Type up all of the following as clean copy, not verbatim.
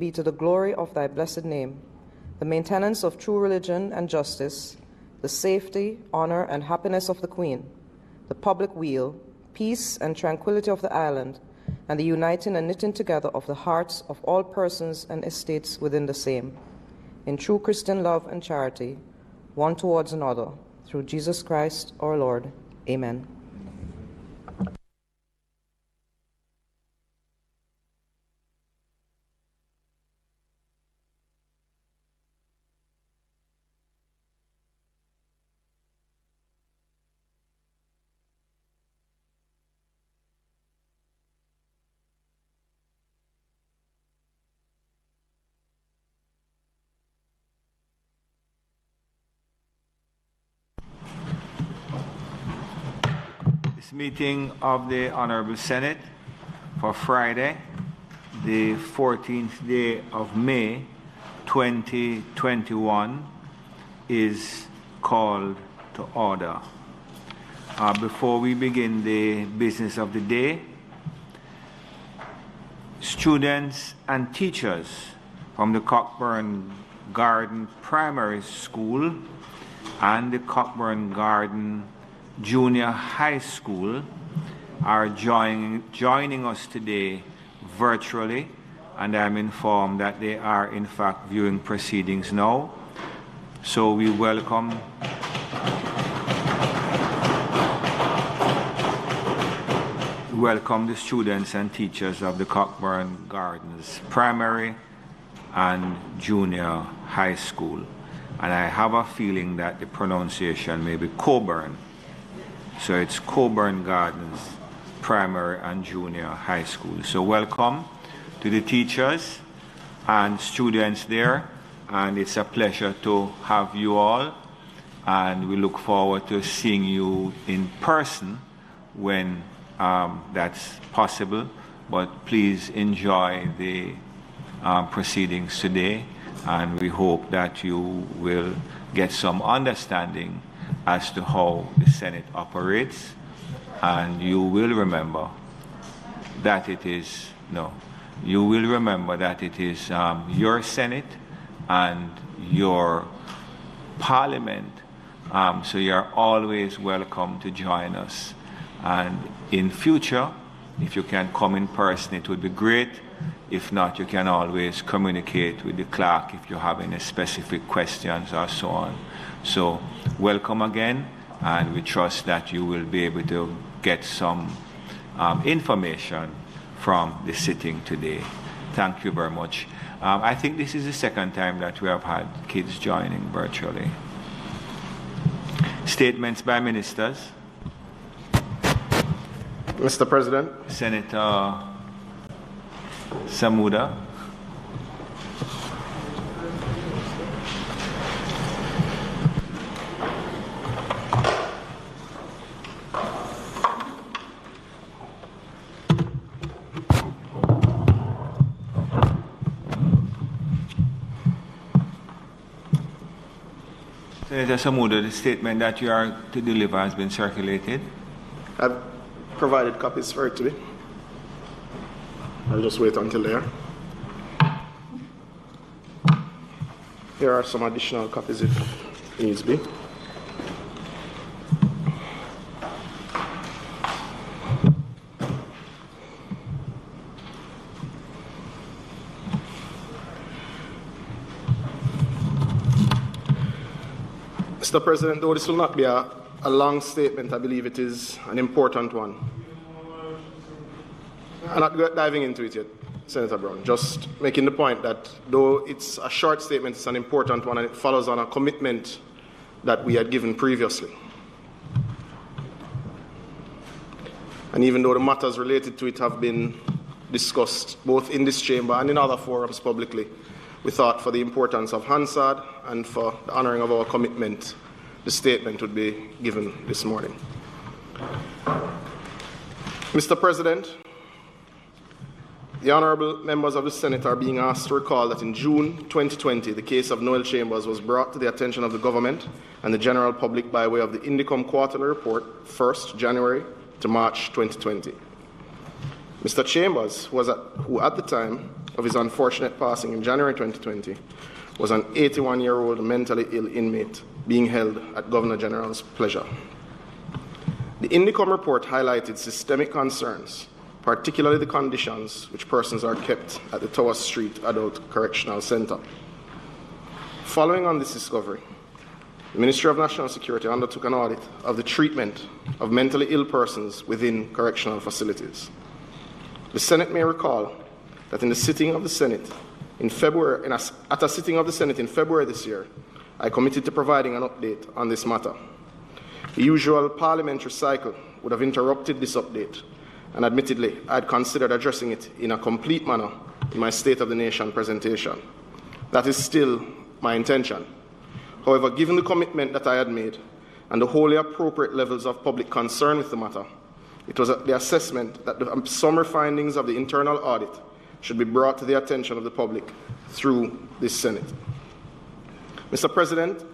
be to the glory of thy blessed name, the maintenance of true religion and justice, the safety, honor, and happiness of the Queen, the public weal, peace and tranquility of the island, and the uniting and knitting together of the hearts of all persons and estates within the same, in true Christian love and charity, one towards another, through Jesus Christ our Lord. Amen. This meeting of the Honorable Senate for Friday, the 14th day of May, 2021, is called to order. Before we begin the business of the day, students and teachers from the Cockburn Garden Primary School and the Cockburn Garden Junior High School are joining us today virtually, and I'm informed that they are in fact viewing proceedings now. So we welcome the students and teachers of the Cockburn Gardens Primary and Junior High School. And I have a feeling that the pronunciation may be Cockburn. So it's Cockburn Gardens Primary and Junior High School. So welcome to the teachers and students there, and it's a pleasure to have you all, and we look forward to seeing you in person when that's possible. But please enjoy the proceedings today, and we hope that you will get some understanding as to how the Senate operates, and you will remember that it is your Senate and your Parliament, so you're always welcome to join us. And in future, if you can come in person, it would be great. If not, you can always communicate with the clerk if you have any specific questions or so on. So welcome again, and we trust that you will be able to get some information from the sitting today. Thank you very much. I think this is the second time that we have had kids joining virtually. Statements by ministers. Mr. President. Senator Samuda. Senator Samuda, the statement that you are to deliver has been circulated. I've provided copies for it to be. I'll just wait until there. Here are some additional copies if needs be. Mr. President, though this will not be a long statement, I believe it is an important one. I'm not diving into it yet, Senator Brown, just making the point that though it's a short statement, it's an important one, and it follows on a commitment that we had given previously. And even though the matters related to it have been discussed both in this chamber and in other forums publicly, we thought for the importance of Hansard and for the honoring of our commitment, the statement would be given this morning. Mr. President, the honourable members of the Senate are being asked to recall that in June 2020, the case of Noel Chambers was brought to the attention of the government and the general public by way of the Indicom Quarterly Report, 1st January to March 2020. Mr. Chambers, who at the time of his unfortunate passing in January 2020 was an 81-year-old mentally ill inmate being held at Governor General's pleasure. The Indicom report highlighted systemic concerns, particularly the conditions which persons are kept at the Tower Street Adult Correctional Center. Following on this discovery, the Ministry of National Security undertook an audit of the treatment of mentally ill persons within correctional facilities. The Senate may recall that in the sitting of the Senate in February, at a sitting of the Senate in February this year, I committed to providing an update on this matter. The usual parliamentary cycle would have interrupted this update, and admittedly, I had considered addressing it in a complete manner in my State of the Nation presentation. That is still my intention. However, given the commitment that I had made and the wholly appropriate levels of public concern with the matter, it was the assessment that the summary findings of the internal audit should be brought to the attention of the public through this Senate. Mr. President,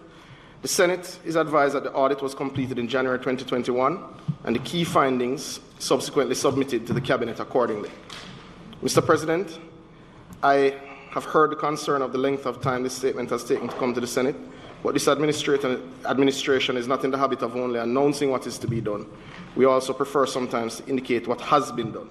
the Senate is advised that the audit was completed in January 2021 and the key findings subsequently submitted to the Cabinet accordingly. Mr. President, I have heard the concern of the length of time this statement has taken to come to the Senate, but this administration is not in the habit of only announcing what is to be done. We also prefer sometimes to indicate what has been done.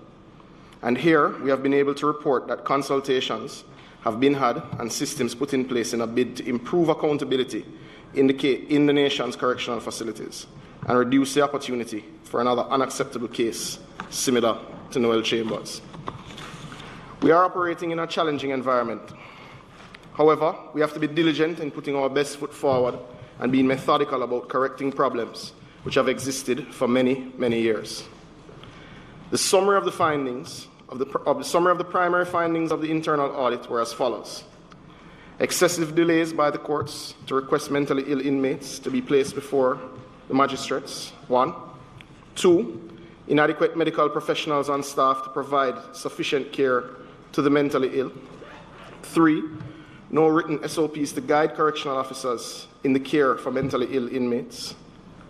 And here we have been able to report that consultations have been had and systems put in place in a bid to improve accountability in the nation's correctional facilities and reduce the opportunity for another unacceptable case similar to Noel Chambers. We are operating in a challenging environment. However, we have to be diligent in putting our best foot forward and being methodical about correcting problems which have existed for many, many years. The summary of the findings of the primary findings of the internal audit were as follows: excessive delays by the courts to request mentally ill inmates to be placed before the magistrates, 1. 2. Inadequate medical professionals on staff to provide sufficient care to the mentally ill. 3. No written SOPs to guide correctional officers in the care for mentally ill inmates.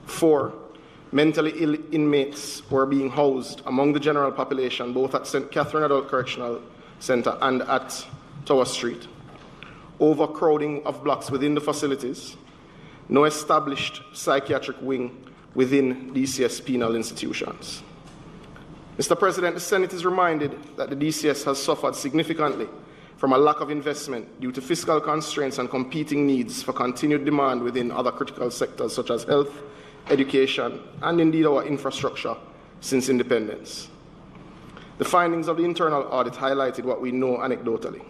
4. Mentally ill inmates were being housed among the general population, both at St. Catherine Adult Correctional Center and at Tower Street. Overcrowding of blocks within the facilities. No established psychiatric wing within DCS penal institutions. Mr. President, the Senate is reminded that the DCS has suffered significantly from a lack of investment due to fiscal constraints and competing needs for continued demand within other critical sectors such as health, education, and indeed our infrastructure since independence. The findings of the internal audit highlighted what we know anecdotally.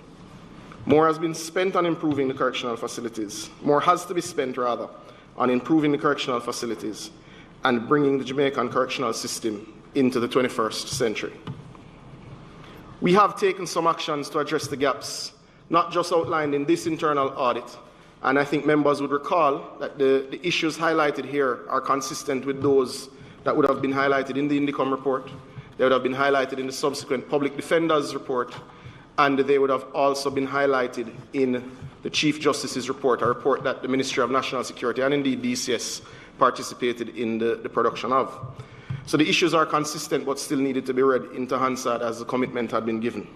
More has been spent on improving the correctional facilities. More has to be spent, rather, on improving the correctional facilities and bringing the Jamaican correctional system into the 21st century. We have taken some actions to address the gaps, not just outlined in this internal audit, and I think members would recall that the issues highlighted here are consistent with those that would have been highlighted in the Indicom report, they would have been highlighted in the subsequent Public Defender's report, and they would have also been highlighted in the Chief Justice's report, a report that the Ministry of National Security and indeed DCS participated in the production of. So the issues are consistent but still needed to be read into Hansard as the commitment had been given.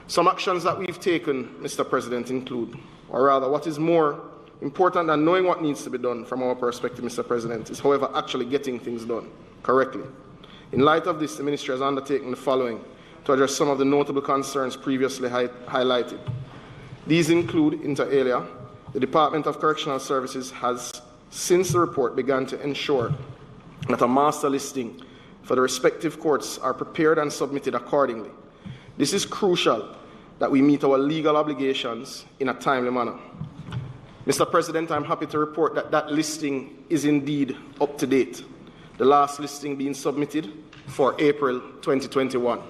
Some actions that we've taken, Mr. President, include, or rather what is more important than knowing what needs to be done from our perspective, Mr. President, is however actually getting things done correctly. In light of this, the Ministry has undertaken the following to address some of the notable concerns previously highlighted. These include, inter alia, the Department of Correctional Services has, since the report, began to ensure that a master listing for the respective courts are prepared and submitted accordingly. This is crucial that we meet our legal obligations in a timely manner. Mr. President, I'm happy to report that that listing is indeed up to date, the last listing being submitted for April 2021.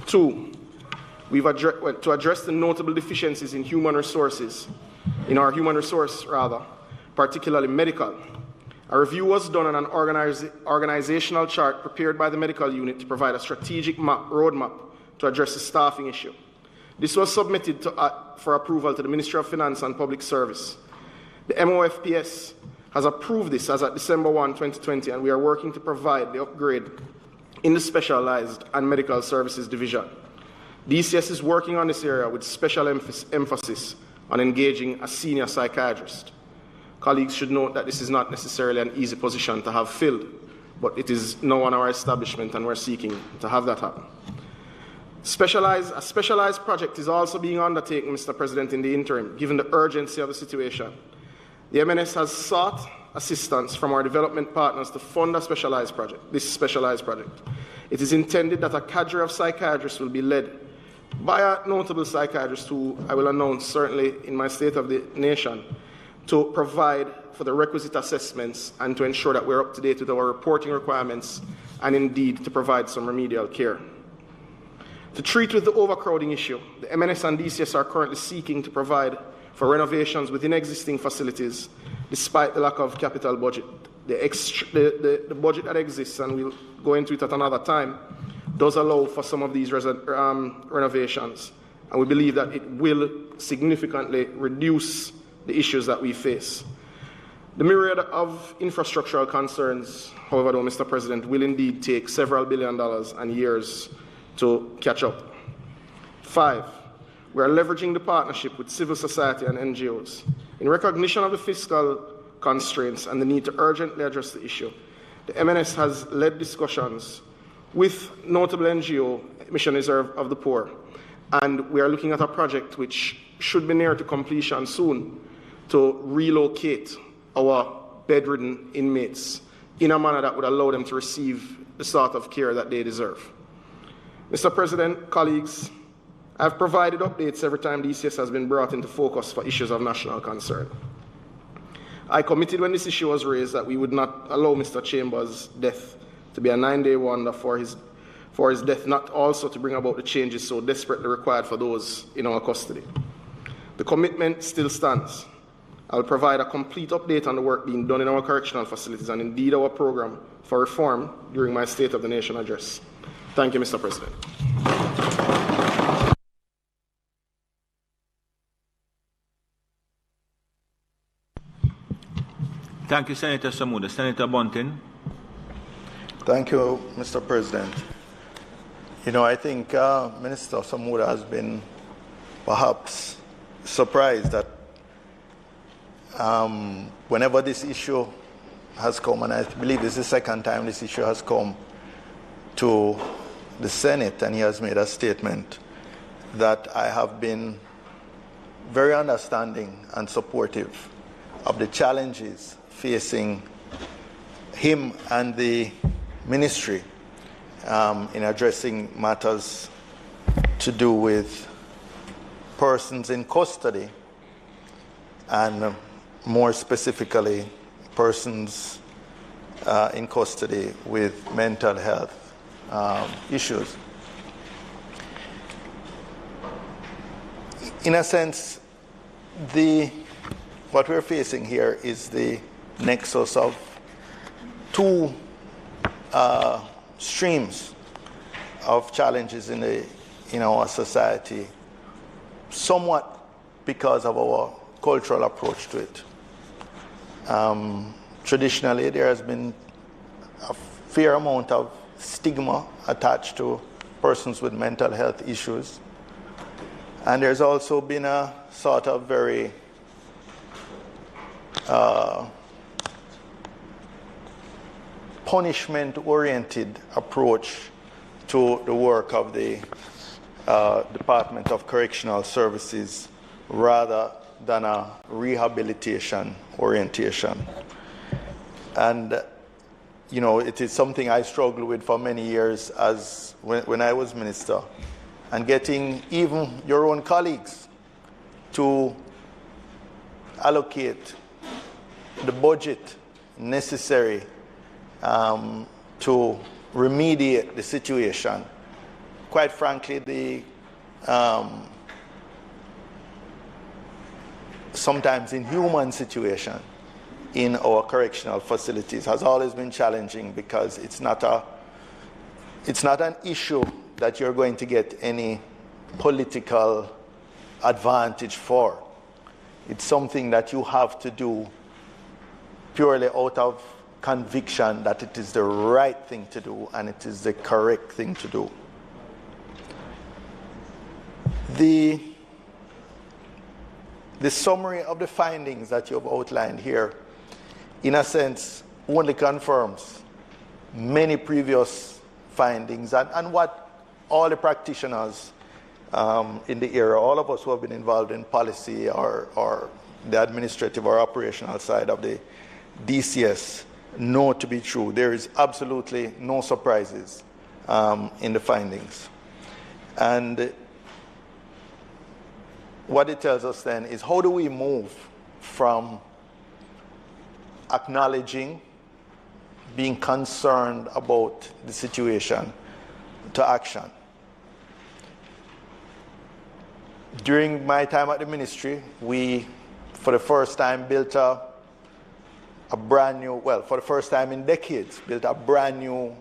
2, to address the notable deficiencies in our human resource, particularly medical. A review was done on an organizational chart prepared by the medical unit to provide a strategic roadmap to address the staffing issue. This was submitted for approval to the Ministry of Finance and Public Service. The MOFPS has approved this as at December 1, 2020, and we are working to provide the upgrade in the Specialized and Medical Services Division. DCS is working on this area with special emphasis on engaging a senior psychiatrist. Colleagues should note that this is not necessarily an easy position to have filled, but it is now on our establishment and we're seeking to have that happen. A specialized project is also being undertaken, Mr. President, in the interim, given the urgency of the situation. The MNS has sought assistance from our development partners to fund this specialized project. It is intended that a cadre of psychiatrists will be led by a notable psychiatrist who I will announce certainly in my State of the Nation to provide for the requisite assessments and to ensure that we're up to date with our reporting requirements and indeed to provide some remedial care. To treat with the overcrowding issue, the MNS and DCS are currently seeking to provide for renovations within existing facilities despite the lack of capital budget. The budget that exists, and we'll go into it at another time, does allow for some of these renovations, and we believe that it will significantly reduce the issues that we face. The myriad of infrastructural concerns, however, though, Mr. President, will indeed take several $billion and years to catch up. 5, we are leveraging the partnership with civil society and NGOs. In recognition of the fiscal constraints and the need to urgently address the issue, the MNS has led discussions with notable NGO, Missionaries of the Poor, and we are looking at a project which should be near to completion soon to relocate our bedridden inmates in a manner that would allow them to receive the sort of care that they deserve. Mr. President, colleagues, I've provided updates every time DCS has been brought into focus for issues of national concern. I committed when this issue was raised that we would not allow Mr. Chambers' death to be a 9-day wonder for his death, not also to bring about the changes so desperately required for those in our custody. The commitment still stands. I'll provide a complete update on the work being done in our correctional facilities and indeed our program for reform during my State of the Nation address. Thank you, Mr. President. Thank you, Senator Samuda. Senator Bunting. Thank you, Mr. President. I think Minister Samuda has been perhaps surprised that whenever this issue has come, and I believe this is the second time this issue has come to the Senate, and he has made a statement, that I have been very understanding and supportive of the challenges facing him and the ministry in addressing matters to do with persons in custody, and more specifically persons in custody with mental health issues. In a sense, what we're facing here is the nexus of two streams of challenges in our society, somewhat because of our cultural approach to it. Traditionally, there has been a fair amount of stigma attached to persons with mental health issues, and there's also been a sort of very punishment-oriented approach to the work of the Department of Correctional Services rather than a rehabilitation orientation. And it is something I struggled with for many years as when I was minister, and getting even your own colleagues to allocate the budget necessary to remediate the situation. Quite frankly, the sometimes inhuman situation in our correctional facilities has always been challenging, because it's not an issue that you're going to get any political advantage for. It's something that you have to do purely out of conviction that it is the right thing to do and it is the correct thing to do. The summary of the findings that you have outlined here, in a sense, only confirms many previous findings and what all the practitioners in the area, all of us who have been involved in policy or the administrative or operational side of the DCS know to be true. There is absolutely no surprises in the findings. And what it tells us then is, how do we move from acknowledging, being concerned about the situation, to action? During my time at the ministry, we, for the first time, built a brand new, well, for the first time in decades, built a brand new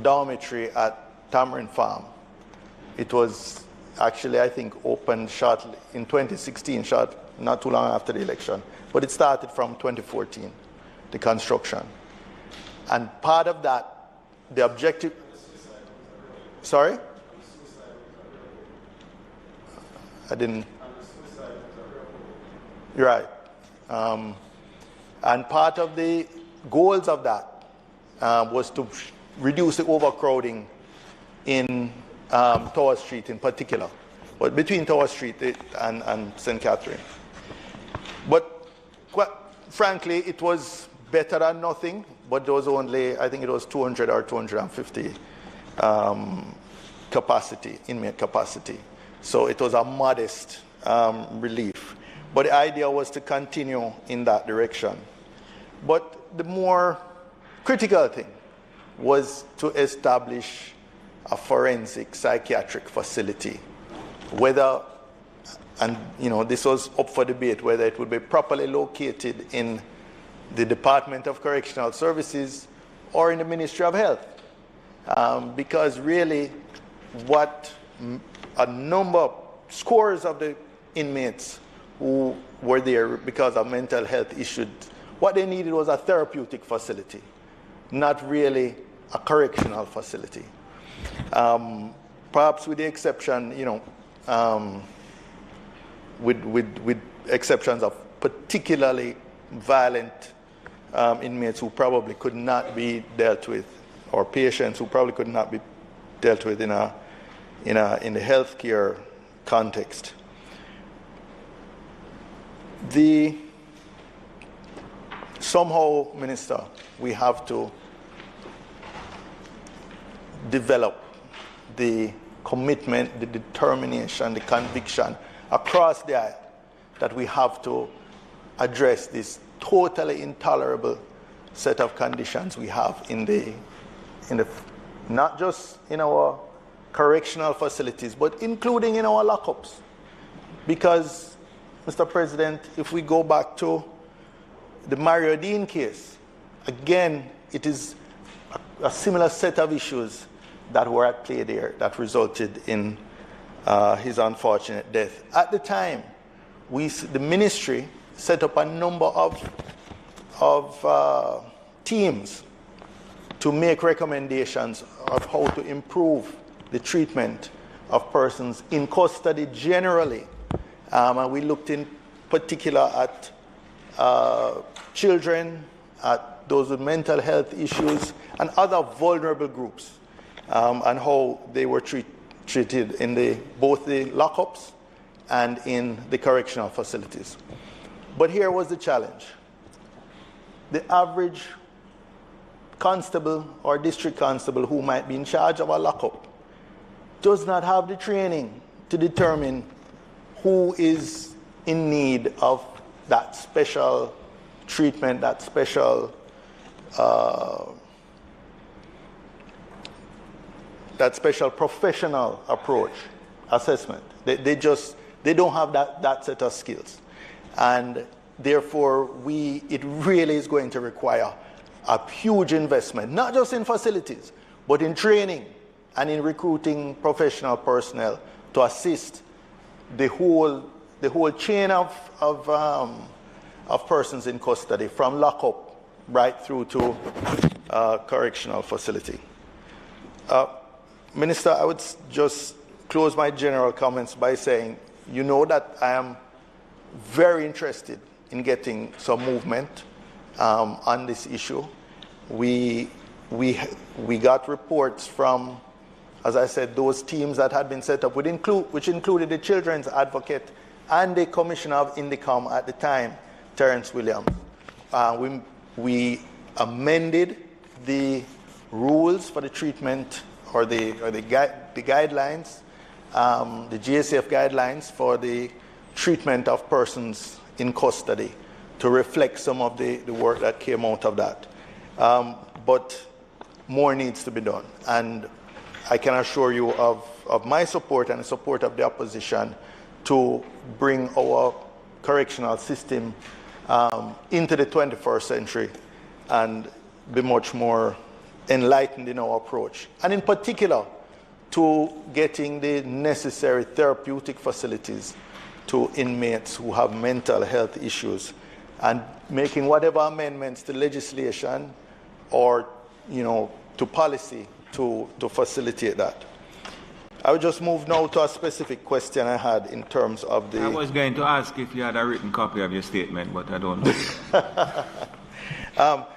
dormitory at Tamarind Farm. It was actually, I think, opened shortly in 2016, not too long after the election. But it started from 2014, the construction. And part of that, the objective... Sorry? I didn't... You're right. And part of the goals of that was to reduce the overcrowding in Tower Street in particular, but between Tower Street and St. Catherine. But quite frankly, it was better than nothing, but there was only, I think it was 200 or 250 capacity, inmate capacity. So it was a modest relief. But the idea was to continue in that direction. But the more critical thing was to establish a forensic psychiatric facility. Whether, and this was up for debate, whether it would be properly located in the Department of Correctional Services or in the Ministry of Health. Because really what a number, scores of the inmates who were there because of mental health issues, what they needed was a therapeutic facility, not really a correctional facility. Perhaps with the exception, with exceptions of particularly violent inmates who probably could not be dealt with, or patients who probably could not be dealt with in the healthcare context. Somehow, Minister, we have to develop the commitment, the determination, the conviction across the aisle that we have to address this totally intolerable set of conditions we have in the not just in our correctional facilities, but including in our lockups. Because, Mr. President, if we go back to the Mario Dean case, again, it is a similar set of issues that were at play there that resulted in his unfortunate death. At the time, the ministry set up a number of teams to make recommendations of how to improve the treatment of persons in custody generally. And we looked in particular at children, at those with mental health issues, and other vulnerable groups, and how they were treated in both the lockups and in the correctional facilities. But here was the challenge. The average constable or district constable who might be in charge of a lockup does not have the training to determine who is in need of that special treatment, that special professional approach, assessment. They don't have that set of skills. And therefore, it really is going to require a huge investment, not just in facilities, but in training and in recruiting professional personnel to assist the whole chain of persons in custody, from lockup right through to correctional facility. Minister, I would just close my general comments by saying, you know that I am very interested in getting some movement on this issue. We got reports from, as I said, those teams that had been set up, which included the children's advocate and the commissioner of Indicom at the time, Terence Williams. We amended the rules for the treatment or the guidelines, the GSF guidelines for the treatment of persons in custody to reflect some of the work that came out of that. But more needs to be done. And I can assure you of my support and the support of the opposition to bring our correctional system into the 21st century and be much more enlightened in our approach. And in particular, to getting the necessary therapeutic facilities to inmates who have mental health issues and making whatever amendments to legislation or, to policy to facilitate that. I would just move now to a specific question I had in terms of the... I was going to ask if you had a written copy of your statement, but I don't know.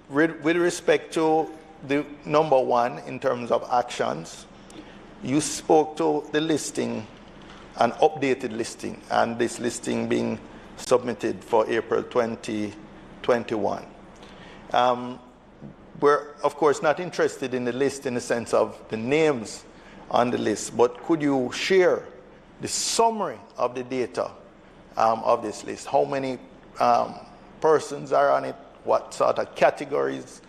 With respect to the number one in terms of actions, you spoke to the listing, an updated listing, and this listing being submitted for April 2021. We're, of course, not interested in the list in the sense of the names on the list, but could you share the summary of the data of this list? How many persons are on it? What sort of categories?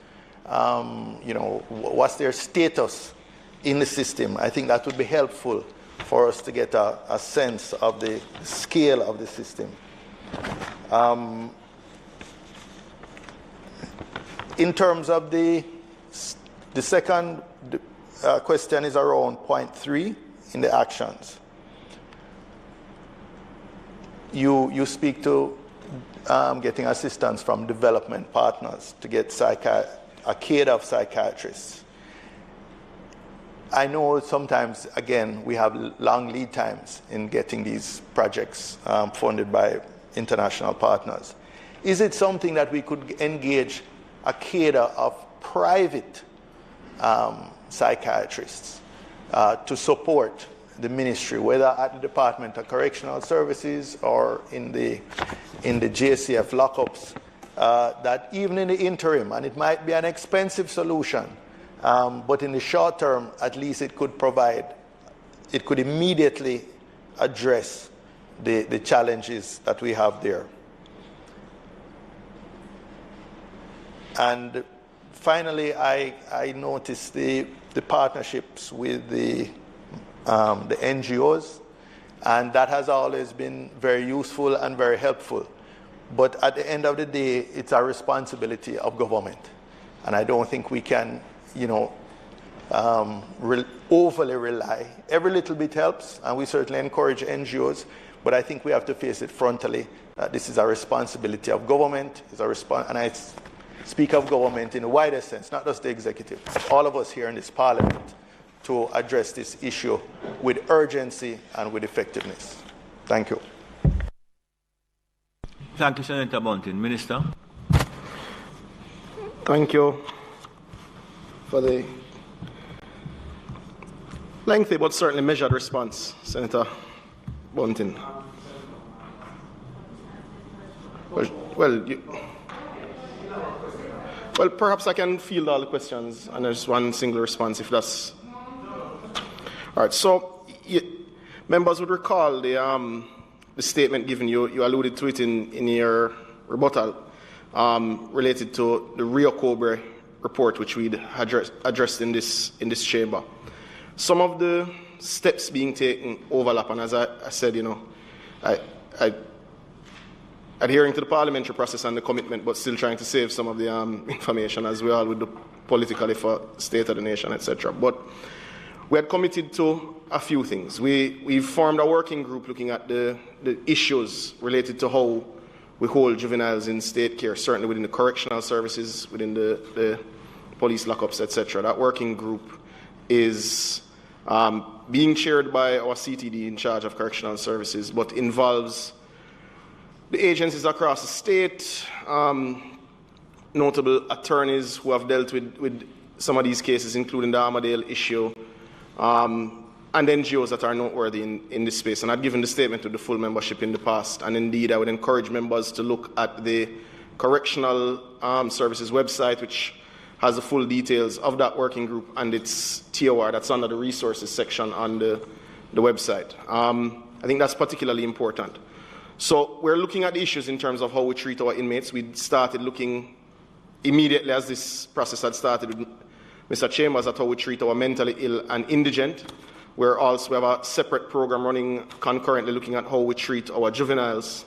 What's their status in the system? I think that would be helpful for us to get a sense of the scale of the system. In terms of the second question is around point 3 in the actions. You speak to getting assistance from development partners to get a cadre of psychiatrists. I know sometimes, again, we have long lead times in getting these projects funded by international partners. Is it something that we could engage a cadre of private psychiatrists to support the ministry, whether at the Department of Correctional Services or in the JCF lockups, that even in the interim, and it might be an expensive solution, but in the short term, at least it could immediately address the challenges that we have there. And finally, I noticed the partnerships with the NGOs, and that has always been very useful and very helpful. But at the end of the day, it's a responsibility of government. And I don't think we can, overly rely. Every little bit helps, and we certainly encourage NGOs, but I think we have to face it frontally. This is a responsibility of government, and I speak of government in the widest sense, not just the executive, all of us here in this parliament, to address this issue with urgency and with effectiveness. Thank you. Thank you, Senator Bunting. Minister? Thank you for the lengthy but certainly measured response, Senator Bunting. Well, perhaps I can field all the questions and there's one single response if that's... All right, so members would recall the statement given, you alluded to it in your rebuttal, related to the Rio Cobre report, which we'd addressed in this chamber. Some of the steps being taken overlap, and as I said, adhering to the parliamentary process and the commitment, but still trying to save some of the information as well with the politically for state of the nation, etc. But we had committed to a few things. We've formed a working group looking at the issues related to how we hold juveniles in state care, certainly within the correctional services, within the police lockups, etc. That working group is being chaired by our CTD in charge of correctional services, but involves the agencies across the state, notable attorneys who have dealt with some of these cases, including the Armadale issue, and NGOs that are noteworthy in this space. And I've given the statement to the full membership in the past, and indeed I would encourage members to look at the Correctional Services website, which has the full details of that working group and its TOR that's under the resources section on the website. I think that's particularly important. So we're looking at the issues in terms of how we treat our inmates. We started looking immediately as this process had started with Mr. Chambers at how we treat our mentally ill and indigent. We have a separate program running concurrently looking at how we treat our juveniles.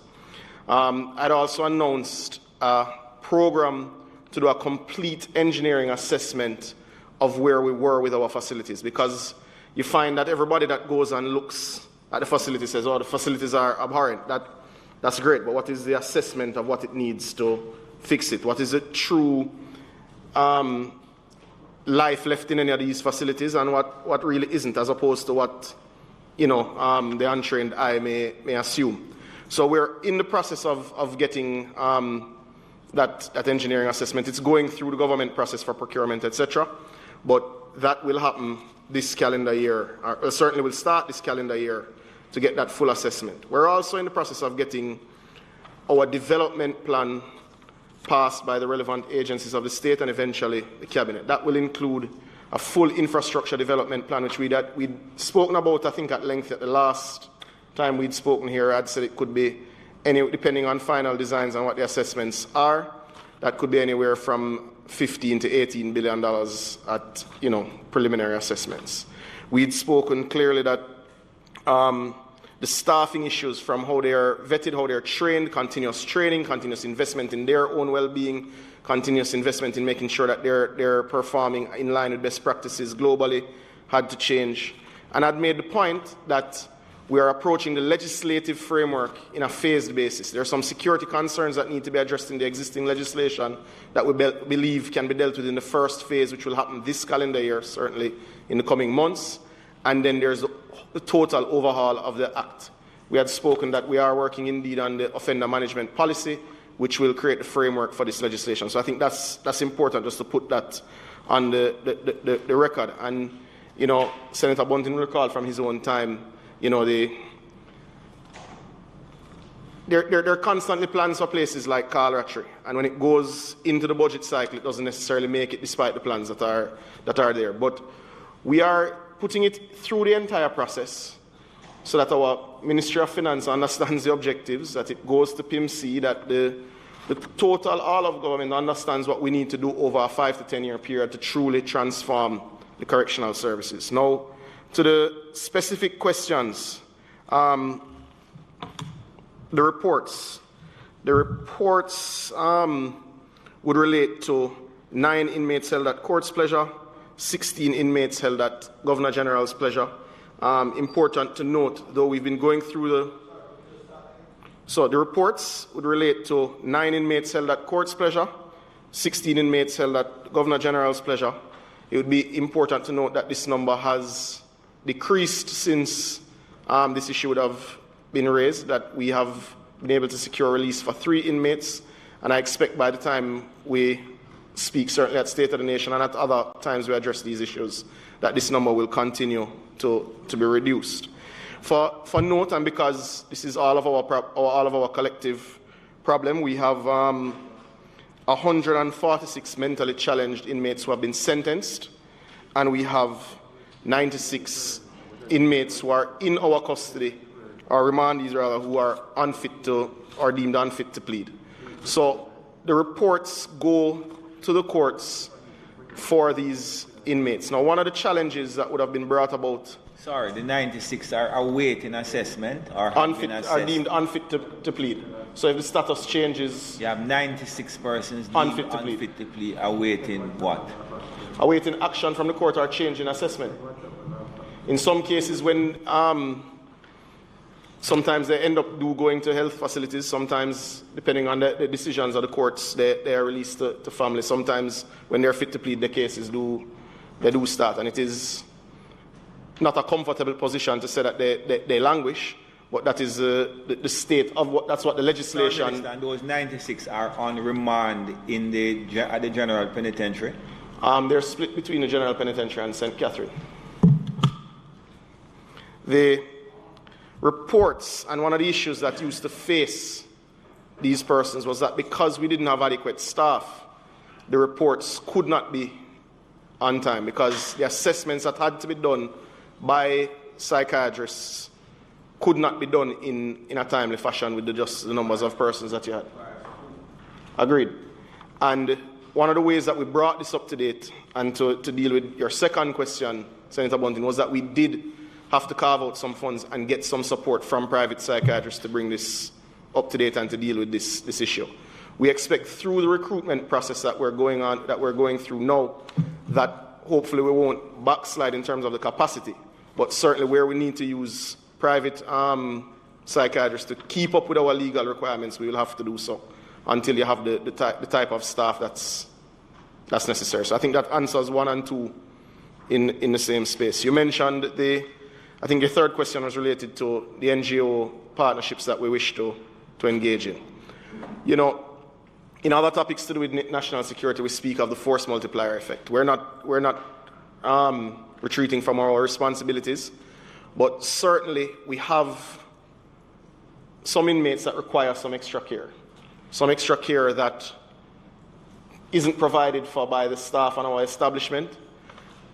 I'd also announced a program to do a complete engineering assessment of where we were with our facilities, because you find that everybody that goes and looks at the facility says, oh, the facilities are abhorrent. That's great, but what is the assessment of what it needs to fix it? What is the true life left in any of these facilities, and what really isn't, as opposed to what the untrained eye may assume. So we're in the process of getting that engineering assessment. It's going through the government process for procurement, etc. But that will happen this calendar year, or certainly will start this calendar year, to get that full assessment. We're also in the process of getting our development plan passed by the relevant agencies of the state and eventually the cabinet. That will include a full infrastructure development plan, which we'd spoken about, I think, at length at the last time we'd spoken here. I'd said it could be depending on final designs and what the assessments are, that could be anywhere from $15 to $18 billion at preliminary assessments. We'd spoken clearly that the staffing issues, from how they are vetted, how they are trained, continuous training, continuous investment in their own well-being, continuous investment in making sure that they're performing in line with best practices globally, had to change. And I'd made the point that we are approaching the legislative framework in a phased basis. There are some security concerns that need to be addressed in the existing legislation that we believe can be dealt with in the first phase, which will happen this calendar year, certainly in the coming months. And then there's the total overhaul of the Act. We had spoken that we are working indeed on the offender management policy, which will create the framework for this legislation. So I think that's important, just to put that on the record. And, Senator Bunting will recall from his own time, there are constantly plans for places like Carlatry, and when it goes into the budget cycle, it doesn't necessarily make it, despite the plans that are there. But we are putting it through the entire process so that our Ministry of Finance understands the objectives, that it goes to PIMC, that the total, all of government understands what we need to do over a 5 to 10 year period to truly transform the correctional services. Now, to the specific questions, the reports would relate to 9 inmates held at court's pleasure, 16 inmates held at Governor General's pleasure. Important to note, though we've been going through so the reports would relate to 9 inmates held at court's pleasure, 16 inmates held at Governor General's pleasure. It would be important to note that this number has decreased since this issue would have been raised, that we have been able to secure release for 3 inmates, and I expect by the time we speak, certainly at State of the Nation and at other times we address these issues, that this number will continue to be reduced. For note, and because this is all of our collective problem, we have 146 mentally challenged inmates who have been sentenced, and we have 96 inmates who are in our custody, or remandees rather, who are deemed unfit to plead. So the reports go to the courts for these inmates. Now, one of the challenges that would have been brought about. Sorry, the 96 are awaiting assessment or are deemed unfit to plead. So if the status changes, you have 96 persons deemed unfit to plead, awaiting what? Awaiting action from the court or change in assessment. In some cases, when sometimes they end up going to health facilities, sometimes, depending on the decisions of the courts, they are released to families. Sometimes, when they're fit to plead, the cases do start. And it is not a comfortable position to say that they languish, but that is the state of that's what the legislation. And those 96 are on remand at the General Penitentiary? They're split between the General Penitentiary and St. Catherine. The reports, and one of the issues that used to face these persons was that because we didn't have adequate staff, the reports could not be on time because the assessments that had to be done by psychiatrists could not be done in a timely fashion with the numbers of persons that you had. Agreed. And one of the ways that we brought this up to date and to deal with your second question, Senator Bunting, was that we did have to carve out some funds and get some support from private psychiatrists to bring this up to date and to deal with this issue. We expect through the recruitment process that we're going through now, that hopefully we won't backslide in terms of the capacity, but certainly where we need to use private psychiatrists to keep up with our legal requirements, we will have to do so until you have the type of staff that's necessary. So I think that answers 1 and 2 in the same space. You mentioned I think your third question was related to the NGO partnerships that we wish to engage in. You know, in other topics to do with national security, we speak of the force multiplier effect. We're not retreating from our responsibilities, but certainly we have some inmates that require some extra care that isn't provided for by the staff on our establishment.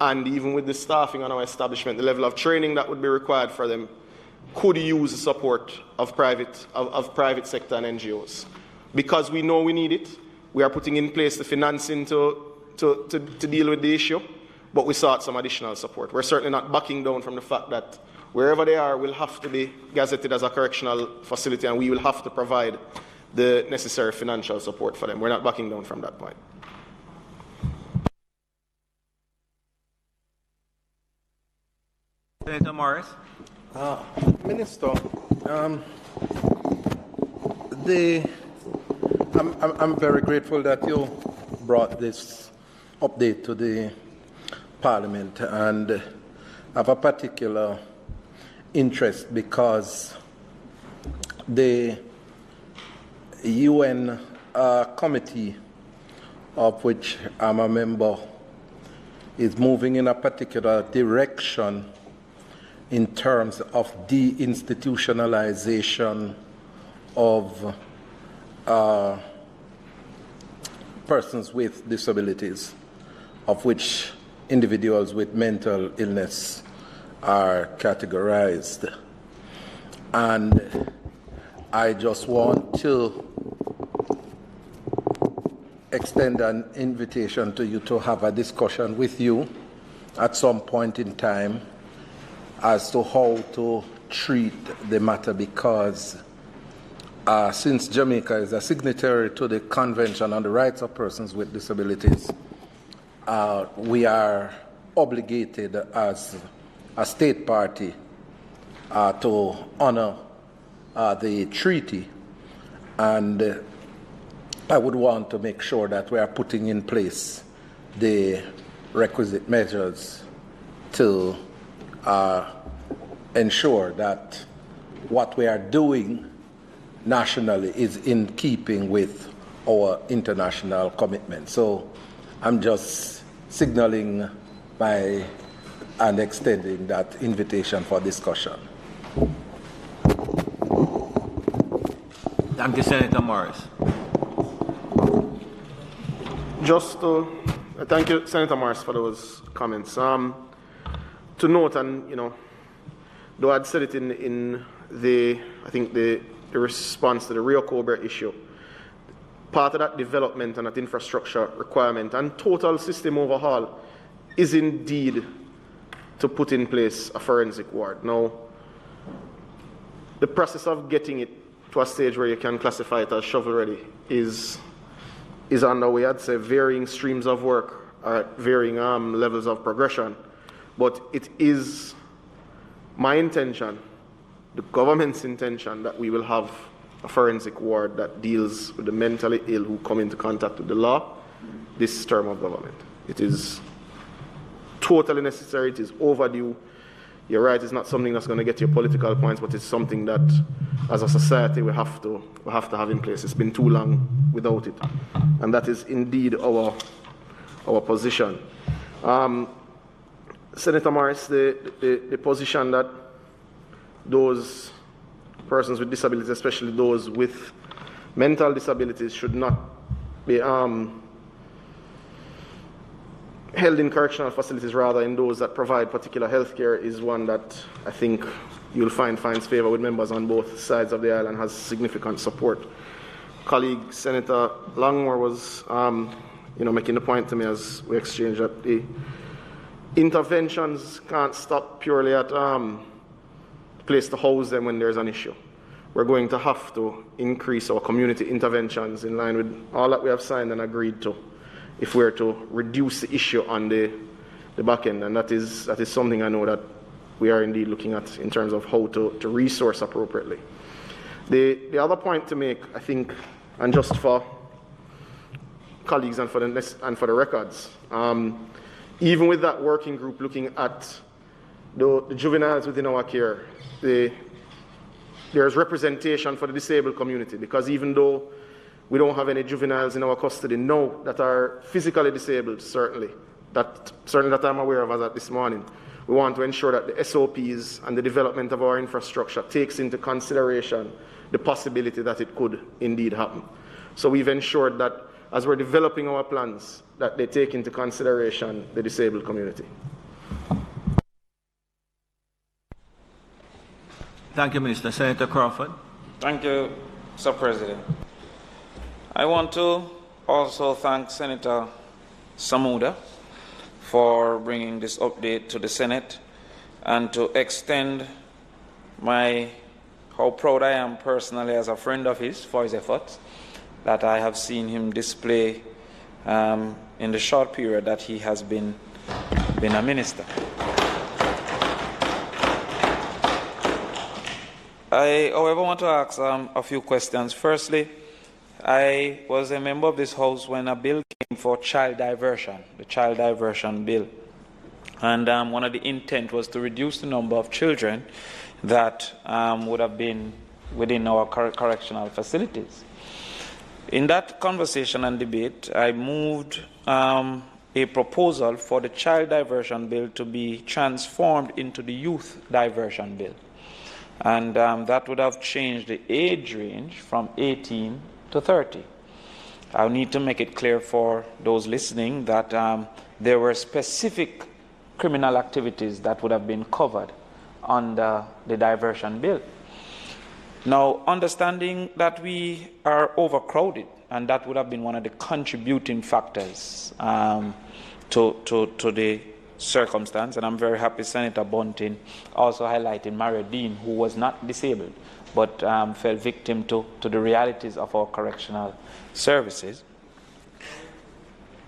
And even with the staffing on our establishment, the level of training that would be required for them could use the support of private sector and NGOs. Because we know we need it, we are putting in place the financing to deal with the issue, but we sought some additional support. We're certainly not backing down from the fact that wherever they are will have to be gazetted as a correctional facility, and we will have to provide the necessary financial support for them. We're not backing down from that point. Senator Morris. Minister, I'm very grateful that you brought this update to the Parliament, and I have a particular interest because the UN committee, of which I'm a member, is moving in a particular direction in terms of deinstitutionalization of persons with disabilities, of which individuals with mental illness are categorized. And I just want to extend an invitation to you to have a discussion with you at some point in time as to how to treat the matter, because since Jamaica is a signatory to the Convention on the Rights of Persons with Disabilities, we are obligated as a state party to honor the treaty, and I would want to make sure that we are putting in place the requisite measures to ensure that what we are doing nationally is in keeping with our international commitment. So I'm just signaling by and extending that invitation for discussion. Thank you, Senator Morris. Thank you, Senator Morris, for those comments. To note, and though I'd said it in the response to the Rio Cobra issue, part of that development and that infrastructure requirement and total system overhaul is indeed to put in place a forensic ward. Now, the process of getting it to a stage where you can classify it as shovel-ready is underway. I'd say varying streams of work are at varying levels of progression, but it is my intention, the government's intention, that we will have a forensic ward that deals with the mentally ill who come into contact with the law this term of government. It is totally necessary. It is overdue. you're right, it's not something that's going to get you political points, but it's something that, as a society, we have to have in place. It's been too long without it, and that is indeed our position. Senator Morris, the position that those persons with disabilities, especially those with mental disabilities, should not be held in correctional facilities, rather in those that provide particular health care, is one that I think you'll find finds favor with members on both sides of the aisle and has significant support. Colleague Senator Longmore was making the point to me as we exchanged that the interventions can't stop purely at place to house them when there's an issue. We're going to have to increase our community interventions in line with all that we have signed and agreed to, if we're to reduce the issue on the back end, and that is something I know that we are indeed looking at in terms of how to resource appropriately. The other point to make, I think, and just for colleagues and for the records, even with that working group looking at the juveniles within our care, there's representation for the disabled community, because even though we don't have any juveniles in our custody now that are physically disabled, certainly that I'm aware of as at this morning, we want to ensure that the SOPs and the development of our infrastructure takes into consideration the possibility that it could indeed happen. So we've ensured that as we're developing our plans, that they take into consideration the disabled community. Thank you, Minister. Senator Crawford. Thank you, Mr. President. I want to also thank Senator Samuda for bringing this update to the Senate, and to extend how proud I am personally as a friend of his for his efforts that I have seen him display in the short period that he has been a minister. I, however, want to ask a few questions. Firstly, I was a member of this House when a bill came for child diversion, the child diversion bill. And one of the intent was to reduce the number of children that would have been within our correctional facilities. In that conversation and debate, I moved a proposal for the child diversion bill to be transformed into the youth diversion bill. And that would have changed the age range from 18 to 30. I need to make it clear for those listening that there were specific criminal activities that would have been covered under the diversion bill. Now, understanding that we are overcrowded, and that would have been one of the contributing factors to the circumstance, and I'm very happy Senator Bunting also highlighted Mario Dean, who was not disabled, but fell victim to the realities of our correctional services.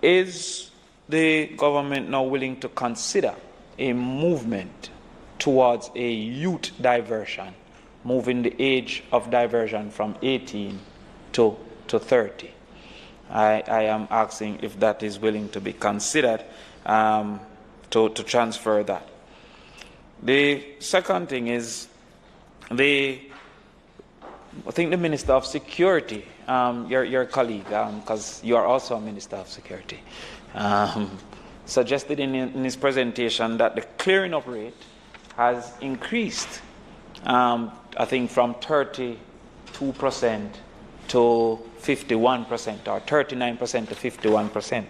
Is the government now willing to consider a movement towards a youth diversion, moving the age of diversion from 18 to 30? I am asking if that is willing to be considered to transfer that. The second thing is I think the Minister of Security, your colleague, because you are also a Minister of Security, suggested in his presentation that the clearing up rate has increased, I think from 32% to 51%, or 39% to 51%.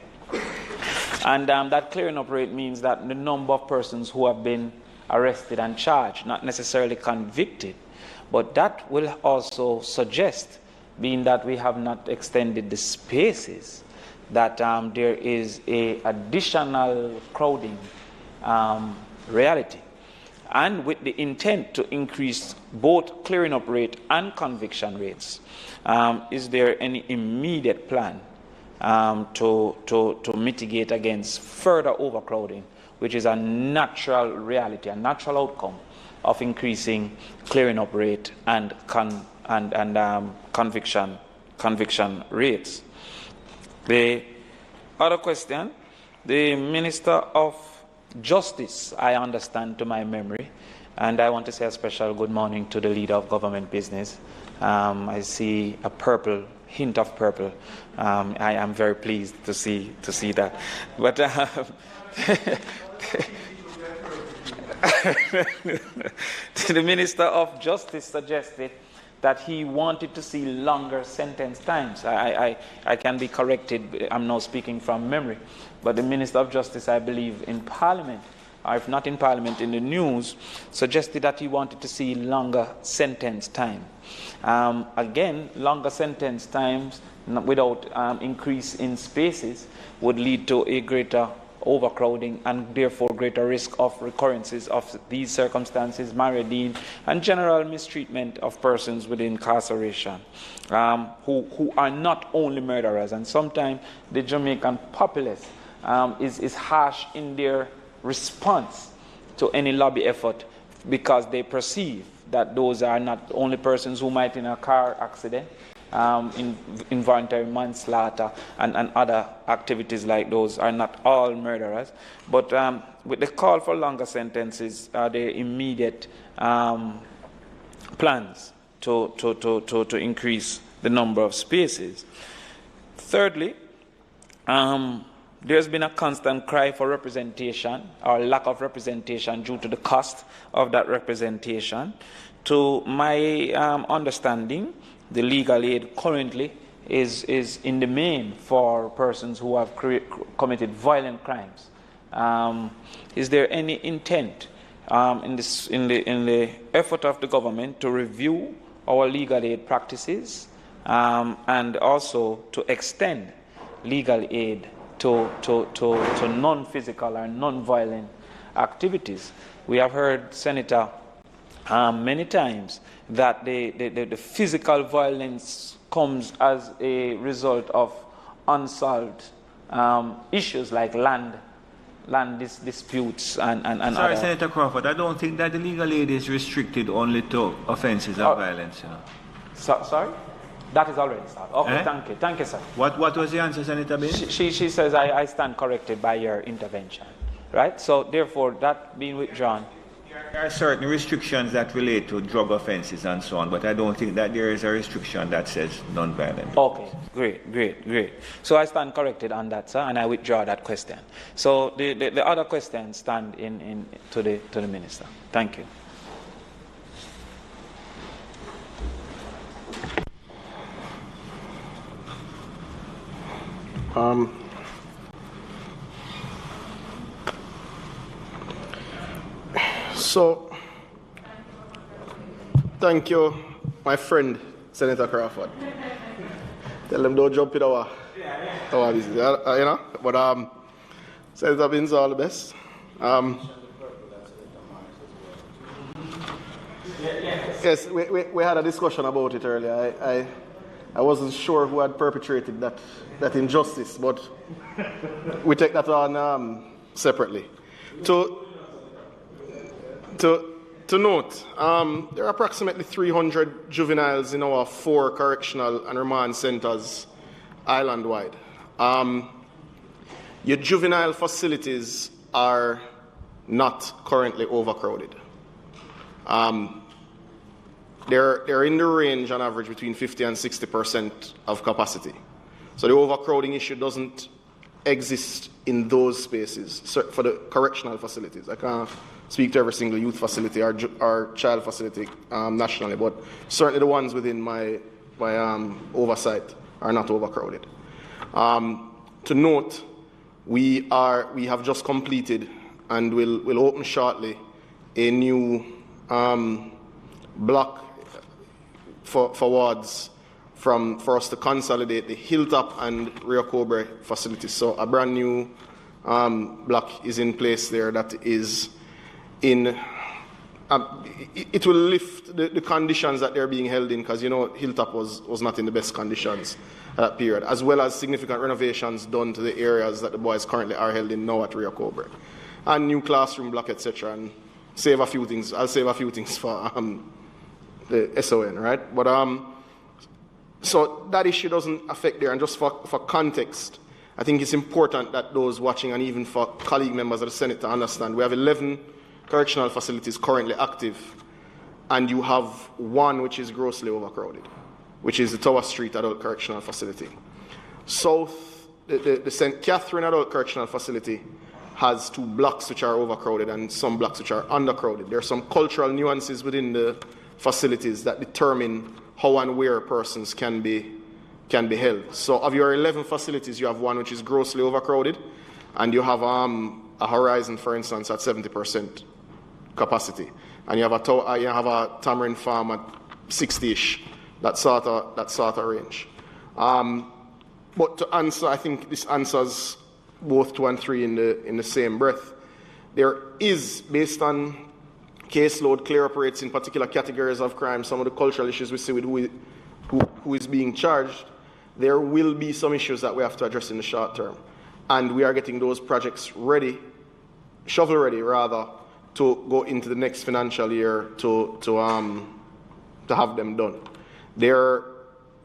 And that clearing up rate means that the number of persons who have been arrested and charged, not necessarily convicted, but that will also suggest, being that we have not extended the spaces, that there is a additional crowding reality. And with the intent to increase both clearing up rate and conviction rates, is there any immediate plan to mitigate against further overcrowding, which is a natural reality, a natural outcome of increasing clearing up rate and conviction rates? The other question, the Minister of Justice, I understand to my memory, and I want to say a special good morning to the leader of government business. I see a purple, hint of purple. I am very pleased to see that. But the Minister of Justice suggested that he wanted to see longer sentence times. I can be corrected, I'm now speaking from memory, but the Minister of Justice, I believe, in Parliament, or if not in Parliament, in the news, suggested that he wanted to see longer sentence time. Again, longer sentence times without increase in spaces would lead to a greater overcrowding and therefore greater risk of recurrences of these circumstances, marauding, and general mistreatment of persons within incarceration who are not only murderers. And sometimes the Jamaican populace is harsh in their response to any lobby effort because they perceive that those are not only persons who might in a car accident, involuntary manslaughter and other activities like those are not all murderers. But with the call for longer sentences are the immediate plans to increase the number of spaces. Thirdly, there's been a constant cry for representation or lack of representation due to the cost of that representation. To my understanding, the legal aid currently is in the main for persons who have committed violent crimes. Is there any intent in the effort of the government to review our legal aid practices and also to extend legal aid to non-physical or non-violent activities? We have heard, Senator, many times that the physical violence comes as a result of unsolved issues like land disputes and Sorry, other. Senator Crawford, I don't think that the legal aid is restricted only to offences of violence. You know. Sorry? That is already started. Okay, Thank you. Thank you, sir. What was the answer, Senator Bin? She says I stand corrected by your intervention. Right? So therefore, that being withdrawn. There are certain restrictions that relate to drug offences and so on, but I don't think that there is a restriction that says non-violent. Okay, great. So I stand corrected on that, sir, and I withdraw that question. So the other questions stand to the minister. Thank you. So, thank you, my friend, Senator Crawford. Tell them don't jump in our business, you know? But Senator Bin's all the best. Yes, we had a discussion about it earlier. I wasn't sure who had perpetrated that injustice, but we take that on separately. To note, there are approximately 300 juveniles in our 4 correctional and remand centers island-wide. Your juvenile facilities are not currently overcrowded. They're in the range on average between 50 and 60% of capacity. So the overcrowding issue doesn't exist in those spaces for the correctional facilities. I can't speak to every single youth facility or child facility nationally, but certainly the ones within my oversight are not overcrowded. To note, we have just completed and will open shortly a new block for wards for us to consolidate the Hilltop and Rio Cobre facilities. So a brand new block is in place there that is in. It will lift the conditions that they're being held in, because Hilltop was not in the best conditions at that period, as well as significant renovations done to the areas that the boys currently are held in now at Rio Cobre, and new classroom block, etc. And save a few things. I'll save a few things for the SON, right? But so that issue doesn't affect there. And just for context, I think it's important that those watching, and even for colleague members of the Senate, to understand we have 11 correctional facilities currently active, and you have one which is grossly overcrowded, which is the Tower Street Adult Correctional Facility. South, the St. Catherine Adult Correctional Facility has 2 blocks which are overcrowded and some blocks which are undercrowded. There are some cultural nuances within the facilities that determine how and where persons can be held. So of your 11 facilities, you have one which is grossly overcrowded, and you have a Horizon, for instance, at 70% capacity, and you have a Tamarind Farm at 60-ish, that sort of range. But to answer, I think this answers both 2 and 3 in the same breath. There is, based on caseload, clear up rates in particular categories of crime, some of the cultural issues we see with who is being charged, there will be some issues that we have to address in the short term. And we are getting those projects ready, shovel ready rather, to go into the next financial year to have them done. There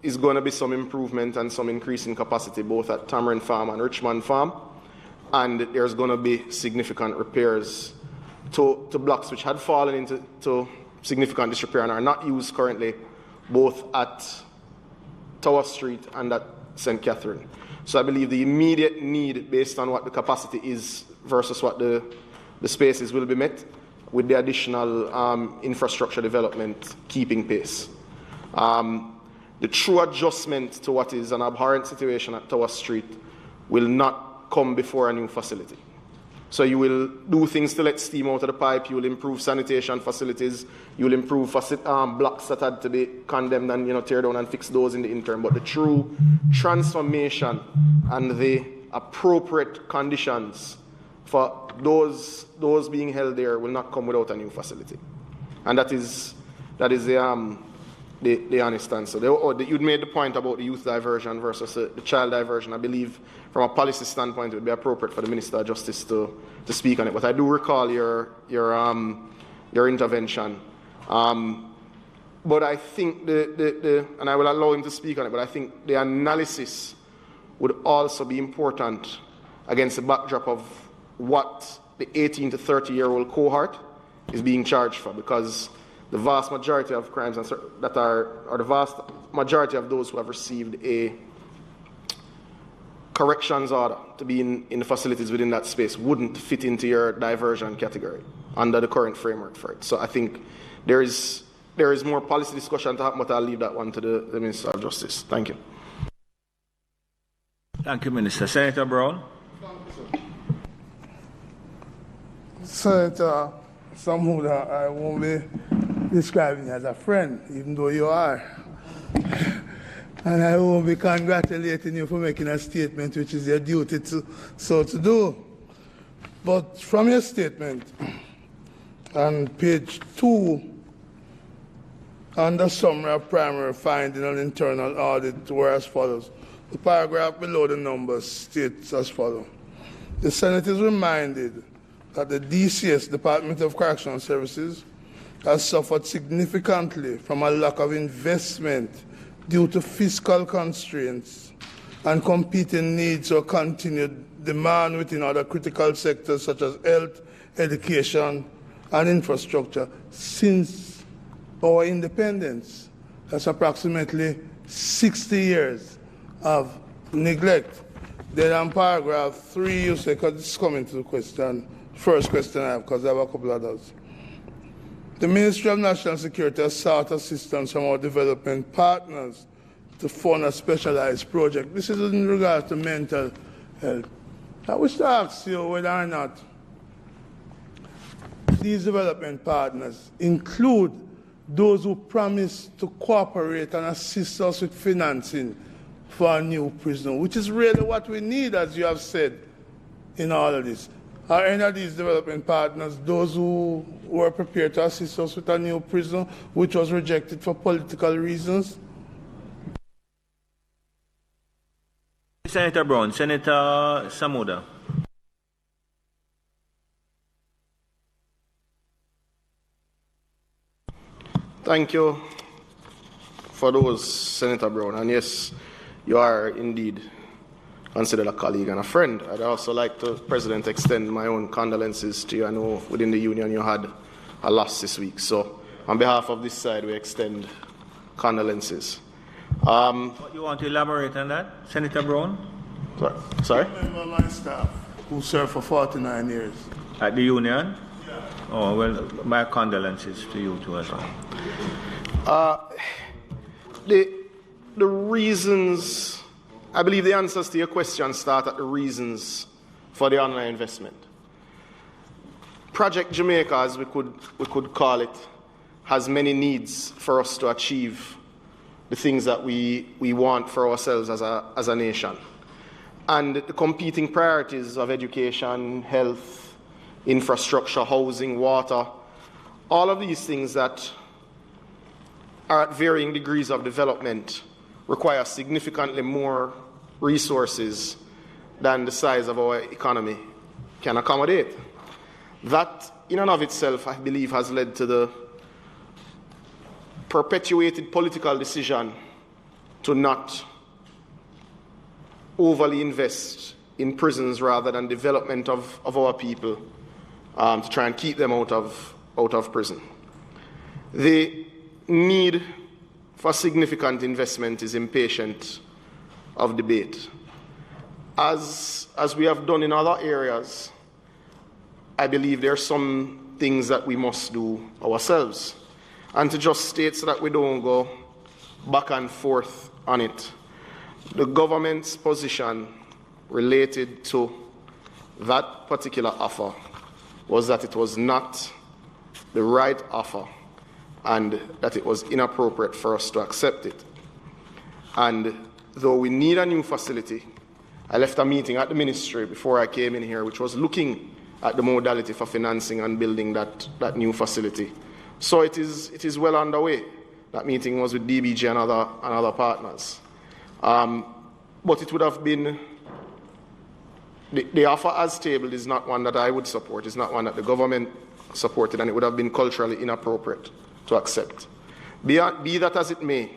is going to be some improvement and some increase in capacity both at Tamarind Farm and Richmond Farm, and there's going to be significant repairs to blocks which had fallen into significant disrepair and are not used currently, both at Tower Street and at St. Catherine. So I believe the immediate need, based on what the capacity is versus what the spaces, will be met with the additional infrastructure development keeping pace. The true adjustment to what is an abhorrent situation at Tower Street will not come before a new facility. So you will do things to let steam out of the pipe, you will improve sanitation facilities, you will improve blocks that had to be condemned and tear down and fix those in the interim. But the true transformation and the appropriate conditions for those being held there will not come without a new facility. And that is the honest answer. You'd made the point about the youth diversion versus the child diversion. I believe from a policy standpoint it would be appropriate for the Minister of Justice to speak on it. But I do recall your intervention. But I think and I will allow him to speak on it, but I think the analysis would also be important against the backdrop of what the 18 to 30-year-old cohort is being charged for, because the vast majority of crimes that are the vast majority of those who have received a corrections order to be in the facilities within that space wouldn't fit into your diversion category under the current framework for it. So I think there is more policy discussion to happen, but I'll leave that one to the Minister of Justice. Thank you. Thank you, Minister. Senator Brown. Senator Samuda, I won't be describing you as a friend, even though you are. And I won't be congratulating you for making a statement which is your duty to do. But from your statement, on page 2, under summary of primary finding and internal audit were as follows. The paragraph below the numbers states as follows. The Senate is reminded that the DCS, Department of Correctional Services, has suffered significantly from a lack of investment due to fiscal constraints and competing needs or continued demand within other critical sectors such as health, education, and infrastructure since our independence. That's approximately 60 years of neglect. Then on paragraph 3, you say, because this is coming to the question, first question I have, because I have a couple of others. The Ministry of National Security has sought assistance from our development partners to fund a specialized project. This is in regard to mental health. I wish to ask you whether or not these development partners include those who promise to cooperate and assist us with financing for a new prison, which is really what we need, as you have said, in all of this. Are any of these development partners those who were prepared to assist us with a new prison, which was rejected for political reasons? Senator Brown. Senator Samuda. Thank you for those, Senator Brown. And yes, you are indeed considered a colleague and a friend. I'd also like to, President, extend my own condolences to you. I know within the union you had a loss this week. So on behalf of this side, we extend condolences. You want to elaborate on that, Senator Brown? Sorry? I remember my staff who served for 49 years. At the union? Yeah. Oh, well, my condolences to you too as well. The reasons, I believe the answers to your question start at the reasons for the online investment. Project Jamaica, as we could call it, has many needs for us to achieve the things that we want for ourselves as a nation. And the competing priorities of education, health, infrastructure, housing, water, all of these things that are at varying degrees of development require significantly more resources than the size of our economy can accommodate. That, in and of itself, I believe, has led to the perpetuated political decision to not overly invest in prisons rather than development of our people to try and keep them out of prison. The need for significant investment is impatient of debate. As we have done in other areas, I believe there are some things that we must do ourselves. And to just state so that we don't go back and forth on it, the government's position related to that particular offer was that it was not the right offer and that it was inappropriate for us to accept it. And though we need a new facility, I left a meeting at the ministry before I came in here, which was looking at the modality for financing and building that new facility. So it is well underway. That meeting was with DBG and other partners. But it would have been, the offer as tabled is not one that I would support. It's not one that the government supported, and it would have been culturally inappropriate to accept. Be that as it may,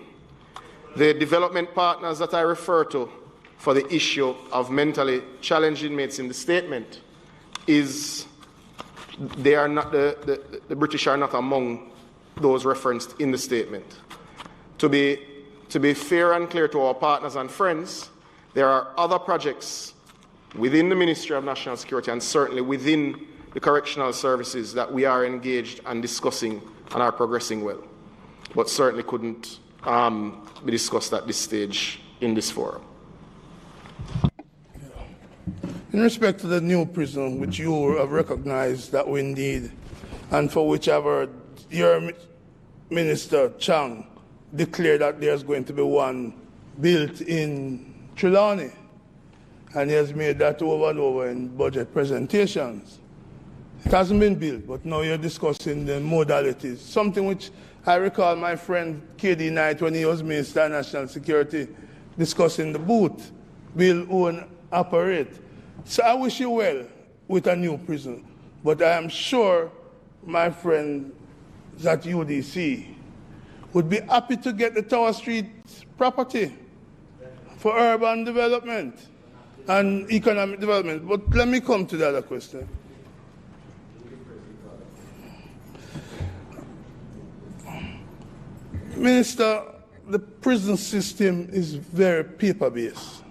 the development partners that I refer to for the issue of mentally challenged inmates in the statement they are not, the British are not among those referenced in the statement. To be fair and clear to our partners and friends, there are other projects within the Ministry of National Security and certainly within the correctional services that we are engaged and discussing and are progressing well, but certainly couldn't be discussed at this stage in this forum. In respect to the new prison, which you have recognized that we need, and for which I've heard your Minister Chang declare that there's going to be one built in Trelawney, and he has made that over and over in budget presentations. It hasn't been built, but now you're discussing the modalities, something which I recall my friend K.D. Knight, when he was Minister of National Security, discussing the booth, build, own, operate. So I wish you well with a new prison, but I am sure my friends at UDC would be happy to get the Tower Street property for urban development and economic development. But let me come to the other question. Minister, the prison system is very paper-based.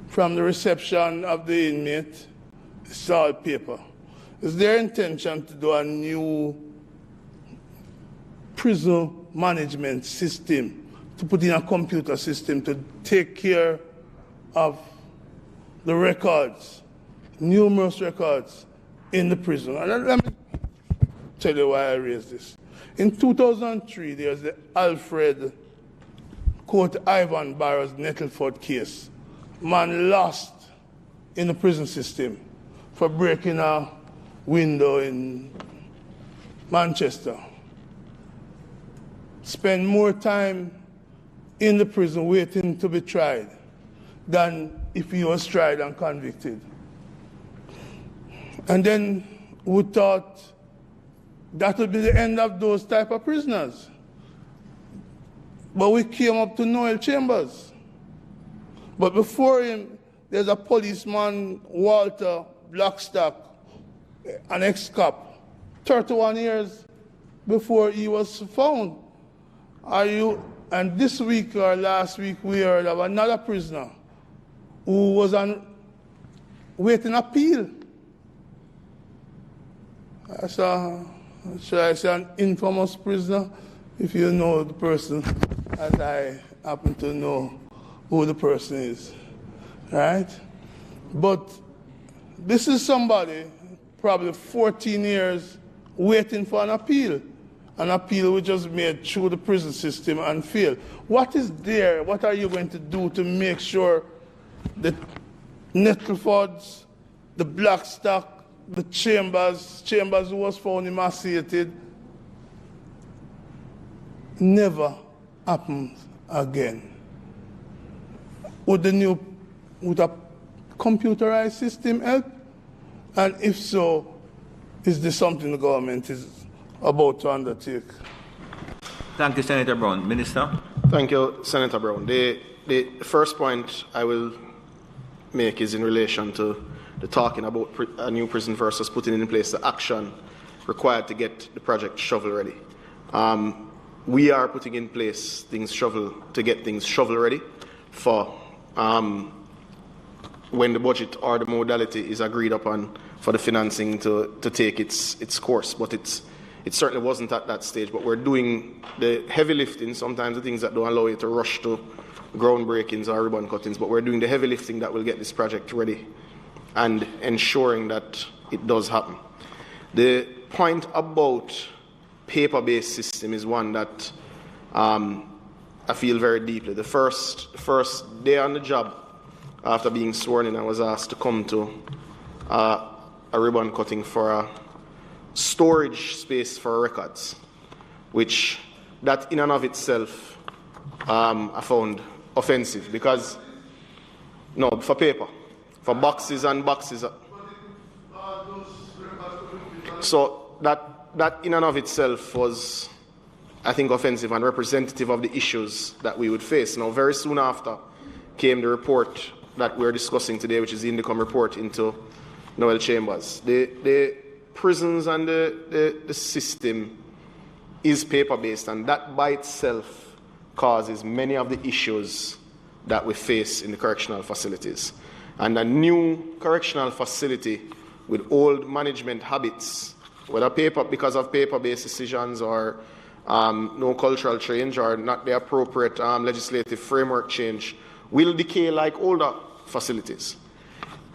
From the reception of the inmate, it's all paper. Is there intention to do a new prison management system, to put in a computer system to take care of the records, numerous records in the prison? And let me tell you why I raised this. In 2003, there's the Alfred Ivan Barrows Nettleford case. Man lost in the prison system for breaking a window in Manchester. Spend more time in the prison waiting to be tried than if he was tried and convicted. And then we thought that would be the end of those type of prisoners. But we came up to Noel Chambers. But before him, there's a policeman, Walter Blackstock, an ex-cop, 31 years before he was found. And this week or last week, we heard of another prisoner who was on waiting appeal. Should I say an infamous prisoner? If you know the person, as I happen to know who the person is, right? But this is somebody, probably 14 years, waiting for an appeal which was made through the prison system and failed. What is there? What are you going to do to make sure the Nettlefords, the Blackstock, the Chambers who was found emaciated, never happens again? Would a computerized system help? And if so, is this something the government is about to undertake? Thank you, Senator Brown. Minister? Thank you, Senator Brown. The first point I will make is in relation to the talking about a new prison versus putting in place the action required to get the project shovel ready. We are putting in place to get things shovel ready for when the budget or the modality is agreed upon for the financing to take its course. But it certainly wasn't at that stage. But we're doing the heavy lifting, sometimes the things that don't allow you to rush to groundbreakings or ribbon cuttings, but we're doing the heavy lifting that will get this project ready and ensuring that it does happen. The point about paper-based system is one that I feel very deeply. The first day on the job, after being sworn in, I was asked to come to a ribbon cutting for a storage space for records, which that in and of itself I found offensive because, no, for paper, for boxes and boxes. So that in and of itself was, I think, offensive and representative of the issues that we would face. Now, very soon after came the report that we're discussing today, which is the Indicom report into Noel Chambers. The prisons and the system is paper-based, and that by itself causes many of the issues that we face in the correctional facilities. And a new correctional facility with old management habits, whether because of paper-based decisions or no cultural change or not the appropriate legislative framework change, will decay like older facilities.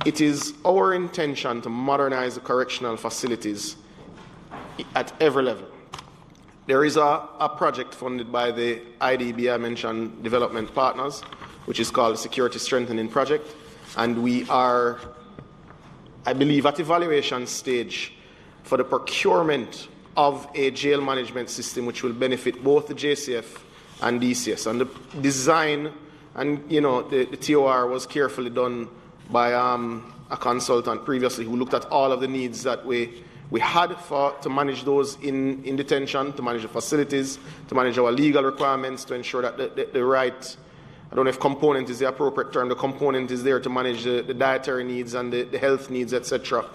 It is our intention to modernize the correctional facilities at every level. There is a project funded by the IDB, I mentioned Development Partners, which is called the Security Strengthening Project, and we are, I believe, at evaluation stage for the procurement of a jail management system which will benefit both the JCF and DCS. And the design and, the TOR was carefully done by a consultant previously who looked at all of the needs that we had to manage those in detention, to manage the facilities, to manage our legal requirements, to ensure that the right, I don't know if component is the appropriate term, the component is there to manage the dietary needs and the health needs, etc.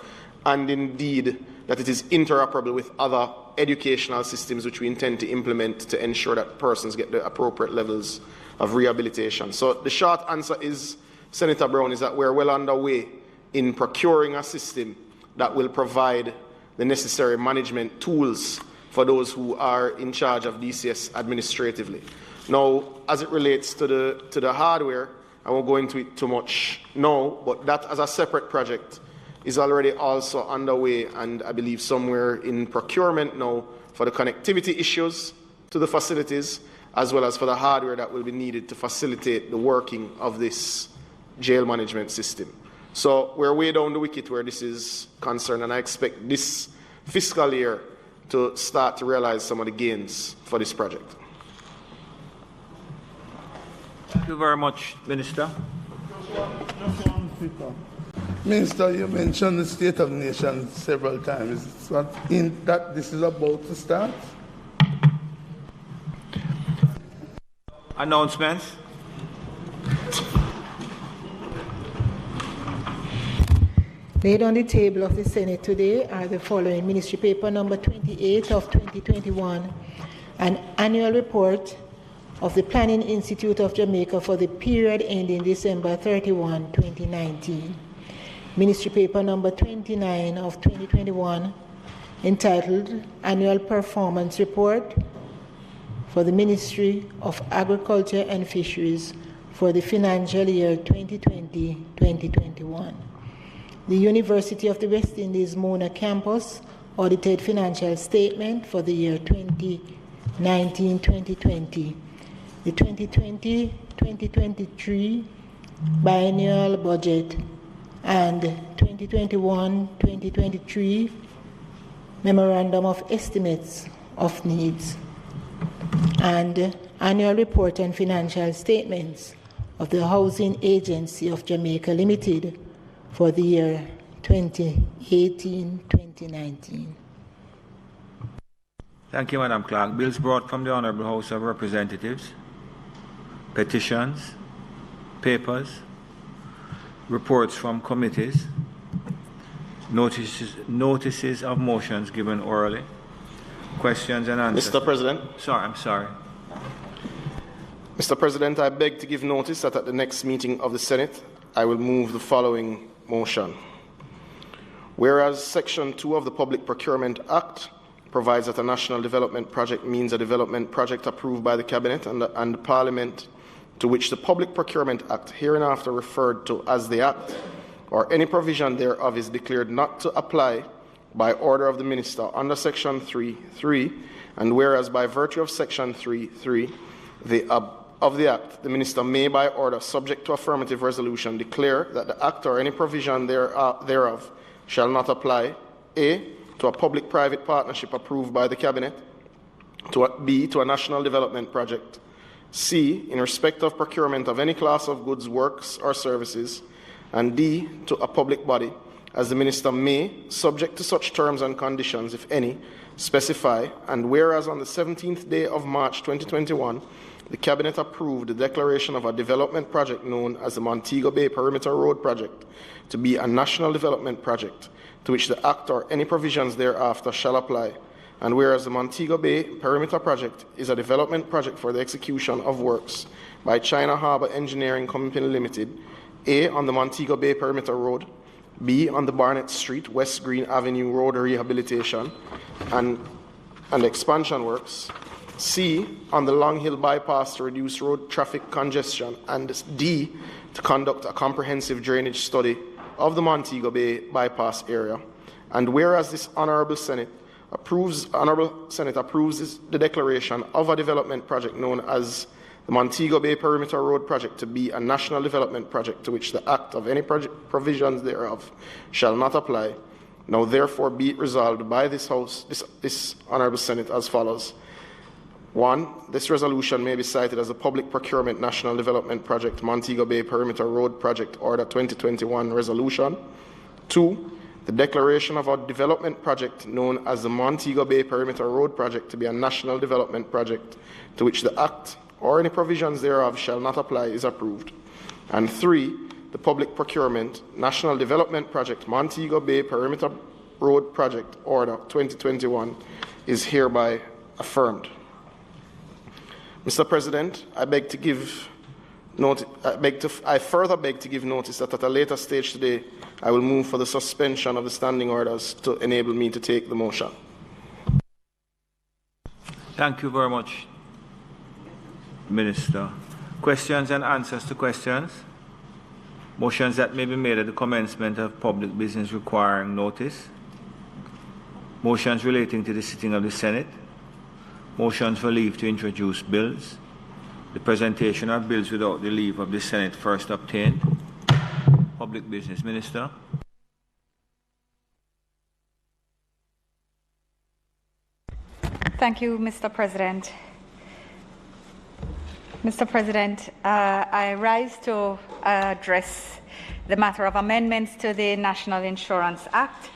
And indeed, that it is interoperable with other educational systems which we intend to implement to ensure that persons get the appropriate levels of rehabilitation. So the short answer is, Senator Brown, is that we're well underway in procuring a system that will provide the necessary management tools for those who are in charge of DCS administratively. Now, as it relates to the hardware, I won't go into it too much now, but that as a separate project is already also underway, and I believe somewhere in procurement now for the connectivity issues to the facilities, as well as for the hardware that will be needed to facilitate the working of this jail management system. So we're way down the wicket where this is concerned, and I expect this fiscal year to start to realize some of the gains for this project. Thank you very much, Minister. Minister, you mentioned the State of the Nation several times. Is what in that this is about to start? Announcements. Laid on the table of the Senate today are the following: Ministry Paper number 28 of 2021, an annual report of the Planning Institute of Jamaica for the period ending December 31, 2019. Ministry Paper number 29 of 2021, entitled Annual Performance Report for the Ministry of Agriculture and Fisheries for the financial year 2020-2021. The University of the West Indies Mona Campus audited financial statement for the year 2019-2020. The 2020-2023 biennial budget and 2021-2023 memorandum of estimates of needs, and annual report and financial statements of the Housing Agency of Jamaica Limited for the year 2018-2019. Thank you, Madam Clerk. Bills brought from the Honourable House of Representatives, petitions, papers, reports from committees, notices of motions given orally, questions and answers. Mr. President. I'm sorry. Mr. President, I beg to give notice that at the next meeting of the Senate, I will move the following motion. Whereas Section 2 of the Public Procurement Act provides that a national development project means a development project approved by the Cabinet and the Parliament, to which the Public Procurement Act, hereinafter referred to as the Act, or any provision thereof is declared not to apply by order of the Minister under Section 3.3, and whereas by virtue of Section 3.3 of the Act, the Minister may by order, subject to affirmative resolution, declare that the Act or any provision thereof shall not apply, A, to a public-private partnership approved by the Cabinet, B, to a national development project, C, in respect of procurement of any class of goods, works, or services, and D, to a public body, as the Minister may, subject to such terms and conditions, if any, specify. And whereas on the 17th day of March 2021, the Cabinet approved the declaration of a development project known as the Montego Bay Perimeter Road Project to be a national development project, to which the Act or any provisions thereafter shall apply. And whereas the Montego Bay Perimeter Project is a development project for the execution of works by China Harbour Engineering Company Limited, A, on the Montego Bay Perimeter Road, B, on the Barnett Street, West Green Avenue Road rehabilitation and expansion works, C, on the Long Hill Bypass to reduce road traffic congestion, and D, to conduct a comprehensive drainage study of the Montego Bay Bypass area. And whereas this Honourable Senate approves the declaration of a development project known as the Montego Bay Perimeter Road Project to be a national development project, to which the Act of any provisions thereof shall not apply, now therefore be it resolved by this House, this Honourable Senate, as follows. 1. This resolution may be cited as a Public Procurement National Development Project Montego Bay Perimeter Road Project Order 2021 Resolution. 2. The declaration of a development project known as the Montego Bay Perimeter Road Project to be a national development project, to which the Act or any provisions thereof shall not apply, is approved. And 3. The Public Procurement National Development Project Montego Bay Perimeter Road Project Order 2021 is hereby affirmed. Mr. President, I further beg to give notice that at a later stage today, I will move for the suspension of the standing orders to enable me to take the motion. Thank you very much, Minister. Questions and answers to questions? Motions that may be made at the commencement of public business requiring notice? Motions relating to the sitting of the Senate? Motions for leave to introduce bills? The presentation of bills without the leave of the Senate first obtained? Public Business Minister. Thank you, Mr. President. Mr. President, I rise to address the matter of amendments to the National Insurance Act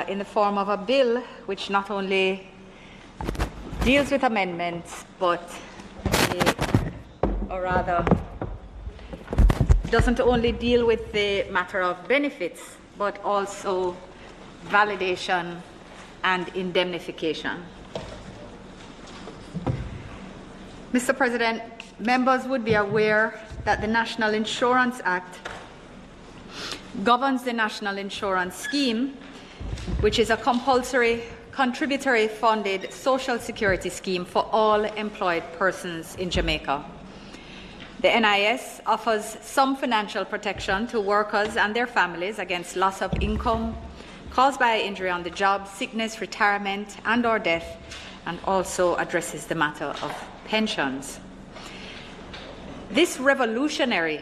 in the form of a bill which not only deals with amendments, but or rather doesn't only deal with the matter of benefits but also validation and indemnification. Mr. President, members would be aware that the National Insurance Act governs the National Insurance Scheme, which is a compulsory contributory funded social security scheme for all employed persons in Jamaica. The NIS offers some financial protection to workers and their families against loss of income caused by injury on the job, sickness, retirement, and/or death, and also addresses the matter of pensions. This revolutionary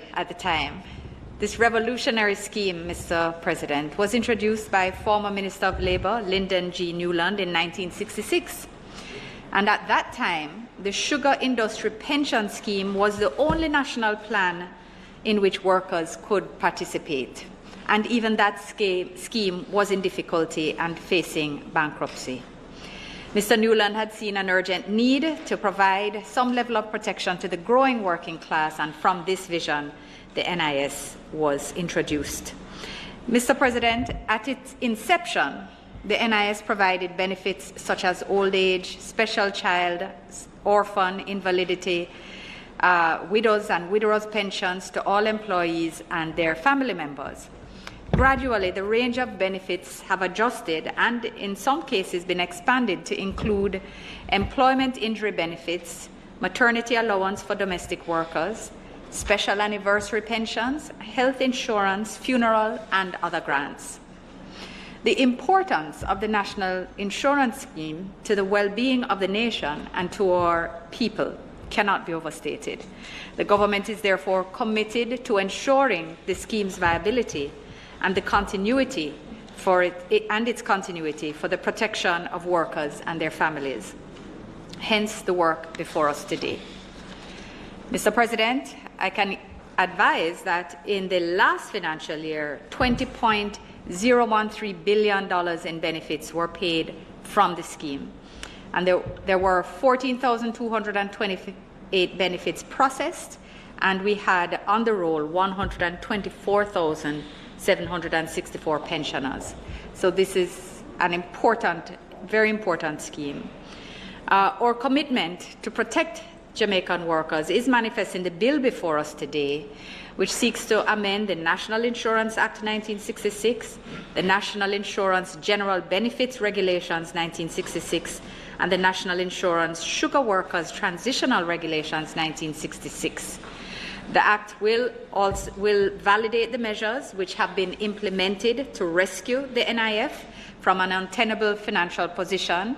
scheme, Mr. President, was introduced by former Minister of Labour, Lyndon G. Newland, in 1966. And at that time, the sugar industry pension scheme was the only national plan in which workers could participate. And even that scheme was in difficulty and facing bankruptcy. Mr. Newland had seen an urgent need to provide some level of protection to the growing working class, and from this vision, the NIS was introduced. Mr. President, at its inception, the NIS provided benefits such as old age, special child, orphan, invalidity, widows and widowers' pensions to all employees and their family members. Gradually, the range of benefits have adjusted and, in some cases, been expanded to include employment injury benefits, maternity allowance for domestic workers, special anniversary pensions, health insurance, funeral, and other grants. The importance of the National Insurance Scheme to the well-being of the nation and to our people cannot be overstated. The government is therefore committed to ensuring the scheme's viability and its continuity for the protection of workers and their families. Hence the work before us today. Mr. President, I can advise that in the last financial year, $20.013 billion in benefits were paid from the scheme. And there were 14,228 benefits processed, and we had on the roll 124,764 pensioners. So this is an important, very important scheme. Our commitment to protect Jamaican workers is manifest in the bill before us today, which seeks to amend the National Insurance Act 1966, the National Insurance General Benefits Regulations 1966, and the National Insurance Sugar Workers Transitional Regulations 1966. The Act will validate the measures which have been implemented to rescue the NIF from an untenable financial position,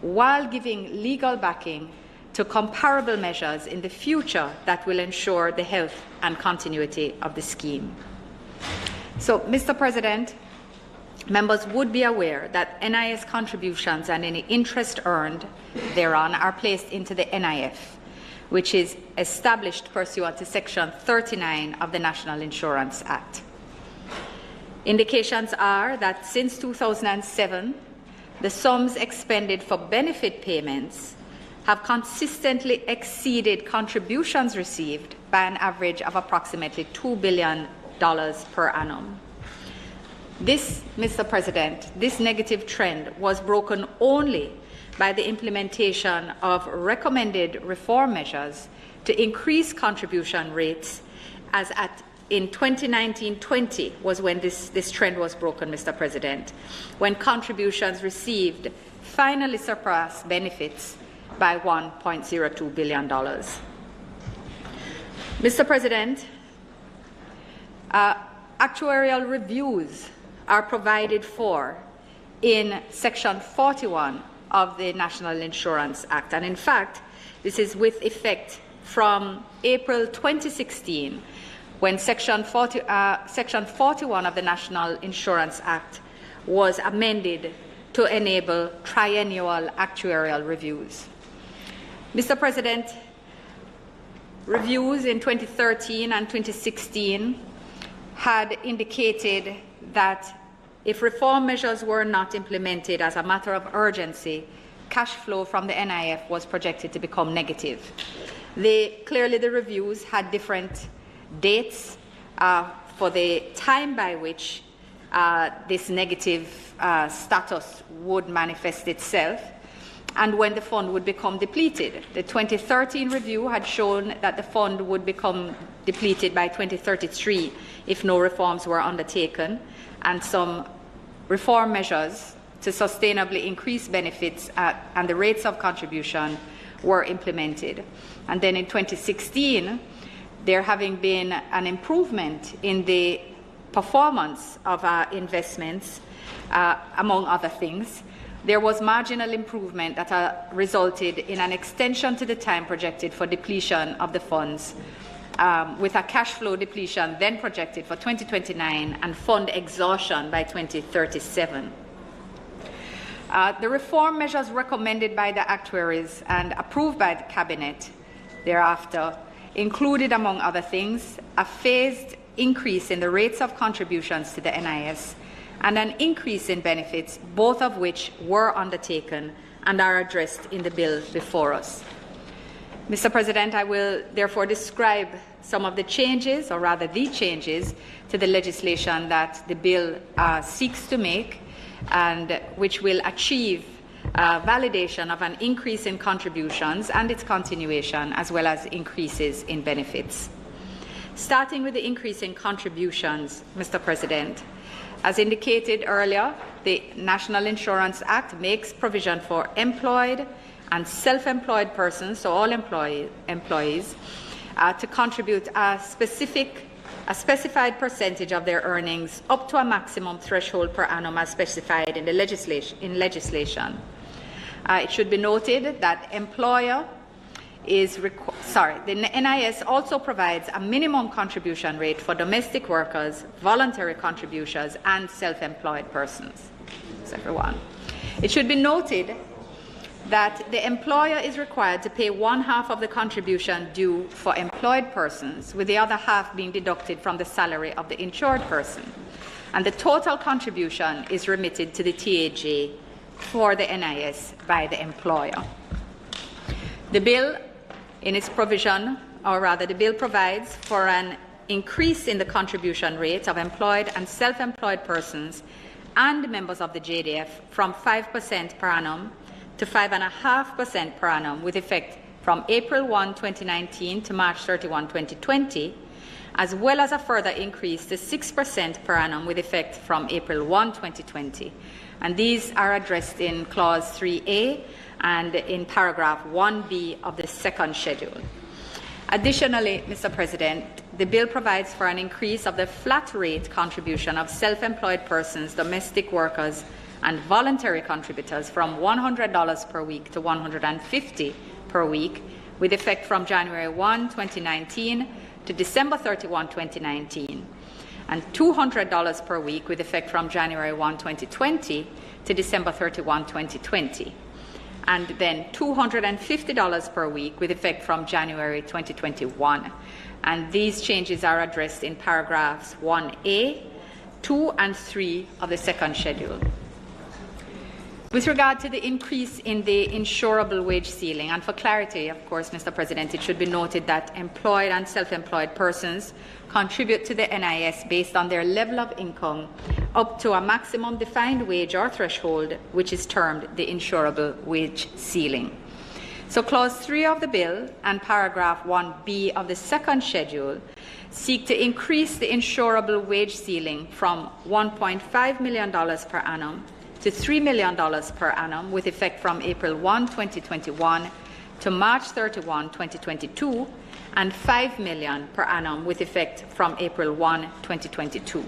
while giving legal backing to comparable measures in the future that will ensure the health and continuity of the scheme. So, Mr. President, members would be aware that NIS contributions and any interest earned thereon are placed into the NIF, which is established pursuant to Section 39 of the National Insurance Act. Indications are that since 2007, the sums expended for benefit payments have consistently exceeded contributions received by an average of approximately $2 billion per annum. This, Mr. President, this negative trend was broken only by the implementation of recommended reform measures to increase contribution rates, as in 2019-20 was when this trend was broken, Mr. President, when contributions received finally surpassed benefits by $1.02 billion. Mr. President, actuarial reviews are provided for in Section 41 of the National Insurance Act. And in fact, this is with effect from April 2016, when Section 41 of the National Insurance Act was amended to enable triennial actuarial reviews. Mr. President, reviews in 2013 and 2016 had indicated that if reform measures were not implemented as a matter of urgency, cash flow from the NIF was projected to become negative. Clearly, the reviews had different dates for the time by which this negative status would manifest itself and when the fund would become depleted. The 2013 review had shown that the fund would become depleted by 2033 if no reforms were undertaken, and some reform measures to sustainably increase benefits and the rates of contribution were implemented. And then in 2016, there having been an improvement in the performance of our investments, among other things, there was marginal improvement that resulted in an extension to the time projected for depletion of the funds, with a cash flow depletion then projected for 2029 and fund exhaustion by 2037. The reform measures recommended by the actuaries and approved by the Cabinet thereafter included, among other things, a phased increase in the rates of contributions to the NIS and an increase in benefits, both of which were undertaken and are addressed in the bill before us. Mr. President, I will therefore describe some of the changes, or rather the changes, to the legislation that the bill seeks to make and which will achieve validation of an increase in contributions and its continuation, as well as increases in benefits. Starting with the increase in contributions, Mr. President, as indicated earlier, the National Insurance Act makes provision for employed and self-employed persons, so all employees, to contribute a specified percentage of their earnings up to a maximum threshold per annum as specified in the legislation. It should be noted that the NIS also provides a minimum contribution rate for domestic workers, voluntary contributions, and self-employed persons. That's everyone. It should be noted that the employer is required to pay 1/2 of the contribution due for employed persons, with the other half being deducted from the salary of the insured person. And the total contribution is remitted to the TAJ for the NIS by the employer. The bill, in its provision, or rather the bill provides for an increase in the contribution rate of employed and self-employed persons and members of the JDF from 5% per annum to 5.5% per annum with effect from April 1, 2019 to March 31, 2020, as well as a further increase to 6% per annum with effect from April 1, 2020. And these are addressed in Clause 3A and in paragraph 1B of the second schedule. Additionally, Mr. President, the bill provides for an increase of the flat rate contribution of self-employed persons, domestic workers, and voluntary contributors from $100 per week to $150 per week, with effect from January 1, 2019 to December 31, 2019, and $200 per week with effect from January 1, 2020 to December 31, 2020, and then $250 per week with effect from January 2021. And these changes are addressed in paragraphs 1A, 2 and 3 of the second schedule. With regard to the increase in the insurable wage ceiling, and for clarity, of course, Mr. President, it should be noted that employed and self-employed persons contribute to the NIS based on their level of income up to a maximum defined wage or threshold, which is termed the insurable wage ceiling. So Clause 3 of the bill and paragraph 1B of the second schedule seek to increase the insurable wage ceiling from $1.5 million per annum to $3 million per annum with effect from April 1, 2021 to March 31, 2022, and $5 million per annum with effect from April 1, 2022.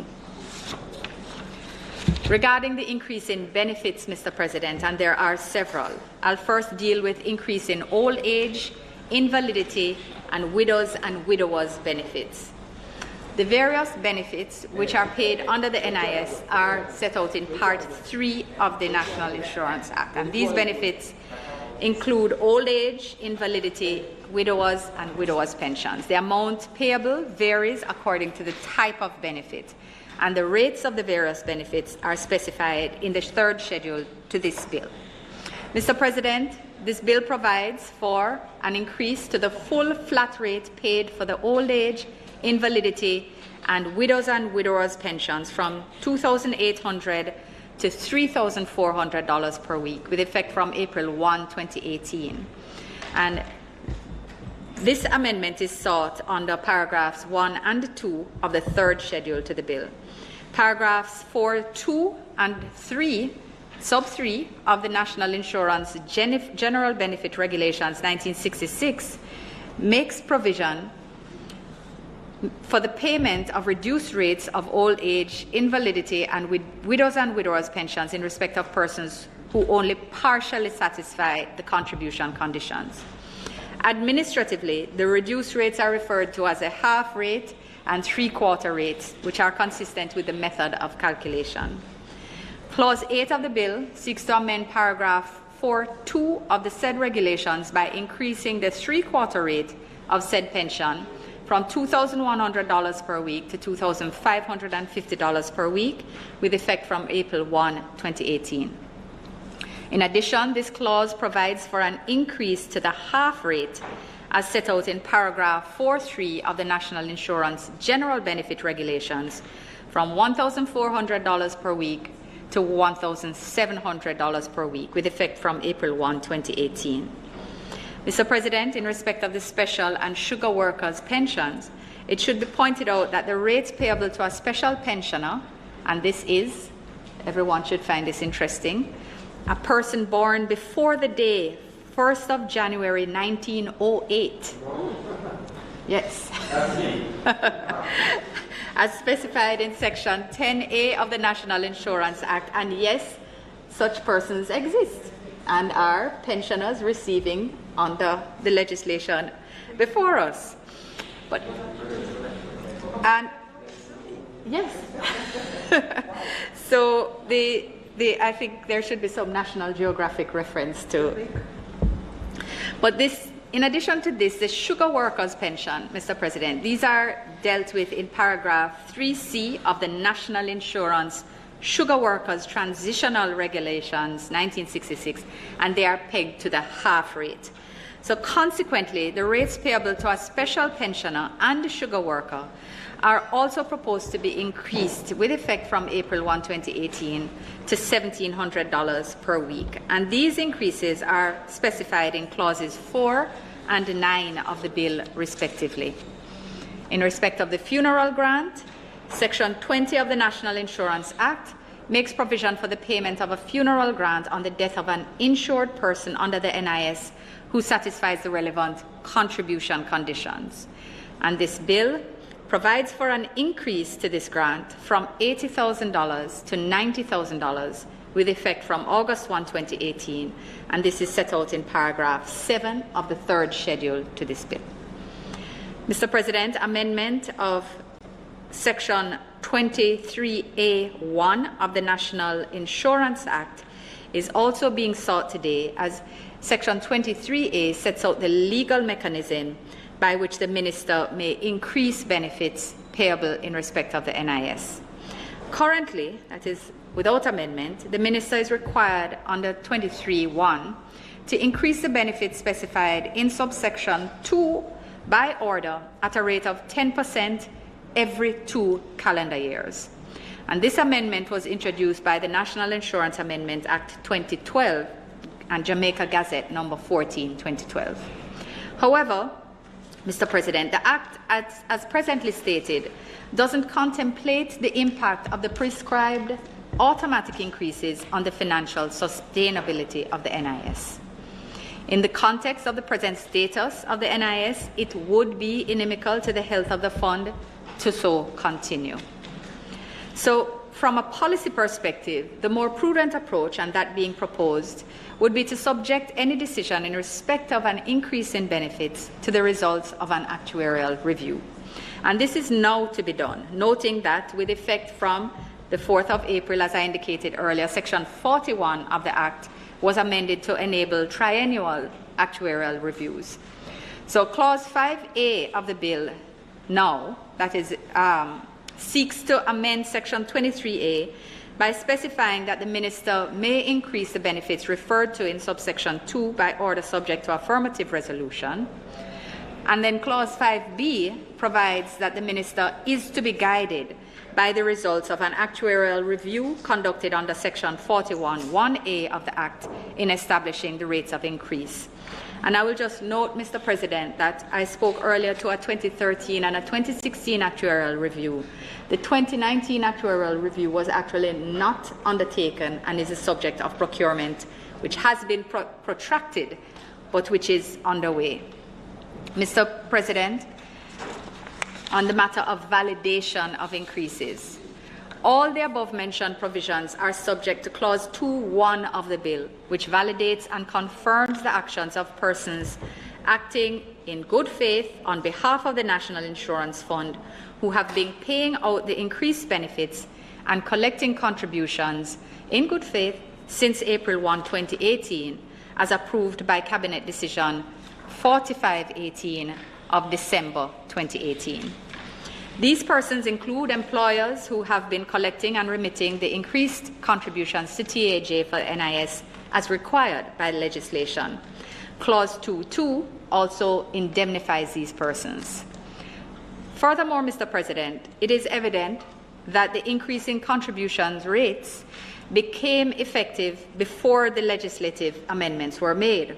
Regarding the increase in benefits, Mr. President, and there are several, I'll first deal with increase in old age, invalidity, and widows and widowers benefits. The various benefits which are paid under the NIS are set out in Part 3 of the National Insurance Act, and these benefits include old age, invalidity, widowers, and widowers' pensions. The amount payable varies according to the type of benefit, and the rates of the various benefits are specified in the third schedule to this bill. Mr. President, this bill provides for an increase to the full flat rate paid for the old age, invalidity, and widowers pensions from $2,800 to $3,400 per week, with effect from April 1, 2018. And this amendment is sought under paragraphs 1 and 2 of the third schedule to the bill. Paragraphs 4, 2, and 3, sub 3 of the National Insurance General Benefit Regulations 1966 makes provision for the payment of reduced rates of old age, invalidity, and widowers pensions in respect of persons who only partially satisfy the contribution conditions. Administratively, the reduced rates are referred to as a half rate and three-quarter rates, which are consistent with the method of calculation. Clause 8 of the bill seeks to amend paragraph 4.2 of the said regulations by increasing the three-quarter rate of said pension from $2,100 per week to $2,550 per week, with effect from April 1, 2018. In addition, this clause provides for an increase to the half rate as set out in paragraph 4.3 of the National Insurance General Benefit Regulations from $1,400 per week to $1,700 per week, with effect from April 1, 2018. Mr. President, in respect of the special and sugar workers' pensions, it should be pointed out that the rates payable to a special pensioner, and this is, everyone should find this interesting, a person born before the day 1st of January 1908. Yes. As specified in Section 10A of the National Insurance Act, and yes, such persons exist and are pensioners receiving under the legislation before us. But, and yes. So I think there should be some National Geographic reference to. But this, in addition to this, the sugar workers' pension, Mr. President, these are dealt with in paragraph 3C of the National Insurance Sugar Workers Transitional Regulations 1966, and they are pegged to the half rate. So consequently, the rates payable to a special pensioner and a sugar worker are also proposed to be increased with effect from April 1, 2018 to $1,700 per week. And these increases are specified in clauses 4 and 9 of the bill, respectively. In respect of the funeral grant, Section 20 of the National Insurance Act makes provision for the payment of a funeral grant on the death of an insured person under the NIS who satisfies the relevant contribution conditions. And this bill provides for an increase to this grant from $80,000 to $90,000 with effect from August 1, 2018, and this is set out in paragraph 7 of the third schedule to this bill. Mr. President, amendment of Section 23A1 of the National Insurance Act is also being sought today, as Section 23A sets out the legal mechanism by which the Minister may increase benefits payable in respect of the NIS. Currently, that is without amendment, the Minister is required under 23(1) to increase the benefits specified in subsection 2 by order at a rate of 10% every 2 calendar years. And this amendment was introduced by the National Insurance Amendment Act 2012 and Jamaica Gazette number 14, 2012. However, Mr. President, the Act, as presently stated, doesn't contemplate the impact of the prescribed automatic increases on the financial sustainability of the NIS. In the context of the present status of the NIS, it would be inimical to the health of the fund to so continue. So, from a policy perspective, the more prudent approach, and that being proposed, would be to subject any decision in respect of an increase in benefits to the results of an actuarial review. And this is now to be done, noting that with effect from the 4th of April, as I indicated earlier, Section 41 of the Act was amended to enable triennial actuarial reviews. So Clause 5A of the bill now, that is, seeks to amend Section 23A by specifying that the Minister may increase the benefits referred to in subsection 2 by order subject to affirmative resolution. And then Clause 5B provides that the minister is to be guided by the results of an actuarial review conducted under Section 41(1)(a) of the Act in establishing the rates of increase. And I will just note, Mr. President, that I spoke earlier to a 2013 and a 2016 actuarial review. The 2019 actuarial review was actually not undertaken and is a subject of procurement, which has been protracted, but which is underway. Mr. President, on the matter of validation of increases, all the above-mentioned provisions are subject to Clause 2(1) of the bill, which validates and confirms the actions of persons acting in good faith on behalf of the National Insurance Fund who have been paying out the increased benefits and collecting contributions in good faith since April 1, 2018, as approved by Cabinet Decision 4518 of December 2018. These persons include employers who have been collecting and remitting the increased contributions to TAJ for NIS as required by legislation. Clause 2(2) also indemnifies these persons. Furthermore, Mr. President, it is evident that the increase in contributions rates became effective before the legislative amendments were made.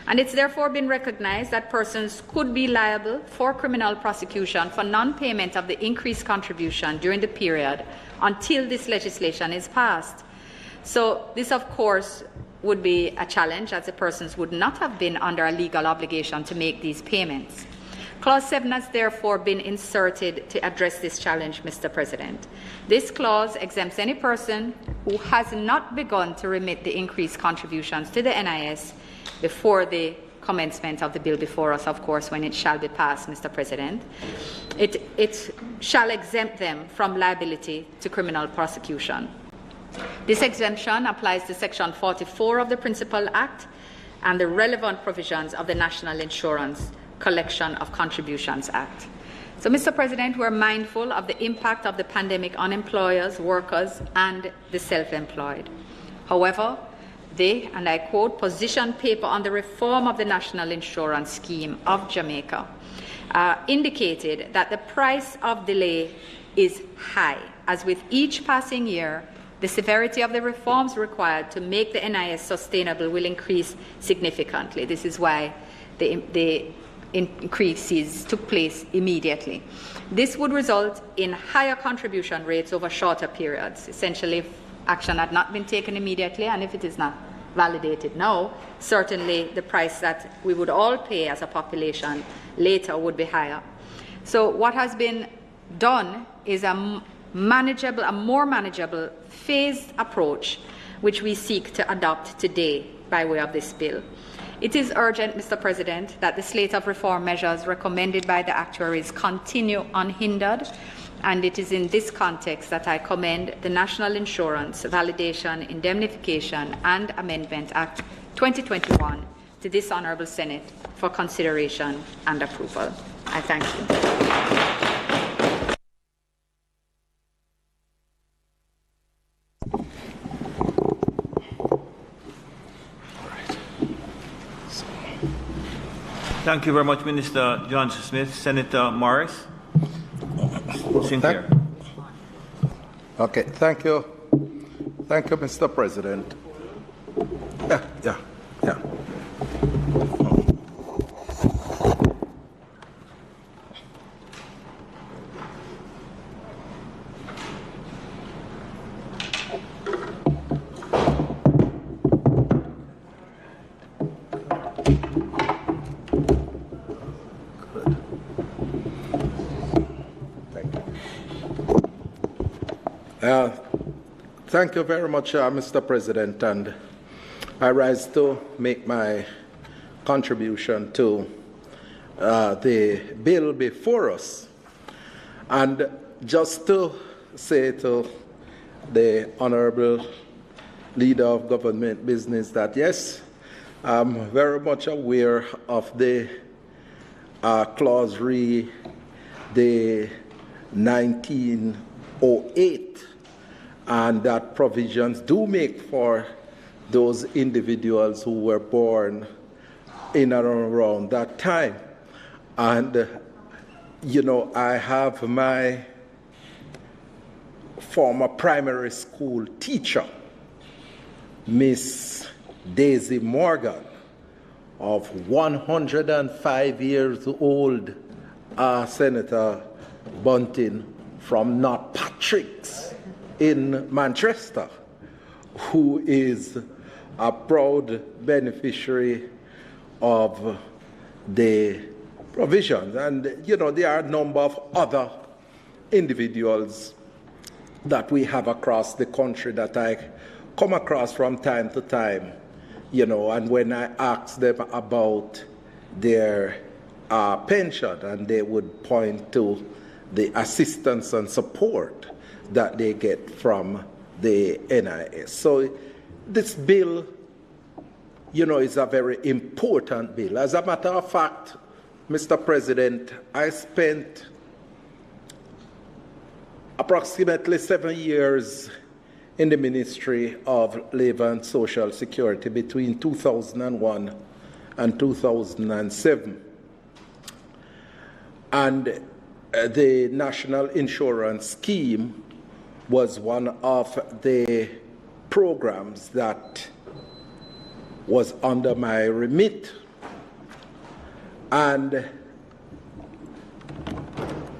And it's therefore been recognized that persons could be liable for criminal prosecution for non-payment of the increased contribution during the period until this legislation is passed. So this, of course, would be a challenge, as the persons would not have been under a legal obligation to make these payments. Clause 7 has therefore been inserted to address this challenge, Mr. President. This clause exempts any person who has not begun to remit the increased contributions to the NIS before the commencement of the bill before us, of course, when it shall be passed, Mr. President. It shall exempt them from liability to criminal prosecution. This exemption applies to Section 44 of the Principal Act and the relevant provisions of the National Insurance Collection of Contributions Act. So, Mr. President, we're mindful of the impact of the pandemic on employers, workers, and the self-employed. However, they, and I quote, position paper on the reform of the National Insurance Scheme of Jamaica indicated that the price of delay is high, as with each passing year, the severity of the reforms required to make the NIS sustainable will increase significantly. This is why the increases took place immediately. This would result in higher contribution rates over shorter periods. Essentially, if action had not been taken immediately, and if it is not validated now, certainly the price that we would all pay as a population later would be higher. So what has been done is a more manageable, phased approach, which we seek to adopt today by way of this bill. It is urgent, Mr. President, that the slate of reform measures recommended by the actuaries continue unhindered, and it is in this context that I commend the National Insurance Validation, Indemnification and Amendment Act 2021 to this Honourable Senate for consideration and approval. I thank you. Thank you very much, Minister Johnson Smith. Senator Morris. Sinclair. Okay, thank you. Thank you, Mr. President. Yeah. Thank you very much, Mr. President, and I rise to make my contribution to the bill before us. And just to say to the Honourable Leader of Government Business that yes, I'm very much aware of the clause re the 1908, and that provisions do make for those individuals who were born in and around that time. And, I have my former primary school teacher, Miss Daisy Morgan, of 105 years old, Senator Bunting from North Patrick's in Manchester, who is a proud beneficiary of the provisions. And, there are a number of other individuals that we have across the country that I come across from time to time, and when I ask them about their pension, and they would point to the assistance and support that they get from the NIS. So this bill, is a very important bill. As a matter of fact, Mr. President, I spent approximately 7 years in the Ministry of Labor and Social Security between 2001 and 2007. And the National Insurance Scheme was one of the programs that was under my remit. And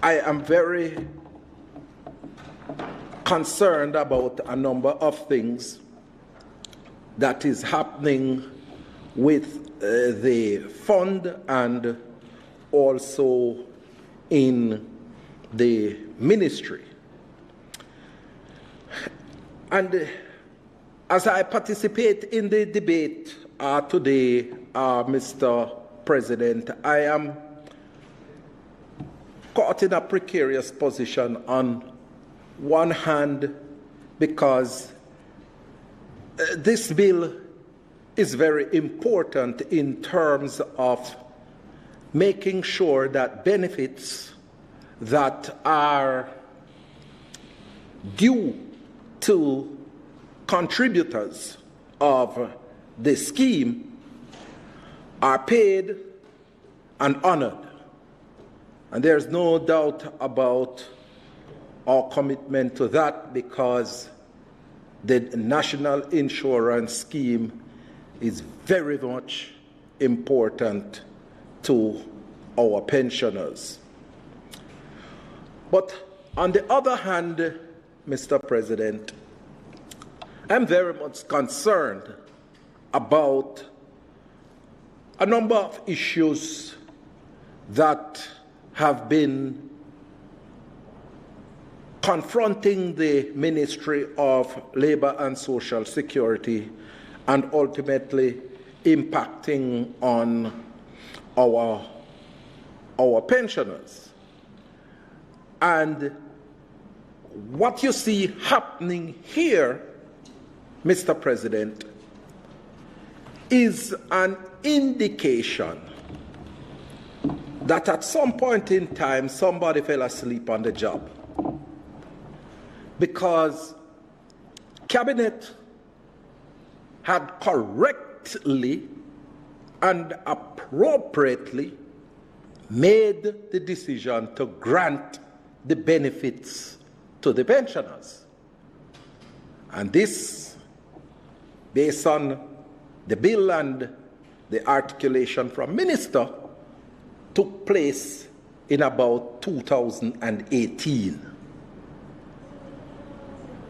I am very concerned about a number of things that is happening with the fund and also in the ministry. And as I participate in the debate today, Mr. President, I am caught in a precarious position on one hand because this bill is very important in terms of making sure that benefits that are due to contributors of the scheme are paid and honored. And there's no doubt about our commitment to that because the National Insurance Scheme is very much important to our pensioners. But on the other hand, Mr. President, I'm very much concerned about a number of issues that have been confronting the Ministry of Labor and Social Security and ultimately impacting on our pensioners. And what you see happening here, Mr. President, is an indication that at some point in time somebody fell asleep on the job. Because Cabinet had correctly and appropriately made the decision to grant the benefits to the pensioners. And this, based on the bill and the articulation from Minister, took place in about 2018.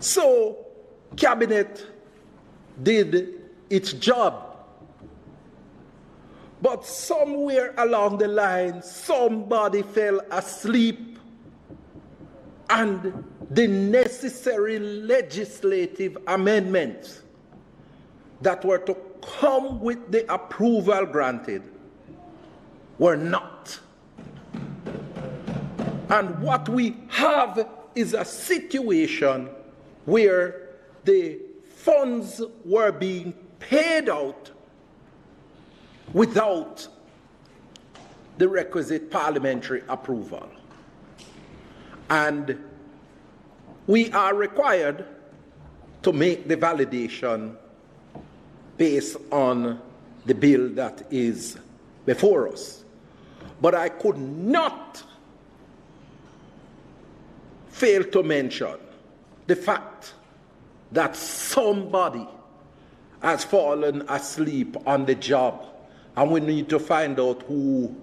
So, Cabinet did its job. But somewhere along the line, somebody fell asleep and the necessary legislative amendments that were to come with the approval granted were not. And what we have is a situation where the funds were being paid out without the requisite parliamentary approval. And we are required to make the validation based on the bill that is before us. But I could not fail to mention the fact that somebody has fallen asleep on the job, and we need to find out who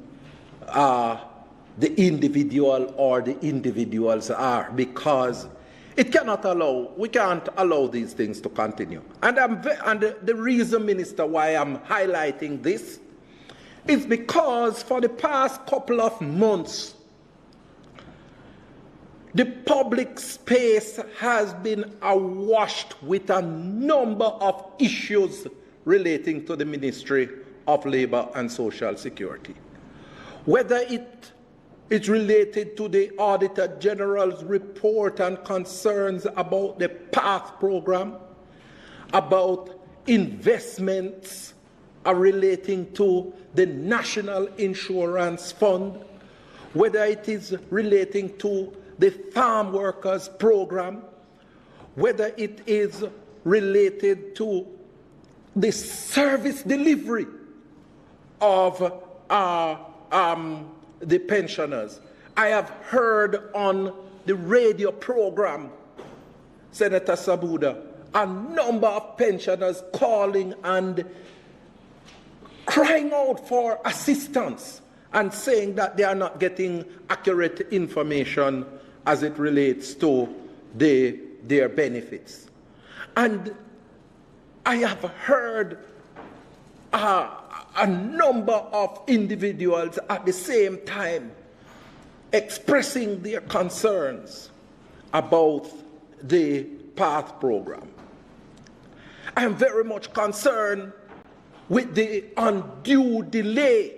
the individual or the individuals are, because we can't allow these things to continue. And the reason, Minister, why I'm highlighting this is because for the past couple of months, the public space has been awash with a number of issues relating to the Ministry of Labor and Social Security. Whether it's related to the Auditor General's report and concerns about the PATH program, about investments relating to the National Insurance Fund, whether it is relating to the Farm Workers Program, whether it is related to the service delivery of the pensioners. I have heard on the radio program, Senator Sabuda, a number of pensioners calling and crying out for assistance and saying that they are not getting accurate information as it relates to their benefits. And I have heard a number of individuals at the same time expressing their concerns about the PATH program. I am very much concerned with the undue delay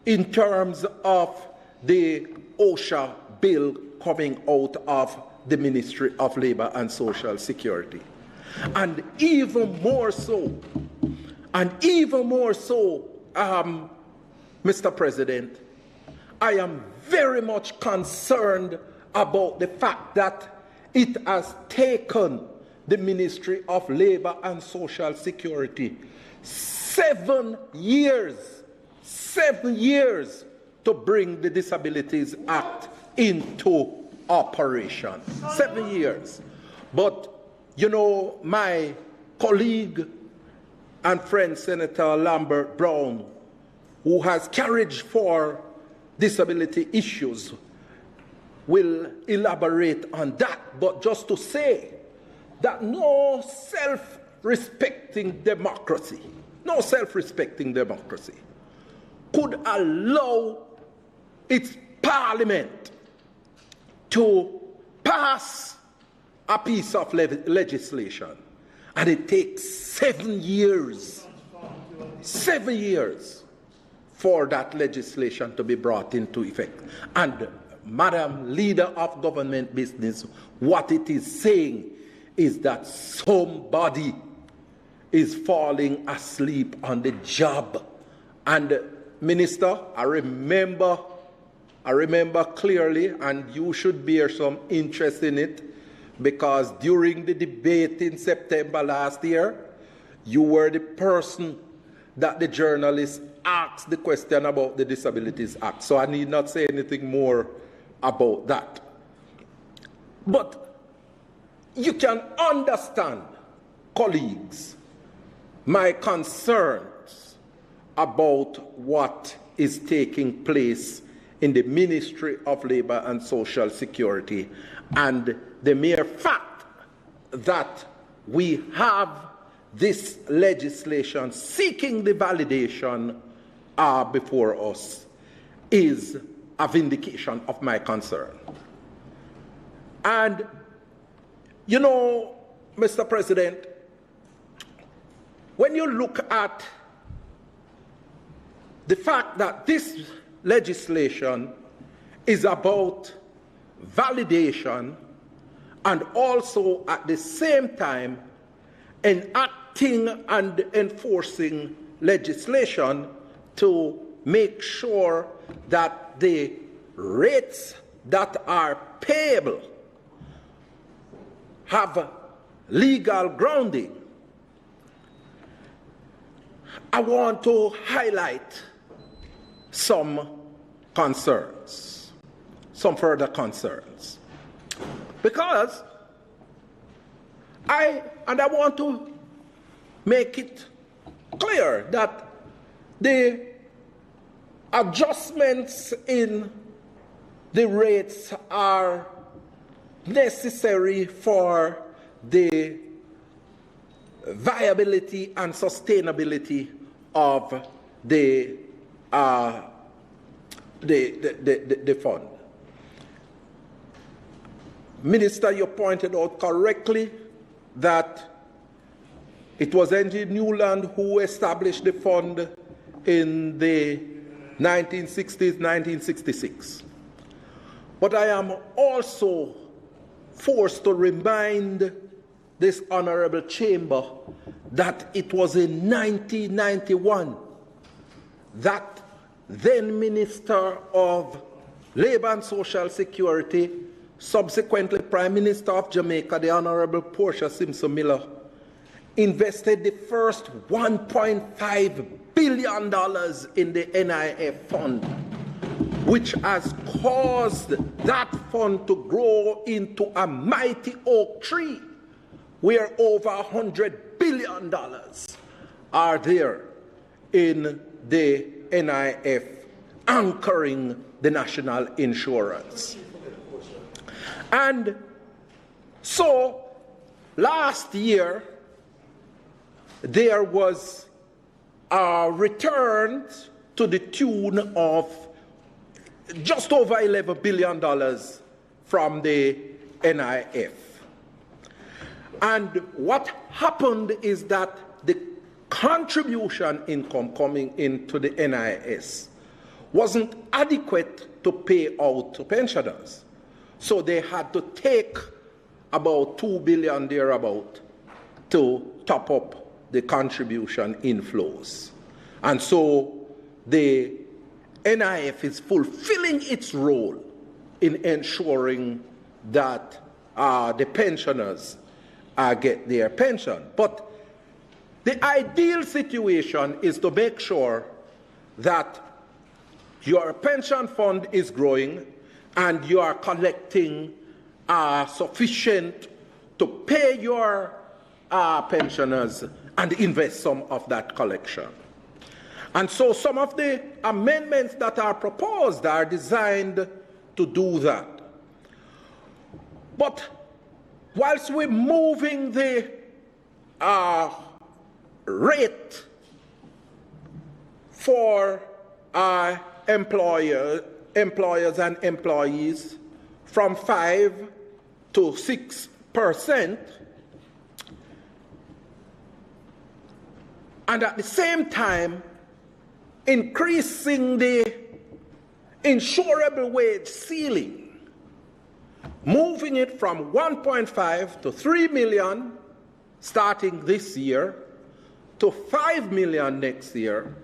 in terms of the OSHA bill coming out of the Ministry of Labor and Social Security. And even more so, Mr. President, I am very much concerned about the fact that it has taken the Ministry of Labor and Social Security 7 years to bring the Disabilities Act into operation. 7 years. But, you know, my colleague and friend Senator Lambert Brown, who has courage for disability issues, will elaborate on that. But just to say that no self-respecting democracy could allow its parliament to pass a piece of legislation, and it takes 7 years for that legislation to be brought into effect. And Madam Leader of Government Business, what it is saying is that somebody is falling asleep on the job. And Minister, I remember clearly, and you should bear some interest in it, because during the debate in September last year, you were the person that the journalists asked the question about the Disabilities Act. So I need not say anything more about that. But you can understand, colleagues, my concerns about what is taking place in the Ministry of Labor and Social Security, and the mere fact that we have this legislation seeking the validation before us is a vindication of my concern. And, you know, Mr. President, when you look at the fact that this legislation is about validation and also at the same time enacting and enforcing legislation to make sure that the rates that are payable have legal grounding, I want to highlight some concerns, some further concerns. Because I want to make it clear that the adjustments in the rates are necessary for the viability and sustainability of the fund. Minister, you pointed out correctly that it was N.G. Newland who established the fund in the 1960s, 1966. But I am also forced to remind this honorable chamber that it was in 1991 that then Minister of Labor and Social Security, subsequently Prime Minister of Jamaica, the Honorable Portia Simpson Miller, invested the first $1.5 billion in the NIF fund, which has caused that fund to grow into a mighty oak tree where over $100 billion are there in the NIF anchoring the national insurance. And so last year there was a return to the tune of just over $11 billion from the NIF. And what happened is that the contribution income coming into the NIS wasn't adequate to pay out to pensioners. So they had to take about $2 billion thereabout to top up the contribution inflows. And so the NIF is fulfilling its role in ensuring that the pensioners get their pension. But the ideal situation is to make sure that your pension fund is growing and you are collecting sufficient to pay your pensioners and invest some of that collection. And so some of the amendments that are proposed are designed to do that. But whilst we're moving the rate for employers and employees from 5 to 6%, and at the same time increasing the insurable wage ceiling, moving it from 1.5 to 3 million starting this year to 5 million next year.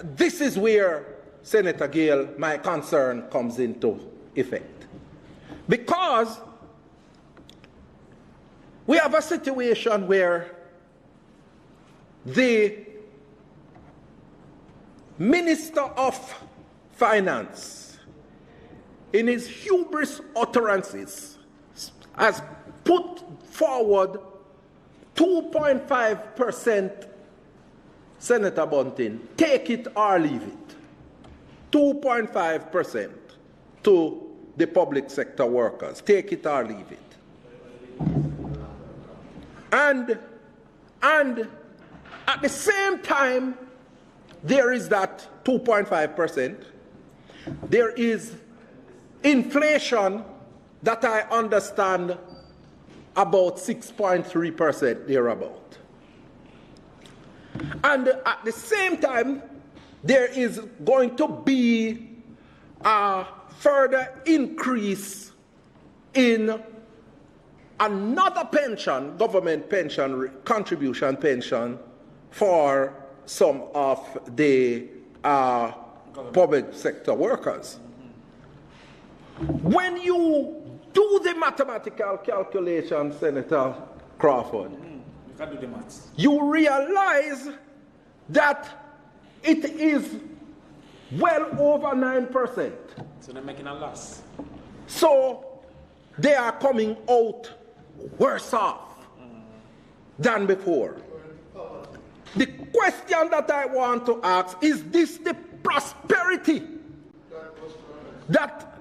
This is where, Senator Gale, my concern comes into effect. Because we have a situation where the Minister of Finance, in his hubris utterances, has put forward 2.5%, Senator Bunting, take it or leave it, 2.5% to the public sector workers, take it or leave it. And at the same time, there is that 2.5%. There is inflation that I understand about 6.3% thereabout. And at the same time, there is going to be a further increase in another pension, government pension, contribution pension, for some of the public sector workers. When you do the mathematical calculation, Senator Crawford, You can do the maths. you realize that it is well over 9%. So they're making a loss. So they are coming out worse off than before. The question that I want to ask is this the prosperity that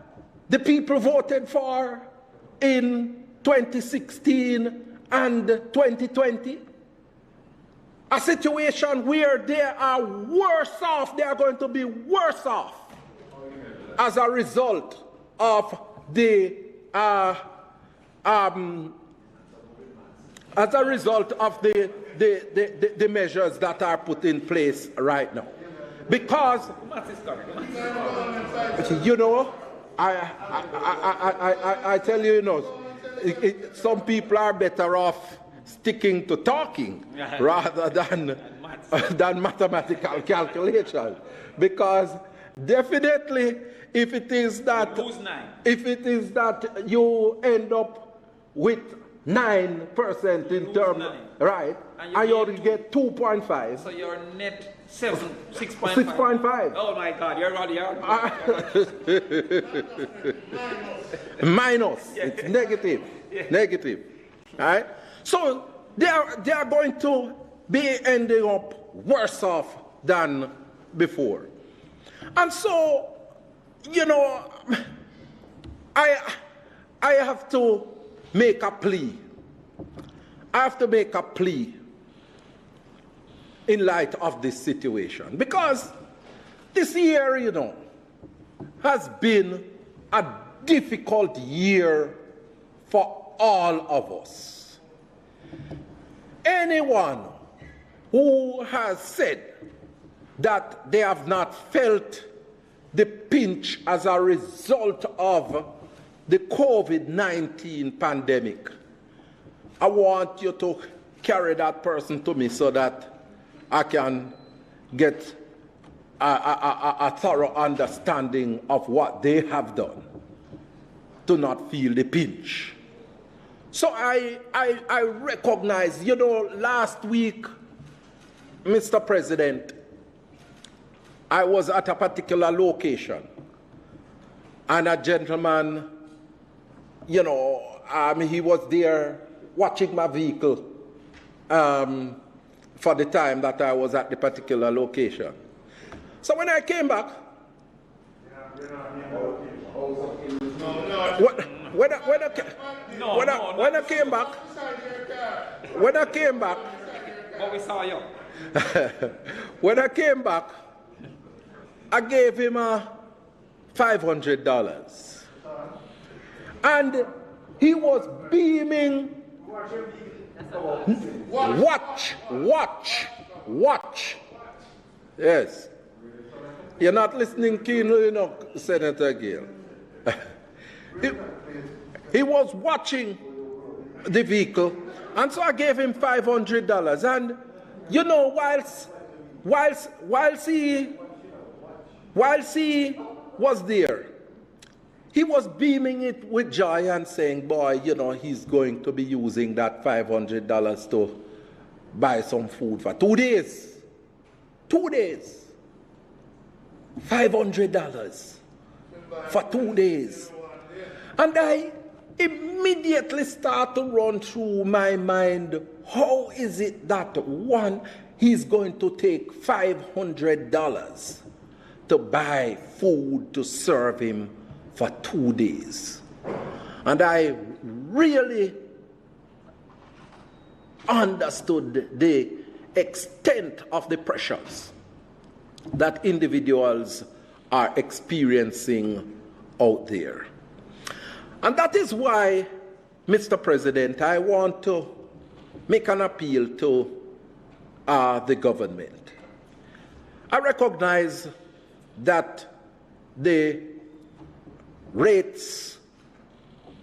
the people voted for in 2016 and 2020? A situation where they are worse off, they are going to be worse off as a result of the measures that are put in place right now. Because, you know, I tell you, you know, some people are better off sticking to talking rather than mathematical calculation. Because definitely, if it is that you end up with 9% in terms, right, and you only get 2.5. So your net 6.5. 6.5. Oh my God, you're already out. Minus. Yeah. It's negative. Yeah. Negative. Right? So they are going to be ending up worse off than before. And so, you know, I have to make a plea. I have to make a plea in light of this situation. Because this year, you know, has been a difficult year for all of us. Anyone who has said that they have not felt the pinch as a result of the COVID-19 pandemic, I want you to carry that person to me so that I can get a thorough understanding of what they have done to not feel the pinch. So I recognize, you know, last week, Mr. President, I was at a particular location, and a gentleman, you know, he was there watching my vehicle for the time that I was at the particular location. So when I came back, when I came back, but we saw you. When I came back, I gave him $500, and he was beaming. Watch. Yes. You're not listening keenly enough, Senator Gill. He was watching the vehicle, and so I gave him $500. And you know, whilst he was there, he was beaming it with joy and saying, boy, you know, he's going to be using that $500 to buy some food for 2 days. 2 days. $500 for 2 days. And I immediately start to run through my mind, how is it that one, he's going to take $500 to buy food to serve him for 2 days? And I really understood the extent of the pressures that individuals are experiencing out there. And that is why, Mr. President, I want to make an appeal to the government. I recognize that the rates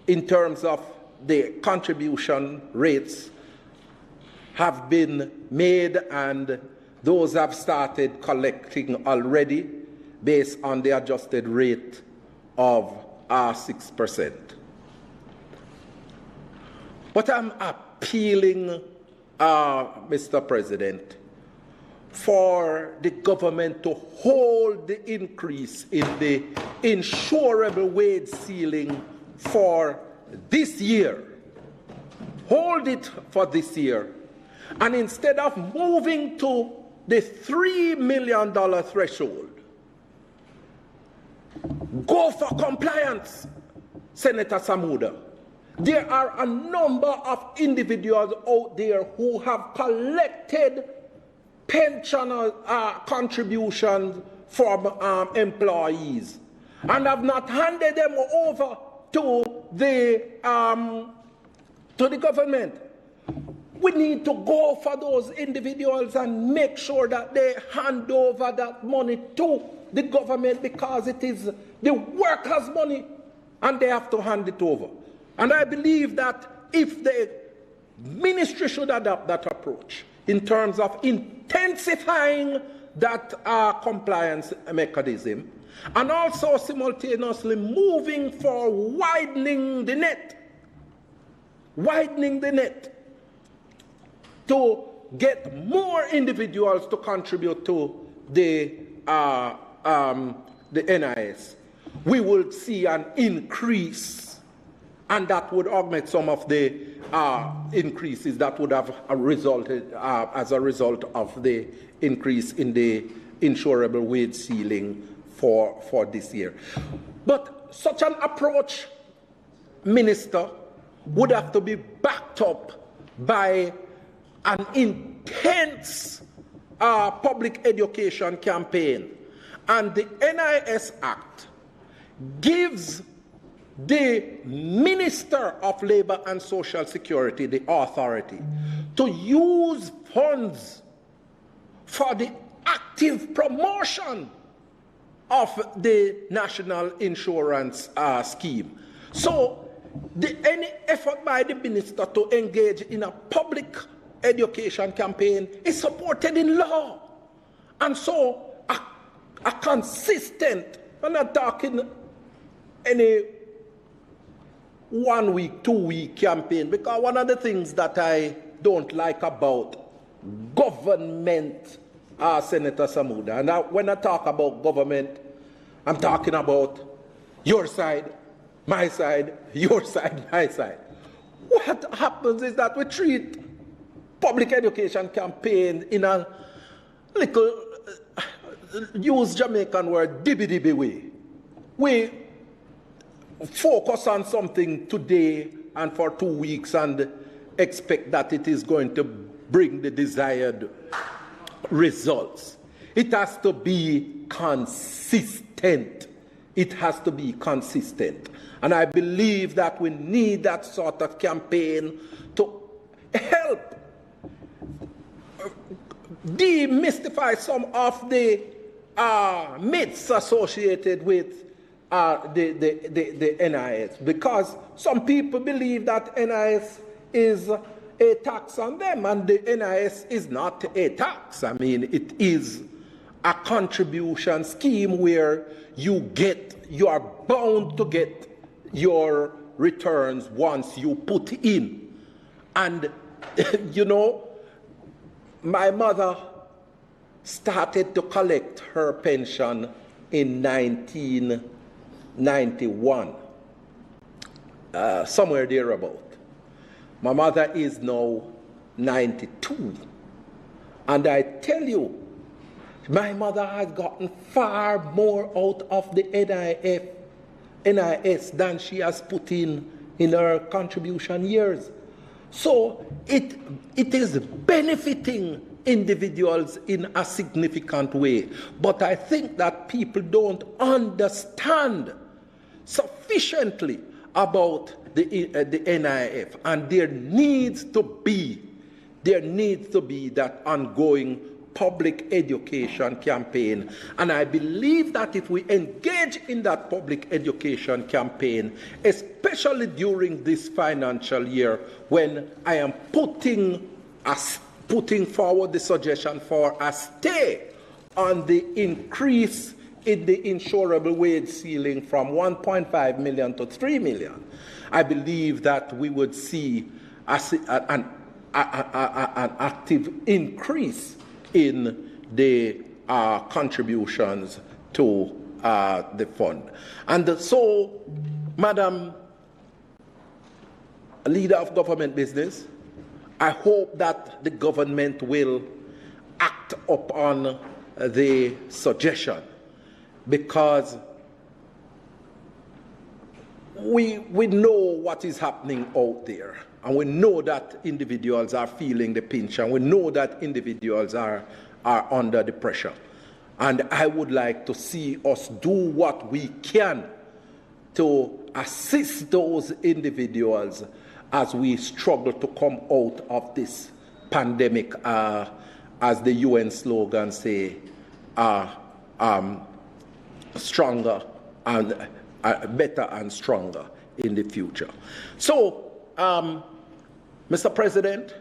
in terms of the contribution rates have been made, and those have started collecting already based on the adjusted rate of 6%. But I'm appealing, Mr. President, for the government to hold the increase in the insurable wage ceiling for this year. Hold it for this year. And instead of moving to the $3 million threshold, go for compliance, Senator Samuda. There are a number of individuals out there who have collected pension contributions from employees and have not handed them over to the government. We need to go for those individuals and make sure that they hand over that money to the government, because it is the workers' money and they have to hand it over. And I believe that if the ministry should adopt that approach in terms of intensifying that compliance mechanism, and also simultaneously moving for widening the net to get more individuals to contribute to the NIS, we will see an increase, and that would augment some of the increases that would have resulted as a result of the increase in the insurable wage ceiling for this year. But such an approach, Minister, would have to be backed up by an intense public education campaign. And the NIS Act gives the Minister of Labor and Social Security the authority to use funds for the active promotion of the national insurance scheme. So any effort by the minister to engage in a public education campaign is supported in law. And so a consistent, I'm not talking any 1 week, 2 week campaign, because one of the things that I don't like about government, Senator Samuda, and when I talk about government, I'm talking about your side, my side, your side, my side. What happens is that we treat public education campaign in a little, use Jamaican word, dibby way. We focus on something today and for 2 weeks and expect that it is going to bring the desired results. It has to be consistent. It has to be consistent. And I believe that we need that sort of campaign to help demystify some of the myths associated with the NIS, because some people believe that NIS is a tax on them, and the NIS is not a tax. I mean, it is a contribution scheme where you are bound to get your returns once you put in. And you know, my mother started to collect her pension in 1991, somewhere thereabout. My mother is now 92. And I tell you, my mother has gotten far more out of the NIS than she has put in her contribution years. So it is benefiting individuals in a significant way. But I think that people don't understand sufficiently about the NIF, and there needs to be that ongoing public education campaign. And I believe that if we engage in that public education campaign, especially during this financial year, when I am putting forward the suggestion for a stay on the increase in the insurable wage ceiling from 1.5 million to 3 million, I believe that we would see an active increase in the contributions to the fund. And so, Madam Leader of Government Business, I hope that the government will act upon the suggestion, because we know what is happening out there, and we know that individuals are feeling the pinch, and we know that individuals are under the pressure. And I would like to see us do what we can to assist those individuals as we struggle to come out of this pandemic, as the UN slogan say, stronger and better and stronger in the future. So, Mr. President,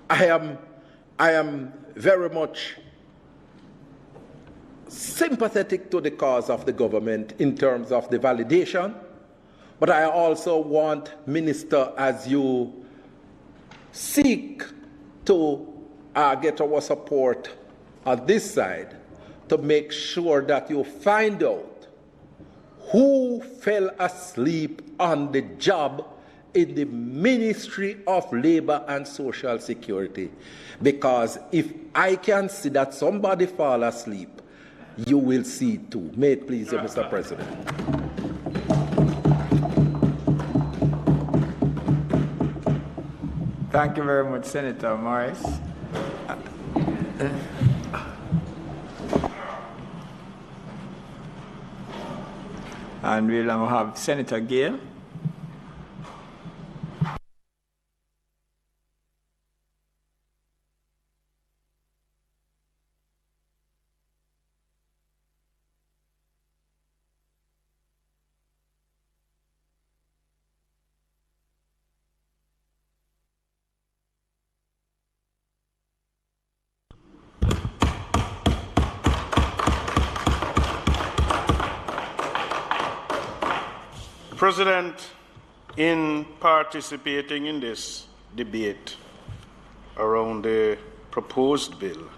I am very much sympathetic to the cause of the government in terms of the validation, but I also want, Minister, as you seek to get our support on this side, to make sure that you find out who fell asleep on the job in the Ministry of Labor and Social Security. Because if I can see that somebody fall asleep, you will see it too. May it please you, Mr. President. Thank you very much, Senator Morris. And we'll now have Senator Gale. President, in participating in this debate around the proposed bill,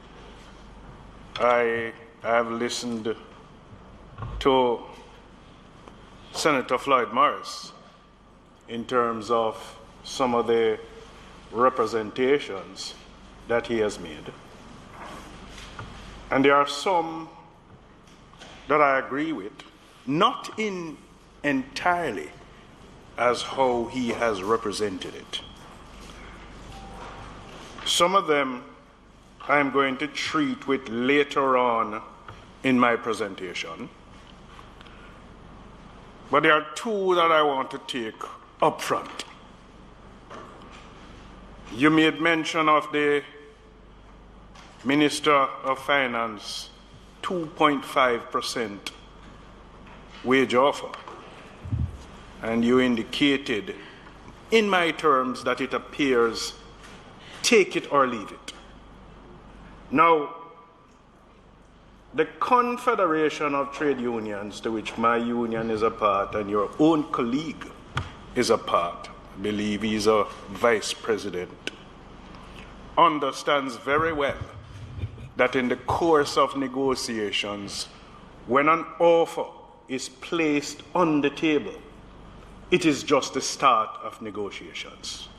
I have listened to Senator Floyd Morris in terms of some of the representations that he has made. And there are some that I agree with, not in entirely as how he has represented it. Some of them I'm going to treat with later on in my presentation. But there are two that I want to take up front. You made mention of the Minister of Finance 2.5% wage offer. And you indicated, in my terms, that it appears take it or leave it. Now, the Confederation of Trade Unions, to which my union is a part and your own colleague is a part, I believe he's a vice president, understands very well that in the course of negotiations, when an offer is placed on the table, it is just the start of negotiations.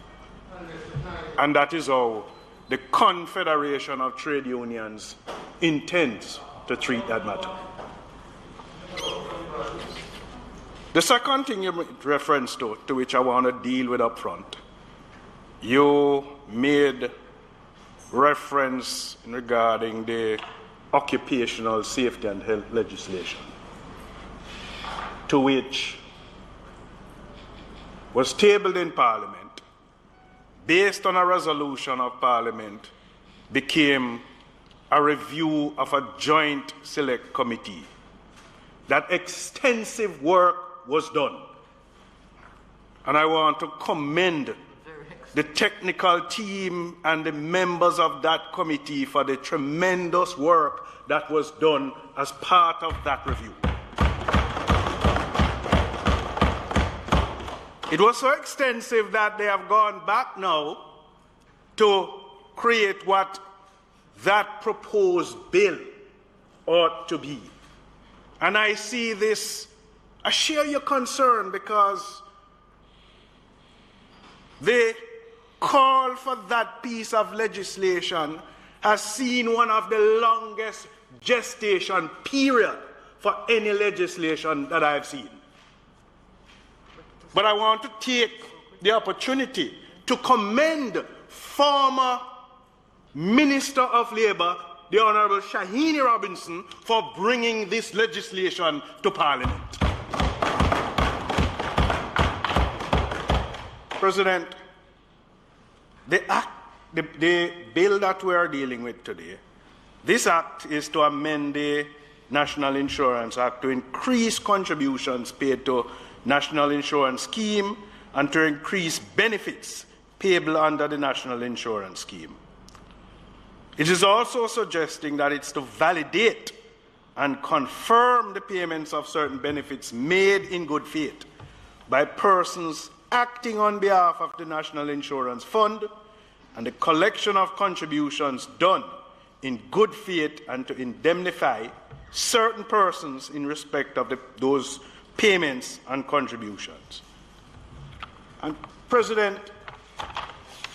And that is how the Confederation of Trade Unions intends to treat that matter. The second thing you made reference to which I want to deal with up front, you made reference regarding the occupational safety and health legislation, to which was tabled in Parliament, based on a resolution of Parliament, became a review of a joint select committee. That extensive work was done. And I want to commend the technical team and the members of that committee for the tremendous work that was done as part of that review. It was so extensive that they have gone back now to create what that proposed bill ought to be. And I see this, I share your concern because the call for that piece of legislation has seen one of the longest gestation period for any legislation that I've seen. But I want to take the opportunity to commend former Minister of Labour, the Honourable Shahini Robinson, for bringing this legislation to Parliament. President, the bill that we are dealing with today, this act is to amend the National Insurance Act to increase contributions paid to National Insurance Scheme and to increase benefits payable under the National Insurance Scheme. It is also suggesting that it's to validate and confirm the payments of certain benefits made in good faith by persons acting on behalf of the National Insurance Fund and the collection of contributions done in good faith and to indemnify certain persons in respect of those payments and contributions. And President,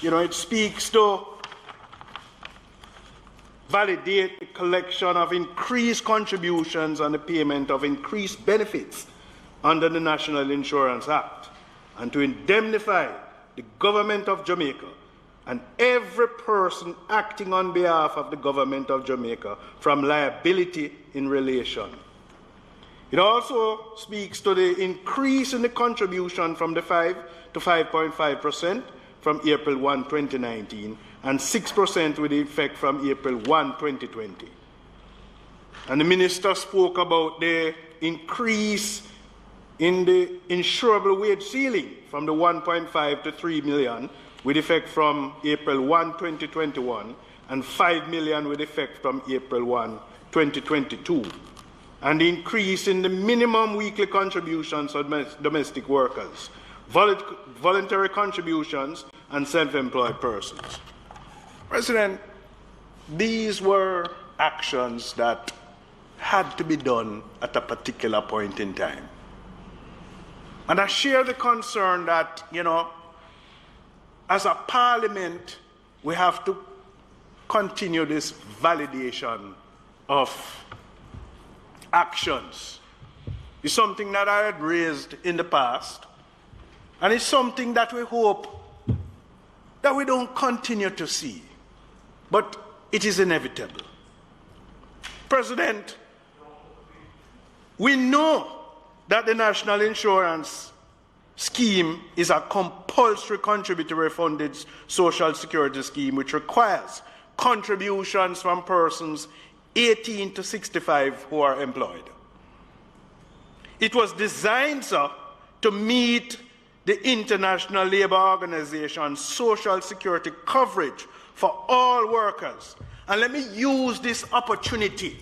it speaks to validate the collection of increased contributions and the payment of increased benefits under the National Insurance Act, and to indemnify the government of Jamaica and every person acting on behalf of the government of Jamaica from liability in relation. It also speaks to the increase in the contribution from the 5 to 5.5% from April 1, 2019, and 6% with effect from April 1, 2020. And the Minister spoke about the increase in the insurable wage ceiling from the 1.5 to 3 million with effect from April 1, 2021, and 5 million with effect from April 1, 2022. And the increase in the minimum weekly contributions of domestic workers, voluntary contributions, and self-employed persons. President, these were actions that had to be done at a particular point in time. And I share the concern that, as a parliament, we have to continue this validation of actions. It's something that I had raised in the past, and it's something that we hope that we don't continue to see, but it is inevitable. President, we know that the National Insurance Scheme is a compulsory contributory funded social security scheme which requires contributions from persons 18 to 65 who are employed. It was designed, sir, to meet the International Labour Organization's social security coverage for all workers. And let me use this opportunity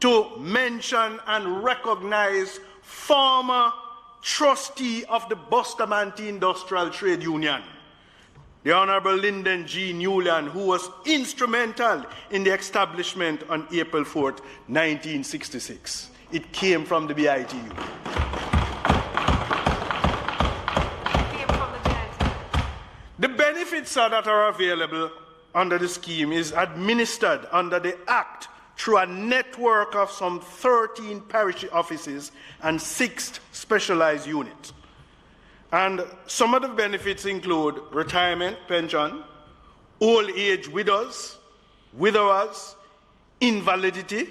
to mention and recognize former trustee of the Bustamante Industrial Trade Union, the Honorable Lyndon G. Newland, who was instrumental in the establishment on April 4th, 1966. It came from the BITU. The benefits that are available under the scheme is administered under the Act through a network of some 13 parish offices and 6 specialized units. And some of the benefits include retirement pension, old age widows, widowers, invalidity,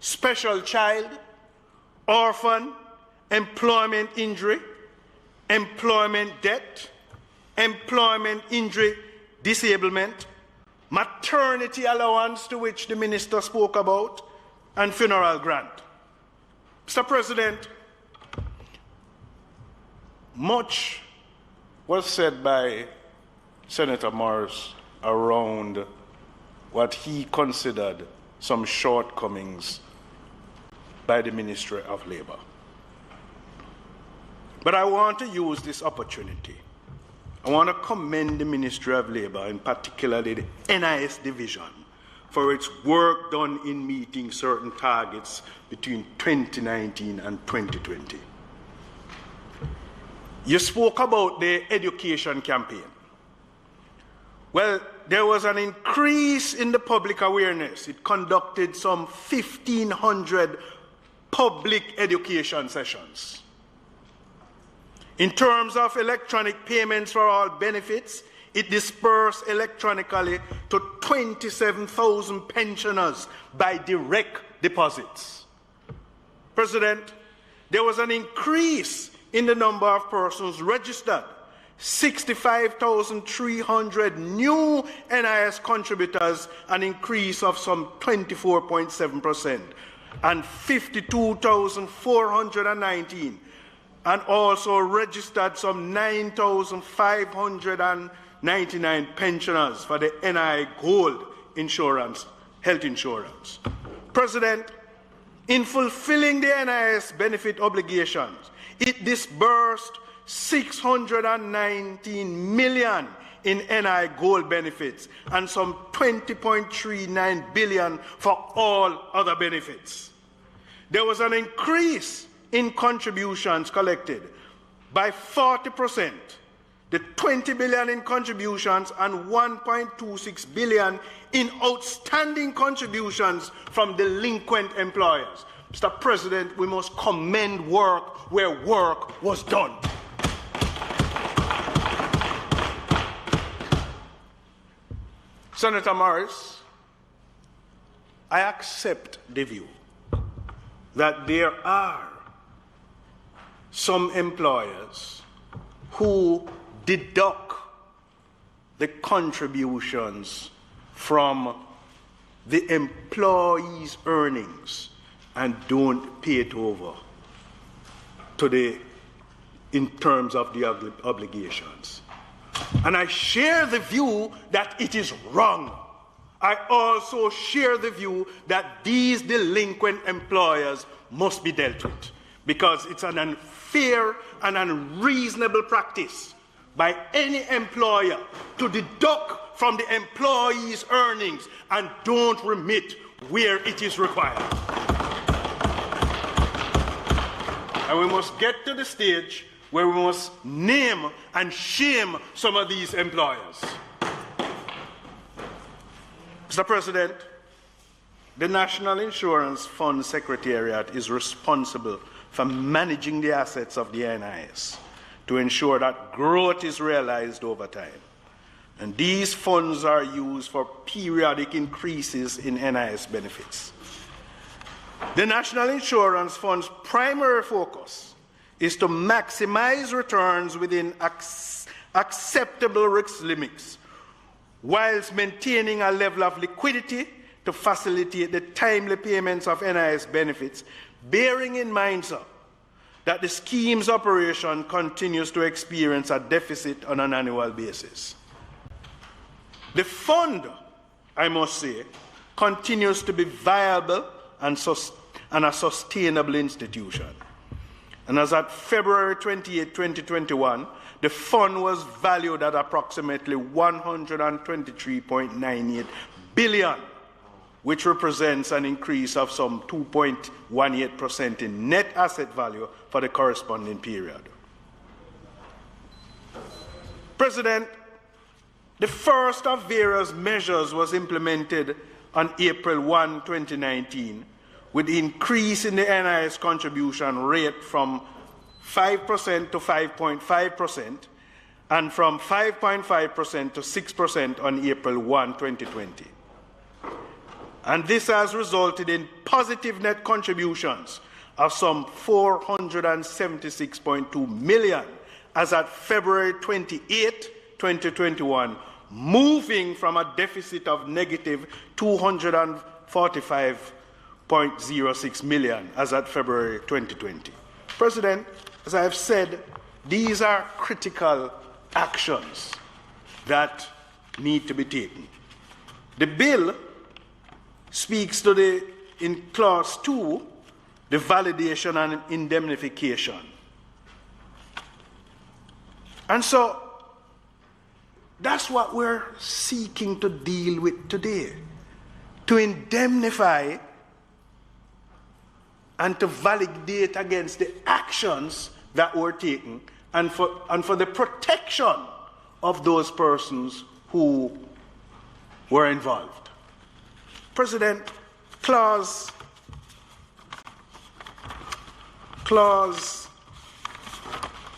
special child, orphan, employment injury, employment debt, employment injury disablement, maternity allowance, to which the minister spoke about, and funeral grant. Mr. President, much was said by Senator Morris around what he considered some shortcomings by the Ministry of Labour. But I want to use this opportunity I want to commend the Ministry of Labour, and particularly the NIS division, for its work done in meeting certain targets between 2019 and 2020. You spoke about the education campaign. Well, there was an increase in the public awareness. It conducted some 1,500 public education sessions. In terms of electronic payments for all benefits, it dispersed electronically to 27,000 pensioners by direct deposits. President, there was an increase in the number of persons registered. 65,300 new NIS contributors, an increase of some 24.7%, and 52,419, and also registered some 9,599 pensioners for the NI Gold insurance, health insurance. President, in fulfilling the NIS benefit obligations, it disbursed 619 million in NI Gold benefits and some 20.39 billion for all other benefits. There was an increase in contributions collected by 40%, the 20 billion in contributions and 1.26 billion in outstanding contributions from delinquent employers. Mr. President, we must commend work where work was done. Senator Morris, I accept the view that there are some employers who deduct the contributions from the employee's earnings and don't pay it over to in terms of the obligations. And I share the view that it is wrong. I also share the view that these delinquent employers must be dealt with, because it's an unfair and unreasonable practice by any employer to deduct from the employee's earnings and don't remit where it is required. And we must get to the stage where we must name and shame some of these employers. Mr. President, the National Insurance Fund Secretariat is responsible for managing the assets of the NIS to ensure that growth is realized over time. And these funds are used for periodic increases in NIS benefits. The National Insurance Fund's primary focus is to maximize returns within acceptable risk limits, whilst maintaining a level of liquidity to facilitate the timely payments of NIS benefits, bearing in mind, sir, that the scheme's operation continues to experience a deficit on an annual basis. The fund, I must say, continues to be viable and a sustainable institution. And as at February 28, 2021, the fund was valued at approximately 123.98 billion, which represents an increase of some 2.18% in net asset value for the corresponding period. President, the first of various measures was implemented on April 1, 2019, with the increase in the NIS contribution rate from 5% to 5.5% and from 5.5% to 6% on April 1, 2020. And this has resulted in positive net contributions of some 476.2 million as at February 28, 2021, moving from a deficit of negative 245.06 million as at February 2020. President, as I have said, these are critical actions that need to be taken. The bill speaks to in clause 2, the validation and indemnification. And so That's what we're seeking to deal with today. To indemnify and to validate against the actions that were taken and for the protection of those persons who were involved. President, clause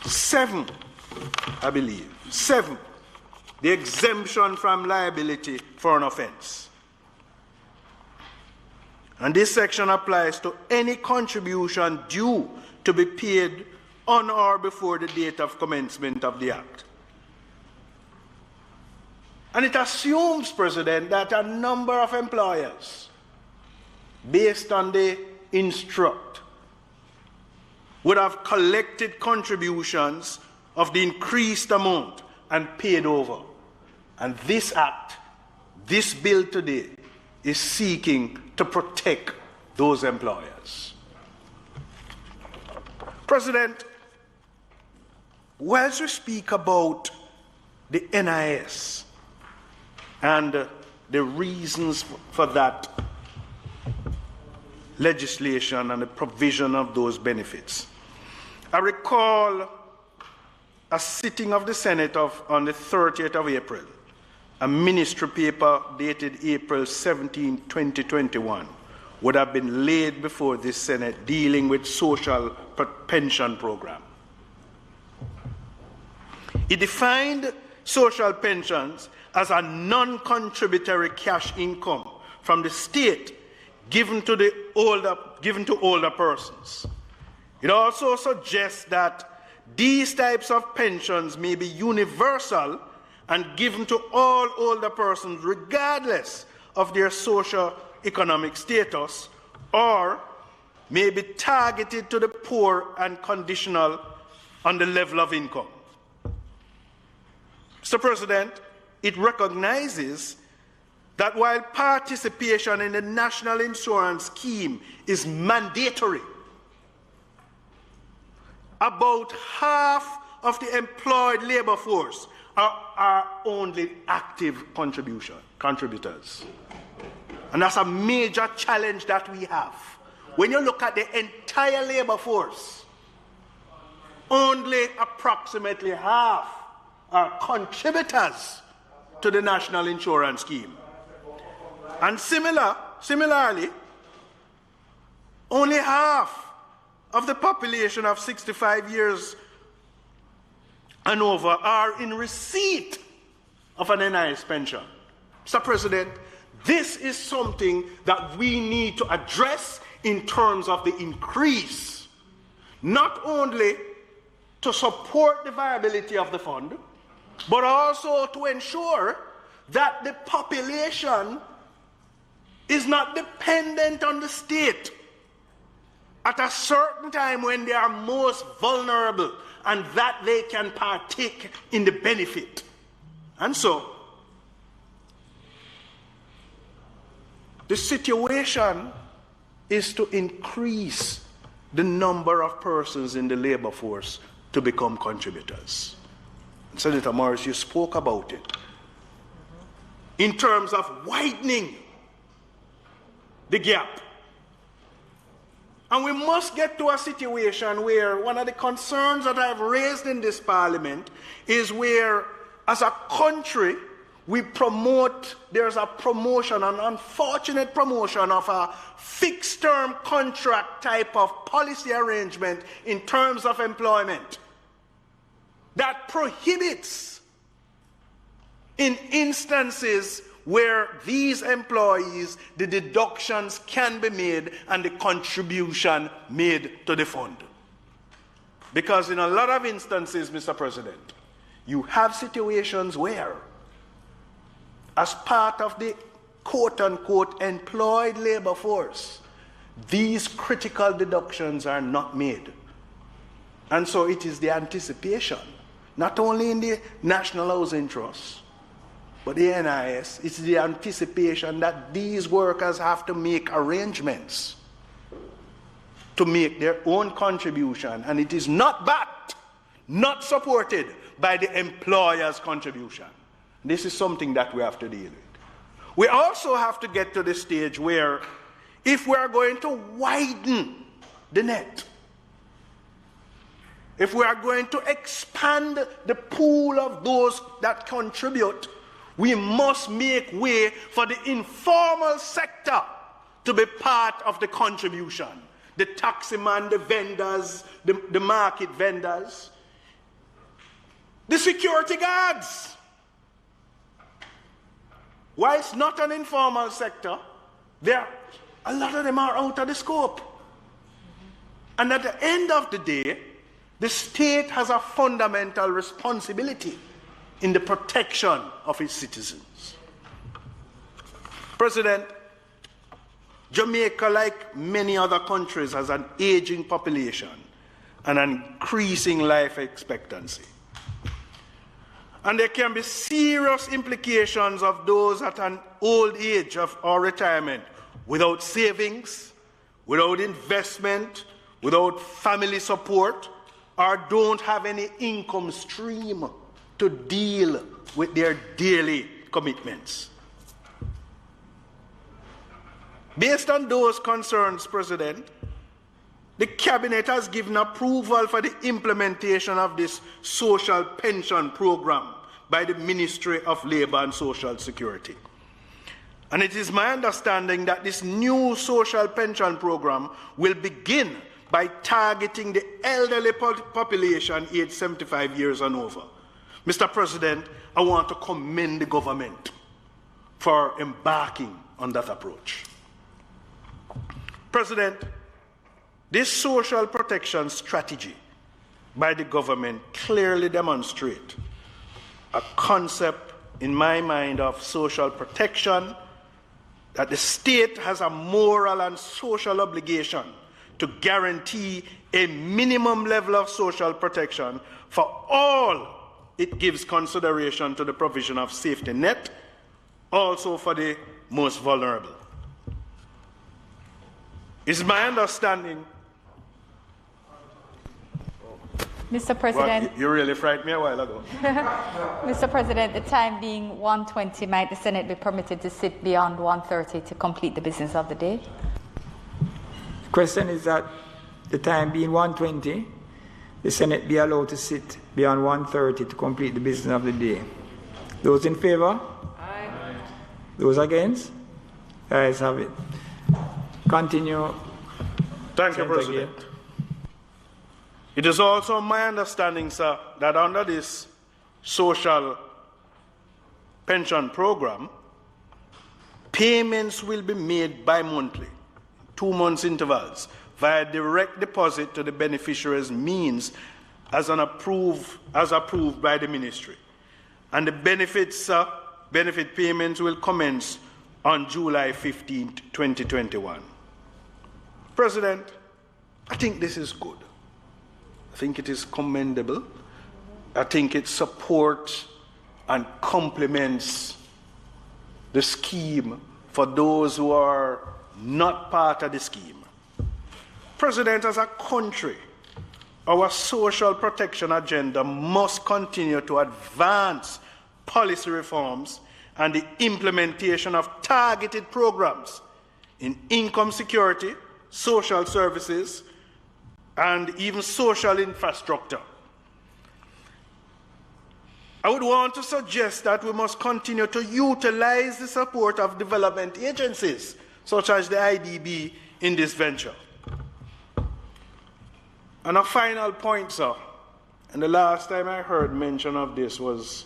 7, I believe, 7, the exemption from liability for an offense. And this section applies to any contribution due to be paid on or before the date of commencement of the act. And it assumes, President, that a number of employers, based on the instruct, would have collected contributions of the increased amount and paid over. And this act, this bill today, is seeking to protect those employers. President, whilst we speak about the NIS and the reasons for that legislation and the provision of those benefits, I recall a sitting of the Senate on the 30th of April, a ministry paper dated April 17, 2021, would have been laid before this Senate dealing with social pension program. It defined social pensions as a non-contributory cash income from the state given to older persons. It also suggests that these types of pensions may be universal and given to all older persons regardless of their socio-economic status, or may be targeted to the poor and conditional on the level of income. Mr. President, it recognizes that while participation in the national insurance scheme is mandatory, about half of the employed labor force are only active contributors. And that's a major challenge that we have. When you look at the entire labor force, only approximately half are contributors to the national insurance scheme. And similarly, only half of the population of 65 years and over are in receipt of an NIS pension. Mr. President, this is something that we need to address in terms of the increase, not only to support the viability of the fund, but also to ensure that the population is not dependent on the state at a certain time when they are most vulnerable, and that they can partake in the benefit. And so, the situation is to increase the number of persons in the labor force to become contributors. Senator Morris, you spoke about it. In terms of widening the gap. And we must get to a situation where one of the concerns that I've raised in this parliament is where, as a country, there's a promotion, an unfortunate promotion of a fixed-term contract type of policy arrangement in terms of employment that prohibits, in instances where these employees, the deductions can be made and the contribution made to the fund. Because in a lot of instances, Mr. President, you have situations where, as part of the quote-unquote employed labor force, these critical deductions are not made. And so it is the anticipation, not only in the National Housing Trust, but the NIS, it's the anticipation that these workers have to make arrangements to make their own contribution, and it is not backed, not supported by the employer's contribution. This is something that we have to deal with. We also have to get to the stage where if we are going to widen the net, if we are going to expand the pool of those that contribute, we must make way for the informal sector to be part of the contribution. The taximan, the vendors, the market vendors, the security guards. While it's not an informal sector, a lot of them are out of the scope. And at the end of the day, the state has a fundamental responsibility in the protection of its citizens. President, Jamaica, like many other countries, has an aging population and an increasing life expectancy. And there can be serious implications of those at an old age or retirement without savings, without investment, without family support, or don't have any income stream to deal with their daily commitments. Based on those concerns, President, the Cabinet has given approval for the implementation of this social pension program by the Ministry of Labour and Social Security. And it is my understanding that this new social pension program will begin by targeting the elderly population aged 75 years and over. Mr. President, I want to commend the government for embarking on that approach. President, this social protection strategy by the government clearly demonstrates a concept in my mind of social protection, that the state has a moral and social obligation to guarantee a minimum level of social protection for all it gives consideration to the provision of safety net, also for the most vulnerable. It's my understanding. Mr. President. Well, you really frightened me a while ago. Mr. President, the time being 1:20, might the Senate be permitted to sit beyond 1:30 to complete the business of the day? The question is that the time being 1:20, the Senate be allowed to sit beyond 1:30 to complete the business of the day. Those in favor? Aye. Those against? The ayes have it. Continue. Thank you, President. It is also my understanding, sir, that under this social pension program, payments will be made bi-monthly, 2 months intervals, via direct deposit to the beneficiary's means as approved by the ministry. And the benefit payments will commence on July 15, 2021. President, I think this is good. I think it is commendable. I think it supports and complements the scheme for those who are not part of the scheme. President, as a country, our social protection agenda must continue to advance policy reforms and the implementation of targeted programs in income security, social services, and even social infrastructure. I would want to suggest that we must continue to utilize the support of development agencies, such as the IDB, in this venture. And a final point, sir, and the last time I heard mention of this was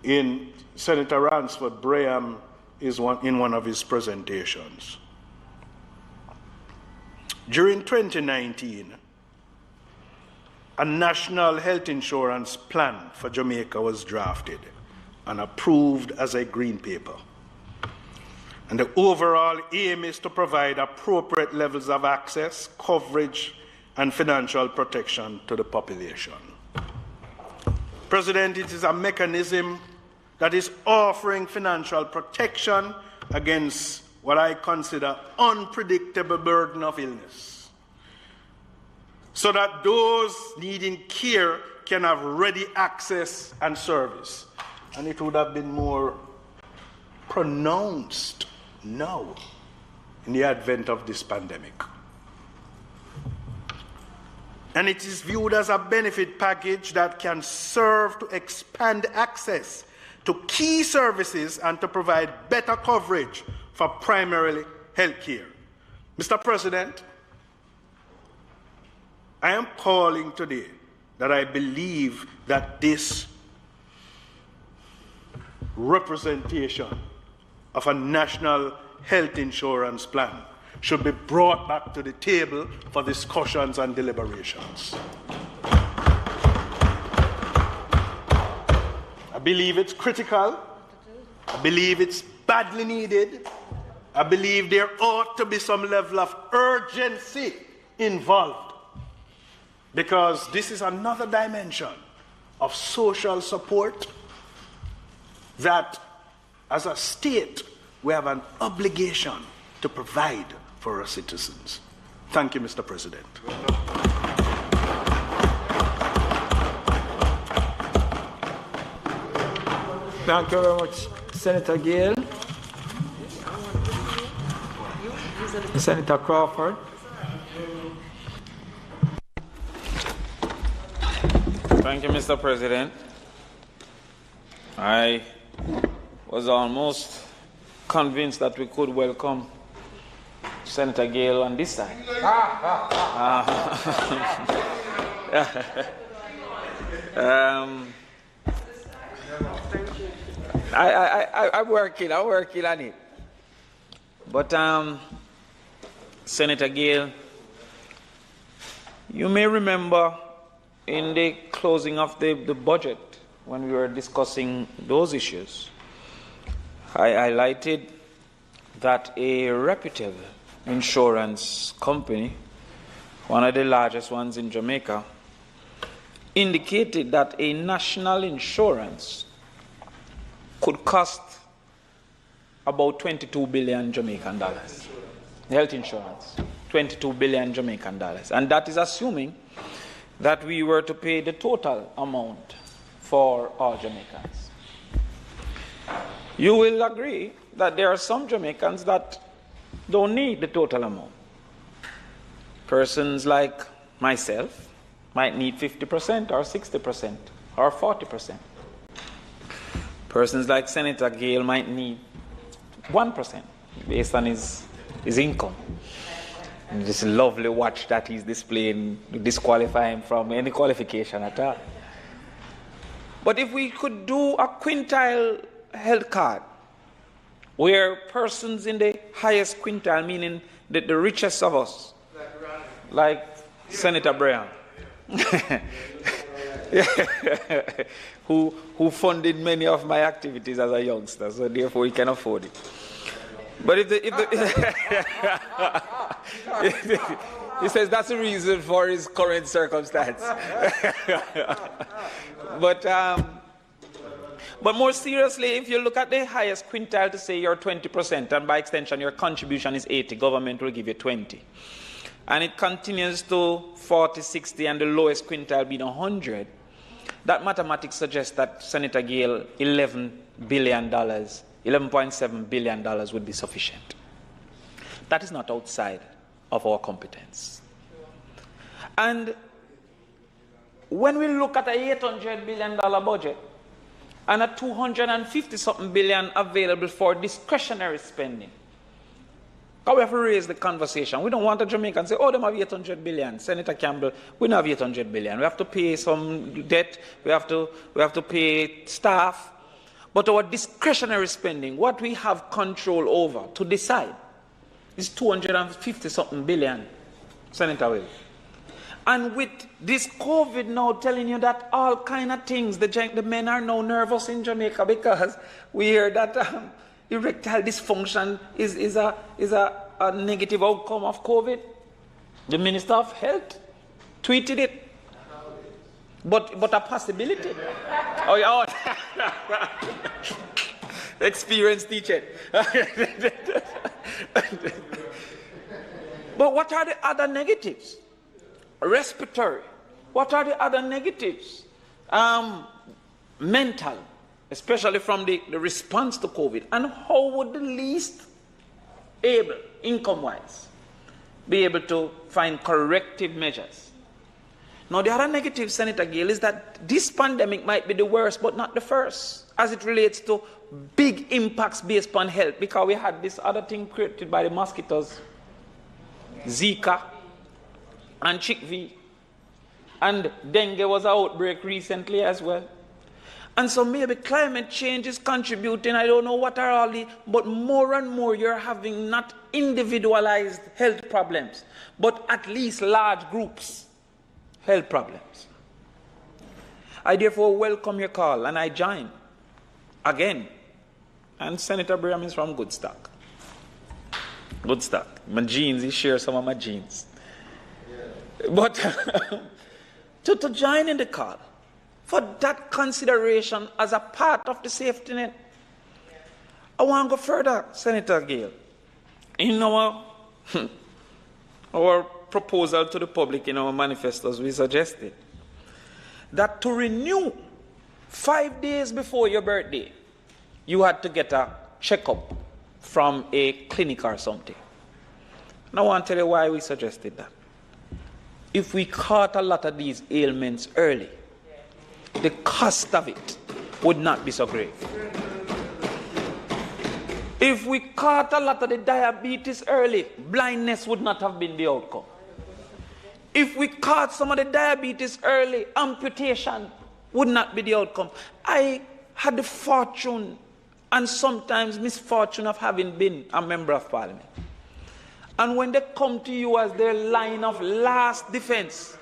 in Senator Ransford Braham in one of his presentations. During 2019, a national health insurance plan for Jamaica was drafted and approved as a green paper. And the overall aim is to provide appropriate levels of access, coverage, and financial protection to the population. President, it is a mechanism that is offering financial protection against what I consider unpredictable burden of illness, so that those needing care can have ready access and service. and it would have been more pronounced now in the advent of this pandemic. And it is viewed as a benefit package that can serve to expand access to key services and to provide better coverage for primarily health care. Mr. President, I am calling today that I believe that this representation of a national health insurance plan should be brought back to the table for discussions and deliberations. I believe it's critical. I believe it's badly needed. I believe there ought to be some level of urgency involved, because this is another dimension of social support that, as a state, we have an obligation to provide for our citizens. Thank you, Mr. President. Thank you very much, Senator Gale. Senator Crawford. Thank you, Mr. President. I was almost convinced that we could welcome Senator Gale on this side. I'm working on it. But Senator Gale, you may remember in the closing of the budget, when we were discussing those issues, I highlighted that a reputable insurance company, one of the largest ones in Jamaica, indicated that a national insurance could cost about 22 billion Jamaican dollars. Health insurance, 22 billion Jamaican dollars. And that is assuming that we were to pay the total amount for all Jamaicans. You will agree that there are some Jamaicans that don't need the total amount. Persons like myself might need 50% or 60% or 40%. Persons like Senator Gale might need 1% based on his income. And this lovely watch that he's displaying disqualify him from any qualification at all. But if we could do a quintile health card where persons in the highest quintile, meaning the richest of us, like Senator Brian, who funded many of my activities as a youngster, so therefore he can afford it. But if he says that's the reason for his current circumstance. But more seriously, if you look at the highest quintile to say you're 20%, and by extension your contribution is 80, government will give you 20. And it continues to 40, 60, and the lowest quintile being 100. That mathematics suggests that Senator Gale, $11.7 billion would be sufficient. That is not outside of our competence. And when we look at a $800 billion budget and a $250-something billion available for discretionary spending, we have to raise the conversation. We don't want a Jamaican to say, oh, they have 800 billion. Senator Campbell, we don't have 800 billion. We have to pay some debt. We have to pay staff. But our discretionary spending, what we have control over to decide, is 250-something billion, Senator Will. And with this COVID now telling you that all kind of things, the men are now nervous in Jamaica because we hear that erectile dysfunction is a negative outcome of COVID. The Minister of Health tweeted it. But a possibility. Oh, yeah. Experience teaching. But what are the other negatives? Respiratory. What are the other negatives? Mental. especially from the response to COVID, and how would the least able, income-wise, be able to find corrective measures? Now, the other negative, Senator Gale, is that this pandemic might be the worst, but not the first, as it relates to big impacts based on health, because we had this other thing created by the mosquitoes, Zika and chickpea, and dengue was an outbreak recently as well. And so maybe climate change is contributing, I don't know what are all the, but more and more you're having not individualized health problems, but at least large groups health problems. I therefore welcome your call and I join again. And Senator Brigham is from good stock. Good stock. My genes, he shares some of my genes. Yeah. But to join in the call for that consideration as a part of the safety net. I want to go further, Senator Gale. In our proposal to the public in our manifestos, we suggested that to renew 5 days before your birthday, you had to get a checkup from a clinic or something. And I want to tell you why we suggested that. If we caught a lot of these ailments early, the cost of it would not be so great. If we caught a lot of the diabetes early, blindness would not have been the outcome. If we caught some of the diabetes early, amputation would not be the outcome. I had the fortune and sometimes misfortune of having been a member of parliament. And when they come to you as their line of last defense,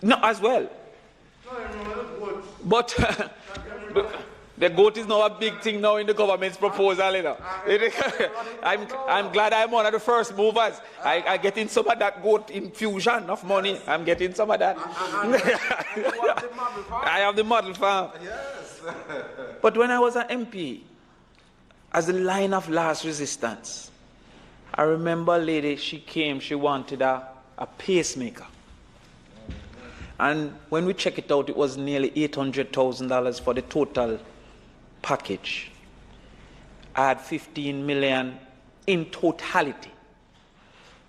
no, as well. But the goat is now a big thing now in the government's proposal. You know. I'm glad I'm one of the first movers. I get in some of that goat infusion of money. I'm getting some of that. I have the model farm. Yes. But when I was an MP, as the line of last resistance, I remember a lady, she came, she wanted a pacemaker. And when we check it out, it was nearly $800,000 for the total package. I had 15 million in totality.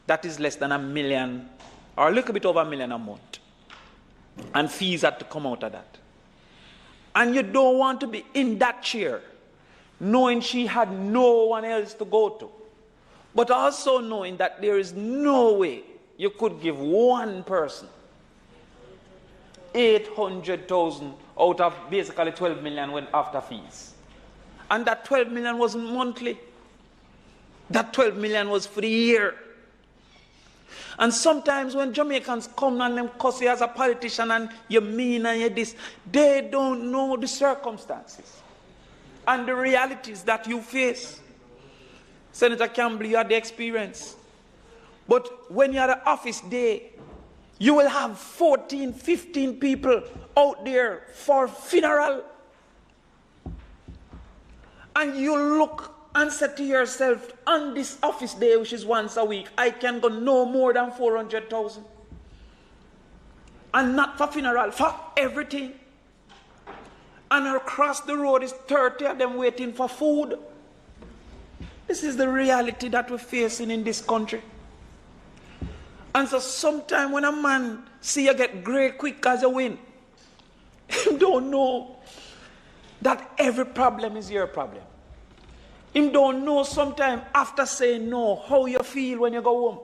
That is less than $1 million, or a little bit over $1 million a month. And fees had to come out of that. And you don't want to be in that chair, knowing she had no one else to go to, but also knowing that there is no way you could give one person 800,000 out of basically 12 million went after fees. And that 12 million wasn't monthly. That 12 million was for the year. And sometimes when Jamaicans come and them cuss you as a politician and you mean and you this, they don't know the circumstances and the realities that you face. Senator Campbell, you had the experience. But when you're at the office day, you will have 14, 15 people out there for funeral. And you look and say to yourself, on this office day, which is once a week, I can go no more than 400,000. And not for funeral, for everything. And across the road is 30 of them waiting for food. This is the reality that we're facing in this country. And so sometime when a man see you get great quick as a win, he don't know that every problem is your problem. He don't know sometime after saying no, how you feel when you go home.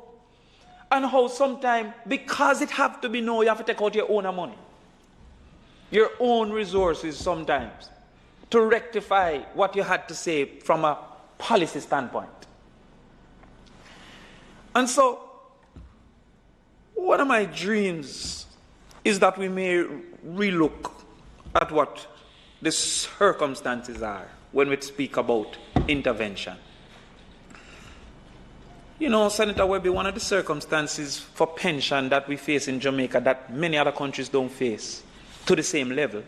And how sometime, because it have to be no, you have to take out your own money. Your own resources sometimes to rectify what you had to say from a policy standpoint. And so, one of my dreams is that we may relook at what the circumstances are when we speak about intervention. You know, Senator Webby, one of the circumstances for pension that we face in Jamaica that many other countries don't face to the same level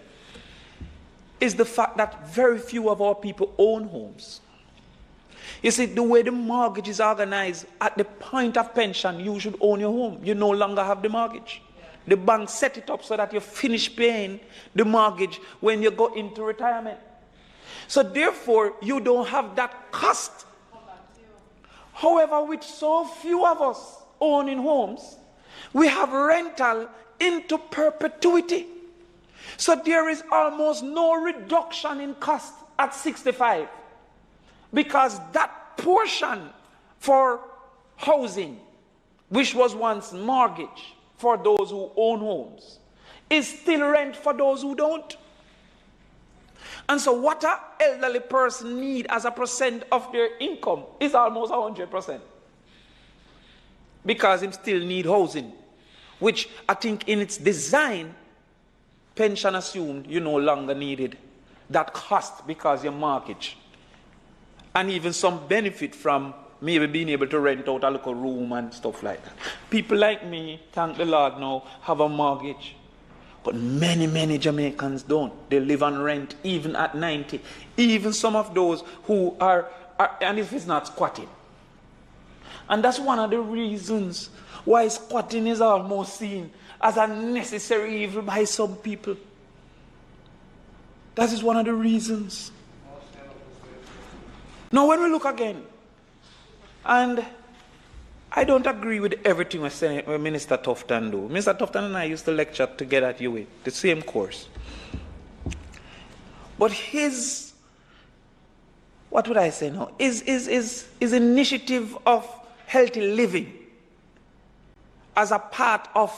is the fact that very few of our people own homes. You see, the way the mortgage is organized, at the point of pension, you should own your home. You no longer have the mortgage. The bank set it up so that you finish paying the mortgage when you go into retirement. So therefore, you don't have that cost. However, with so few of us owning homes, we have rental into perpetuity. So there is almost no reduction in cost at 65, because that portion for housing, which was once mortgage for those who own homes, is still rent for those who don't. And so what an elderly person need as a percent of their income is almost 100%. Because him still need housing, which I think in its design, pension assumed you no longer needed that cost because your mortgage. And even some benefit from maybe being able to rent out a little room and stuff like that. People like me, thank the Lord now, have a mortgage. But many, many Jamaicans don't. They live on rent even at 90. Even some of those who are and if it's not squatting. And that's one of the reasons why squatting is almost seen as a necessary evil by some people. That is one of the reasons. Now when we look again, and I don't agree with everything Minister Tufton do. Minister Tufton and I used to lecture together at UA, the same course. But his, what would I say now, his initiative of healthy living as a part of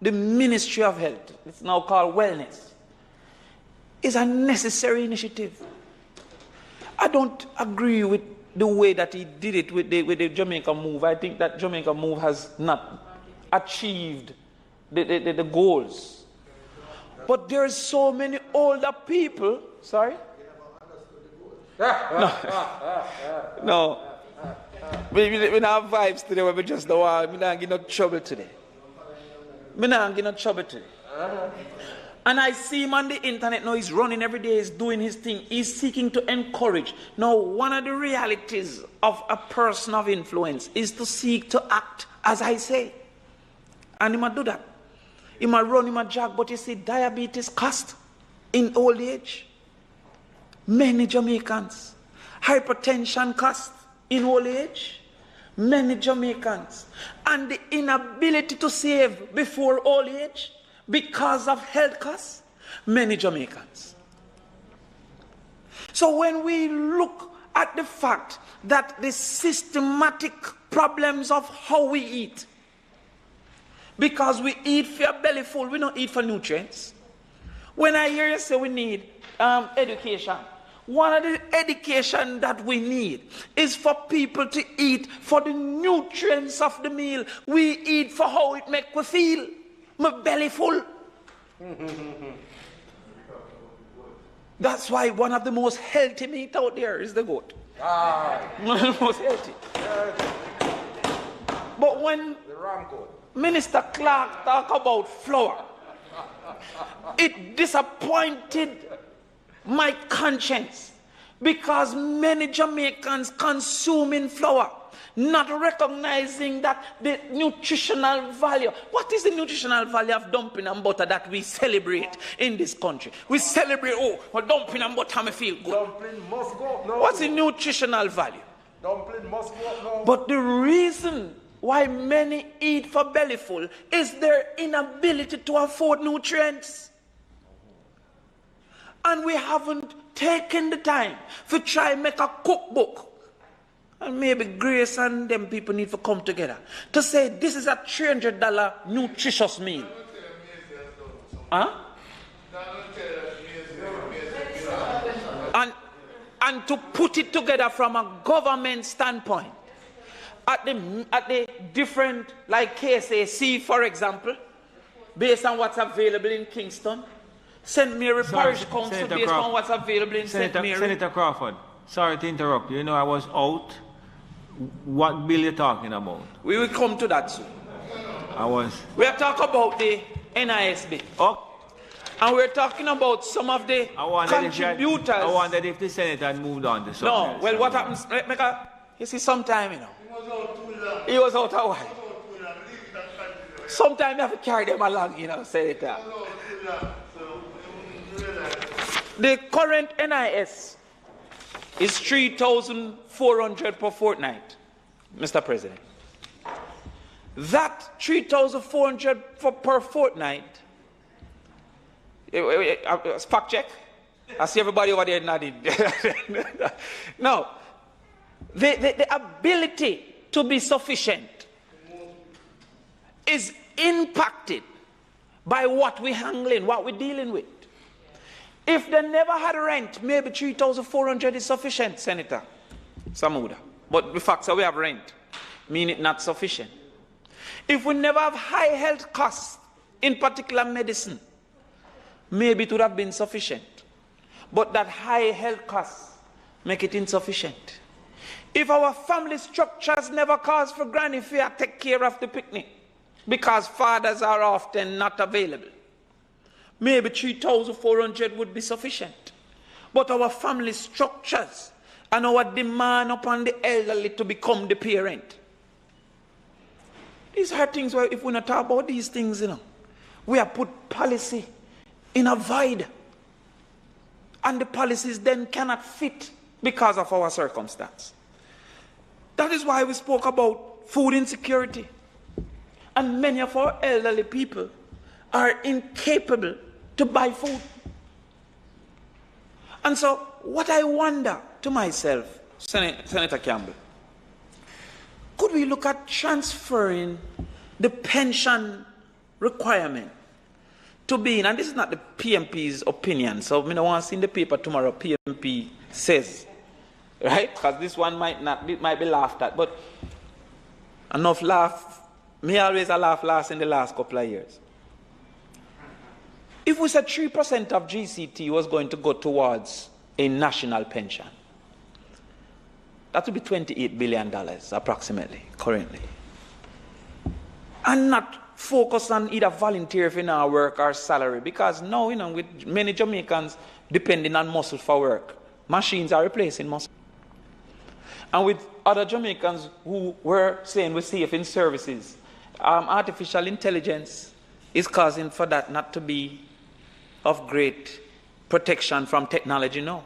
the Ministry of Health, it's now called wellness, is a necessary initiative. I don't agree with the way that he did it with the Jamaica move. I think that Jamaica move has not achieved the goals. But there's so many older people. Sorry? No. We don't have vibes today where we just don't want. We don't get no trouble today. We don't get no trouble today. And I see him on the internet now, he's running every day, he's doing his thing, he's seeking to encourage. Now, one of the realities of a person of influence is to seek to act as I say. And he might do that. He might run, he might jog, but you see, diabetes cost in old age. Many Jamaicans. Hypertension cost in old age. Many Jamaicans. And the inability to save before old age, because of health costs, many Jamaicans. So when we look at the fact that the systematic problems of how we eat, because we eat for a belly full, we don't eat for nutrients. When I hear you say we need education, one of the education that we need is for people to eat for the nutrients of the meal. We eat for how it makes we feel. My belly full. That's why one of the most healthy meat out there is the goat. One of the most healthy. But when Minister Clark talk about flour, it disappointed my conscience, because many Jamaicans consuming flour, not recognizing that the nutritional value. What is the nutritional value of dumpling and butter that we celebrate in this country? We celebrate, dumpling and butter, me feel good. Dumpling must go. No. What's the nutritional value? Dumpling must go. No. But the reason why many eat for bellyful is their inability to afford nutrients. And we haven't taken the time to try and make a cookbook. And maybe Grace and them people need to come together to say this is a $300 nutritious meal. Huh? And to put it together from a government standpoint. At the different, like KSAC, for example, based on what's available in Kingston, St. Mary Parish Council, Senator based on what's available in St. Mary. Senator Crawford, sorry to interrupt you. You know, I was out. What bill you talking about? We will come to that soon. We are talking about the NIS bill. Oh. And we're talking about some of the contributors. I wondered if the Senate had moved on to something else. No, well, what happens, you see, sometime, He was out a while. Sometimes you have to carry them along, you know, Senator. The current NIS is 3,400 per fortnight, Mr. President. That 3,400 per fortnight, fact check. I see everybody over there nodding. No, the ability to be sufficient is impacted by what we're handling, what we're dealing with. If they never had rent, maybe 3,400 is sufficient, Senator Samuda. But the fact that we have rent, mean it not sufficient. If we never have high health costs, in particular medicine, maybe it would have been sufficient. But that high health costs make it insufficient. If our family structures never cause for granny fear, take care of the picnic, because fathers are often not available, maybe 3,400 would be sufficient. But our family structures and our demand upon the elderly to become the parent, these are things where if we not talk about these things, you know, we have put policy in a void. And the policies then cannot fit because of our circumstance. That is why we spoke about food insecurity. And many of our elderly people are incapable to buy food. And so what I wonder to myself, Senator Campbell, could we look at transferring the pension requirement to being, and this is not the PMP's opinion, so I don't want to see in the paper tomorrow PMP says, right? Because this one might be laughed at, but enough laugh, me always a laugh last in the last couple of years. If we said 3% of GCT was going to go towards a national pension, that would be $28 billion approximately currently. And not focus on either volunteer if in our work or salary, because now, you know, with many Jamaicans depending on muscle for work, machines are replacing muscle. And with other Jamaicans who were saying we're safe in services, artificial intelligence is causing for that not to be of great protection from technology now.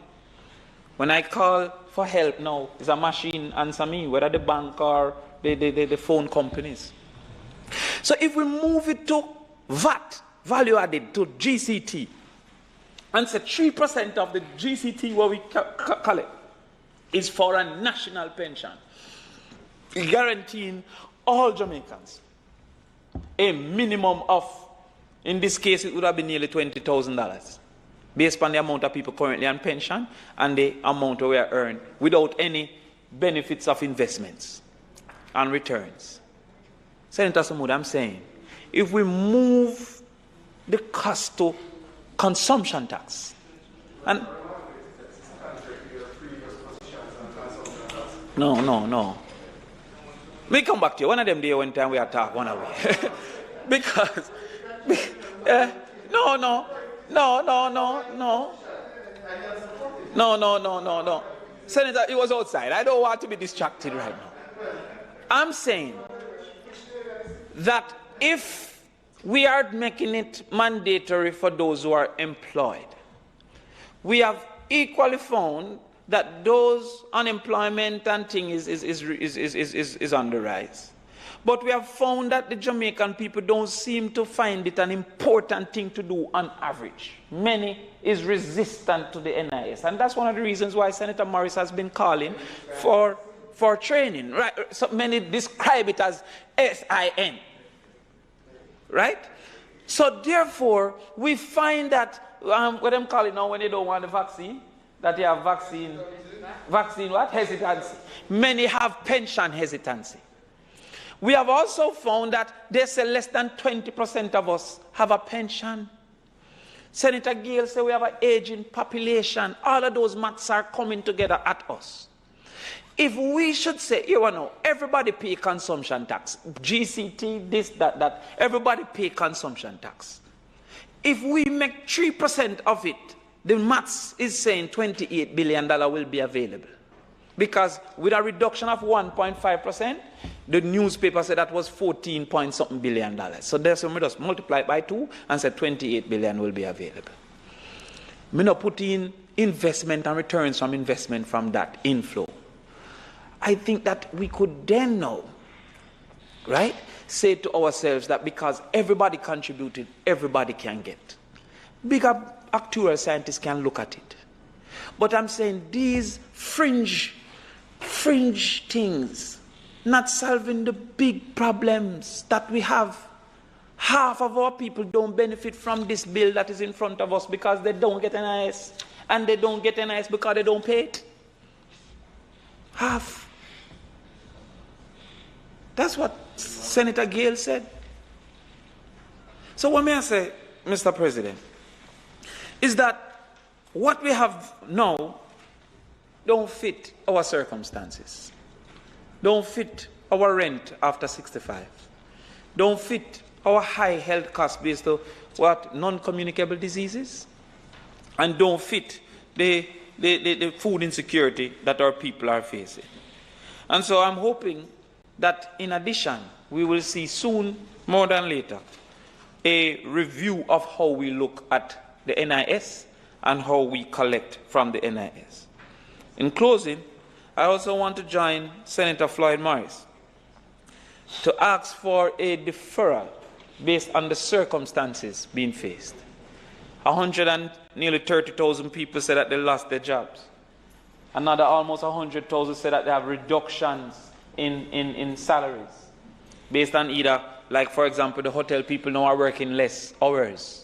When I call for help now, it's a machine answer me, whether the bank or the phone companies. So if we move it to VAT, value added, to GCT, and say 3% of the GCT what we collect is for a national pension, guaranteeing all Jamaicans a minimum of, in this case it would have been nearly $20,000, based on the amount of people currently on pension and the amount we are earned, without any benefits of investments and returns. Senator Samud, I'm saying, if we move the cost to consumption tax, and no. Me come back to you. One of them day one time we are talk one away. Because no. Senator, it was outside. I don't want to be distracted right now. I'm saying that if we are making it mandatory for those who are employed, we have equally found that those unemployment and thing is on the rise. But we have found that the Jamaican people don't seem to find it an important thing to do on average. Many is resistant to the NIS. And that's one of the reasons why Senator Morris has been calling for training. Right? So many describe it as SIN. Right? So therefore, we find that, what I'm calling now when they don't want the vaccine, that they have vaccine what? Hesitancy. Many have pension hesitancy. We have also found that they say less than 20% of us have a pension. Senator Gale said we have an aging population. All of those maths are coming together at us. If we should say, you know, everybody pay consumption tax, GCT, this, that, everybody pay consumption tax. If we make 3% of it, the maths is saying $28 billion will be available. Because with a reduction of 1.5%, The newspaper said that was 14 point something billion dollars. So there's some just multiply it by 2 and said 28 billion will be available. We not put in investment and returns from investment from that inflow. I think that we could then now, right, say to ourselves that because everybody contributed, everybody can get. Bigger actuarial scientists can look at it. But I'm saying these fringe things, not solving the big problems that we have. Half of our people don't benefit from this bill that is in front of us because they don't get NIS. And they don't get NIS because they don't pay it. Half. That's what Senator Gale said. So what may I say, Mr. President, is that what we have now don't fit our circumstances, don't fit our rent after 65, don't fit our high health costs based on what non-communicable diseases, and don't fit the food insecurity that our people are facing. And so I'm hoping that in addition, we will see soon, more than later, a review of how we look at the NIS and how we collect from the NIS. In closing, I also want to join Senator Floyd Morris to ask for a deferral based on the circumstances being faced. 130,000 people said that they lost their jobs. Another almost 100,000 said that they have reductions in salaries based on either, like for example, the hotel people now are working less hours.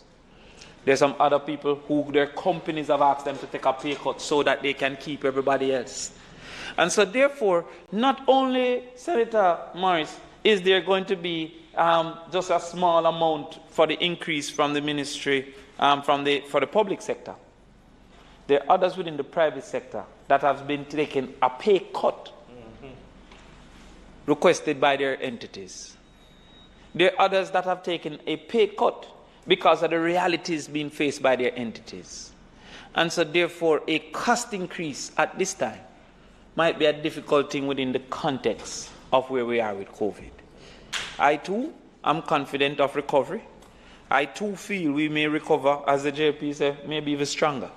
There's some other people who their companies have asked them to take a pay cut so that they can keep everybody else. And so therefore, not only, Senator Morris, is there going to be just a small amount for the increase from the ministry, for the public sector. There are others within the private sector that have been taking a pay cut requested by their entities. There are others that have taken a pay cut because of the realities being faced by their entities. And so therefore, a cost increase at this time might be a difficult thing within the context of where we are with COVID. I too am confident of recovery. I too feel we may recover, as the JP said, maybe even stronger.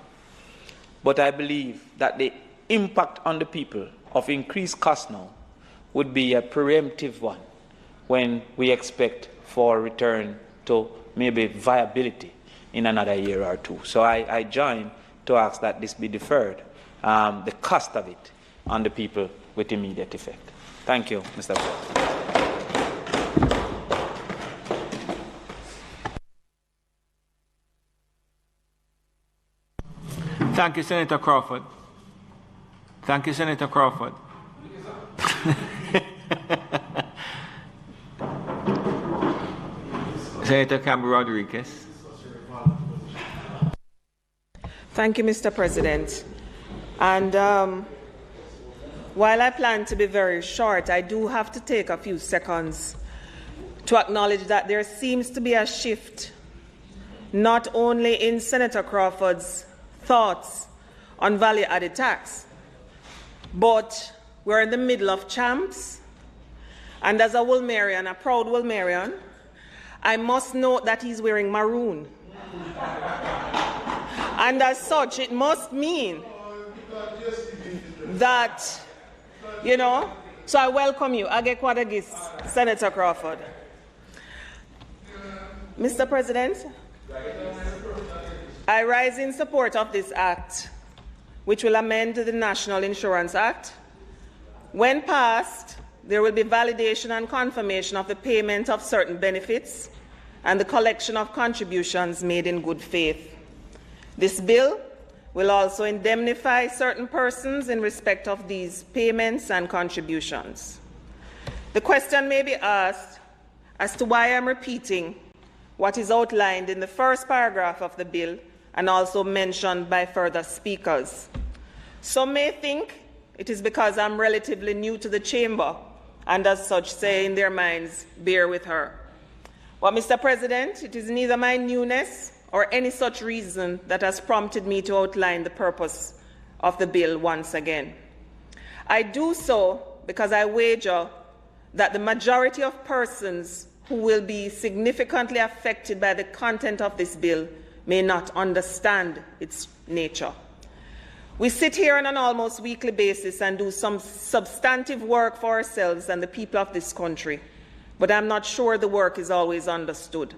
But I believe that the impact on the people of increased cost now would be a preemptive one when we expect for a return to maybe viability in another year or two. So I join to ask that this be deferred, the cost of it on the people with immediate effect. Thank you, Mr. President. Thank you, Senator Crawford. Thank you, Senator Crawford. Senator Campbell Rodriguez. Thank you, Mr. President. And while I plan to be very short, I do have to take a few seconds to acknowledge that there seems to be a shift not only in Senator Crawford's thoughts on value-added tax, but we're in the middle of champs, and as a Wilmerian, a proud Wilmerian, I must note that he's wearing maroon. And as such, it must mean that, you know, so I welcome you, Age Kwadagis, Senator Crawford. Mr. President, I rise in support of this act, which will amend the National Insurance Act. When passed, there will be validation and confirmation of the payment of certain benefits and the collection of contributions made in good faith. This bill will also indemnify certain persons in respect of these payments and contributions. The question may be asked as to why I'm repeating what is outlined in the first paragraph of the bill and also mentioned by further speakers. Some may think it is because I'm relatively new to the chamber and as such say in their minds, bear with her. But Mr. President, it is neither my newness or any such reason that has prompted me to outline the purpose of the bill once again. I do so because I wager that the majority of persons who will be significantly affected by the content of this bill may not understand its nature. We sit here on an almost weekly basis and do some substantive work for ourselves and the people of this country, but I'm not sure the work is always understood.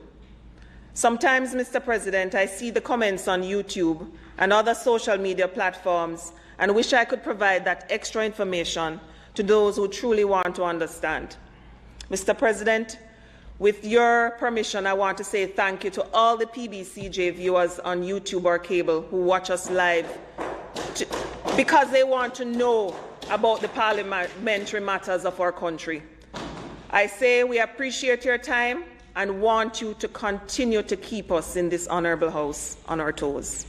Sometimes, Mr. President, I see the comments on YouTube and other social media platforms and wish I could provide that extra information to those who truly want to understand. Mr. President, with your permission, I want to say thank you to all the PBCJ viewers on YouTube or cable who watch us live because they want to know about the parliamentary matters of our country. I say we appreciate your time and want you to continue to keep us in this honourable House on our toes.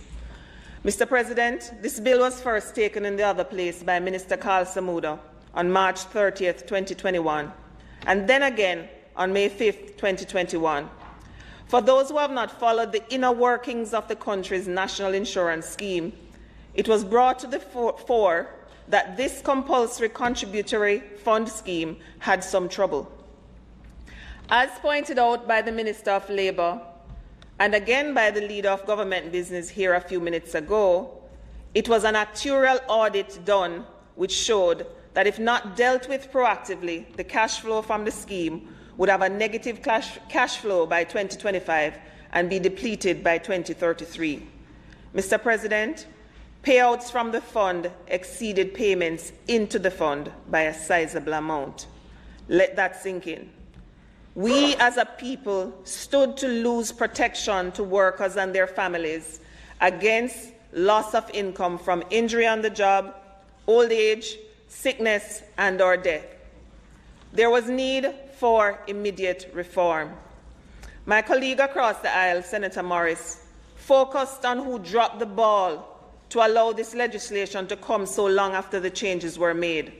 Mr. President, this bill was first taken in the other place by Minister Karl Samuda on March 30th, 2021, and then again on May 5th, 2021. For those who have not followed the inner workings of the country's national insurance scheme, it was brought to the fore that this compulsory contributory fund scheme had some trouble. As pointed out by the Minister of Labour, and again by the Leader of Government Business here a few minutes ago, it was an actuarial audit done which showed that if not dealt with proactively, the cash flow from the scheme would have a negative cash flow by 2025 and be depleted by 2033. Mr. President, payouts from the fund exceeded payments into the fund by a sizable amount. Let that sink in. We as a people stood to lose protection to workers and their families against loss of income from injury on the job, old age, sickness, and/or death. There was need for immediate reform. My colleague across the aisle, Senator Morris, focused on who dropped the ball to allow this legislation to come so long after the changes were made.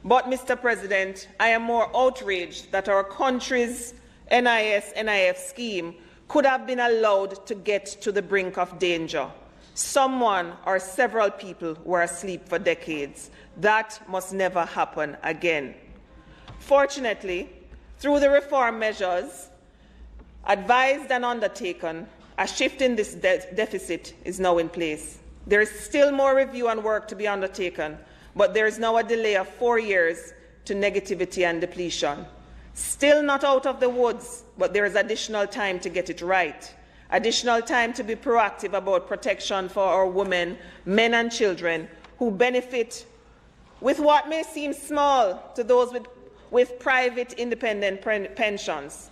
But, Mr. President, I am more outraged that our country's NIS-NIF scheme could have been allowed to get to the brink of danger. Someone or several people were asleep for decades. That must never happen again. Fortunately, through the reform measures advised and undertaken, a shift in this deficit is now in place. There is still more review and work to be undertaken, but there is now a delay of 4 years to negativity and depletion. Still not out of the woods, but there is additional time to get it right. Additional time to be proactive about protection for our women, men and children who benefit with what may seem small to those with private independent pensions.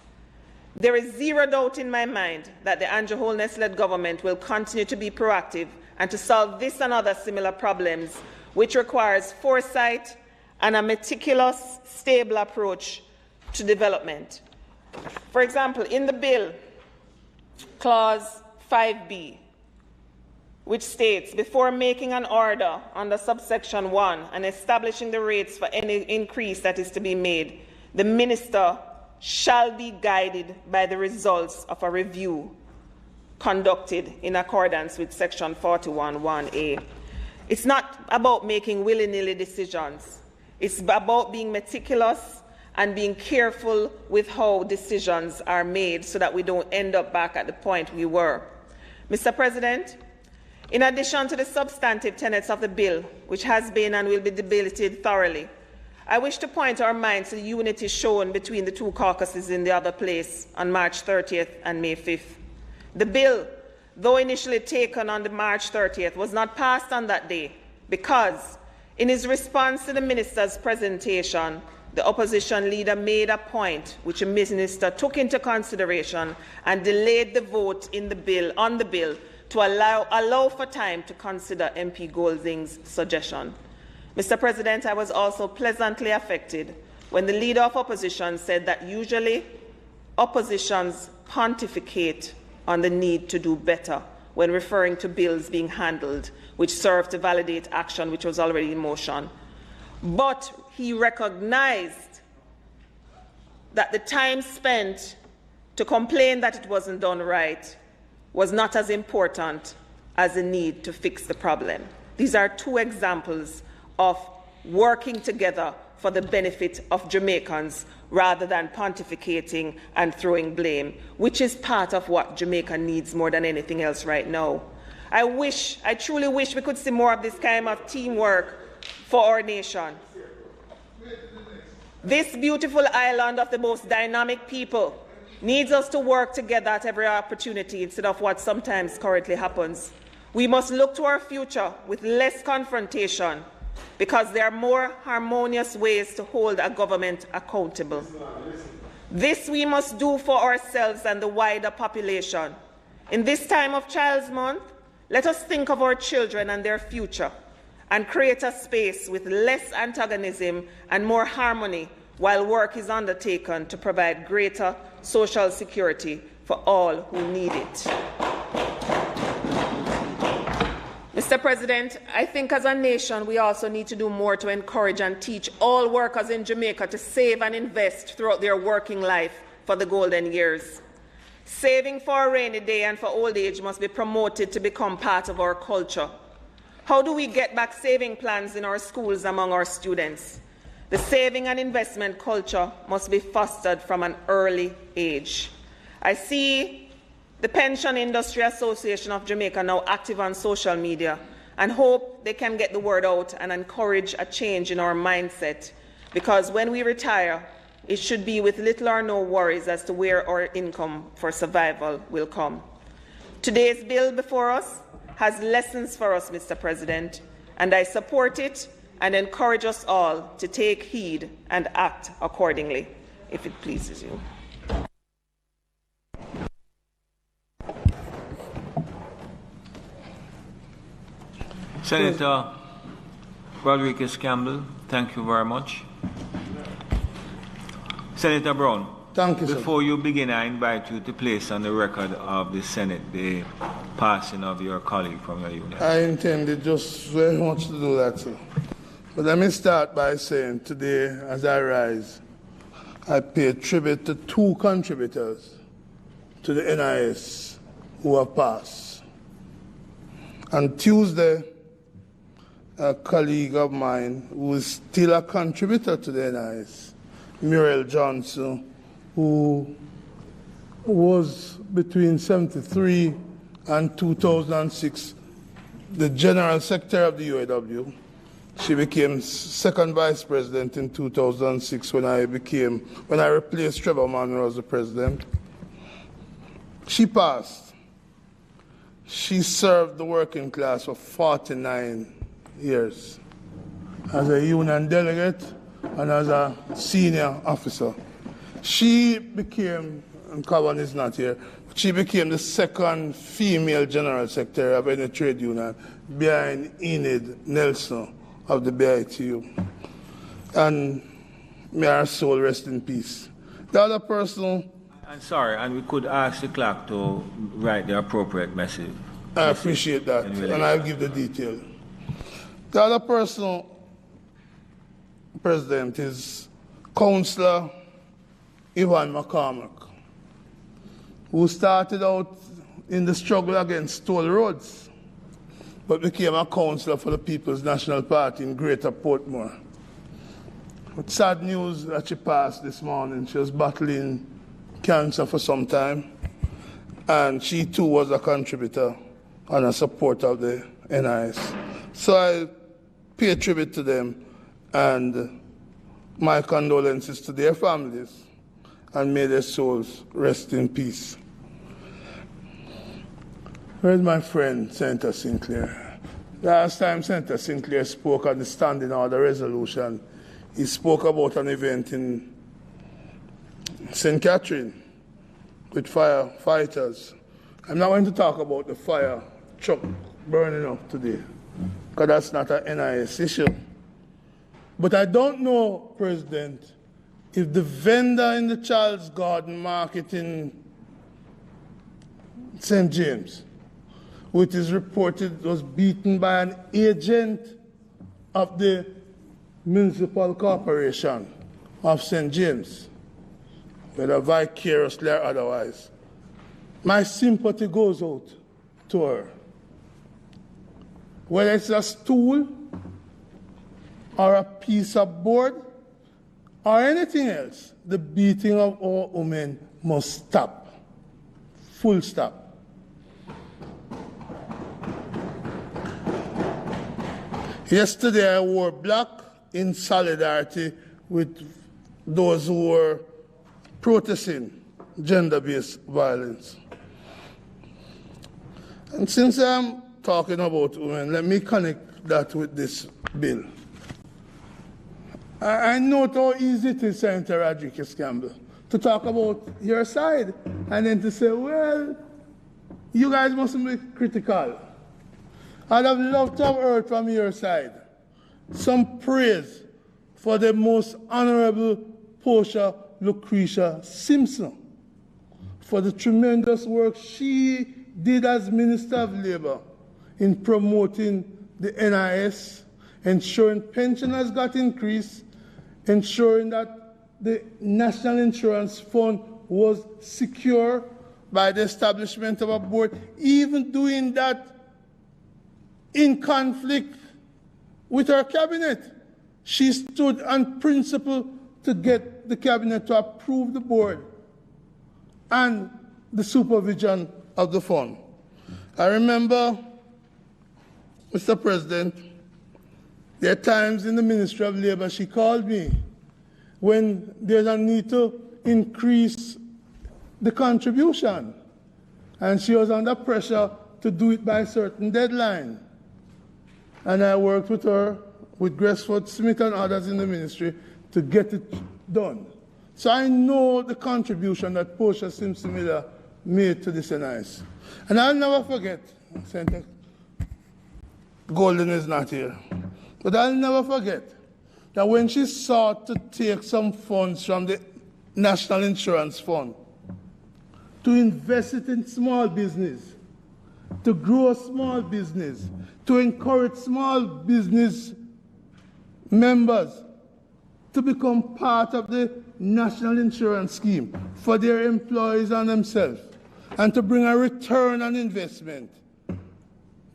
There is zero doubt in my mind that the Andrew Holness-led government will continue to be proactive and to solve this and other similar problems, which requires foresight and a meticulous, stable approach to development. For example, in the bill, Clause 5B, which states, before making an order under subsection 1 and establishing the rates for any increase that is to be made, the minister shall be guided by the results of a review conducted in accordance with section 41(1)(a). It's not about making willy-nilly decisions. It's about being meticulous and being careful with how decisions are made so that we don't end up back at the point we were. Mr. President, in addition to the substantive tenets of the bill, which has been and will be debated thoroughly, I wish to point our minds to the unity shown between the two caucuses in the other place on March 30th and May 5th. The bill, though initially taken on the March 30th, was not passed on that day because, in his response to the minister's presentation, the opposition leader made a point which the minister took into consideration and delayed the vote on the bill to allow for time to consider MP Golding's suggestion. Mr. President, I was also pleasantly affected when the leader of opposition said that usually oppositions pontificate on the need to do better when referring to bills being handled which serve to validate action which was already in motion. But he recognized that the time spent to complain that it wasn't done right was not as important as the need to fix the problem. These are two examples of working together for the benefit of Jamaicans rather than pontificating and throwing blame, which is part of what Jamaica needs more than anything else right now. I truly wish we could see more of this kind of teamwork for our nation. This beautiful island of the most dynamic people needs us to work together at every opportunity instead of what sometimes currently happens. We must look to our future with less confrontation because there are more harmonious ways to hold a government accountable. This we must do for ourselves and the wider population. In this time of Child's Month, let us think of our children and their future and create a space with less antagonism and more harmony while work is undertaken to provide greater social security for all who need it. Mr. President, I think as a nation we also need to do more to encourage and teach all workers in Jamaica to save and invest throughout their working life for the golden years. Saving for a rainy day and for old age must be promoted to become part of our culture. How do we get back saving plans in our schools among our students? The saving and investment culture must be fostered from an early age. I see the Pension Industry Association of Jamaica now active on social media and hope they can get the word out and encourage a change in our mindset, because when we retire, it should be with little or no worries as to where our income for survival will come. Today's bill before us has lessons for us, Mr. President, and I support it and encourage us all to take heed and act accordingly, if it pleases you. Senator Rodriguez Campbell, thank you very much. Senator Brown, thank you, before you begin, I invite you to place on the record of the Senate the passing of your colleague from your union. I intended just very much to do that, sir. But let me start by saying today, as I rise, I pay tribute to two contributors to the NIS who have passed. On Tuesday, a colleague of mine who is still a contributor to the NIS, Muriel Johnson, who was between 1973 and 2006 the General Secretary of the UAW. She became second vice president in 2006 when I replaced Trevor Monroe as the president. She passed. She served the working class for 49 years as a union delegate and as a senior officer. She became, and Cavan is not here, she became the second female general secretary of any trade union behind Enid Nelson of the BITU. And may our soul rest in peace. The other person... I'm sorry, and we could ask the clerk to write the appropriate message. I appreciate that, and I'll give the detail. The other person, President, is Councillor Ivan McCormack, who started out in the struggle against toll roads, but became a councillor for the People's National Party in Greater Portmore. With sad news that she passed this morning. She was battling cancer for some time, and she too was a contributor and a supporter of the NIS. So I pay tribute to them and my condolences to their families, and may their souls rest in peace. Where's my friend, Senator Sinclair? Last time Senator Sinclair spoke on the Standing Order resolution, he spoke about an event in St. Catherine with firefighters. I'm not going to talk about the fire truck burning up today, because that's not an NIS issue. But I don't know, President, if the vendor in the Charles Garden Market in St. James, which is reported was beaten by an agent of the Municipal Corporation of St. James, whether vicariously or otherwise, my sympathy goes out to her. Whether it's a stool or a piece of board, or anything else, the beating of our women must stop. Full stop. Yesterday I wore black in solidarity with those who were protesting gender-based violence. And since I'm talking about women, let me connect that with this bill. I note how easy it is, Senator Rodriguez Campbell, to talk about your side and then to say, well, you guys mustn't be critical. I'd have loved to have heard from your side some praise for the most honorable Portia Lucretia Simpson for the tremendous work she did as Minister of Labour in promoting the NIS, ensuring pensioners got increased, ensuring that the National Insurance Fund was secure by the establishment of a board, even doing that in conflict with her cabinet. She stood on principle to get the cabinet to approve the board and the supervision of the fund. I remember, Mr. President, there are times in the Ministry of Labour she called me when there's a need to increase the contribution, and she was under pressure to do it by a certain deadline. And I worked with her, with Gresford Smith and others in the ministry to get it done. So I know the contribution that Portia Simpson Miller made to this NIS. And I'll never forget, Senator Golden is not here, but I'll never forget that when she sought to take some funds from the National Insurance Fund to invest it in small business, to grow small business, to encourage small business members to become part of the National Insurance Scheme for their employees and themselves, and to bring a return on investment,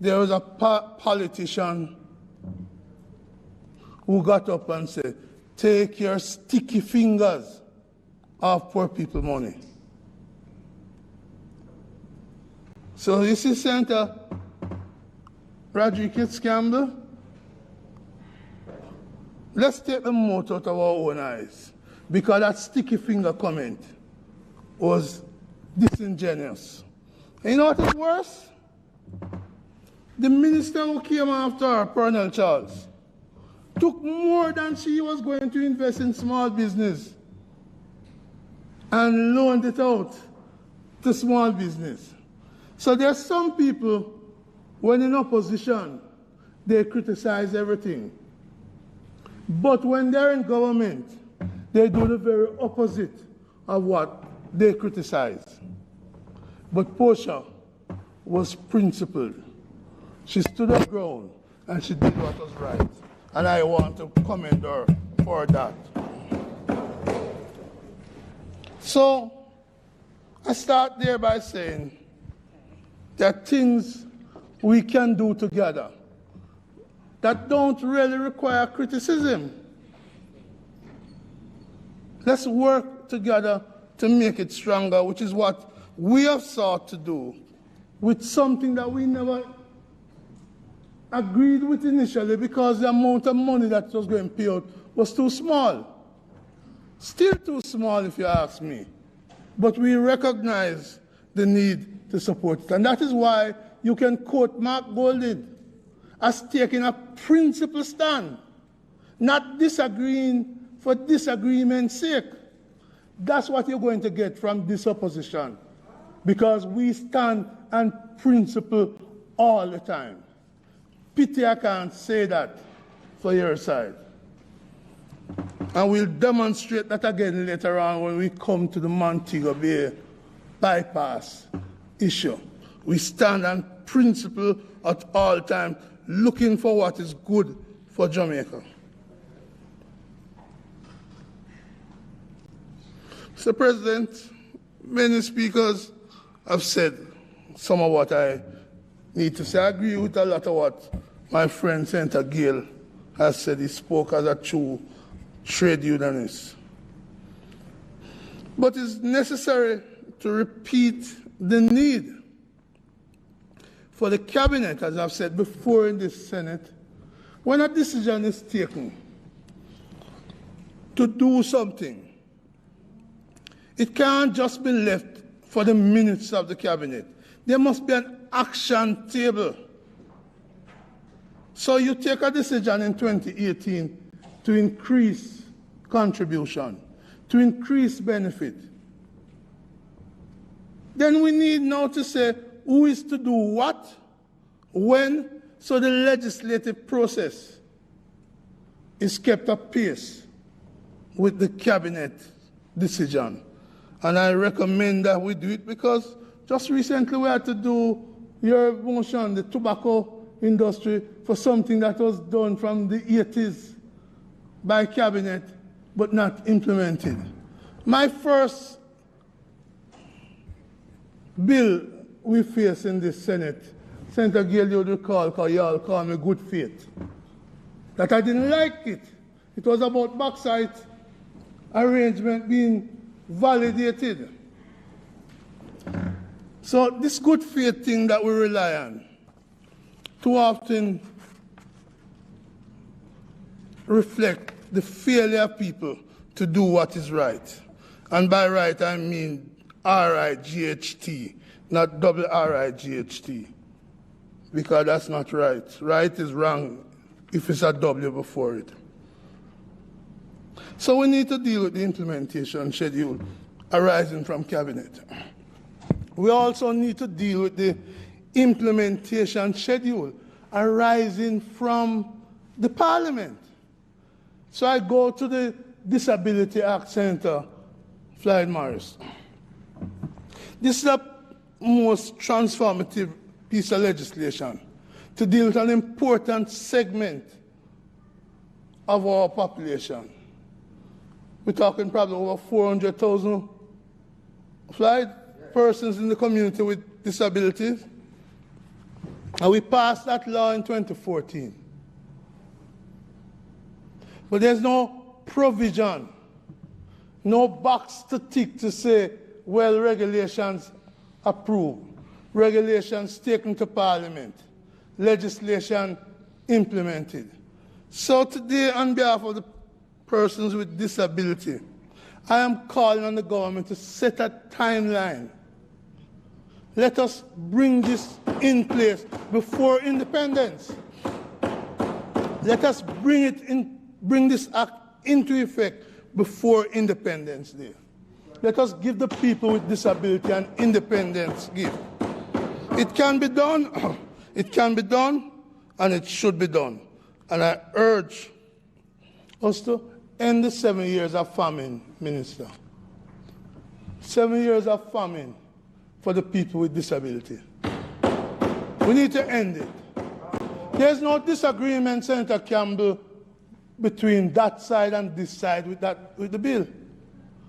there was a politician who got up and said, take your sticky fingers off poor people money. So you see, Senator Rodriguez Campbell, let's take the mote out of our own eyes, because that sticky finger comment was disingenuous. And you know what is worse? The minister who came after her, Colonel Charles, took more than she was going to invest in small business and loaned it out to small business. So there are some people, when in opposition, they criticize everything. But when they're in government, they do the very opposite of what they criticize. But Portia was principled. She stood her ground and she did what was right. And I want to commend her for that. So I start there by saying there are things we can do together that don't really require criticism. Let's work together to make it stronger, which is what we have sought to do with something that we never agreed with initially because the amount of money that was going to pay out was too small. Still too small, if you ask me. But we recognize the need to support it. And that is why you can quote Mark Golding as taking a principled stand, not disagreeing for disagreement's sake. That's what you're going to get from this opposition, because we stand on principle all the time. Pity I can't say that for your side. And we'll demonstrate that again later on when we come to the Montego Bay bypass issue. We stand on principle at all times, looking for what is good for Jamaica. Mr. President, many speakers have said some of what I need to say. I agree with a lot of what my friend Senator Gale has said. He spoke as a true trade unionist. But it's necessary to repeat the need for the cabinet, as I've said before in this Senate, when a decision is taken to do something, it can't just be left for the minutes of the cabinet. There must be an action table. So you take a decision in 2018 to increase contribution, to increase benefit. Then we need now to say who is to do what, when, so the legislative process is kept apace with the cabinet decision. And I recommend that we do it because just recently we had to do your motion, the tobacco industry, for something that was done from the 80s by cabinet but not implemented. My first bill we face in this Senate, Senator Gale, you would recall, because you all call me good faith, that I didn't like it. It was about bauxite arrangement being validated. So this good faith thing that we rely on too often reflect the failure of people to do what is right. And by right, I mean R-I-G-H-T, not W-R-I-G-H-T, because that's not right. Right is wrong if it's a W before it. So we need to deal with the implementation schedule arising from cabinet. We also need to deal with the implementation schedule arising from the Parliament. So I go to the Disability Act, Senator Floyd Morris. This is the most transformative piece of legislation to deal with an important segment of our population. We're talking probably over 400,000 persons in the community with disabilities. And we passed that law in 2014. But there's no provision, no box to tick to say, well, regulations approved, regulations taken to Parliament, legislation implemented. So today, on behalf of the persons with disability, I am calling on the government to set a timeline. Let us bring this in place before independence. Let us bring this act into effect before Independence Day. Let us give the people with disability an independence gift. It can be done, it can be done, and it should be done. And I urge us to end the 7 years of famine, Minister. 7 years of famine for the people with disability. We need to end it. There's no disagreement, Senator Campbell, between that side and this side with the bill.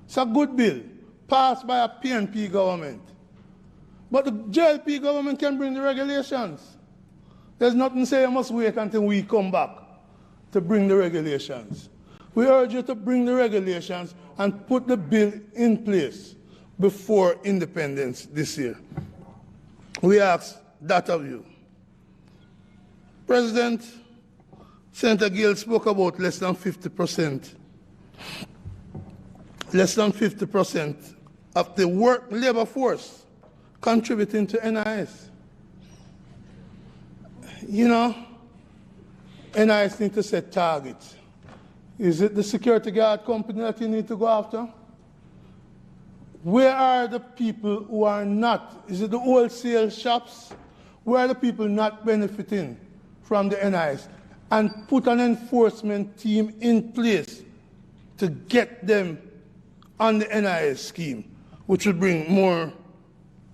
It's a good bill, passed by a PNP government. But the JLP government can bring the regulations. There's nothing saying you must wait until we come back to bring the regulations. We urge you to bring the regulations and put the bill in place before independence this year. We ask that of you. President, Senator Gale spoke about less than 50%. Less than 50% of the labor force contributing to NIS. You know, NIS need to set targets. Is it the security guard company that you need to go after? Where are the people who are not? Is it the wholesale shops? Where are the people not benefiting from the NIS? And put an enforcement team in place to get them on the NIS scheme, which will bring more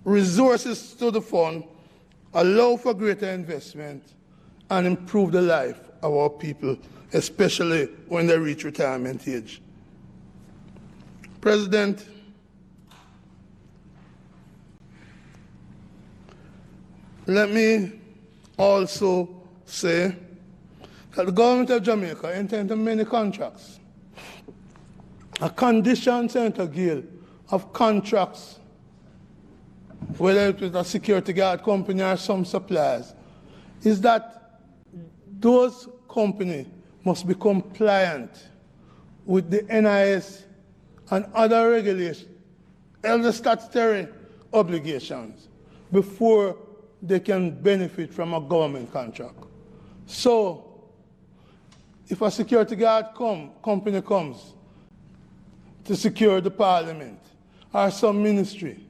resources to the fund, allow for greater investment, and improve the life of our people, especially when they reach retirement age. President, let me also say that the government of Jamaica entered into many contracts. A condition, Senator Gale, of contracts, whether it was a security guard company or some suppliers, is that those companies must be compliant with the NIS and other regulations, other statutory obligations, before they can benefit from a government contract. So, if a security guard company comes to secure the parliament or some ministry,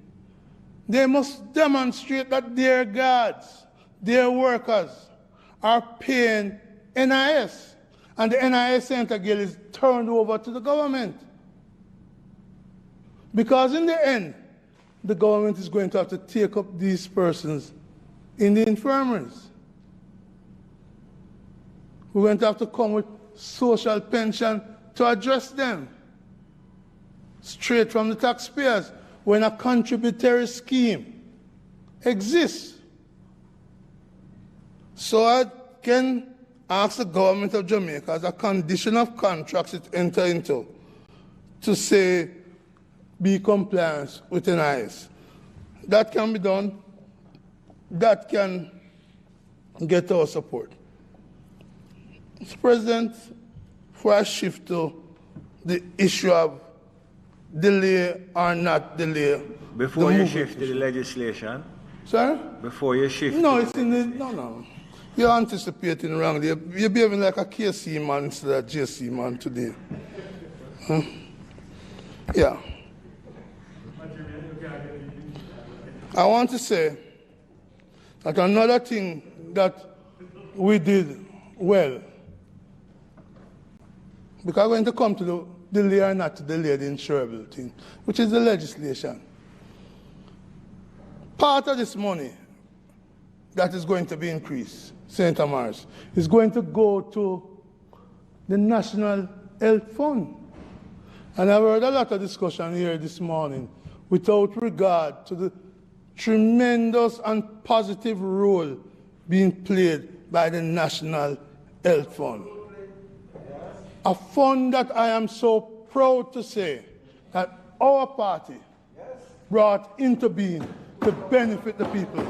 they must demonstrate that their guards, their workers, are paying NIS, and the NIS center again is turned over to the government. Because in the end, the government is going to have to take up these persons in the infirmaries. We're going to have to come with social pension to address them, straight from the taxpayers, when a contributory scheme exists. So I can ask the government of Jamaica, as a condition of contracts it enter into, to say, be compliant with NIS. That can be done. That can get our support. Mr. President, before I shift to the issue of delay or not delay. Before you shift to the legislation? Sir? Before you shift? No, it's in the, no. You're anticipating wrongly. You're behaving like a KC man instead of JC man today. Huh? Yeah. I want to say that another thing that we did well, because we're going to come to the delay or not to delay the insurable thing, which is the legislation. Part of this money that is going to be increased, Senator Morris, is going to go to the National Health Fund. And I've heard a lot of discussion here this morning without regard to the tremendous and positive role being played by the National Health Fund. A fund that I am so proud to say that our party brought into being to benefit the people.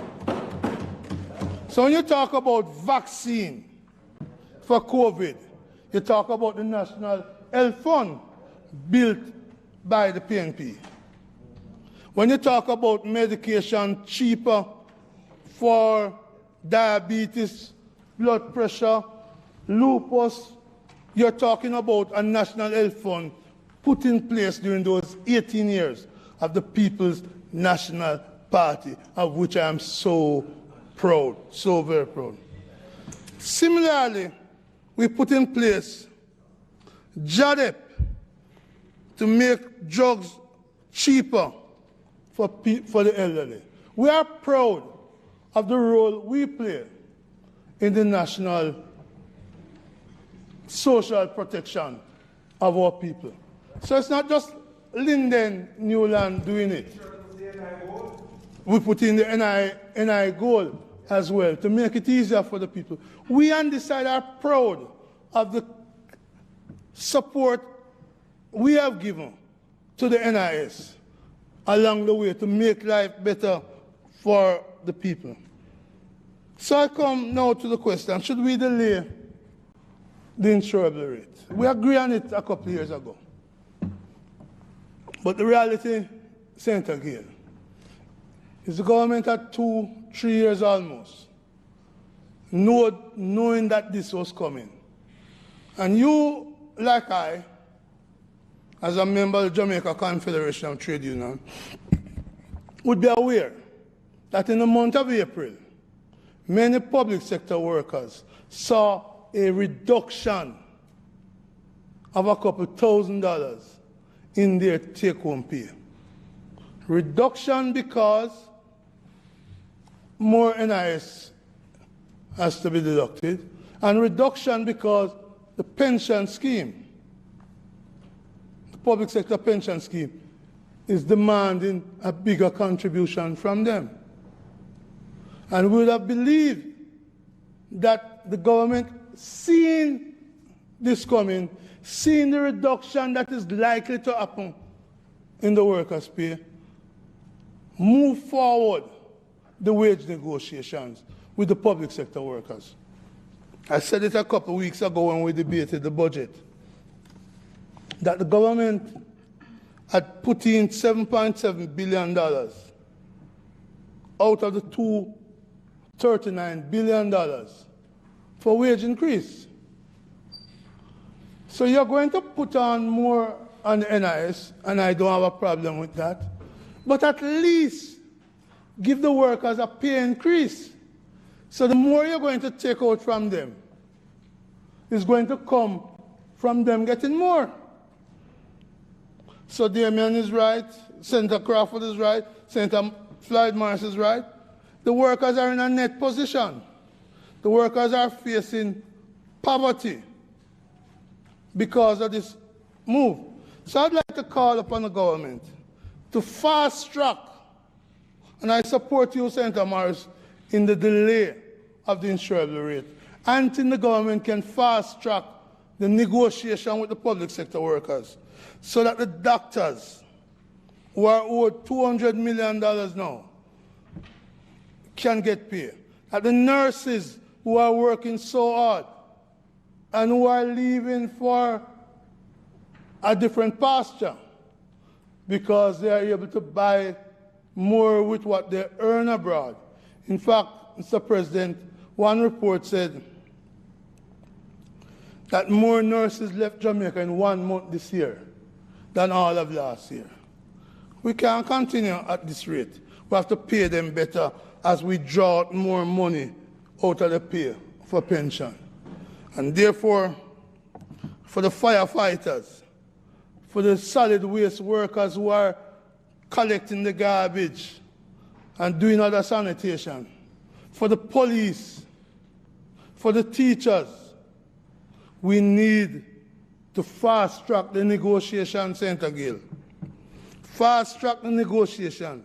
So when you talk about vaccine for COVID, you talk about the National Health Fund built by the PNP. When you talk about medication cheaper for diabetes, blood pressure, lupus, you're talking about a National Health Fund put in place during those 18 years of the People's National Party, of which I am so proud, so very proud. Similarly, we put in place JADEP to make drugs cheaper for the elderly. We are proud of the role we play in the national social protection of our people. So it's not just Linden Newland doing it. We put in the NI goal as well to make it easier for the people. We on this side are proud of the support we have given to the NIS along the way to make life better for the people. So I come now to the question, should we delay the insurable rate? We agreed on it a couple of years ago. But the reality, Senator Gale, is the government had 2-3 years almost, knowing that this was coming. And you, like I, as a member of the Jamaica Confederation of Trade Unions, would be aware that in the month of April, many public sector workers saw a reduction of a couple $1,000s in their take-home pay. Reduction because more NIS has to be deducted, and reduction because the pension scheme, the public sector pension scheme, is demanding a bigger contribution from them. And we would have believed that the government, seeing this coming, seeing the reduction that is likely to happen in the workers' pay, move forward the wage negotiations with the public sector workers. I said it a couple of weeks ago when we debated the budget, that the government had put in $7.7 billion out of the $239 billion for wage increase. So you're going to put on more on the NIS, and I don't have a problem with that, but at least give the workers a pay increase. So the more you're going to take out from them is going to come from them getting more. So Damian is right, Senator Crawford is right, Senator Floyd Morris is right. The workers are in a net position. The workers are facing poverty because of this move. So I'd like to call upon the government to fast track, and I support you, Senator Morris, in the delay of the insurable rate, until the government can fast track the negotiation with the public sector workers, so that the doctors who are owed $200 million now can get paid, that the nurses who are working so hard and who are leaving for a different pasture because they are able to buy more with what they earn abroad. In fact, Mr. President, one report said that more nurses left Jamaica in 1 month this year than all of last year. We can't continue at this rate. We have to pay them better as we draw out more money out of the pay for pension. And therefore, for the firefighters, for the solid waste workers who are collecting the garbage and doing other sanitation, for the police, for the teachers, we need to fast track the negotiation, Senator Gill. Fast track the negotiation.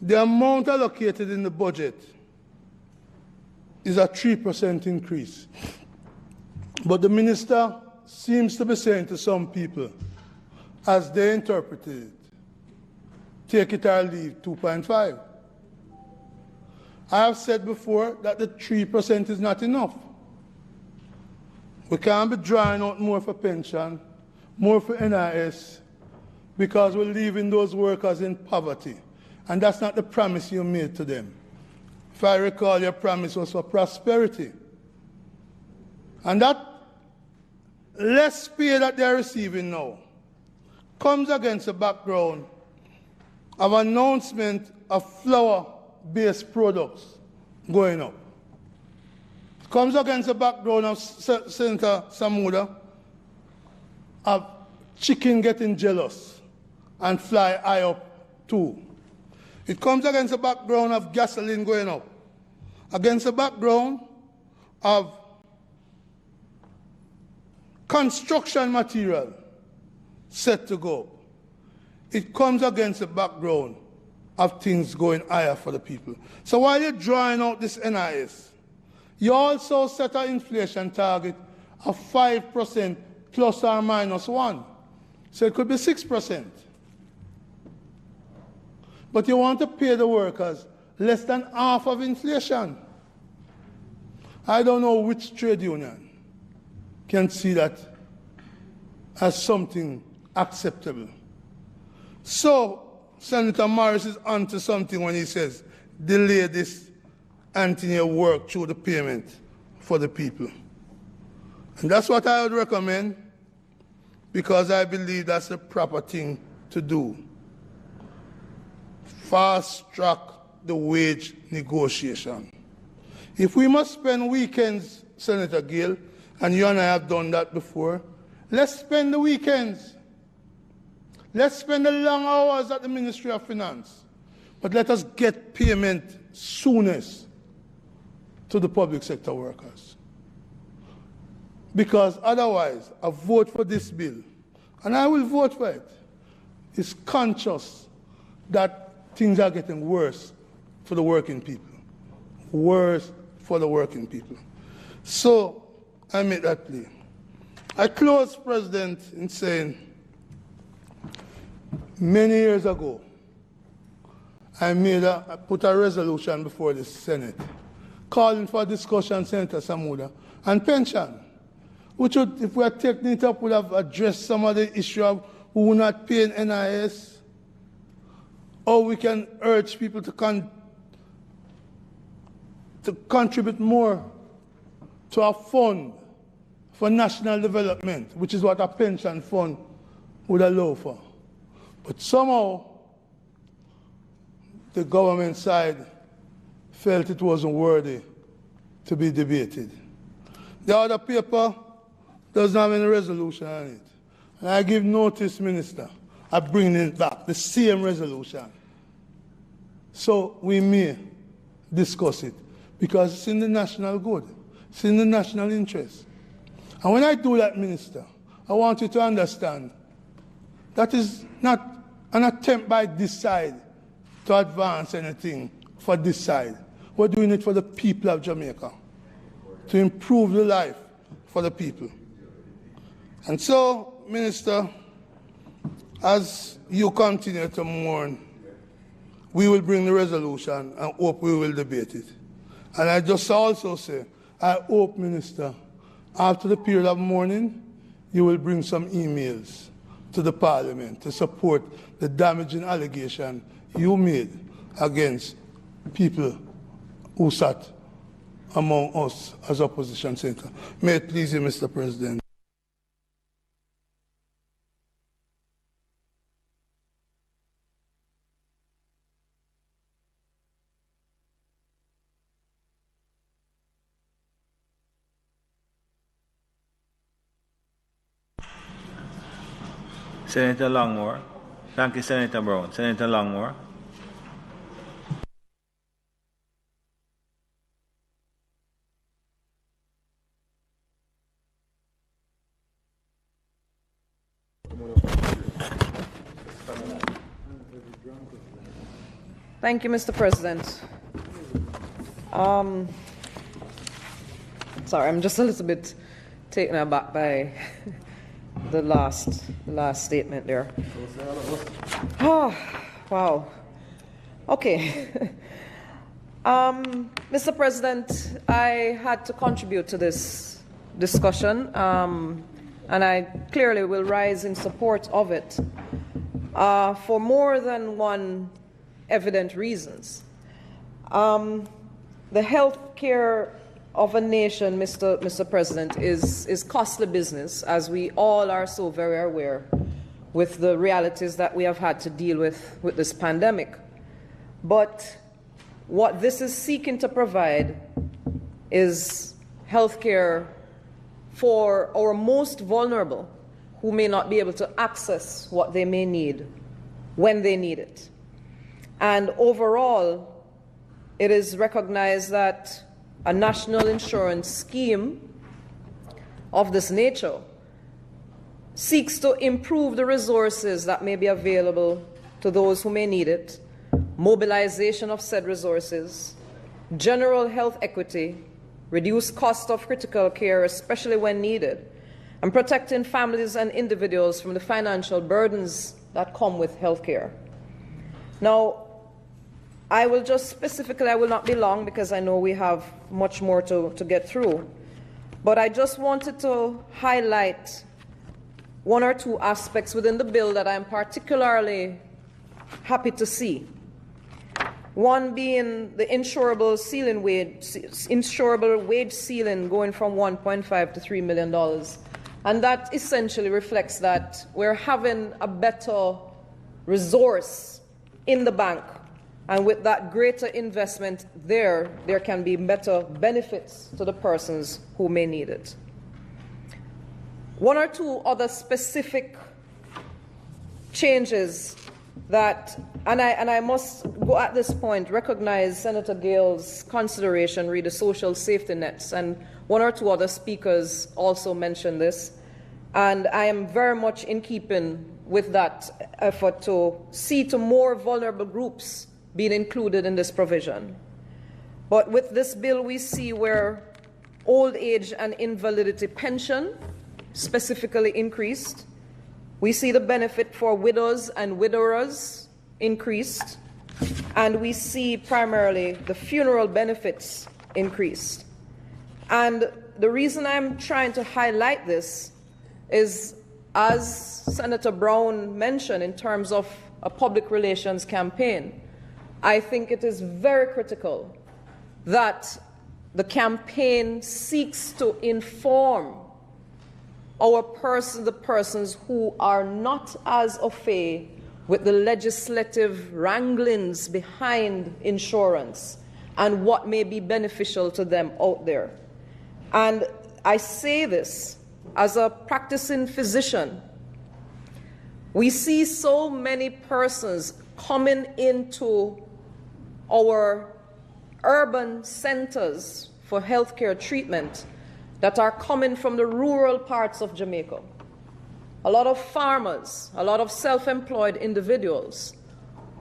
The amount allocated in the budget is a 3% increase. But the minister seems to be saying to some people, as they interpreted it, take it or leave 2.5. I have said before that the 3% is not enough. We can't be drawing out more for pension, more for NIS, because we're leaving those workers in poverty. And that's not the promise you made to them. If I recall, your promise was for prosperity. And that less pay that they're receiving now comes against the background of announcement of flour-based products going up. It comes against the background of Senator Samuda of chicken getting jealous and fly high up too. It comes against the background of gasoline going up, against the background of construction material set to go. It comes against the background of things going higher for the people. So while you're drawing out this NIS, you also set an inflation target of 5% plus or minus 1. So it could be 6%. But you want to pay the workers less than half of inflation. I don't know which trade union can see that as something acceptable. So Senator Morris is onto something when he says, delay this until you work through the payment for the people. And that's what I would recommend, because I believe that's the proper thing to do. Fast track the wage negotiation. If we must spend weekends, Senator Gill, and you and I have done that before, let's spend the weekends. Let's spend the long hours at the Ministry of Finance. But let us get payment soonest to the public sector workers. Because otherwise, a vote for this bill, and I will vote for it, is conscious that things are getting worse for the working people. Worse for the working people. So, I make that plea. I close, President, in saying many years ago, I put a resolution before the Senate calling for discussion, Senator Samuda, and pension, which would, if we had taken it up, would have addressed some of the issue of who will not pay in NIS, or we can urge people to contribute more to a fund for national development, which is what a pension fund would allow for. But somehow, the government side felt it wasn't worthy to be debated. The other paper doesn't have any resolution on it. And I give notice, Minister, of bringing it back, the same resolution. So we may discuss it, because it's in the national good. It's in the national interest. And when I do that, Minister, I want you to understand that is not an attempt by this side to advance anything for this side. We're doing it for the people of Jamaica, to improve the life for the people. And so, Minister, as you continue to mourn, we will bring the resolution and hope we will debate it. And I just also say, I hope, Minister, after the period of mourning, you will bring some emails to the Parliament to support the damaging allegation you made against people who sat among us as opposition senator. May it please you, Mr. President. Senator Longmore. Thank you, Senator Brown. Senator Longmore. Thank you, Mr. President. Sorry, I'm just a little bit taken aback by the last statement there. Oh, wow. Okay. Mr. President, I had to contribute to this discussion, and I clearly will rise in support of it for more than one evident reasons. The health care of a nation, Mr. President, is costly business, as we all are so very aware with the realities that we have had to deal with this pandemic. But what this is seeking to provide is health care for our most vulnerable, who may not be able to access what they may need when they need it. And overall, it is recognized that a national insurance scheme of this nature seeks to improve the resources that may be available to those who may need it, mobilization of said resources, general health equity, reduce cost of critical care, especially when needed, and protecting families and individuals from the financial burdens that come with health care. Now, I will just specifically, I will not be long because I know we have much more to get through, but I just wanted to highlight one or two aspects within the bill that I'm particularly happy to see. One being the insurable wage ceiling going from $1.5 to $3 million. And that essentially reflects that we're having a better resource in the bank. And with that greater investment there can be better benefits to the persons who may need it. One or two other specific changes that, and I must go at this point, recognize Senator Gale's consideration re the social safety nets, and one or two other speakers also mentioned this. And I am very much in keeping with that effort to see to more vulnerable groups being included in this provision. But with this bill, we see where old age and invalidity pension specifically increased. We see the benefit for widows and widowers increased, and we see primarily the funeral benefits increased. And the reason I'm trying to highlight this is, as Senator Brown mentioned, in terms of a public relations campaign, I think it is very critical that the campaign seeks to inform the persons who are not as au fait with the legislative wranglings behind insurance and what may be beneficial to them out there. And I say this as a practicing physician. We see so many persons coming into our urban centers for healthcare treatment that are coming from the rural parts of Jamaica. A lot of farmers, a lot of self-employed individuals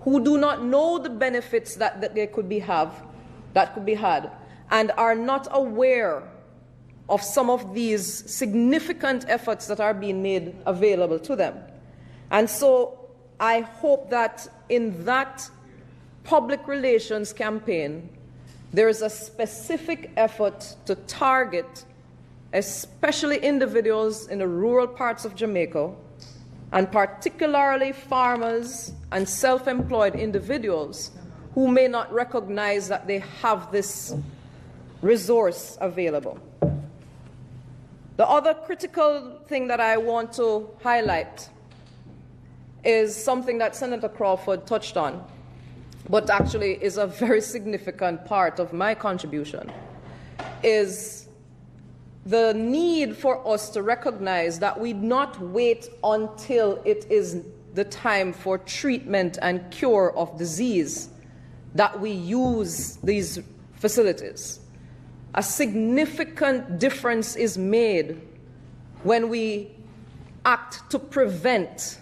who do not know the benefits that they could be had, and are not aware of some of these significant efforts that are being made available to them. And so I hope that in that public relations campaign, there is a specific effort to target especially individuals in the rural parts of Jamaica, and particularly farmers and self-employed individuals who may not recognize that they have this resource available. The other critical thing that I want to highlight is something that Senator Crawford touched on, but actually is a very significant part of my contribution, is the need for us to recognize that we not wait until it is the time for treatment and cure of disease that we use these facilities. A significant difference is made when we act to prevent,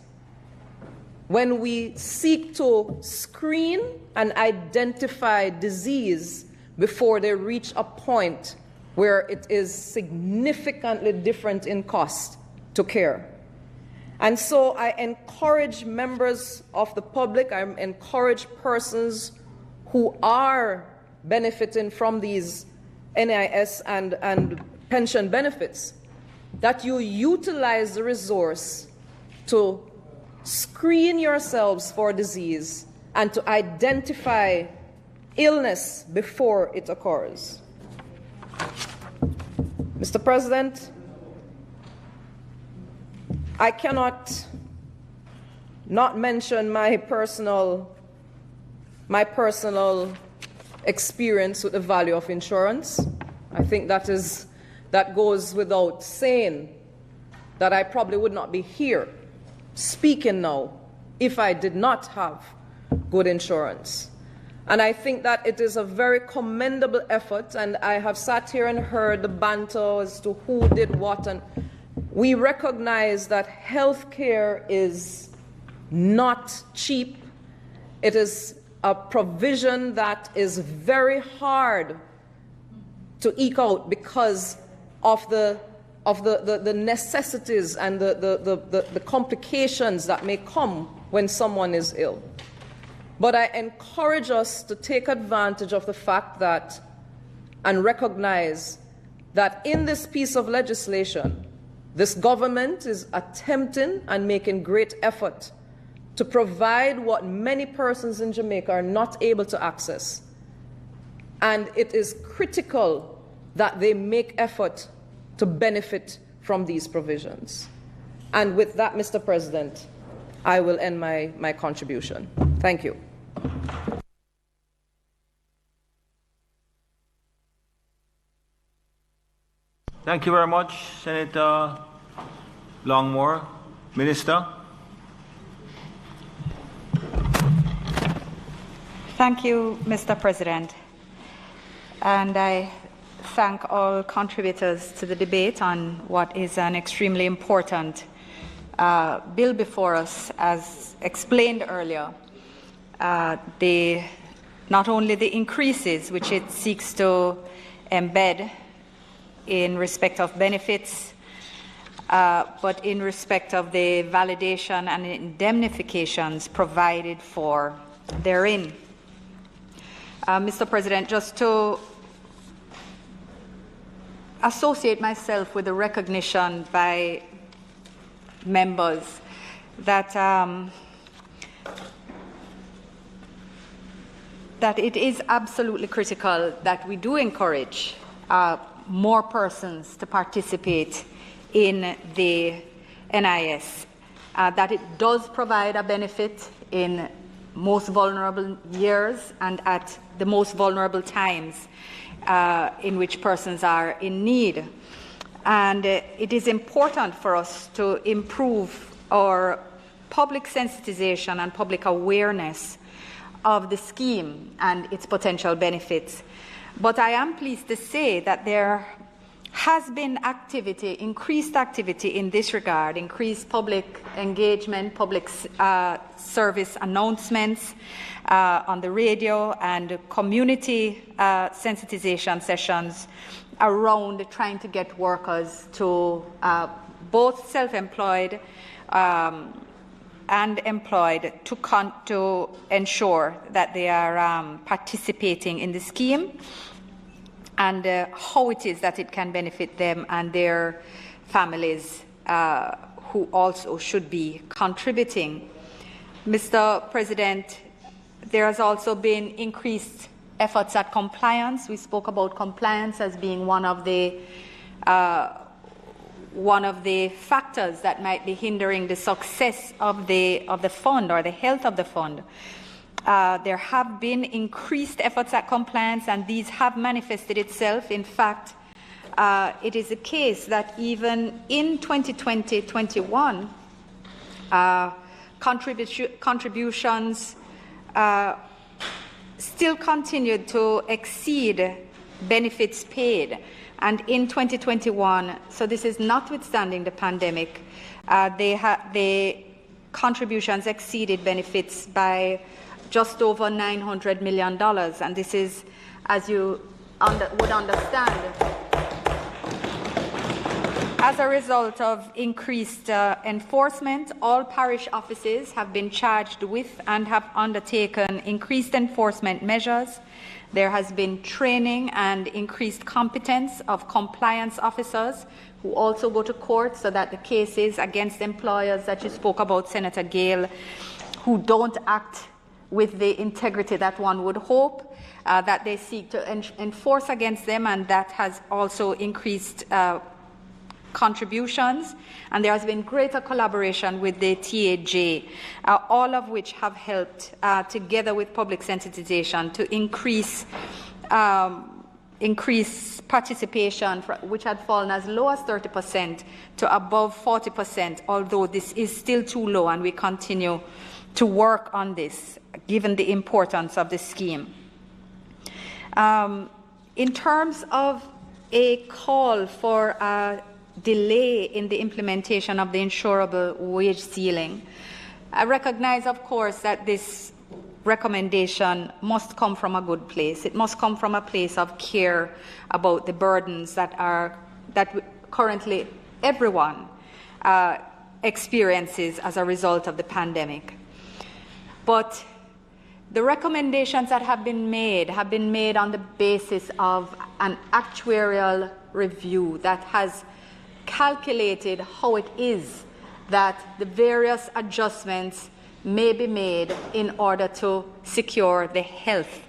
when we seek to screen and identify disease before they reach a point where it is significantly different in cost to care. And so I encourage members of the public, I encourage persons who are benefiting from these NIS and pension benefits, that you utilize the resource to screen yourselves for disease and to identify illness before it occurs. Mr. President, I cannot not mention my personal experience with the value of insurance. I think that goes without saying that I probably would not be here speaking now if I did not have good insurance. And I think that it is a very commendable effort, and I have sat here and heard the banter as to who did what, and we recognize that healthcare is not cheap. It is a provision that is very hard to eke out because of the necessities and the complications that may come when someone is ill. But I encourage us to take advantage of the fact that and recognize that in this piece of legislation, this government is attempting and making great effort to provide what many persons in Jamaica are not able to access. And it is critical that they make effort to benefit from these provisions. And with that, Mr. President, I will end my contribution. Thank you. Thank you very much, Senator Longmore. Minister. Thank you, Mr. President. And I thank all contributors to the debate on what is an extremely important bill before us. As explained earlier, not only the increases which it seeks to embed in respect of benefits but in respect of the validation and indemnifications provided for therein. Mr. President, just to associate myself with the recognition by members that that it is absolutely critical that we do encourage more persons to participate in the NIS, that it does provide a benefit in most vulnerable years and at the most vulnerable times in which persons are in need. And it is important for us to improve our public sensitization and public awareness of the scheme and its potential benefits. But I am pleased to say that there has been activity, increased activity in this regard, increased public engagement, public service announcements on the radio and community sensitization sessions around trying to get workers to both self-employed and employed to ensure that they are participating in the scheme and how it is that it can benefit them and their families who also should be contributing. Mr. President, there has also been increased efforts at compliance. We spoke about compliance as being one of the factors that might be hindering the success of the fund or the health of the fund. There have been increased efforts at compliance, and these have manifested itself. In fact, it is a case that even in 2020-21, contributions still continued to exceed benefits paid. And in 2021, so this is notwithstanding the pandemic, the contributions exceeded benefits by just over $900 million. And this is, as you would understand, as a result of increased enforcement. All parish offices have been charged with and have undertaken increased enforcement measures. There has been training and increased competence of compliance officers who also go to court, so that the cases against employers that you spoke about, Senator Gale, who don't act with the integrity that one would hope, that they seek to enforce against them, and that has also increased contributions. And there has been greater collaboration with the TAJ, all of which have helped, together with public sensitization, to increase participation, which had fallen as low as 30% to above 40%, although this is still too low, and we continue to work on this, given the importance of the scheme. In terms of a call for a delay in the implementation of the insurable wage ceiling, I recognize, of course, that this recommendation must come from a good place. It must come from a place of care about the burdens that currently everyone experiences as a result of the pandemic. But the recommendations that have been made on the basis of an actuarial review that has calculated how it is that the various adjustments may be made in order to secure the health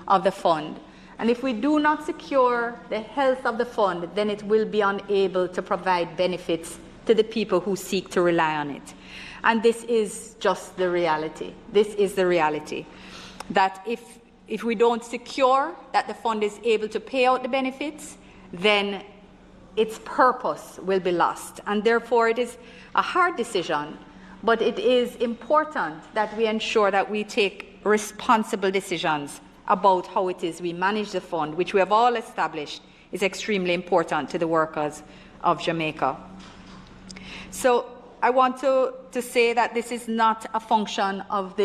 of the fund. And if we do not secure the health of the fund, then it will be unable to provide benefits to the people who seek to rely on it. And this is just the reality. This is the reality. That if we don't secure that the fund is able to pay out the benefits, then its purpose will be lost. And therefore, it is a hard decision, but it is important that we ensure that we take responsible decisions about how it is we manage the fund, which we have all established is extremely important to the workers of Jamaica. So I want to say that this is not a function of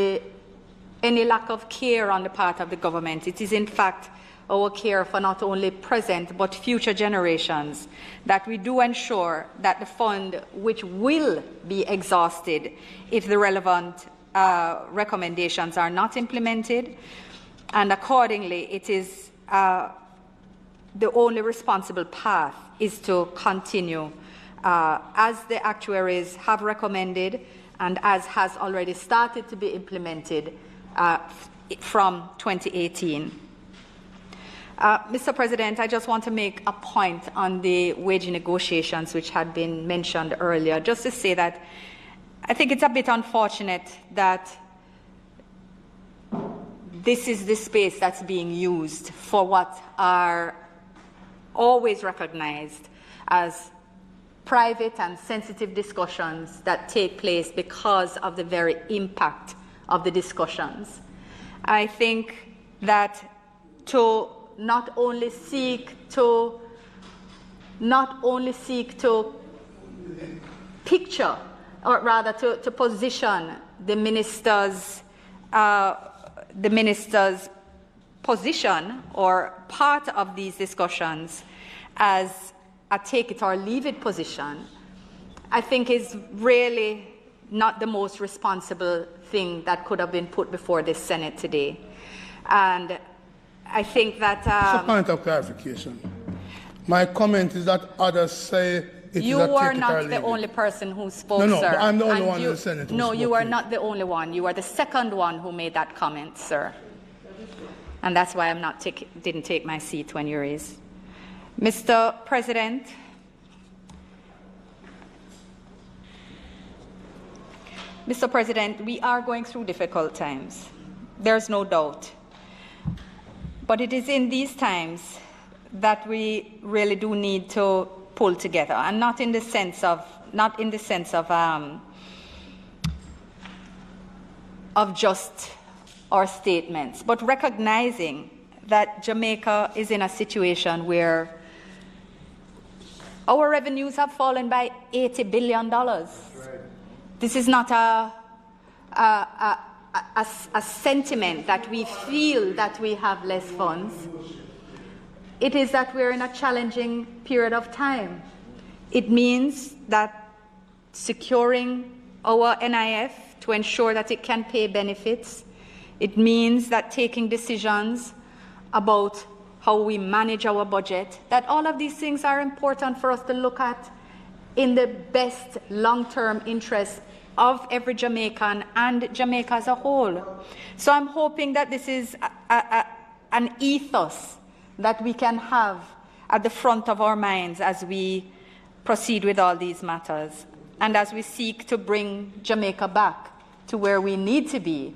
any lack of care on the part of the government. It is, in fact, our care for not only present but future generations, that we do ensure that the fund, which will be exhausted if the relevant recommendations are not implemented, and accordingly it is the only responsible path is to continue as the actuaries have recommended and as has already started to be implemented from 2018. Mr. President, I just want to make a point on the wage negotiations which had been mentioned earlier, just to say that I think it's a bit unfortunate that this is the space that's being used for what are always recognized as private and sensitive discussions that take place because of the very impact of the discussions. I think that to not only seek to picture, or rather to position the minister's position or part of these discussions as a take it or leave it position, I think is really not the most responsible thing that could have been put before this Senate today. And I think that... It's a point of clarification. My comment is that others say it is a take it or leave it. You are not the only person who spoke, no, sir. I'm the only one in the Senate who No, spoke you are here. not the only one. You are the second one who made that comment, sir. And that's why I'm not didn't take my seat when you raised. Mr. President, we are going through difficult times. There's no doubt. But it is in these times that we really do need to pull together, and not in the sense of just our statements, but recognizing that Jamaica is in a situation where our revenues have fallen by $80 billion. Right. This is not a sentiment that we feel that we have less funds. It is that we're in a challenging period of time. It means that securing our NIF to ensure that it can pay benefits, it means that taking decisions about how we manage our budget, that all of these things are important for us to look at in the best long-term interest of every Jamaican and Jamaica as a whole. So I'm hoping that this is an ethos that we can have at the front of our minds as we proceed with all these matters and as we seek to bring Jamaica back to where we need to be,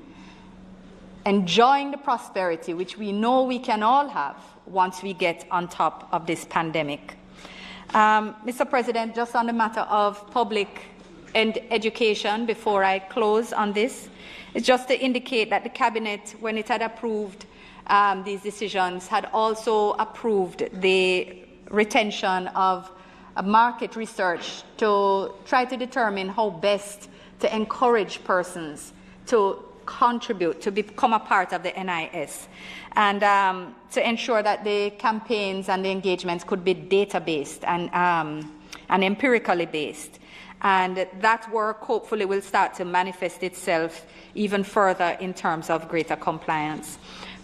enjoying the prosperity which we know we can all have once we get on top of this pandemic. Mr. President, just on the matter of public and education, before I close on this, it's just to indicate that the Cabinet, when it had approved these decisions, had also approved the retention of market research to try to determine how best to encourage persons to contribute, to become a part of the NIS, and to ensure that the campaigns and the engagements could be data-based and empirically based. And that work hopefully will start to manifest itself even further in terms of greater compliance.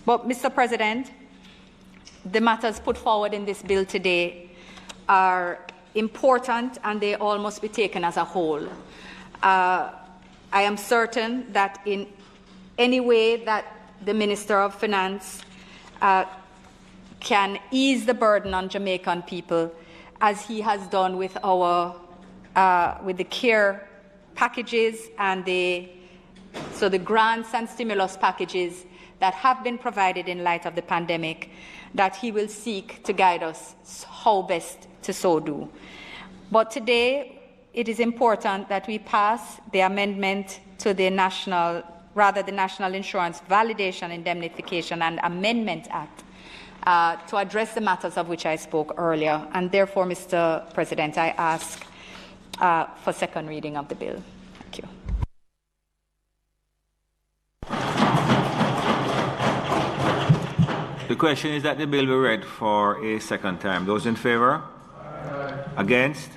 But, Mr. President, the matters put forward in this bill today are important and they all must be taken as a whole. I am certain that in any way that the Minister of Finance can ease the burden on Jamaican people, as he has done with the care packages and the grants and stimulus packages that have been provided in light of the pandemic, that he will seek to guide us how best to so do. But today, it is important that we pass the amendment to the National Insurance Validation, Indemnification and Amendment Act to address the matters of which I spoke earlier. And therefore, Mr. President, I ask for second reading of the bill. Thank you. The question is that the bill be read for a second time. Those in favor? Against?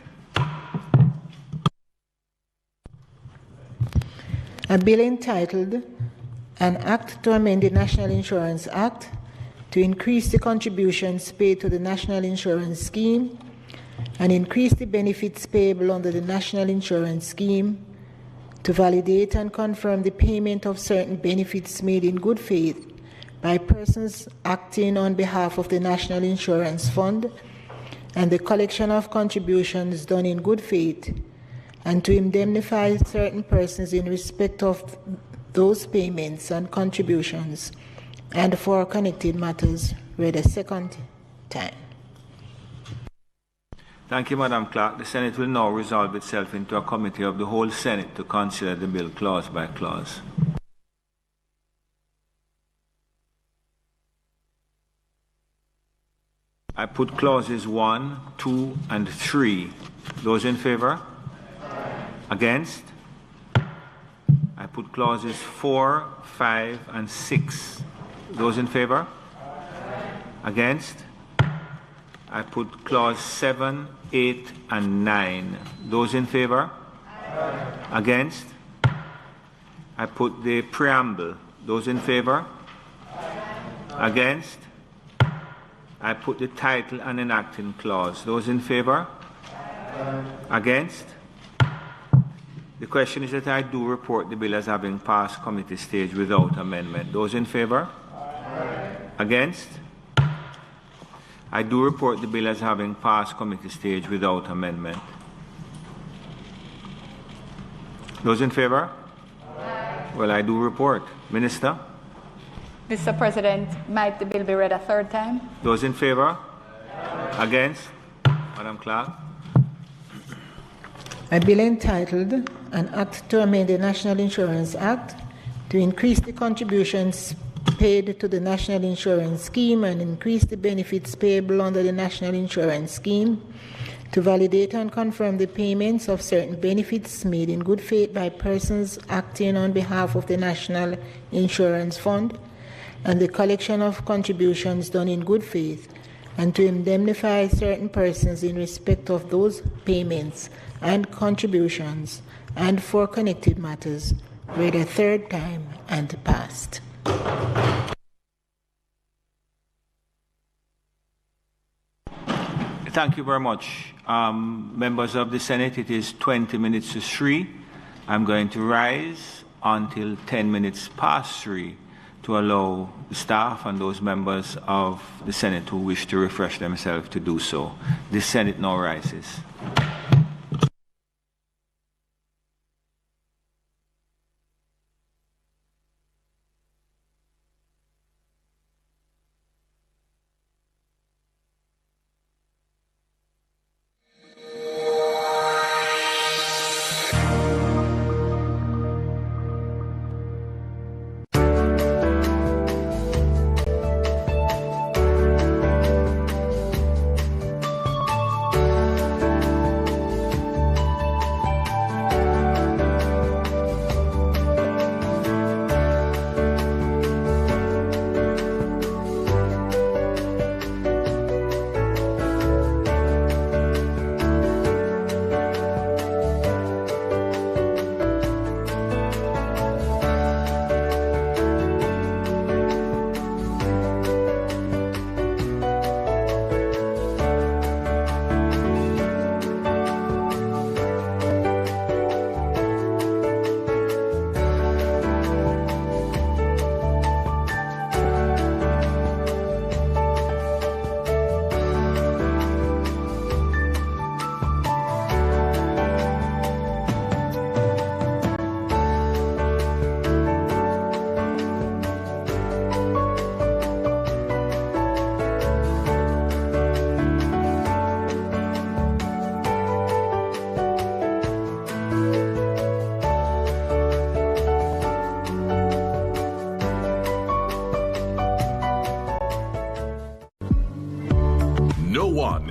A bill entitled An Act to Amend the National Insurance Act to increase the contributions paid to the National Insurance Scheme and increase the benefits payable under the National Insurance Scheme, to validate and confirm the payment of certain benefits made in good faith by persons acting on behalf of the National Insurance Fund, and the collection of contributions done in good faith, and to indemnify certain persons in respect of those payments and contributions, and for connected matters, read a second time. Thank you, Madam Clerk. The Senate will now resolve itself into a committee of the whole Senate to consider the bill clause by clause. I put clauses 1, 2, and 3. Those in favor? Against? I put clauses 4, 5, and 6. Those in favor? Against? I put clause 7, 8, and 9. Those in favor? Against? I put the preamble. Those in favor? Against? I put the title and enacting clause. Those in favor? Against? The question is that I do report the bill as having passed committee stage without amendment. Those in favor? Against? I do report the bill as having passed committee stage without amendment. Those in favor? Well, I do report. Minister? Mr. President, might the bill be read a third time? Those in favor? Against? Madam Clerk? A bill entitled An Act to Amend the National Insurance Act to increase the contributions paid to the National Insurance Scheme and increase the benefits payable under the National Insurance Scheme, to validate and confirm the payments of certain benefits made in good faith by persons acting on behalf of the National Insurance Fund, and the collection of contributions done in good faith, and to indemnify certain persons in respect of those payments and contributions, and for connected matters, read a third time and passed. Thank you very much. Members of the Senate, it is 20 minutes to 3. I'm going to rise until 10 minutes past 3 to allow the staff and those members of the Senate who wish to refresh themselves to do so. The Senate now rises.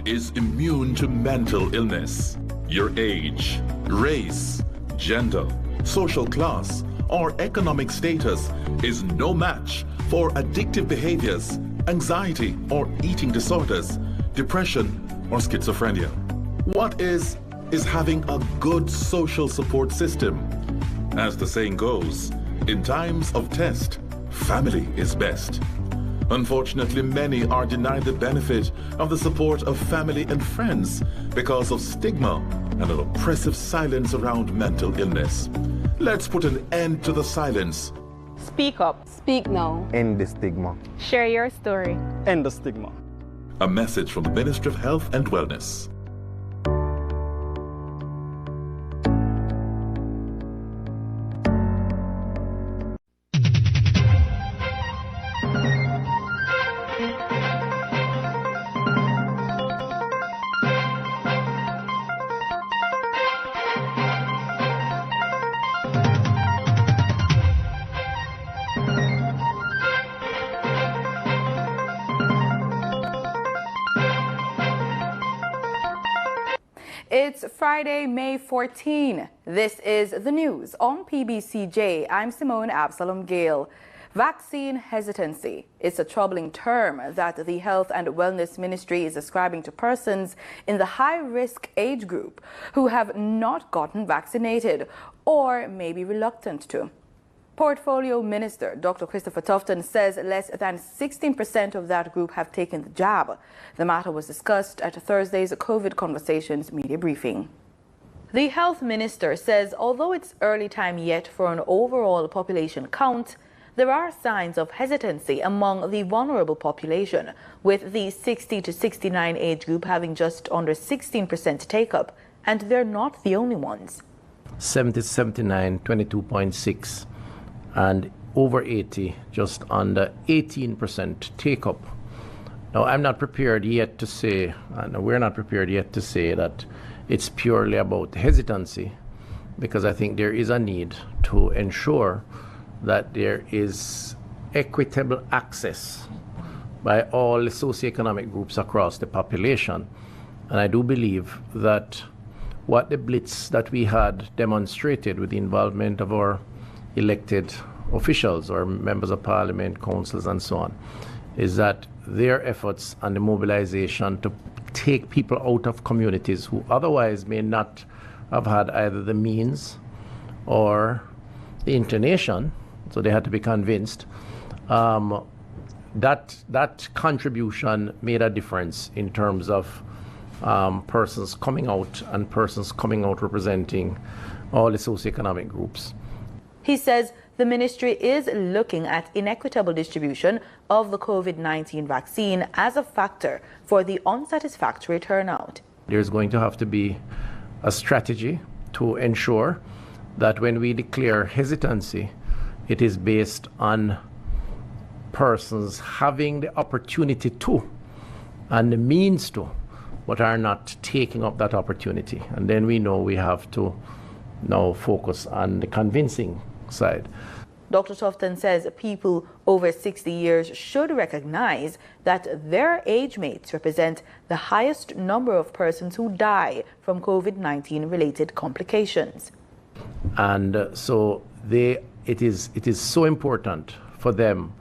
Is immune to mental illness. Your age, race, gender, social class, or economic status is no match for addictive behaviors anxiety or eating disorders, depression or schizophrenia. What is having a good social support system. As the saying goes, in times of test, family is best. Unfortunately, many are denied the benefit of the support of family and friends because of stigma and an oppressive silence around mental illness. Let's put an end to the silence. Speak up. Speak now. End the stigma. Share your story. End the stigma. A message from the Ministry of Health and Wellness. It's Friday, May 14. This is the news on PBCJ. I'm Simone Absalom Gale. Vaccine hesitancy is a troubling term that the Health and Wellness Ministry is ascribing to persons in the high-risk age group who have not gotten vaccinated or may be reluctant to. Portfolio Minister Dr. Christopher Tufton says less than 16% of that group have taken the jab. The matter was discussed at Thursday's COVID Conversations media briefing. The Health Minister says although it's early time yet for an overall population count, there are signs of hesitancy among the vulnerable population, with the 60 to 69 age group having just under 16% take-up, and they're not the only ones. 70 to 79, 22.6. And over 80, just under 18% take-up. Now, I'm not prepared yet to say, and we're not prepared yet to say that it's purely about hesitancy, because I think there is a need to ensure that there is equitable access by all the socioeconomic groups across the population. And I do believe that what the blitz that we had demonstrated with the involvement of our elected officials or members of parliament, councils and so on, is that their efforts and the mobilization to take people out of communities who otherwise may not have had either the means or the inclination, so they had to be convinced, that contribution made a difference in terms of persons coming out and persons coming out representing all the socioeconomic groups. He says the ministry is looking at inequitable distribution of the COVID-19 vaccine as a factor for the unsatisfactory turnout. There's going to have to be a strategy to ensure that when we declare hesitancy, it is based on persons having the opportunity to and the means to, but are not taking up that opportunity. And then we know we have to now focus on the convincing side. Dr. Tufton says people over 60 years should recognize that their age mates represent the highest number of persons who die from COVID-19 related complications. And so it is so important for them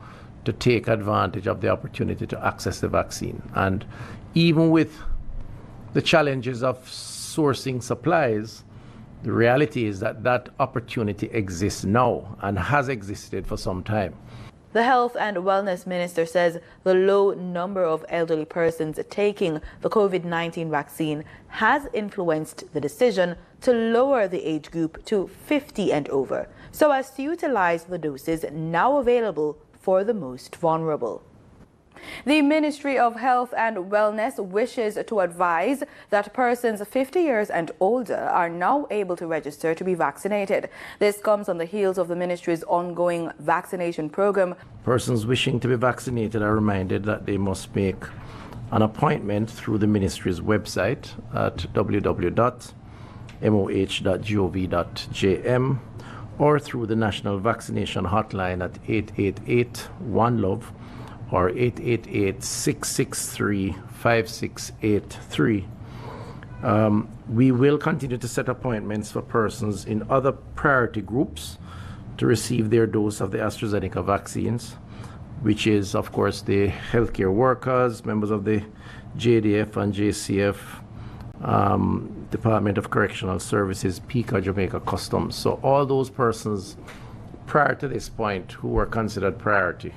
to take advantage of the opportunity to access the vaccine. And even with the challenges of sourcing supplies, the reality is that that opportunity exists now and has existed for some time. The Health and Wellness Minister says the low number of elderly persons taking the COVID-19 vaccine has influenced the decision to lower the age group to 50 and over, so as to utilize the doses now available for the most vulnerable. The Ministry of Health and Wellness wishes to advise that persons 50 years and older are now able to register to be vaccinated. This comes on the heels of the ministry's ongoing vaccination program. Persons wishing to be vaccinated are reminded that they must make an appointment through the ministry's website at www.moh.gov.jm or through the National Vaccination Hotline at 888-1-LOVE or 888-663-5683. We will continue to set appointments for persons in other priority groups to receive their dose of the AstraZeneca vaccines. which is, of course, the healthcare workers, members of the JDF and JCF, Department of Correctional Services, PICA, Jamaica Customs. So all those persons prior to this point who were considered priority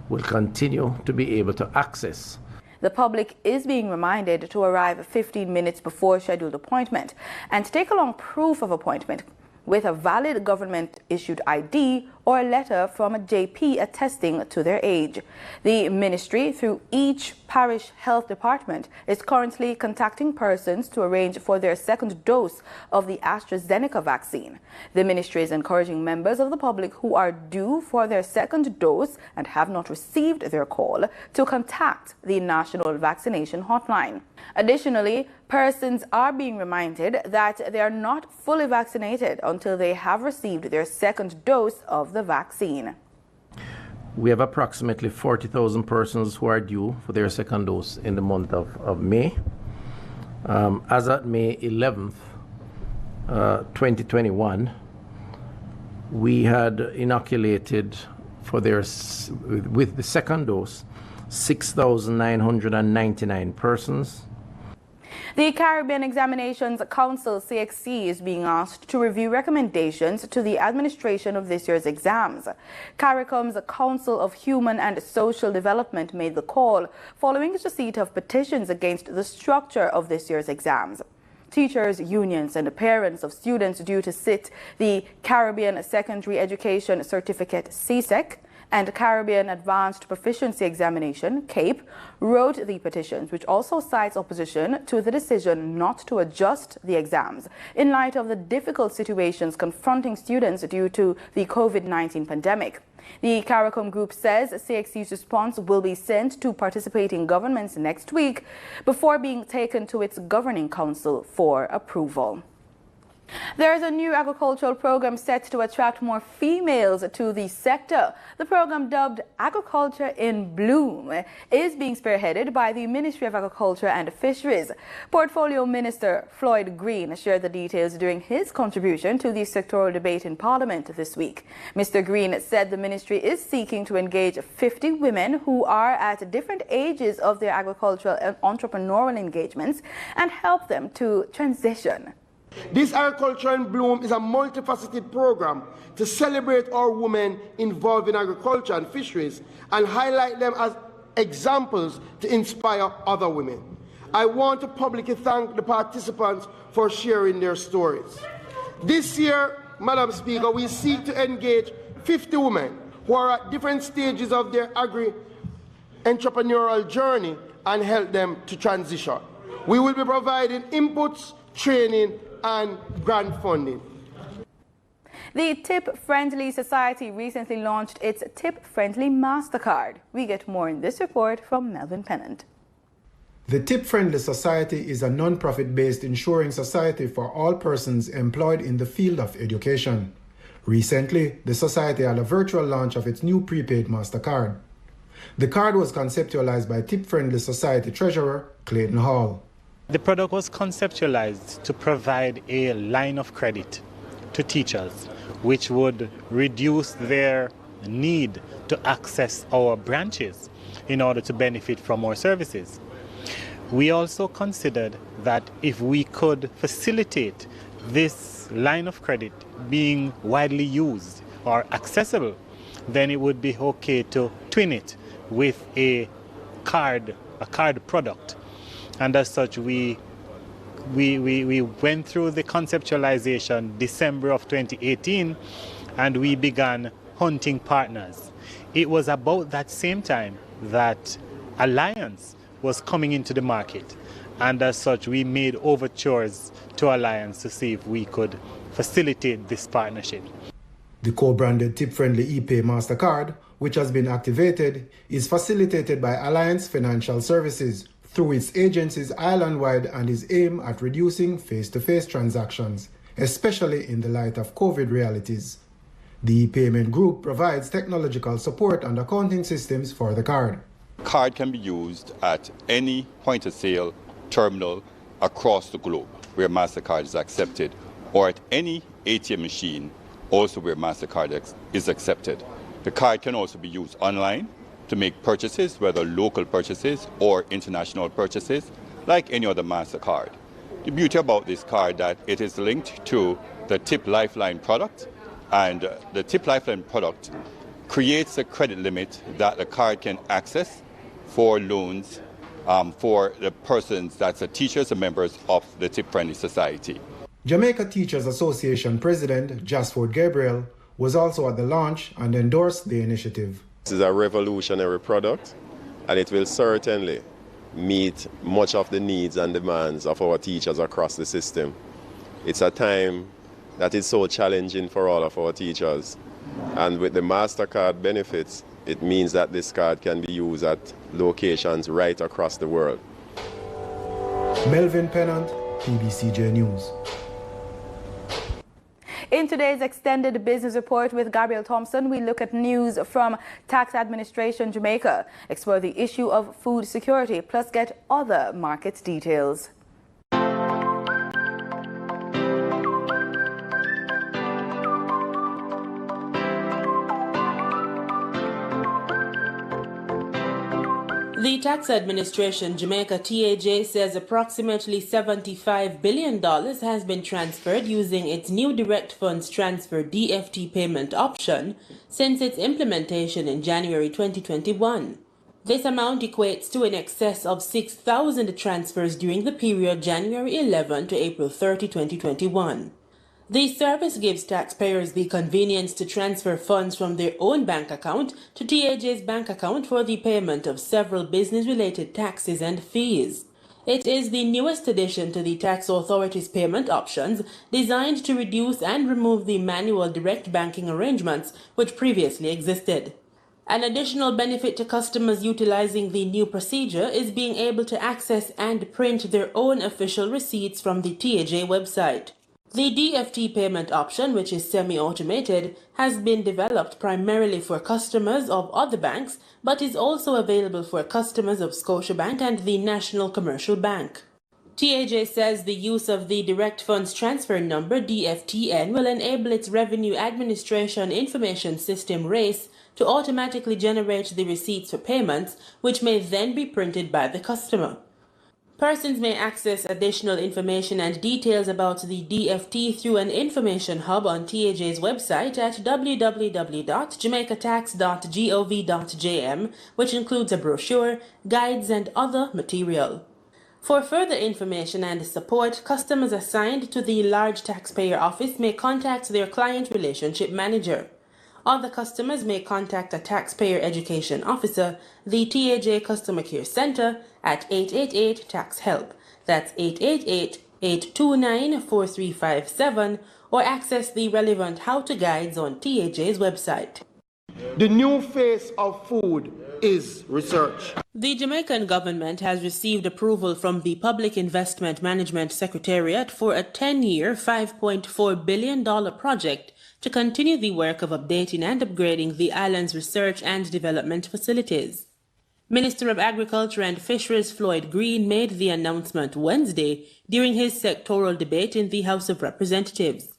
will continue to be able to access. The public is being reminded to arrive 15 minutes before scheduled appointment and take along proof of appointment with a valid government-issued ID or a letter from a JP attesting to their age. The ministry, through each parish health department, is currently contacting persons to arrange for their second dose of the AstraZeneca vaccine. The ministry is encouraging members of the public who are due for their second dose and have not received their call to contact the National Vaccination Hotline. Additionally, persons are being reminded that they are not fully vaccinated until they have received their second dose of the vaccine. We have approximately 40,000 persons who are due for their second dose in the month of May. As at May 11th, 2021, we had inoculated for with the second dose 6,999 persons. The Caribbean Examinations Council, CXC, is being asked to review recommendations to the administration of this year's exams. CARICOM's Council of Human and Social Development made the call following its receipt of petitions against the structure of this year's exams. Teachers, unions, and parents of students due to sit the Caribbean Secondary Education Certificate, CSEC, and Caribbean Advanced Proficiency Examination, CAPE, wrote the petitions, which also cites opposition to the decision not to adjust the exams in light of the difficult situations confronting students due to the COVID-19 pandemic. The CARICOM group says CXC's response will be sent to participating governments next week before being taken to its governing council for approval. There is a new agricultural program set to attract more females to the sector. The program, dubbed Agriculture in Bloom, is being spearheaded by the Ministry of Agriculture and Fisheries. Portfolio Minister Floyd Green shared the details during his contribution to the sectoral debate in Parliament this week. Mr. Green said the ministry is seeking to engage 50 women who are at different ages of their agricultural and entrepreneurial engagements and help them to transition. This Agriculture in Bloom is a multifaceted program to celebrate our women involved in agriculture and fisheries and highlight them as examples to inspire other women. I want to publicly thank the participants for sharing their stories. This year, Madam Speaker, we seek to engage 50 women who are at different stages of their agri-entrepreneurial journey and help them to transition. We will be providing inputs, training, and grant funding. The Tip Friendly Society recently launched its Tip Friendly MasterCard. We get more in this report from Melvin Pennant. The Tip Friendly Society is a non-profit-based insuring society for all persons employed in the field of education. Recently, the society had a virtual launch of its new prepaid MasterCard. The card was conceptualized by Tip Friendly Society Treasurer Clayton Hall. The product was conceptualized to provide a line of credit to teachers, which would reduce their need to access our branches in order to benefit from our services. We also considered that if we could facilitate this line of credit being widely used or accessible, then it would be okay to twin it with a card product. And as such, we went through the conceptualization December of 2018, and we began hunting partners. It was about that same time that Alliance was coming into the market, and as such, we made overtures to Alliance to see if we could facilitate this partnership. The co-branded Tip-Friendly ePay MasterCard, which has been activated, is facilitated by Alliance Financial Services through its agencies island-wide and is aimed at reducing face-to-face transactions, especially in the light of COVID realities. The e-payment group provides technological support and accounting systems for the card. Card can be used at any point-of-sale terminal across the globe where MasterCard is accepted, or at any ATM machine also where MasterCard is accepted. The card can also be used online to make purchases, whether local purchases or international purchases, like any other MasterCard. The beauty about this card that it is linked to the Tip Lifeline product, and the Tip Lifeline product creates a credit limit that the card can access for loans for the persons that's the teachers and members of the Tip Friendly Society. Jamaica Teachers Association President Jasford Gabriel was also at the launch and endorsed the initiative. This is a revolutionary product, and it will certainly meet much of the needs and demands of our teachers across the system. It's a time that is so challenging for all of our teachers, and with the MasterCard benefits, it means that this card can be used at locations right across the world. Melvin Pennant, PBCJ News. In today's extended business report with Gabriel Thompson, we look at news from Tax Administration Jamaica, explore the issue of food security, plus get other market details. The Tax Administration Jamaica TAJ says approximately $75 billion has been transferred using its new Direct Funds Transfer DFT payment option since its implementation in January 2021. This amount equates to in excess of 6,000 transfers during the period January 11 to April 30, 2021. The service gives taxpayers the convenience to transfer funds from their own bank account to TAJ's bank account for the payment of several business-related taxes and fees. It is the newest addition to the tax authority's payment options, designed to reduce and remove the manual direct banking arrangements which previously existed. An additional benefit to customers utilizing the new procedure is being able to access and print their own official receipts from the TAJ website. The DFT payment option, which is semi-automated, has been developed primarily for customers of other banks, but is also available for customers of Scotiabank and the National Commercial Bank. TAJ says the use of the Direct Funds Transfer Number, DFTN, will enable its Revenue Administration Information System, RACE, to automatically generate the receipts for payments, which may then be printed by the customer. Persons may access additional information and details about the DFT through an information hub on TAJ's website at www.jamaicatax.gov.jm, which includes a brochure, guides, and other material. For further information and support, customers assigned to the large taxpayer office may contact their client relationship manager. Other customers may contact a taxpayer education officer, the TAJ Customer Care Center, at 888-TAX-HELP. That's 888-829-4357, or access the relevant how-to guides on TAJ's website. The new face of food is research. The Jamaican government has received approval from the Public Investment Management Secretariat for a 10-year, $5.4 billion project to continue the work of updating and upgrading the island's research and development facilities. Minister of Agriculture and Fisheries Floyd Green made the announcement Wednesday during his sectoral debate in the House of Representatives.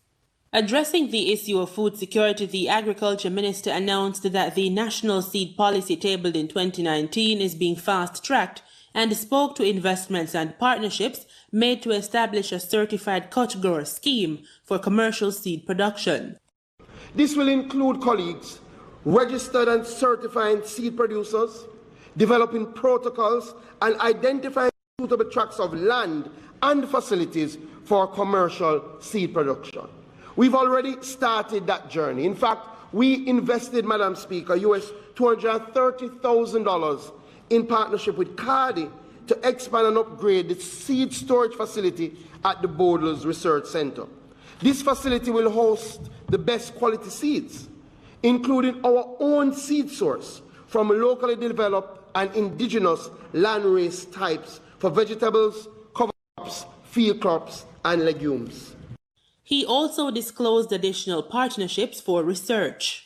Addressing the issue of food security, the Agriculture Minister announced that the National Seed Policy tabled in 2019 is being fast-tracked and spoke to investments and partnerships made to establish a certified cut grower scheme for commercial seed production. This will include colleagues registered and certifying seed producers, developing protocols, and identifying suitable tracts of land and facilities for commercial seed production. We've already started that journey. In fact, we invested, Madam Speaker, US $230,000 in partnership with Cardi to expand and upgrade the seed storage facility at the Bodles Research Center. This facility will host the best quality seeds, including our own seed source from locally developed and indigenous landrace types for vegetables, cover crops, field crops, and legumes. He also disclosed additional partnerships for research.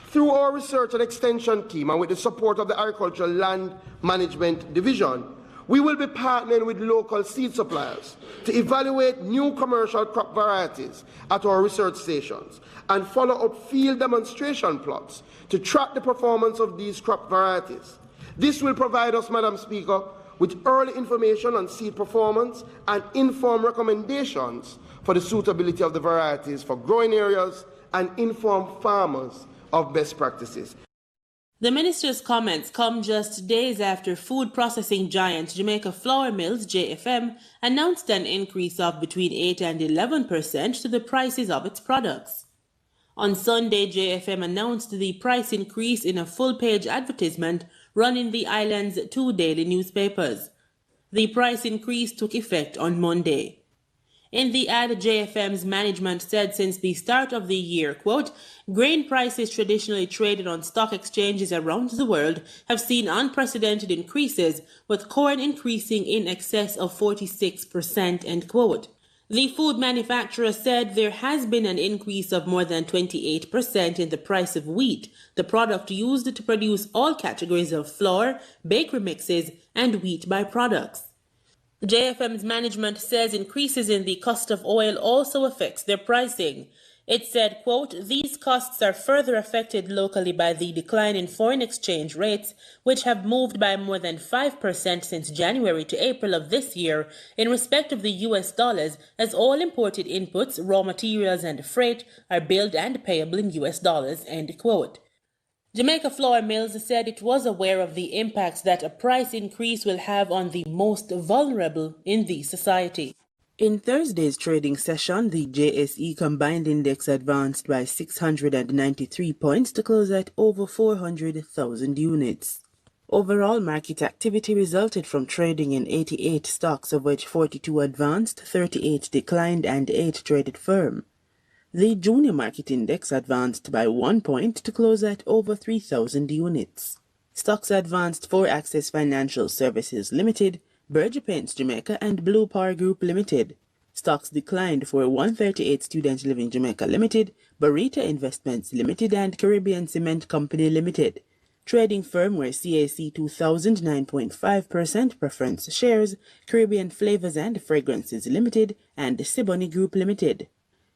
Through our research and extension team and with the support of the Agricultural Land Management Division, We will be partnering with local seed suppliers to evaluate new commercial crop varieties at our research stations and follow up field demonstration plots to track the performance of these crop varieties. This will provide us, Madam Speaker, with early information on seed performance and inform recommendations for the suitability of the varieties for growing areas and inform farmers of best practices. The minister's comments come just days after food processing giant Jamaica Flour Mills, JFM, announced an increase of between 8 and 11% to the prices of its products. On Sunday, JFM announced the price increase in a full-page advertisement run in the island's 2 daily newspapers. The price increase took effect on Monday. In the ad, JFM's management said since the start of the year, quote, grain prices traditionally traded on stock exchanges around the world have seen unprecedented increases, with corn increasing in excess of 46%, end quote. The food manufacturer said there has been an increase of more than 28% in the price of wheat, the product used to produce all categories of flour, bakery mixes, and wheat byproducts. JFM's management says increases in the cost of oil also affects their pricing. It said, quote, these costs are further affected locally by the decline in foreign exchange rates, which have moved by more than 5% since January to April of this year in respect of the US dollars, as all imported inputs, raw materials, and freight are billed and payable in US dollars, end quote. Jamaica Flour Mills said it was aware of the impacts that a price increase will have on the most vulnerable in the society. In Thursday's trading session, the JSE Combined Index advanced by 693 points to close at over 400,000 units. Overall market activity resulted from trading in 88 stocks, of which 42 advanced, 38 declined, and 8 traded firm. The Junior Market Index advanced by 1 point to close at over 3,000 units. Stocks advanced for Access Financial Services Limited, Berger Paints Jamaica, and Blue Power Group Limited. Stocks declined for 138 Student Living Jamaica Limited, Barita Investments Limited, and Caribbean Cement Company Limited. Trading firm were CAC 2000 9.5% preference shares, Caribbean Flavors and Fragrances Limited, and Siboney Group Limited.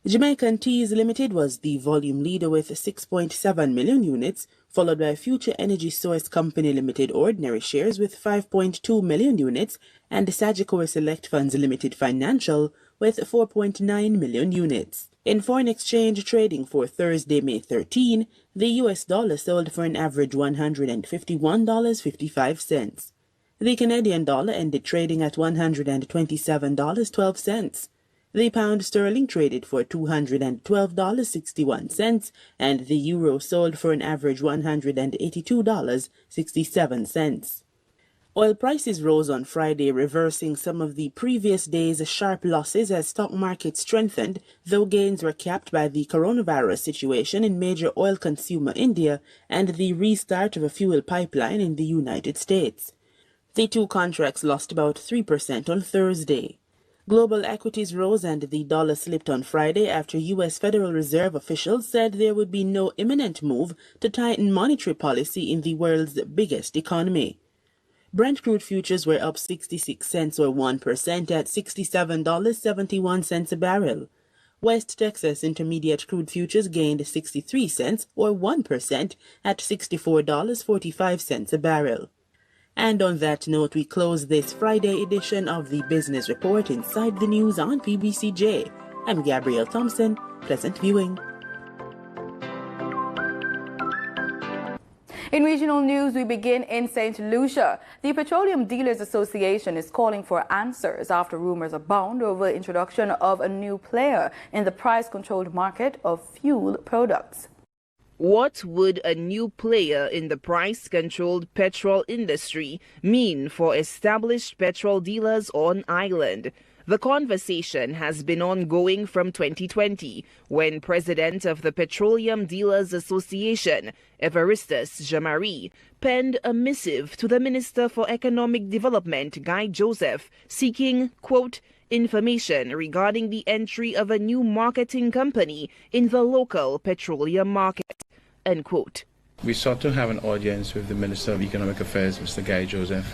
Jamaican Teas Limited was the volume leader with 6.7 million units, followed by Future Energy Source Company Limited ordinary shares with 5.2 million units, and Sagicor Select Funds Limited Financial with 4.9 million units. In foreign exchange trading for Thursday, May 13, the US dollar sold for an average $151.55. The Canadian dollar ended trading at $127.12. The pound sterling traded for $212.61, and the euro sold for an average $182.67. Oil prices rose on Friday, reversing some of the previous day's sharp losses as stock markets strengthened, though gains were capped by the coronavirus situation in major oil consumer India and the restart of a fuel pipeline in the United States. The two contracts lost about 3% on Thursday. Global equities rose and the dollar slipped on Friday after U.S. Federal Reserve officials said there would be no imminent move to tighten monetary policy in the world's biggest economy. Brent crude futures were up 66 cents or 1% at $67.71 a barrel. West Texas Intermediate crude futures gained 63 cents or 1% at $64.45 a barrel. And on that note, we close this Friday edition of the Business Report Inside the News on PBCJ. I'm Gabrielle Thompson. Pleasant viewing. In regional news, we begin in St. Lucia. The Petroleum Dealers Association is calling for answers after rumors abound over the introduction of a new player in the price-controlled market of fuel products. What would a new player in the price-controlled petrol industry mean for established petrol dealers on island? The conversation has been ongoing from 2020, when President of the Petroleum Dealers Association, Evaristus Jamari, penned a missive to the Minister for Economic Development, Guy Joseph, seeking, quote, information regarding the entry of a new marketing company in the local petroleum market, end quote. We sought to have an audience with the Minister of Economic Affairs, Mr. Guy Joseph,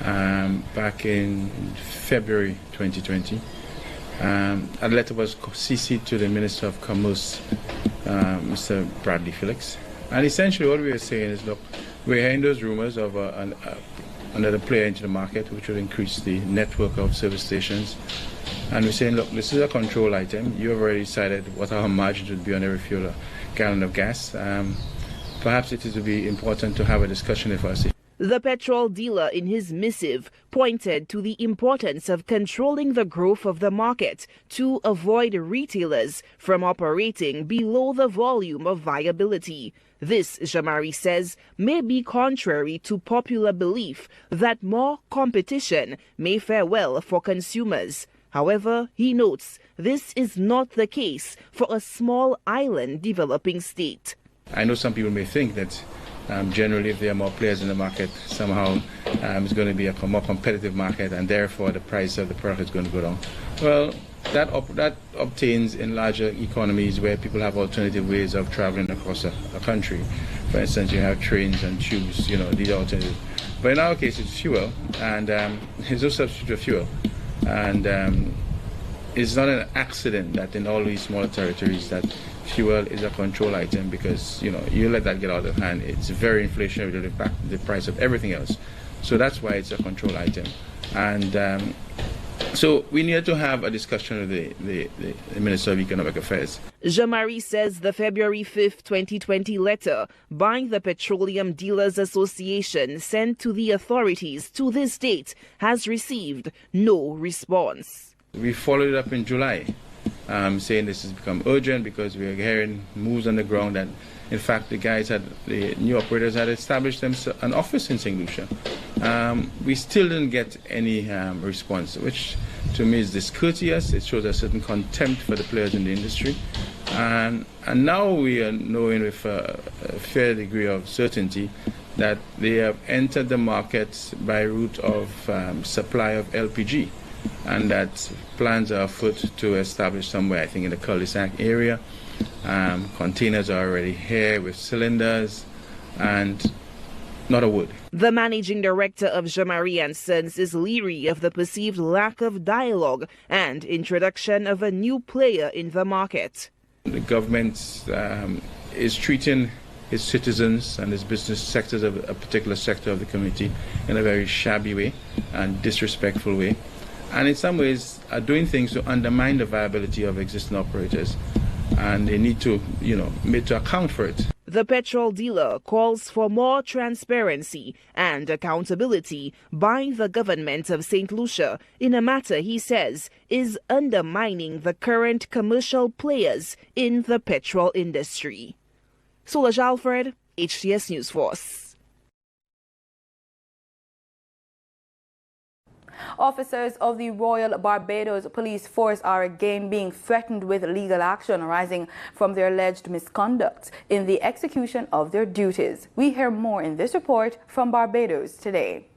back in February 2020. A letter was CC'd to the Minister of Commerce, Mr. Bradley Felix. And essentially what we were saying is, look, we're hearing those rumors of another player into the market, which would increase the network of service stations. And we're saying, look, this is a control item. You have already decided what our margins would be on every fuel gallon of gas. Perhaps it would be important to have a discussion with us. The petrol dealer in his missive pointed to the importance of controlling the growth of the market to avoid retailers from operating below the volume of viability. This, Jamari says, may be contrary to popular belief that more competition may fare well for consumers. However, he notes this is not the case for a small island developing state. I know some people may think that generally, if there are more players in the market, somehow it's going to be a more competitive market, and therefore the price of the product is going to go down. Well, that obtains in larger economies where people have alternative ways of traveling across a country. For instance, you have trains and tubes, these are alternatives. But in our case, it's fuel, and there's no substitute for fuel. And it's not an accident that in all these smaller territories that fuel is a control item, because you let that get out of hand, it's very inflationary to impact the price of everything else. So that's why it's a control item. And so we need to have a discussion with the Minister of Economic Affairs. Jamari says the February 5th, 2020 letter by the Petroleum Dealers Association sent to the authorities to this date has received no response. We followed it up in July, saying this has become urgent because we are hearing moves on the ground that, in fact, the new operators had established an office in St. Lucia. We still didn't get any response, which to me is discourteous. It shows a certain contempt for the players in the industry. And now we are knowing with a fair degree of certainty that they have entered the market by route of supply of LPG, and that plans are afoot to establish somewhere, I think in the cul-de-sac area. Containers are already here with cylinders, and not a word. The managing director of Jamari & Sons is leery of the perceived lack of dialogue and introduction of a new player in the market. The government is treating its citizens and its business sectors of a particular sector of the community in a very shabby way and disrespectful way, and in some ways are doing things to undermine the viability of existing operators, and they need to, made to account for it. The petrol dealer calls for more transparency and accountability by the government of St. Lucia in a matter he says is undermining the current commercial players in the petrol industry. Solange Alfred, HTS News Force. Officers of the Royal Barbados Police Force are again being threatened with legal action arising from their alleged misconduct in the execution of their duties. We hear more in this report from Barbados Today.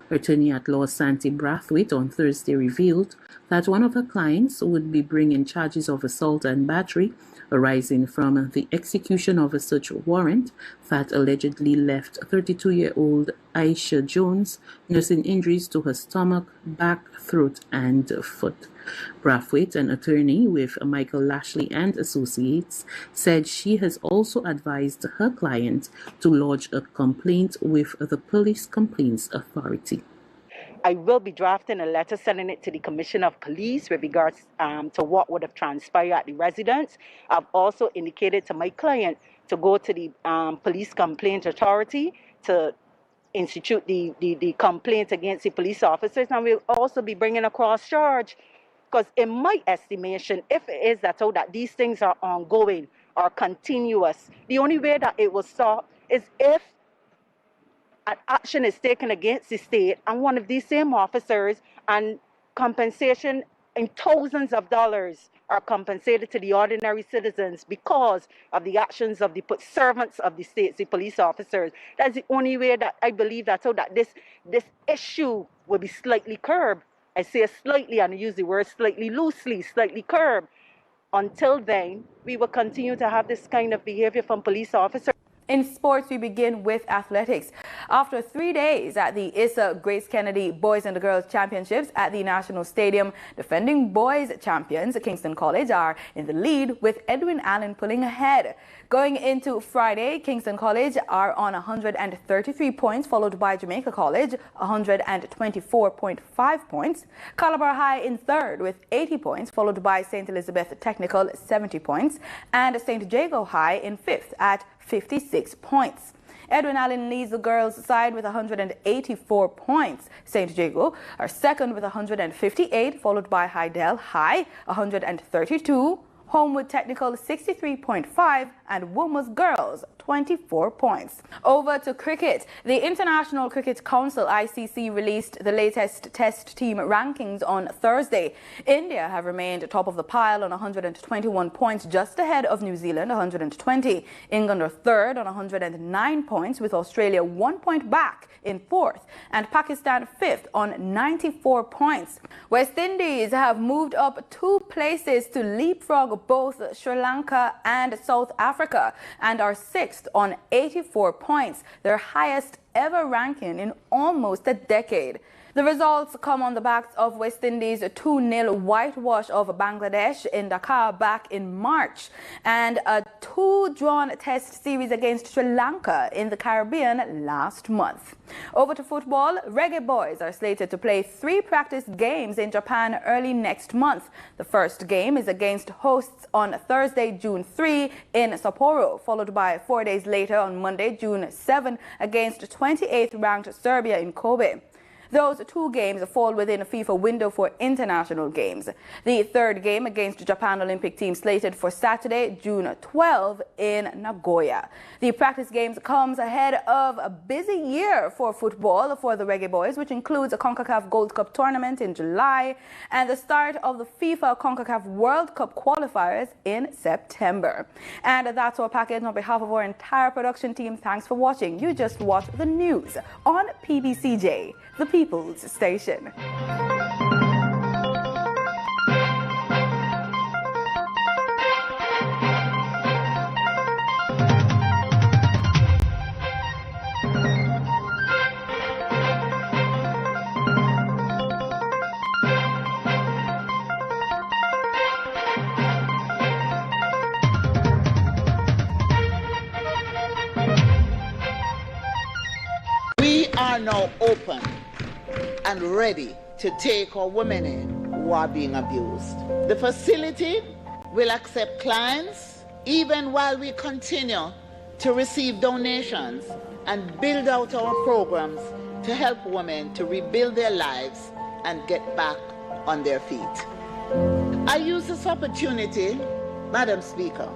Attorney at law Santi Brathwaite on Thursday revealed that one of her clients would be bringing charges of assault and battery arising from the execution of a search warrant that allegedly left 32-year-old Aisha Jones nursing injuries to her stomach, back, throat, and foot. Brathwaite, an attorney with Michael Lashley and Associates, said she has also advised her client to lodge a complaint with the Police Complaints Authority. I will be drafting a letter sending it to the Commissioner of Police with regards to what would have transpired at the residence. I've also indicated to my client to go to the Police Complaint Authority to institute the complaint against the police officers, and we'll also be bringing a cross charge, because in my estimation, if it is that these things are ongoing or continuous, the only way that it will stop is if an action is taken against the state and one of these same officers, and compensation in thousands of dollars are compensated to the ordinary citizens because of the actions of the servants of the state, the police officers. That's the only way that I believe that this issue will be slightly curbed. I say slightly, and I use the word slightly loosely, slightly curbed. Until then, we will continue to have this kind of behavior from police officers. In sports, we begin with athletics. After 3 days at the Issa Grace Kennedy Boys and Girls Championships at the National Stadium, defending boys champions Kingston College are in the lead with Edwin Allen pulling ahead. Going into Friday, Kingston College are on 133 points, followed by Jamaica College, 124.5 points. Calabar High in third with 80 points, followed by St. Elizabeth Technical, 70 points, and St. Jago High in fifth at 56 points. Edwin Allen leads the girls' side with 184 points. St. Jago are second with 158, followed by Hydel High, 132. Homewood Technical 63.5 and Women's Girls 24 points. Over to cricket. The International Cricket Council ICC released the latest test team rankings on Thursday. India have remained top of the pile on 121 points, just ahead of New Zealand 120. England are third on 109 points, with Australia 1 point back in fourth, and Pakistan fifth on 94 points. West Indies have moved up 2 places to leapfrog both Sri Lanka and South Africa and are sixth on 84 points, their highest ever ranking in almost a decade. The results come on the backs of West Indies' 2-0 whitewash of Bangladesh in Dhaka back in March and a 2-drawn test series against Sri Lanka in the Caribbean last month. Over to football. Reggae Boys are slated to play 3 practice games in Japan early next month. The first game is against hosts on Thursday, June 3 in Sapporo, followed by 4 days later on Monday, June 7 against 28th ranked Serbia in Kobe. Those 2 games fall within a FIFA window for international games. The third game against Japan Olympic team slated for Saturday, June 12 in Nagoya. The practice games comes ahead of a busy year for football for the Reggae Boys, which includes a CONCACAF Gold Cup tournament in July and the start of the FIFA CONCACAF World Cup qualifiers in September. And that's our package. On behalf of our entire production team, thanks for watching. You just watched the news on PBCJ, the People's Station. We are now open and ready to take our women in who are being abused. The facility will accept clients even while we continue to receive donations and build out our programs to help women to rebuild their lives and get back on their feet. I use this opportunity, Madam Speaker,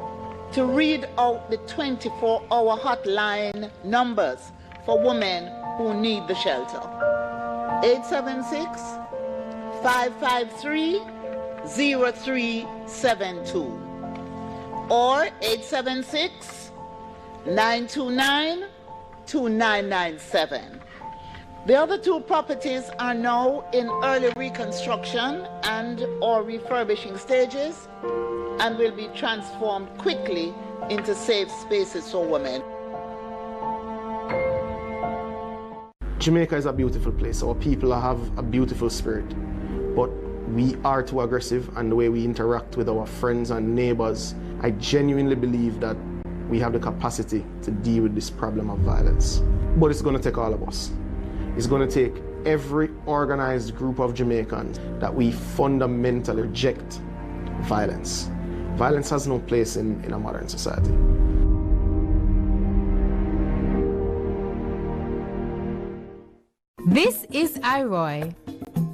to read out the 24-hour hotline numbers for women who need the shelter. 876-553-0372 or 876-929-2997. The other 2 properties are now in early reconstruction and or refurbishing stages and will be transformed quickly into safe spaces for women. Jamaica is a beautiful place. Our people have a beautiful spirit, but we are too aggressive, and the way we interact with our friends and neighbors, I genuinely believe that we have the capacity to deal with this problem of violence. But it's going to take all of us. It's going to take every organized group of Jamaicans that we fundamentally reject violence. Violence has no place in a modern society. This is Iroy.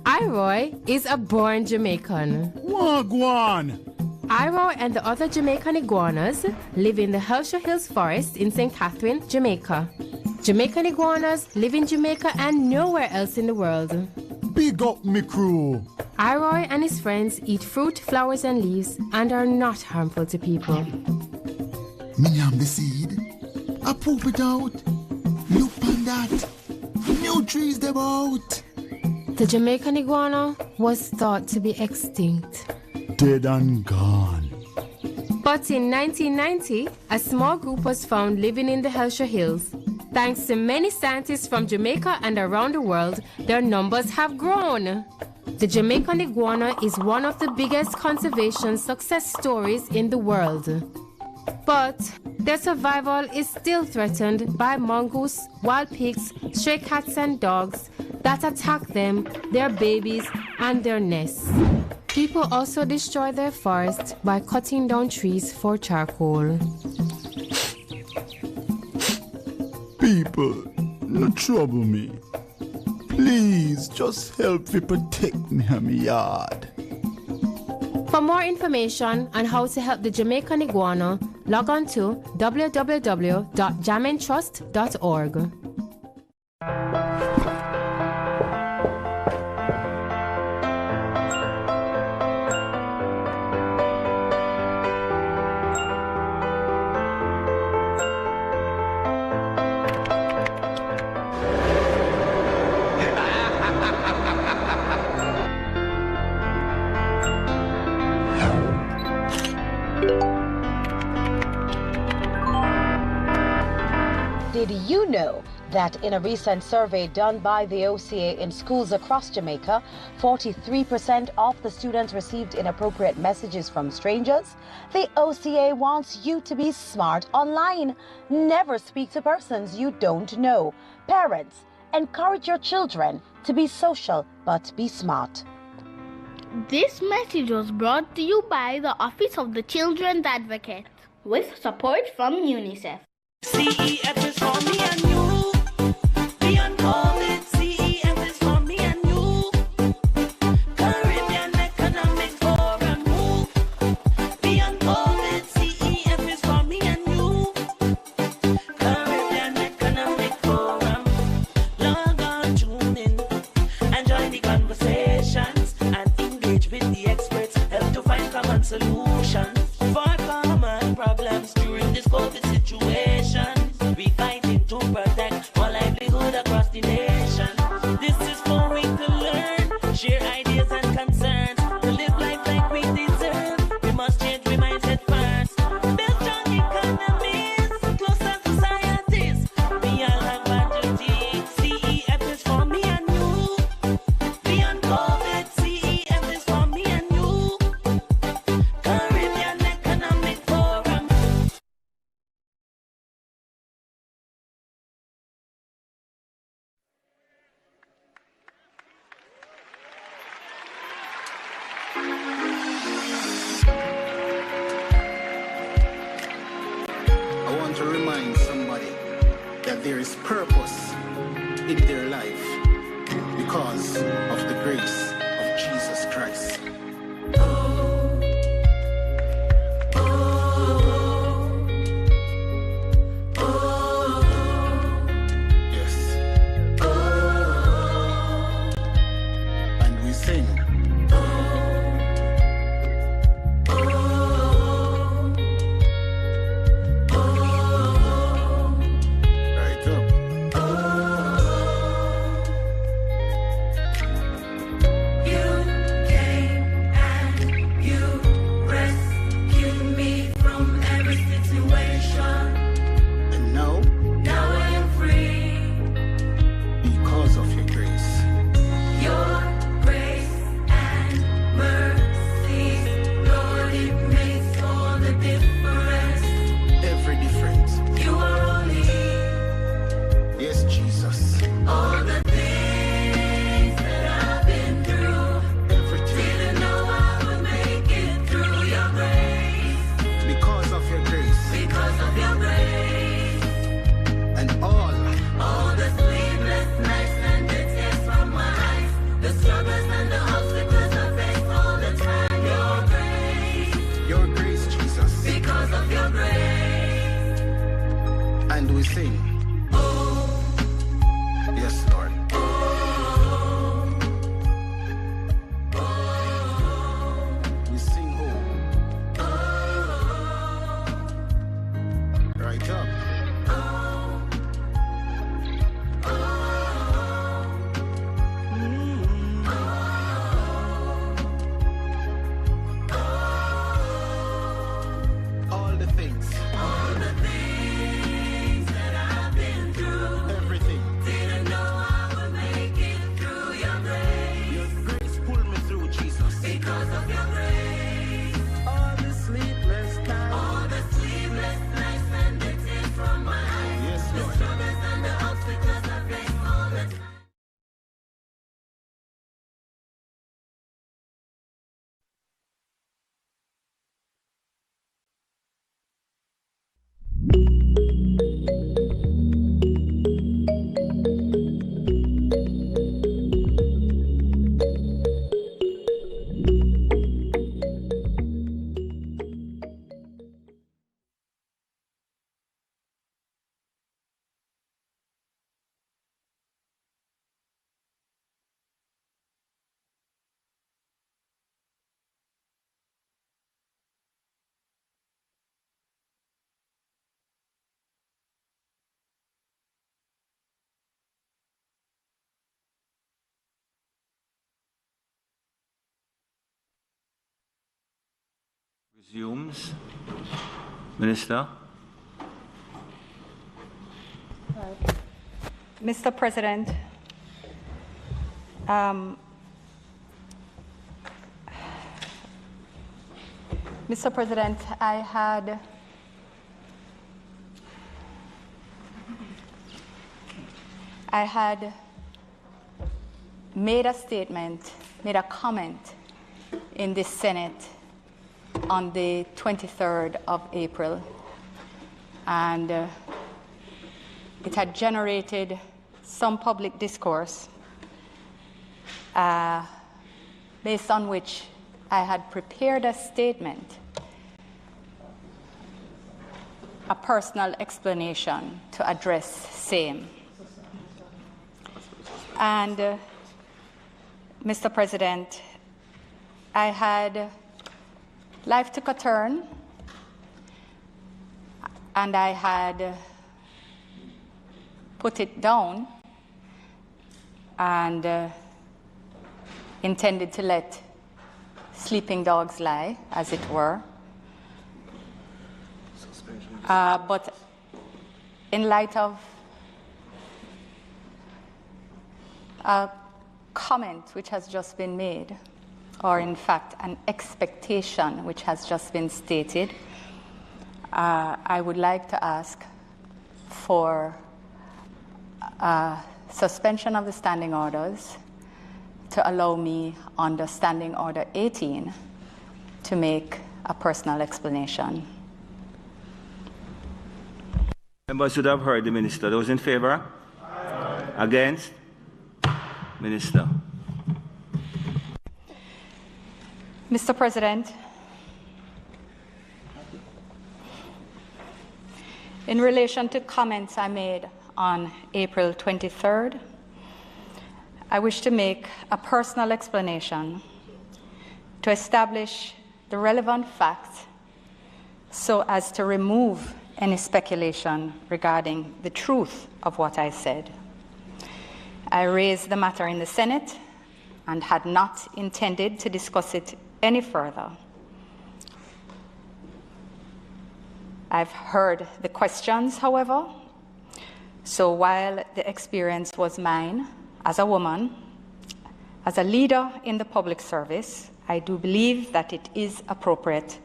Iroy is a born Jamaican. Wagwan! Iroy and the other Jamaican iguanas live in the Hellshire Hills Forest in St. Catherine, Jamaica. Jamaican iguanas live in Jamaica and nowhere else in the world. Big up me crew! Iroy and his friends eat fruit, flowers and leaves and are not harmful to people. Me yam the seed. I poop it out. Look on that. New trees them out. The Jamaican iguana was thought to be extinct. Dead and gone. But in 1990, a small group was found living in the Hellshire Hills. Thanks to many scientists from Jamaica and around the world, their numbers have grown. The Jamaican iguana is one of the biggest conservation success stories in the world. But their survival is still threatened by mongoose, wild pigs, stray cats and dogs that attack them, their babies, and their nests. People also destroy their forests by cutting down trees for charcoal. People, no trouble me. Please, just help me protect me and my yard. For more information on how to help the Jamaican iguana, log on to www.jamentrust.org. Did you know that in a recent survey done by the OCA in schools across Jamaica, 43% of the students received inappropriate messages from strangers? The OCA wants you to be smart online. Never speak to persons you don't know. Parents, encourage your children to be social but be smart. This message was brought to you by the Office of the Children's Advocate with support from UNICEF. CEF is for me and you. Beyond COVID, CEF is for me and you. Caribbean Economic Forum move. Beyond COVID, CEF is for me and you. Caribbean Economic Forum. Log on, tune in, and join the conversations and engage with the experts. Help to find common solutions for common problems during this COVID situation. We fighting to protect our livelihood across the nation. This is for we to learn, share ideas and concerns, to live life like we deserve. We must change we mindset first. Build strong economies, closer societies. We all have a duty. CEF is for me and you. Beyond COVID, CEF is for me and you. Resumes. Minister. Mr. President, Mr. President, I had made a statement, made a comment in the Senate on the 23rd of April, and it had generated some public discourse based on which I had prepared a statement, a personal explanation to address same. And Mr. President, life took a turn, and I had put it down and intended to let sleeping dogs lie, as it were. But in light of a comment which has just been made, or in fact an expectation which has just been stated, I would like to ask for suspension of the standing orders to allow me under Standing Order 18 to make a personal explanation. Members should have heard the minister. Those in favor? Aye. Against? Minister. Mr. President, in relation to comments I made on April 23rd, I wish to make a personal explanation to establish the relevant facts so as to remove any speculation regarding the truth of what I said. I raised the matter in the Senate and had not intended to discuss it any further. I've heard the questions, however, so while the experience was mine as a woman, as a leader in the public service, I do believe that it is appropriate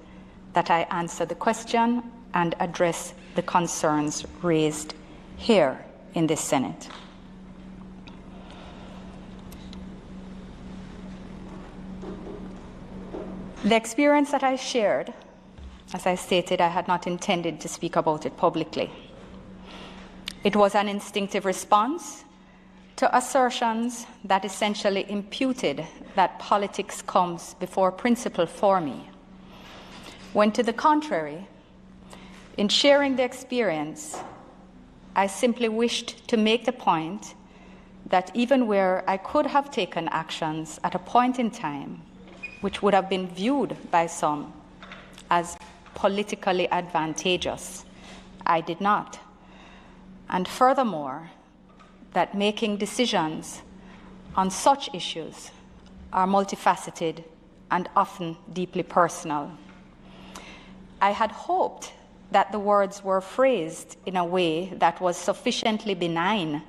that I answer the question and address the concerns raised here in this Senate. The experience that I shared, as I stated, I had not intended to speak about it publicly. It was an instinctive response to assertions that essentially imputed that politics comes before principle for me, when to the contrary, in sharing the experience, I simply wished to make the point that even where I could have taken actions at a point in time which would have been viewed by some as politically advantageous, I did not. And furthermore, that making decisions on such issues are multifaceted and often deeply personal. I had hoped that the words were phrased in a way that was sufficiently benign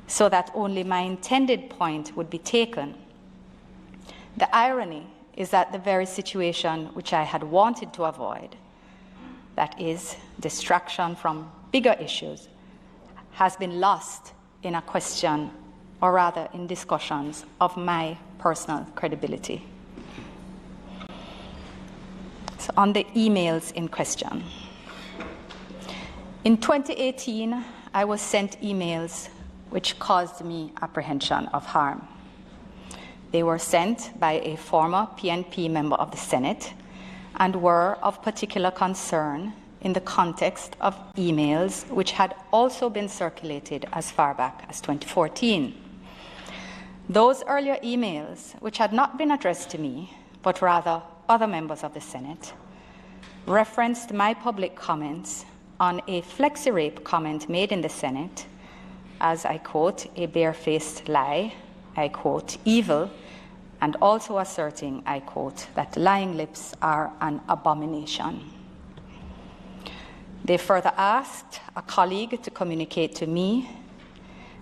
so that only my intended point would be taken. The irony is that the very situation which I had wanted to avoid, that is, distraction from bigger issues, has been lost in a question, or rather in discussions, of my personal credibility. So on the emails in question. In 2018, I was sent emails which caused me apprehension of harm. They were sent by a former PNP member of the Senate and were of particular concern in the context of emails which had also been circulated as far back as 2014. Those earlier emails, which had not been addressed to me, but rather other members of the Senate, referenced my public comments on a flexi-rape comment made in the Senate as, I quote, a barefaced lie, I quote, evil, and also asserting, I quote, that lying lips are an abomination. They further asked a colleague to communicate to me,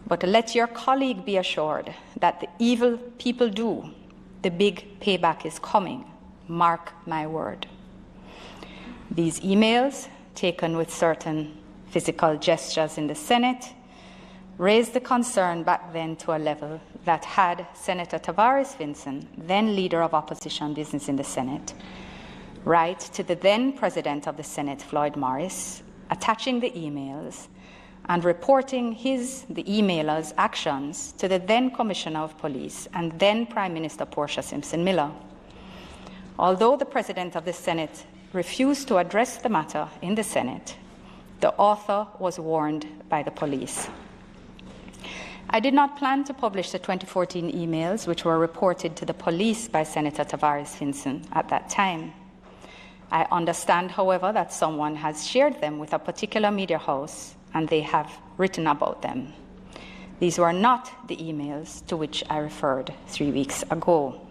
but let your colleague be assured that the evil people do, the big payback is coming. Mark my word. These emails, taken with certain physical gestures in the Senate, raised the concern back then to a level that had Senator Tavares Vinson, then leader of opposition business in the Senate, write to the then President of the Senate, Floyd Morris, attaching the emails and reporting the emailer's actions to the then Commissioner of Police and then Prime Minister Portia Simpson Miller. Although the President of the Senate refused to address the matter in the Senate, the author was warned by the police. I did not plan to publish the 2014 emails which were reported to the police by Senator Tavares Vinson at that time. I understand, however, that someone has shared them with a particular media house and they have written about them. These were not the emails to which I referred 3 weeks ago.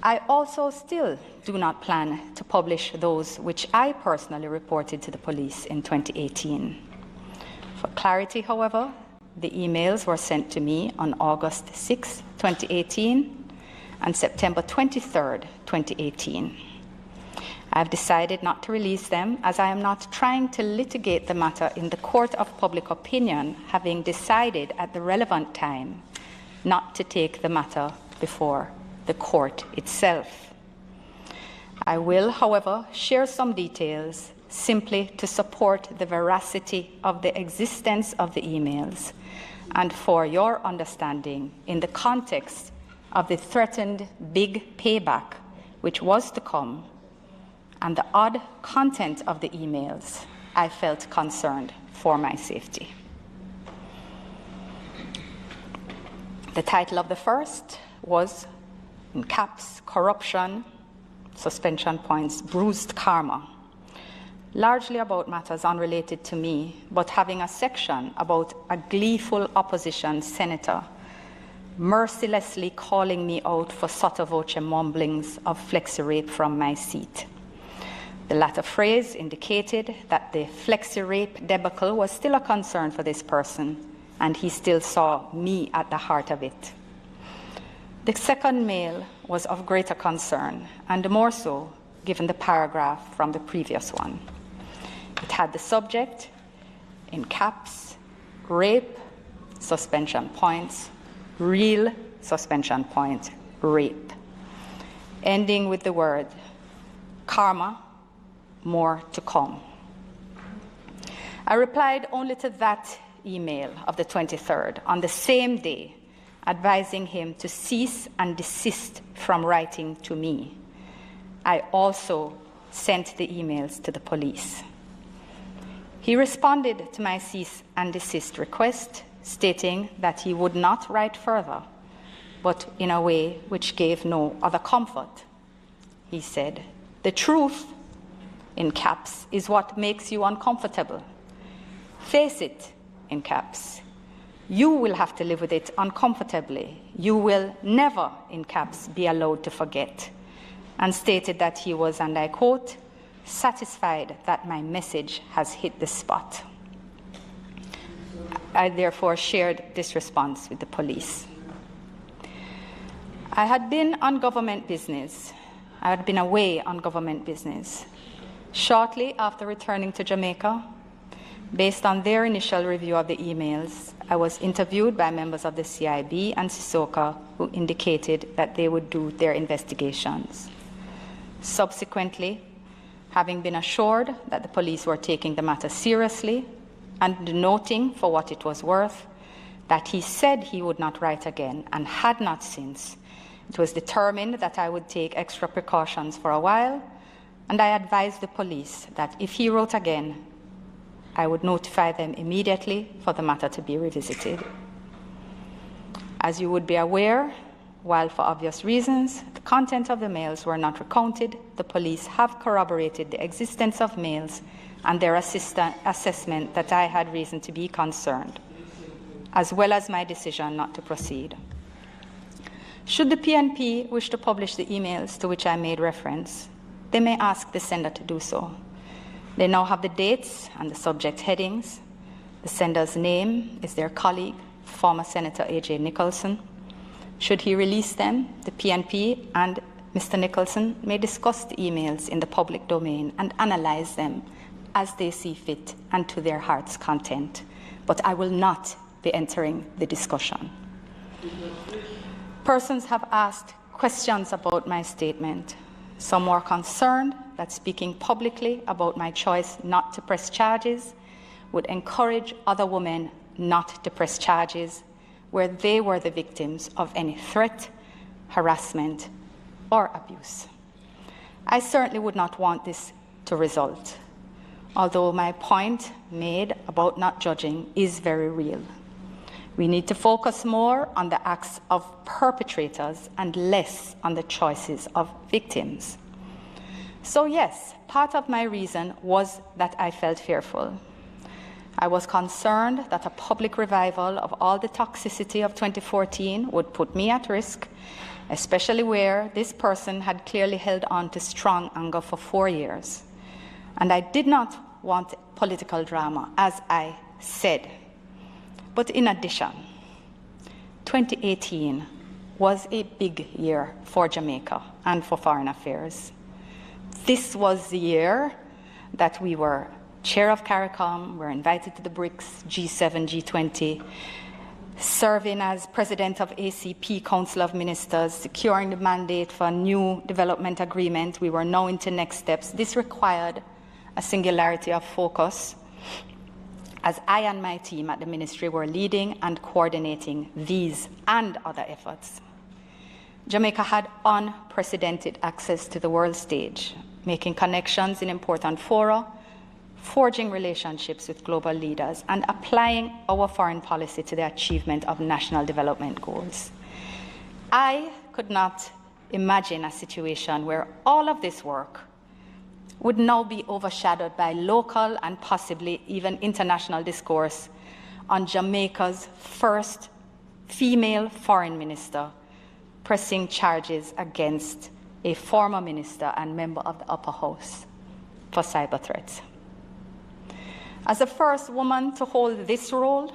I also still do not plan to publish those which I personally reported to the police in 2018. For clarity, however, the emails were sent to me on August 6, 2018 and September 23, 2018. I have decided not to release them as I am not trying to litigate the matter in the court of public opinion, having decided at the relevant time not to take the matter before the court itself. I will, however, share some details simply to support the veracity of the existence of the emails and for your understanding in the context of the threatened big payback which was to come and the odd content of the emails, I felt concerned for my safety. The title of the first was, in caps, Corruption, suspension points, Bruised Karma, largely about matters unrelated to me, but having a section about a gleeful opposition senator mercilessly calling me out for sotto voce mumblings of flexi-rape from my seat. The latter phrase indicated that the flexi-rape debacle was still a concern for this person, and he still saw me at the heart of it. The second mail was of greater concern, and more so given the paragraph from the previous one. It had the subject, in caps, rape, suspension points, real suspension point, rape, ending with the word karma, more to come. I replied only to that email of the 23rd on the same day, advising him to cease and desist from writing to me. I also sent the emails to the police. He responded to my cease and desist request, stating that he would not write further, but in a way which gave no other comfort. He said, "The truth, in caps, is what makes you uncomfortable. Face it, in caps. You will have to live with it uncomfortably. You will never, in caps, be allowed to forget," and stated that he was, and I quote, "satisfied that my message has hit the spot." I therefore shared this response with the police. I had been on government business. I had been away on government business. Shortly after returning to Jamaica, based on their initial review of the emails, I was interviewed by members of the CIB and CISOCA who indicated that they would do their investigations. Subsequently, having been assured that the police were taking the matter seriously and noting for what it was worth that he said he would not write again and had not since, it was determined that I would take extra precautions for a while, and I advised the police that if he wrote again, I would notify them immediately for the matter to be revisited. As you would be aware, while for obvious reasons, the content of the mails were not recounted, the police have corroborated the existence of mails and their assessment that I had reason to be concerned, as well as my decision not to proceed. Should the PNP wish to publish the emails to which I made reference, they may ask the sender to do so. They now have the dates and the subject headings. The sender's name is their colleague, former Senator A.J. Nicholson. Should he release them, the PNP and Mr. Nicholson may discuss the emails in the public domain and analyze them as they see fit and to their heart's content. But I will not be entering the discussion. Persons have asked questions about my statement. Some were concerned that speaking publicly about my choice not to press charges would encourage other women not to press charges where they were the victims of any threat, harassment, or abuse. I certainly would not want this to result, although my point made about not judging is very real. We need to focus more on the acts of perpetrators and less on the choices of victims. So yes, part of my reason was that I felt fearful. I was concerned that a public revival of all the toxicity of 2014 would put me at risk, especially where this person had clearly held on to strong anger for 4 years. And I did not want political drama, as I said. But in addition, 2018 was a big year for Jamaica and for foreign affairs. This was the year that we were chair of CARICOM, were invited to the BRICS, G7, G20, serving as president of ACP, Council of Ministers, securing the mandate for a new development agreement. We were now into next steps. This required a singularity of focus, as I and my team at the ministry were leading and coordinating these and other efforts. Jamaica had unprecedented access to the world stage, making connections in important fora, forging relationships with global leaders, and applying our foreign policy to the achievement of national development goals. I could not imagine a situation where all of this work would now be overshadowed by local and possibly even international discourse on Jamaica's first female foreign minister pressing charges against a former minister and member of the upper house for cyber threats. As the first woman to hold this role,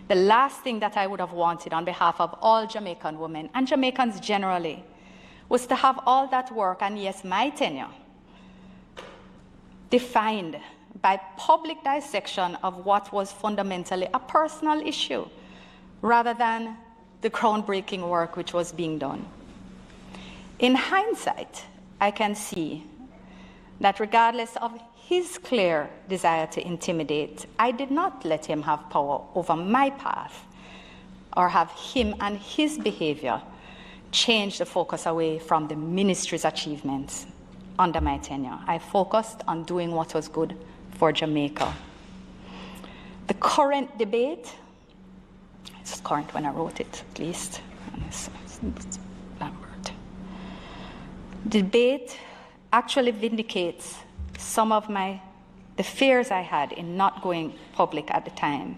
the last thing that I would have wanted on behalf of all Jamaican women and Jamaicans generally was to have all that work, and yes, my tenure, defined by public dissection of what was fundamentally a personal issue, rather than the groundbreaking work which was being done. In hindsight, I can see that regardless of his clear desire to intimidate, I did not let him have power over my path or have him and his behavior change the focus away from the ministry's achievements under my tenure. I focused on doing what was good for Jamaica. The current debate, it's current when I wrote it at least, Lambert. Debate actually vindicates some of the fears I had in not going public at the time.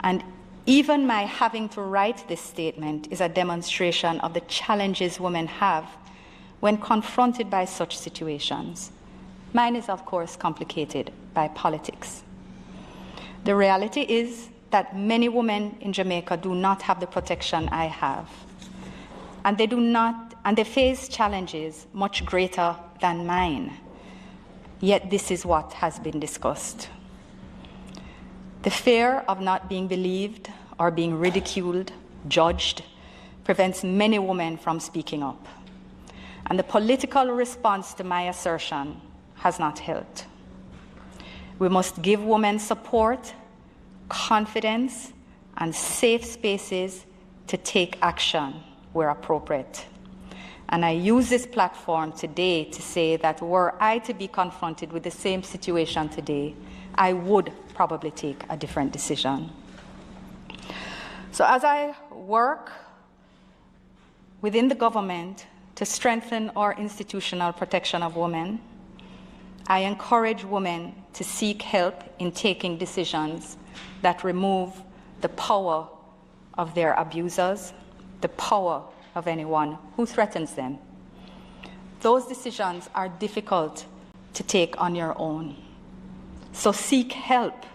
And even my having to write this statement is a demonstration of the challenges women have when confronted by such situations. Mine is, of course, complicated by politics. The reality is that many women in Jamaica do not have the protection I have, and they face challenges much greater than mine. Yet this is what has been discussed. The fear of not being believed or being ridiculed, judged, prevents many women from speaking up. And the political response to my assertion has not helped. We must give women support, confidence, and safe spaces to take action where appropriate. And I use this platform today to say that were I to be confronted with the same situation today, I would probably take a different decision. So as I work within the government to strengthen our institutional protection of women, I encourage women to seek help in taking decisions that remove the power of their abusers the power of anyone who threatens them. Those decisions are difficult to take on your own. So seek help.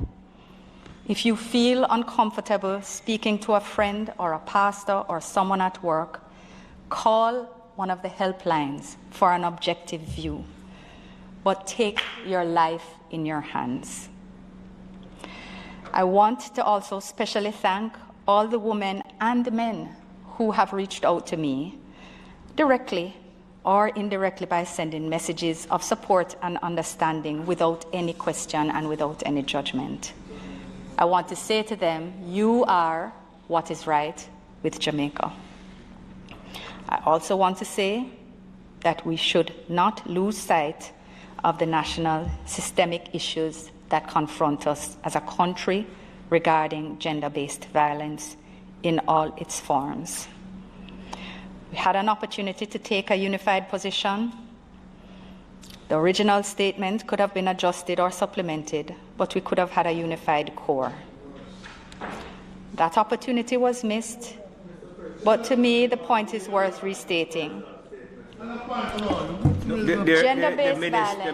If you feel uncomfortable speaking to a friend or a pastor or someone at work, call one of the helplines for an objective view. But take your life in your hands. I want to also specially thank all the women and men who have reached out to me directly or indirectly by sending messages of support and understanding without any question and without any judgment. I want to say to them, you are what is right with Jamaica. I also want to say that we should not lose sight of the national systemic issues that confront us as a country regarding gender-based violence in all its forms. We had an opportunity to take a unified position. The original statement could have been adjusted or supplemented, but we could have had a unified core. That opportunity was missed, but to me, the point is worth restating. The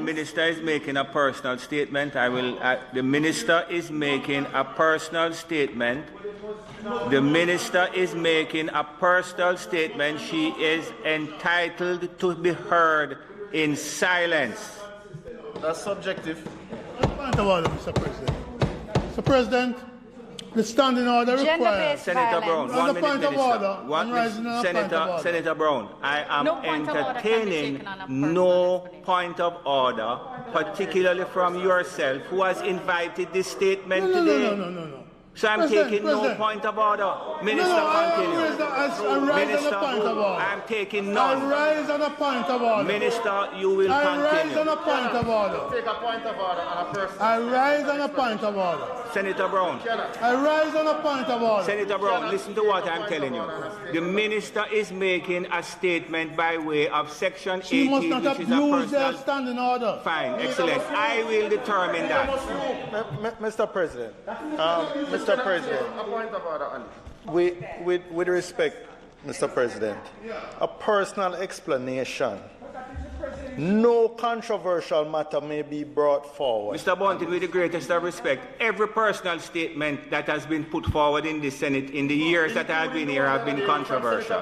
minister is making a personal statement. The minister is making a personal statement. The minister is making a personal statement. She is entitled to be heard in silence. That's subjective. Point of order, Mr. President. Mr. President, the standing order requires... Senator Brown, 1 minute, point of order. Senator Brown, I am entertaining no point of order, particularly from yourself, who has invited this statement today. No. So I'm taking no point of order. Minister, continue. Minister, I'm taking none. I rise on a point of order. Minister, you will continue. I rise on a point of order. Take a point of order on a person. I rise on a point of order. Senator Brown. I rise on a point of order. Senator Brown, listen to what I'm telling you. The minister is making a statement by way of Section 18, she must not which is a abuse personal... their standing order. Fine, excellent. I will determine that. Mr. President, Mr. President, with respect, Mr. President, a personal explanation. No controversial matter may be brought forward. Mr. Bunting, with the greatest of respect, every personal statement that has been put forward in the Senate in the years that I have been here have been controversial.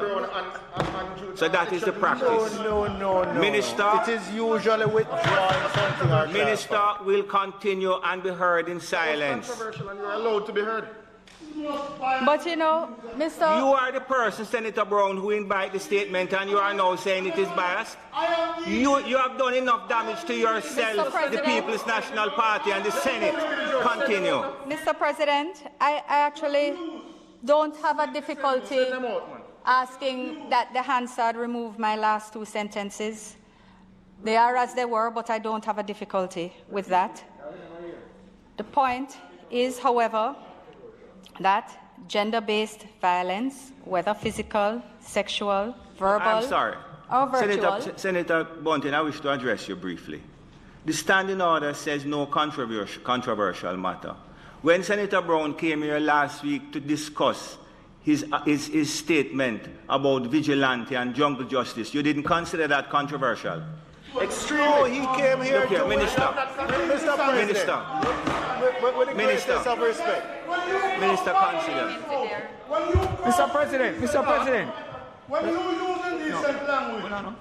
So that is the practice. No. Minister, it is usually withdrawing something or Minister will continue and be heard in silence. Controversial and you're allowed to be heard. But you know, Mr. You are the person, Senator Brown, who invited the statement and you are now saying it is biased. You have done enough damage to yourself, the People's National Party and the Senate. Continue. Mr. President, I actually don't have a difficulty asking that the Hansard remove my last two sentences. They are as they were, but I don't have a difficulty with that. The point is, however, that gender-based violence, whether physical, sexual, verbal, I'm sorry. or virtual... Senator Bunting, I wish to address you briefly. The standing order says no controversial matter. When Senator Brown came here last week to discuss his statement about vigilante and jungle justice, you didn't consider that controversial? Extremely. Oh, he came here to... Minister. With the greatest of respect. Minister, consider. Mr. President. When you using decent language,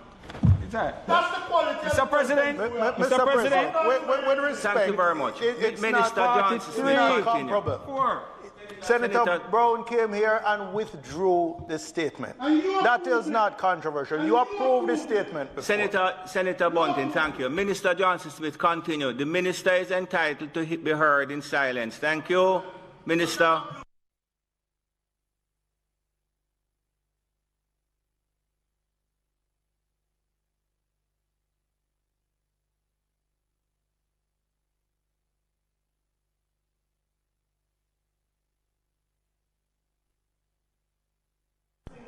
that's the quality. Mr. President. Mr. President. With respect. Thank you very much. Minister Johnson Smith, continue. Senator Brown came here and withdrew the statement. That is not controversial. You approved the statement before. Senator Bunting, thank you. Minister Johnson Smith, continue. The minister is entitled to be heard in silence. Thank you, Minister.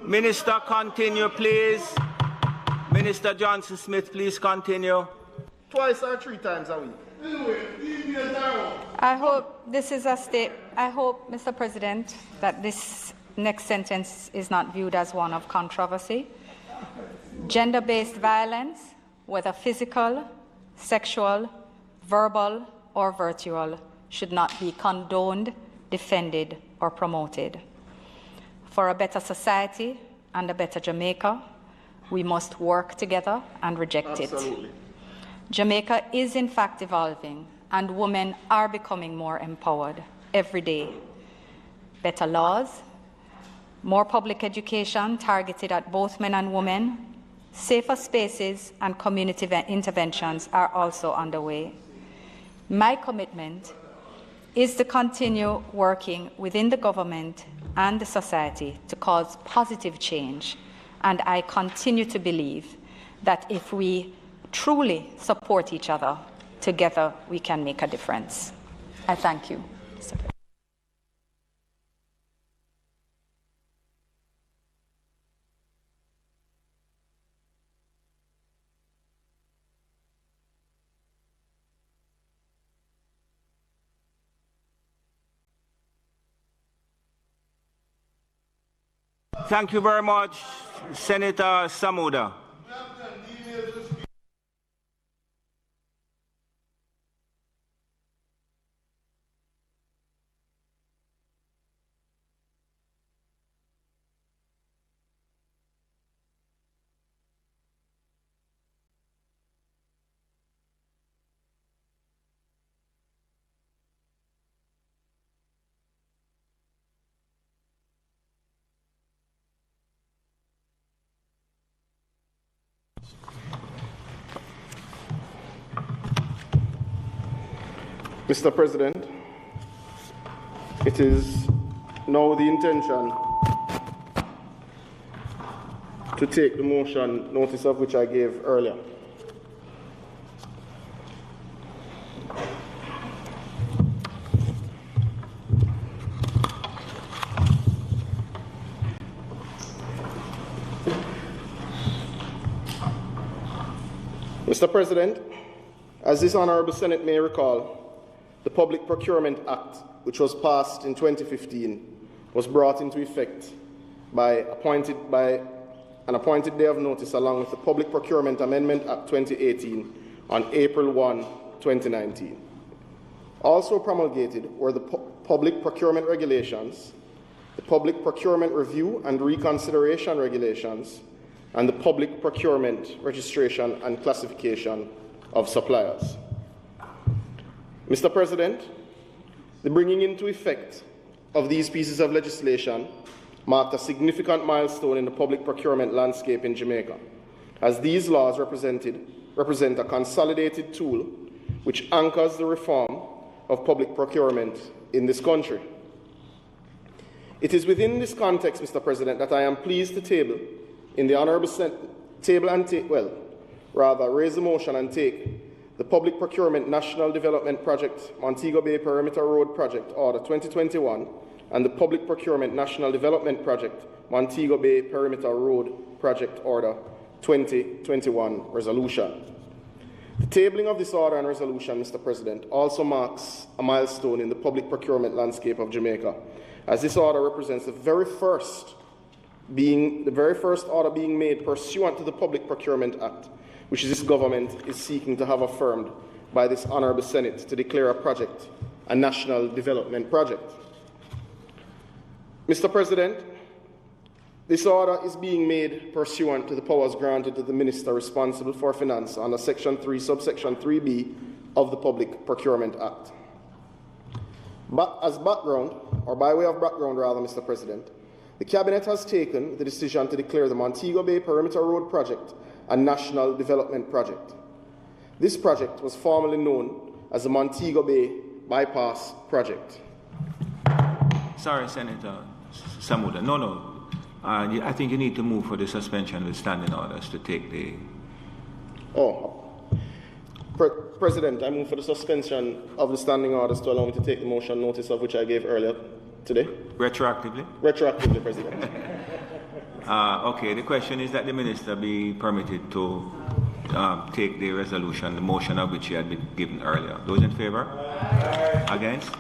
Minister, continue, please. Minister Johnson Smith, please continue. Twice or 3 times a week. I hope this is a state. I hope, Mr. President, that this next sentence is not viewed as one of controversy. Gender-based violence, whether physical, sexual, verbal, or virtual, should not be condoned, defended, or promoted. For a better society and a better Jamaica, we must work together and reject it. Jamaica is in fact evolving, and women are becoming more empowered every day. Better laws, more public education targeted at both men and women, safer spaces and community interventions are also underway. My commitment is to continue working within the government and the society to cause positive change, and I continue to believe that if we truly support each other, together we can make a difference. I thank you. Thank you very much, Senator Samuda. Mr. President, it is now the intention to take the motion, notice of which I gave earlier. Mr. President, as this Honourable Senate may recall, the Public Procurement Act, which was passed in 2015, was brought into effect by an appointed day of notice along with the Public Procurement Amendment Act 2018 on April 1, 2019. Also promulgated were the Public Procurement Regulations, the Public Procurement Review and Reconsideration Regulations, and the Public Procurement Registration and Classification of Suppliers. Mr. President, the bringing into effect of these pieces of legislation marked a significant milestone in the public procurement landscape in Jamaica, as these laws represent a consolidated tool which anchors the reform of public procurement in this country. It is within this context, Mr. President, that I am pleased to table in the Honourable raise a motion and take the Public Procurement National Development Project Montego Bay Perimeter Road Project Order 2021 and the Public Procurement National Development Project Montego Bay Perimeter Road Project Order 2021 resolution. The tabling of this order and resolution, Mr. President, also marks a milestone in the public procurement landscape of Jamaica, as this order represents the very first order being made pursuant to the Public Procurement Act, which this government is seeking to have affirmed by this Honourable Senate to declare a project a national development project. Mr. President, this order is being made pursuant to the powers granted to the Minister responsible for finance under Section 3, subsection 3B of the Public Procurement Act. But as background, or by way of background rather, Mr. President, the Cabinet has taken the decision to declare the Montego Bay Perimeter Road Project a national development project. This project was formerly known as the Montego Bay Bypass Project. Sorry, Senator Samuda. No. I think you need to move for the suspension of the standing orders to take the... President, I move for the suspension of the standing orders to allow me to take the motion, notice of which I gave earlier today. Retroactively? Retroactively, President. Okay, the question is that the Minister be permitted to take the resolution, the motion of which he had been given earlier. Those in favour? Against?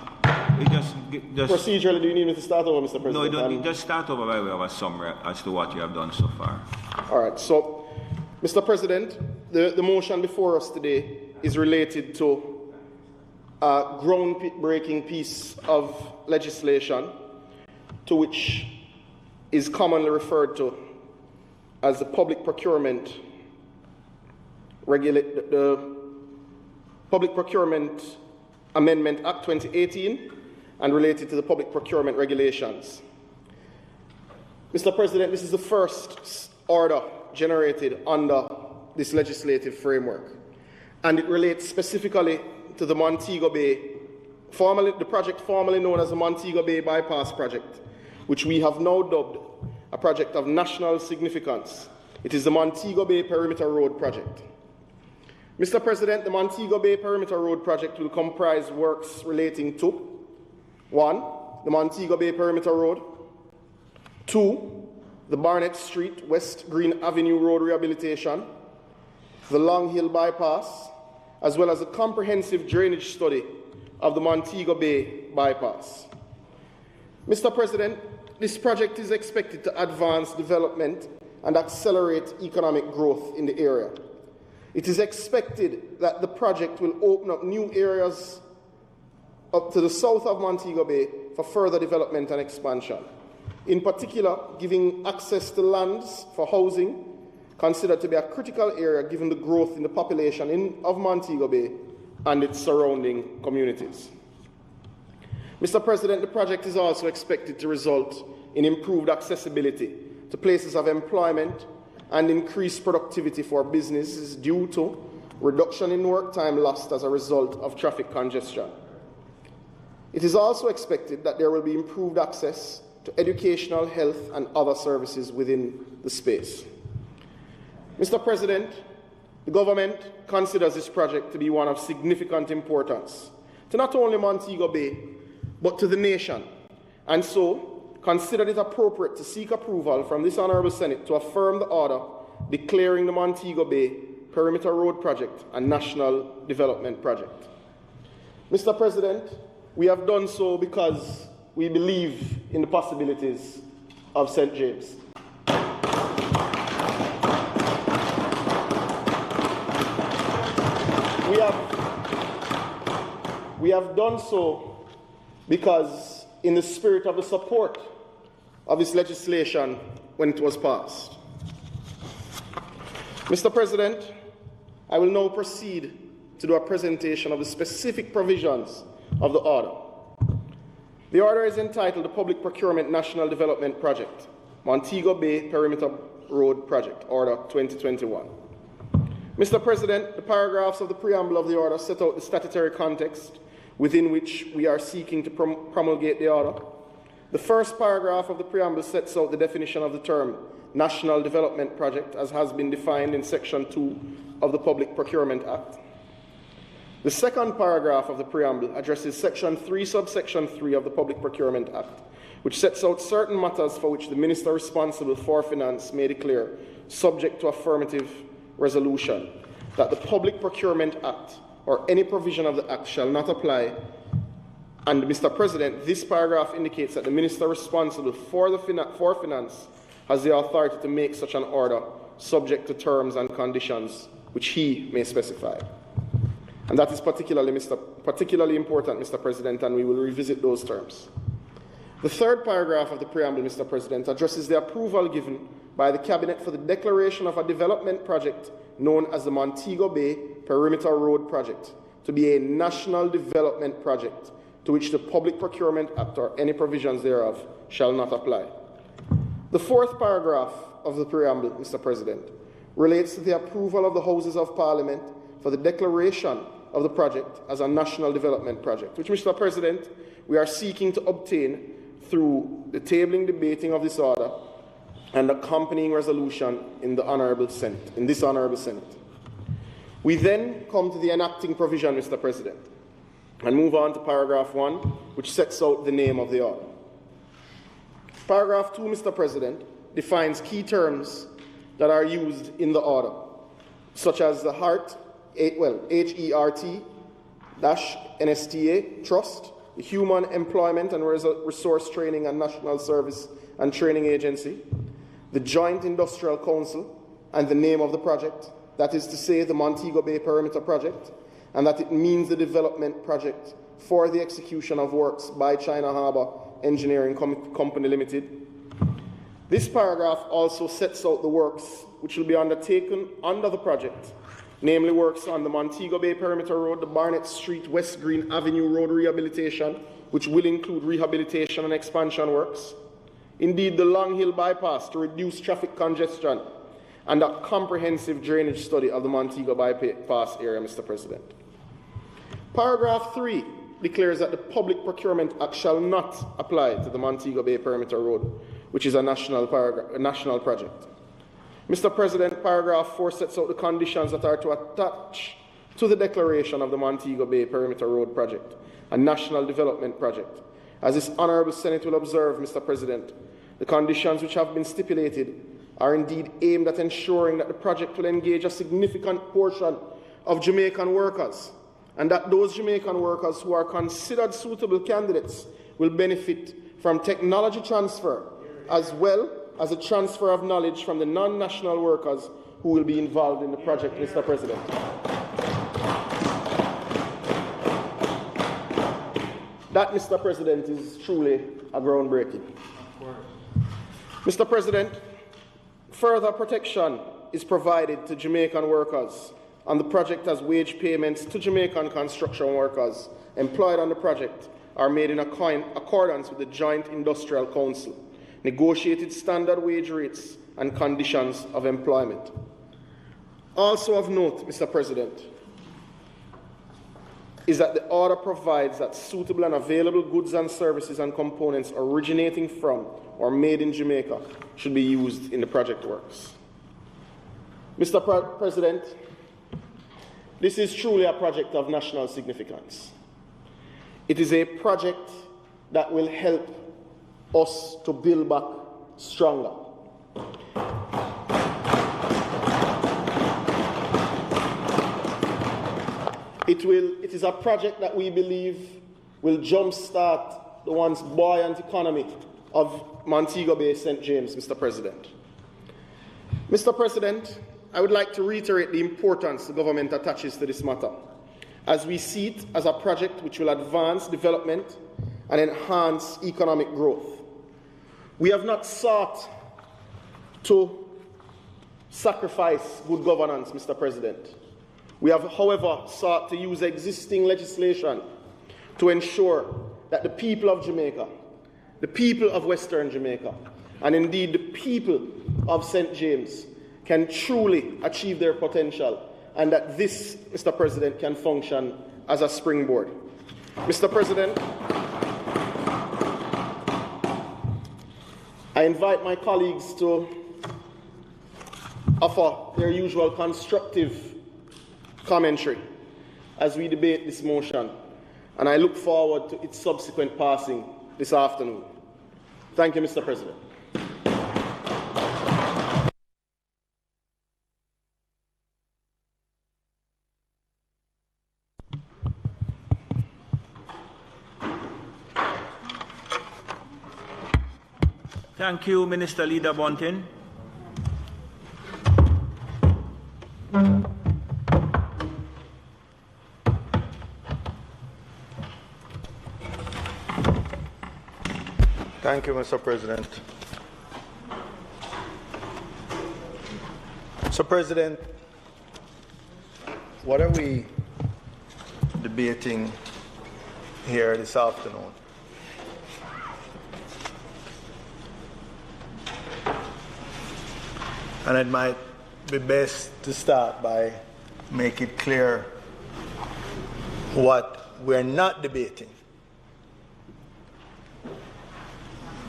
Procedurally, do you need me to start over, Mr. President? No, you don't. Just start over by way of a summary as to what you have done so far. All right. So, Mr. President, the motion before us today is related to a groundbreaking piece of legislation to which is commonly referred to as the Public Procurement Amendment Act 2018 and related to the public procurement regulations. Mr. President, this is the first order generated under this legislative framework, and it relates specifically to the Montego Bay, the project formerly known as the Montego Bay Bypass Project, which we have now dubbed a project of national significance. It is the Montego Bay Perimeter Road Project. Mr. President, the Montego Bay Perimeter Road Project will comprise works relating to 1. The Montego Bay Perimeter Road, 2. The Barnett Street West Green Avenue Road rehabilitation, the Long Hill Bypass, as well as a comprehensive drainage study of the Montego Bay Bypass. Mr. President, this project is expected to advance development and accelerate economic growth in the area. It is expected that the project will open up new areas up to the south of Montego Bay for further development and expansion. In particular, giving access to lands for housing, considered to be a critical area given the growth in the population of Montego Bay and its surrounding communities. Mr. President, the project is also expected to result in improved accessibility to places of employment and increased productivity for businesses due to reduction in work time lost as a result of traffic congestion. It is also expected that there will be improved access to educational, health, and other services within the space. Mr. President, the government considers this project to be one of significant importance to not only Montego Bay, but to the nation, and so considered it appropriate to seek approval from this Honourable Senate to affirm the order declaring the Montego Bay Perimeter Road Project a national development project. Mr. President, we have done so because we believe in the possibilities of St. James. We have done so because in the spirit of the support of this legislation when it was passed. Mr. President, I will now proceed to do a presentation of the specific provisions of the order. The order is entitled the Public Procurement National Development Project, Montego Bay Perimeter Road Project, Order 2021. Mr. President, the paragraphs of the preamble of the order set out the statutory context within which we are seeking to promulgate the order. The first paragraph of the preamble sets out the definition of the term National Development Project as has been defined in Section 2 of the Public Procurement Act. The second paragraph of the preamble addresses Section 3, subsection 3 of the Public Procurement Act, which sets out certain matters for which the Minister responsible for finance may declare, subject to affirmative resolution, that the Public Procurement Act or any provision of the Act shall not apply. And, Mr. President, this paragraph indicates that the Minister responsible for finance has the authority to make such an order subject to terms and conditions which he may specify. And that is particularly important, Mr. President, and we will revisit those terms. The third paragraph of the preamble, Mr. President, addresses the approval given by the Cabinet for the declaration of a development project known as the Montego Bay Perimeter Road Project to be a national development project to which the Public Procurement Act or any provisions thereof shall not apply. The fourth paragraph of the preamble, Mr. President, relates to the approval of the Houses of Parliament for the declaration of the project as a national development project, which, Mr. President, we are seeking to obtain through the tabling, debating of this order and accompanying resolution in the Honourable Senate, in this Honourable Senate. We then come to the enacting provision, Mr. President, and move on to paragraph 1, which sets out the name of the order. Paragraph 2, Mr. President, defines key terms that are used in the order, such as the HERT-NSTA Trust the Human Employment and Resource Training and National Service and Training Agency, the Joint Industrial Council, and the name of the project, that is to say the Montego Bay Perimeter Project, and that it means the development project for the execution of works by China Harbour Engineering Company Limited. This paragraph also sets out the works which will be undertaken under the project, namely works on the Montego Bay Perimeter Road, the Barnett Street West Green Avenue Road rehabilitation, which will include rehabilitation and expansion works. Indeed, the Long Hill Bypass to reduce traffic congestion, and a comprehensive drainage study of the Montego Bypass area, Mr. President. Paragraph 3 declares that the Public Procurement Act shall not apply to the Montego Bay Perimeter Road, which is a national project. Mr. President, paragraph 4 sets out the conditions that are to attach to the declaration of the Montego Bay Perimeter Road project, a national development project. As this Honourable Senate will observe, Mr. President, the conditions which have been stipulated are indeed aimed at ensuring that the project will engage a significant portion of Jamaican workers, and that those Jamaican workers who are considered suitable candidates will benefit from technology transfer, as well as a transfer of knowledge from the non-national workers who will be involved in the project, Mr. President. That, Mr. President, is truly a groundbreaking. Mr. President, further protection is provided to Jamaican workers on the project as wage payments to Jamaican construction workers employed on the project are made in accordance with the Joint Industrial Council, negotiated standard wage rates and conditions of employment. Also of note, Mr. President, is that the order provides that suitable and available goods and services and components originating from or made in Jamaica should be used in the project works. Mr. President, this is truly a project of national significance. It is a project that will help us to build back stronger. It is a project that we believe will jumpstart the once buoyant economy of Montego Bay, St. James, Mr. President. Mr. President, I would like to reiterate the importance the government attaches to this matter, as we see it as a project which will advance development and enhance economic growth. We have not sought to sacrifice good governance, Mr. President. We have, however, sought to use existing legislation to ensure that the people of Jamaica, the people of Western Jamaica, and indeed the people of St. James can truly achieve their potential, and that this, Mr. President, can function as a springboard. Mr. President, I invite my colleagues to offer their usual constructive commentary as we debate this motion, and I look forward to its subsequent passing this afternoon. Thank you, Mr. President. Thank you, Minister Leader Bunting. Thank you, Mr. President. Mr. President, what are we debating here this afternoon? And it might be best to start by making it clear what we're not debating.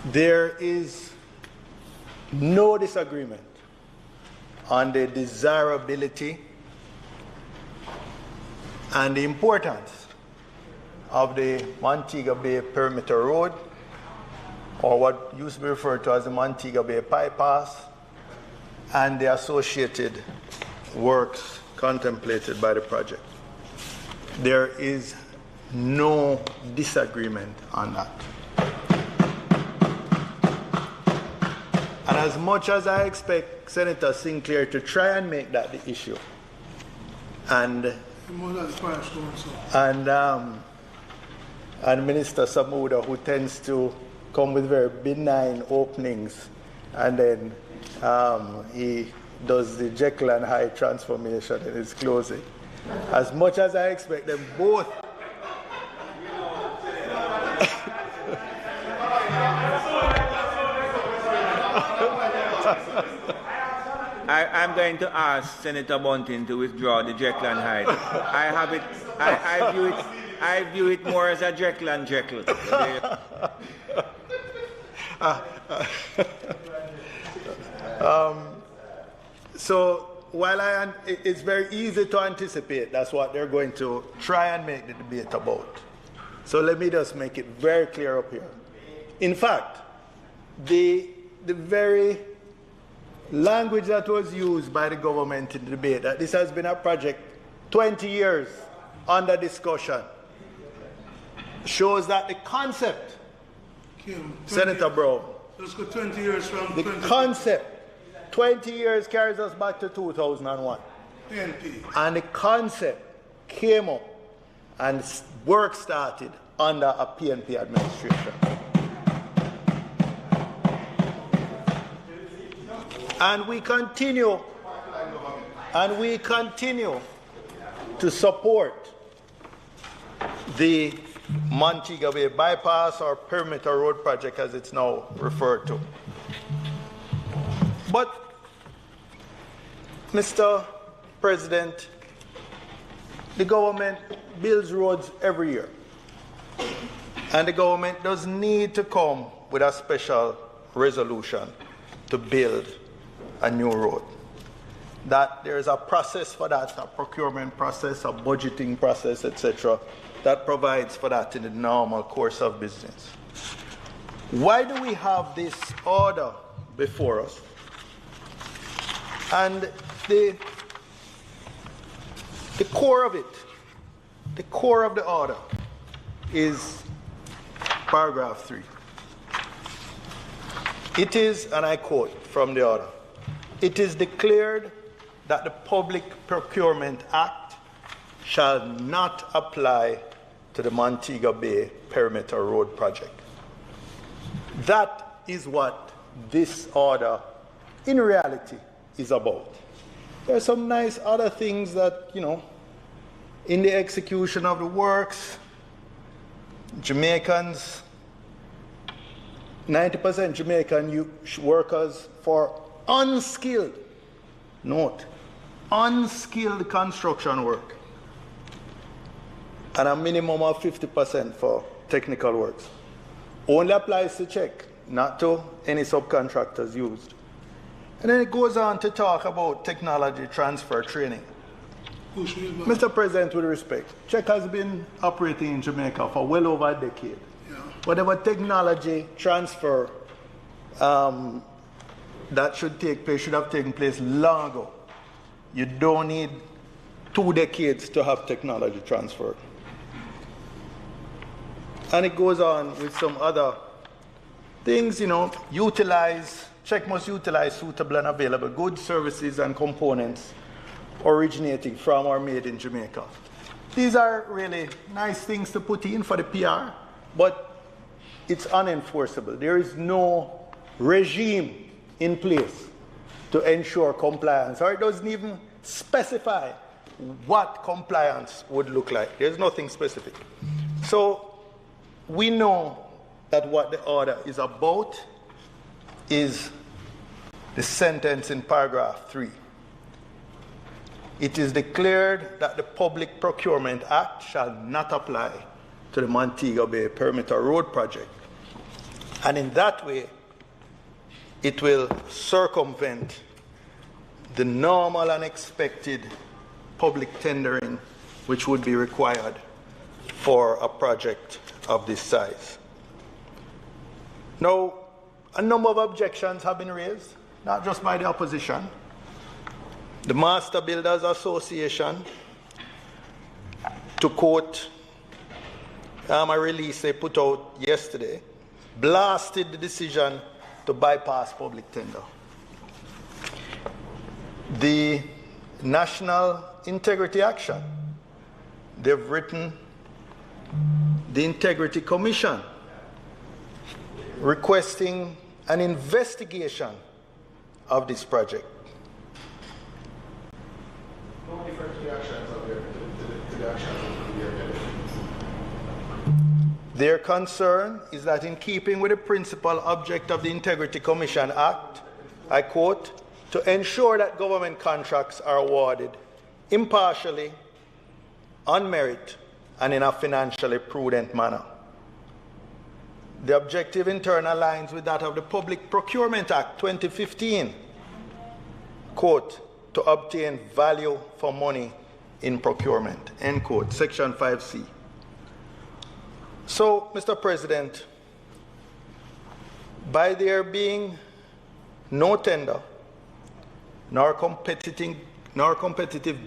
There is no disagreement on the desirability and the importance of the Montego Bay Perimeter Road, or what used to be referred to as the Montego Bay Bypass, and the associated works contemplated by the project. There is no disagreement on that. And as much as I expect Senator Sinclair to try and make that the issue, and Minister Samuda, who tends to come with very benign openings, and then he does the Jekyll and Hyde transformation in his closing. As much as I expect them both I'm going to ask Senator Bunting to withdraw the Jekyll and Hyde. I view it more as a Jekyll and Jekyll. So while it's very easy to anticipate that's what they're going to try and make the debate about. So let me just make it very clear up here. In fact, the very language that was used by the government in the debate, that this has been a project 20 years under discussion, shows that the concept, Senator Brown, let's go 20 years from the 20. concept, 20 years carries us back to 2001. PNP. And the concept came up and work started under a PNP administration. And we continue to support the Montego Bay Bypass or Perimeter Road project as it's now referred to. But, Mr. President, the government builds roads every year. And the government does need to come with a special resolution to build a new road. That there is a process for that, a procurement process, a budgeting process, etc., that provides for that in the normal course of business. Why do we have this order before us? And the core of it, the core of the order is paragraph 3. It is, and I quote from the order, "It is declared that the Public Procurement Act shall not apply to the Montego Bay Perimeter Road project." That is what this order in reality is about. There are some nice other things that, in the execution of the works, Jamaicans, 90% Jamaican workers for unskilled, note, unskilled construction work, and a minimum of 50% for technical works. Only applies to check, not to any subcontractors used. And then it goes on to talk about technology transfer training. Mr. President, with respect, check has been operating in Jamaica for well over a decade. Yeah. Whatever technology transfer that should take place should have taken place long ago. You don't need 2 decades to have technology transfer. And it goes on with some other things, check must utilize suitable and available goods, services, and components originating from or made in Jamaica. These are really nice things to put in for the PR, but it's unenforceable. There is no regime in place to ensure compliance, or it doesn't even specify what compliance would look like. There's nothing specific. So we know that what the order is about is the sentence in paragraph 3. It is declared that the Public Procurement Act shall not apply to the Montego Bay Perimeter Road project. And in that way, it will circumvent the normal and expected public tendering which would be required for a project of this size. Now, a number of objections have been raised, not just by the opposition. The Master Builders Association, to quote a release they put out yesterday, blasted the decision to bypass public tender. The National Integrity Action, they've written the Integrity Commission requesting an investigation of this project. No different reactions of the actions of the Their concern is that in keeping with the principal object of the Integrity Commission Act, I quote, to ensure that government contracts are awarded impartially, on merit, and in a financially prudent manner. The objective in turn aligns with that of the Public Procurement Act 2015, quote, to obtain value for money in procurement, end quote, Section 5C. So, Mr. President, by there being no tender, nor competitive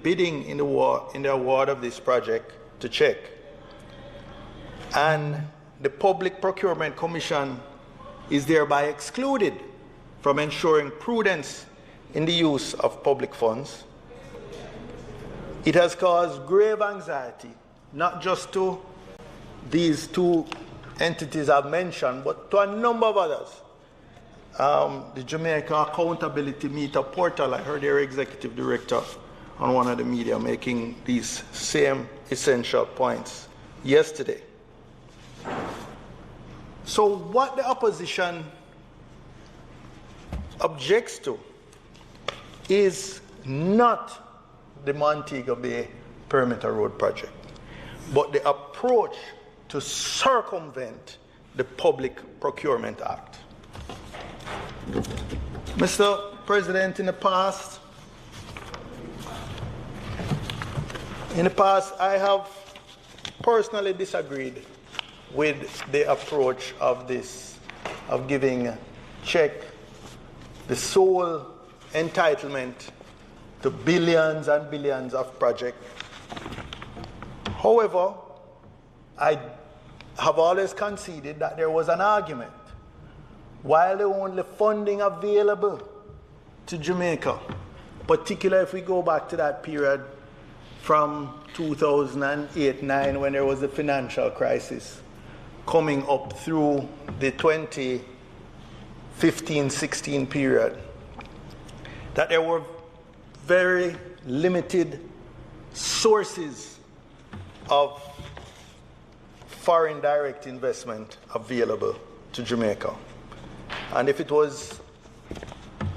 bidding in the award of this project to check, and the Public Procurement Commission is thereby excluded from ensuring prudence in the use of public funds, it has caused grave anxiety, not just to these two entities I've mentioned, but to a number of others. The Jamaica Accountability Meter Portal, I heard their executive director on one of the media making these same essential points yesterday. So what the opposition objects to is not the Montego Bay Perimeter Road project, but the approach to circumvent the Public Procurement Act. Mr. President, in the past, I have personally disagreed with the approach of this, of giving check the sole entitlement to billions and billions of projects. However, I have always conceded that there was an argument. While the only funding available to Jamaica, particularly if we go back to that period from 2008-9 when there was a financial crisis, coming up through the 2015-16 period, that there were very limited sources of foreign direct investment available to Jamaica. And if it was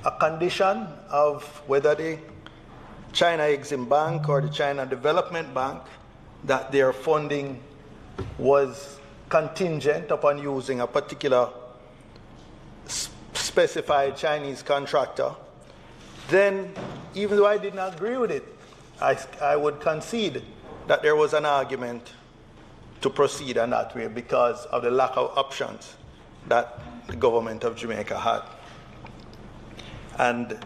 a condition of whether the China Exim Bank or the China Development Bank, that their funding was contingent upon using a particular specified Chinese contractor, then even though I did not agree with it, I would concede that there was an argument to proceed in that way because of the lack of options that the government of Jamaica had. And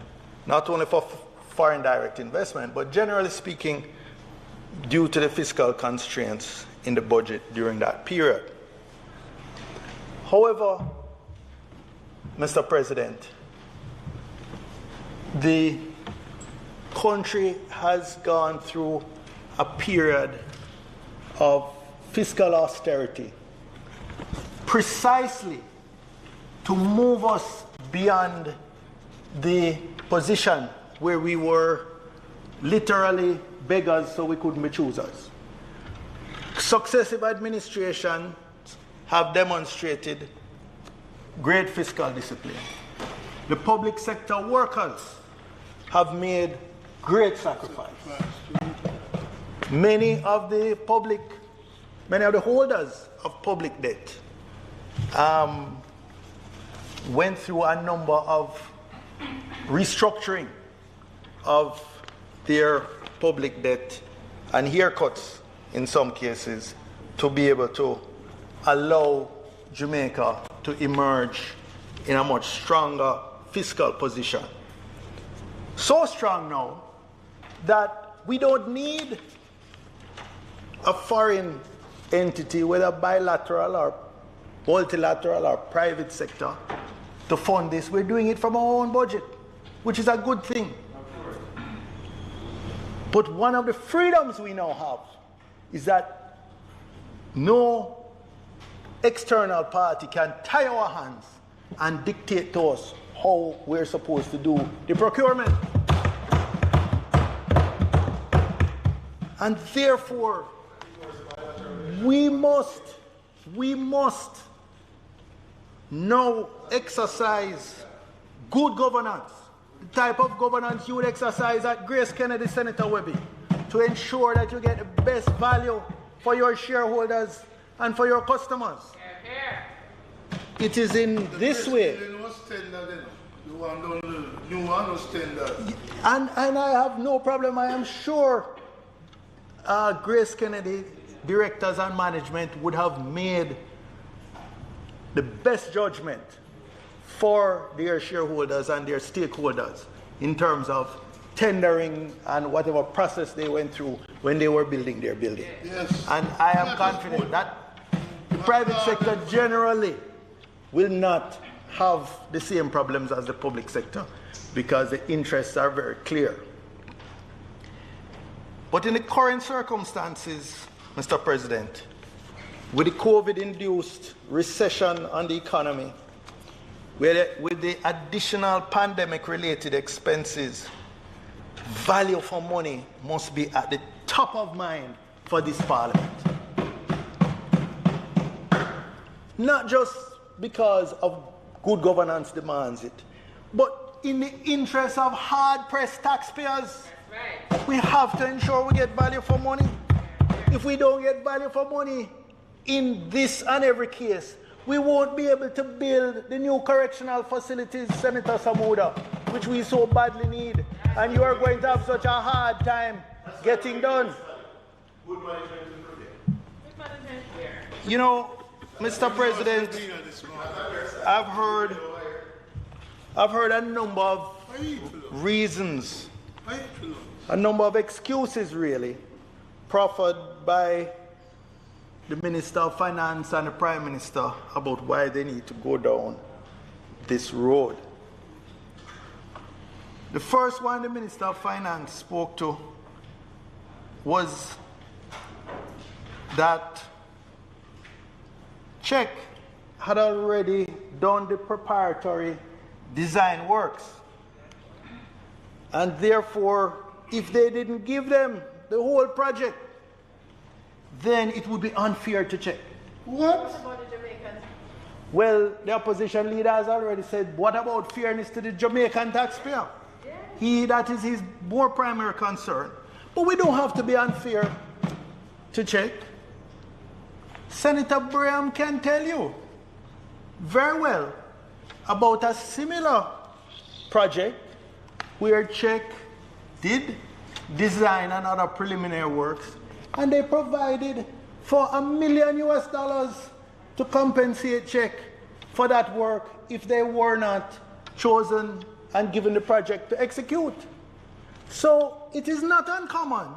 not only for foreign direct investment, but generally speaking, due to the fiscal constraints in the budget during that period. However, Mr. President, the country has gone through a period of fiscal austerity precisely to move us beyond the position where we were literally beggars so we couldn't be choosers. Successive administrations have demonstrated great fiscal discipline. The public sector workers have made great sacrifice. Many of the holders of public debt went through a number of restructuring of their public debt and haircuts in some cases to be able to allow Jamaica to emerge in a much stronger fiscal position. So strong now that we don't need a foreign entity, whether bilateral or multilateral or private sector, to fund this. We're doing it from our own budget, which is a good thing. But one of the freedoms we now have is that no external party can tie our hands and dictate to us how we're supposed to do the procurement. And therefore, we must now exercise good governance, the type of governance you would exercise at Grace Kennedy, Senator Webby, to ensure that you get the best value for your shareholders and for your customers. It is in this way. And I have no problem. I am sure Grace Kennedy directors and management would have made the best judgment for their shareholders and their stakeholders in terms of tendering and whatever process they went through when they were building their building. Yes. And I am confident that the private sector generally will not have the same problems as the public sector because the interests are very clear. But in the current circumstances, Mr. President, with the COVID-induced recession on the economy, with the additional pandemic-related expenses, value for money must be at the top of mind for this Parliament. Not just because of good governance demands it, but in the interest of hard-pressed taxpayers. Right. We have to ensure we get value for money. If we don't get value for money in this and every case, we won't be able to build the new correctional facilities, Senator Samuda, which we so badly need. And you are going to have such a hard time getting done. You know, Mr. President, I've heard a number of reasons, a number of excuses really, proffered by the Minister of Finance and the Prime Minister about why they need to go down this road. The first one the Minister of Finance spoke to was that CHEC had already done the preparatory design works. And therefore, if they didn't give them the whole project, then it would be unfair to CHEC. What? About the Jamaicans? Well, the opposition leader has already said, what about fairness to the Jamaican taxpayer? Yeah. That is his more primary concern. But we don't have to be unfair to CHEC. Senator Braham can tell you very well about a similar project where CHEC did design and other preliminary works, and they provided for $1 million to compensate CHEC for that work if they were not chosen and given the project to execute. So it is not uncommon,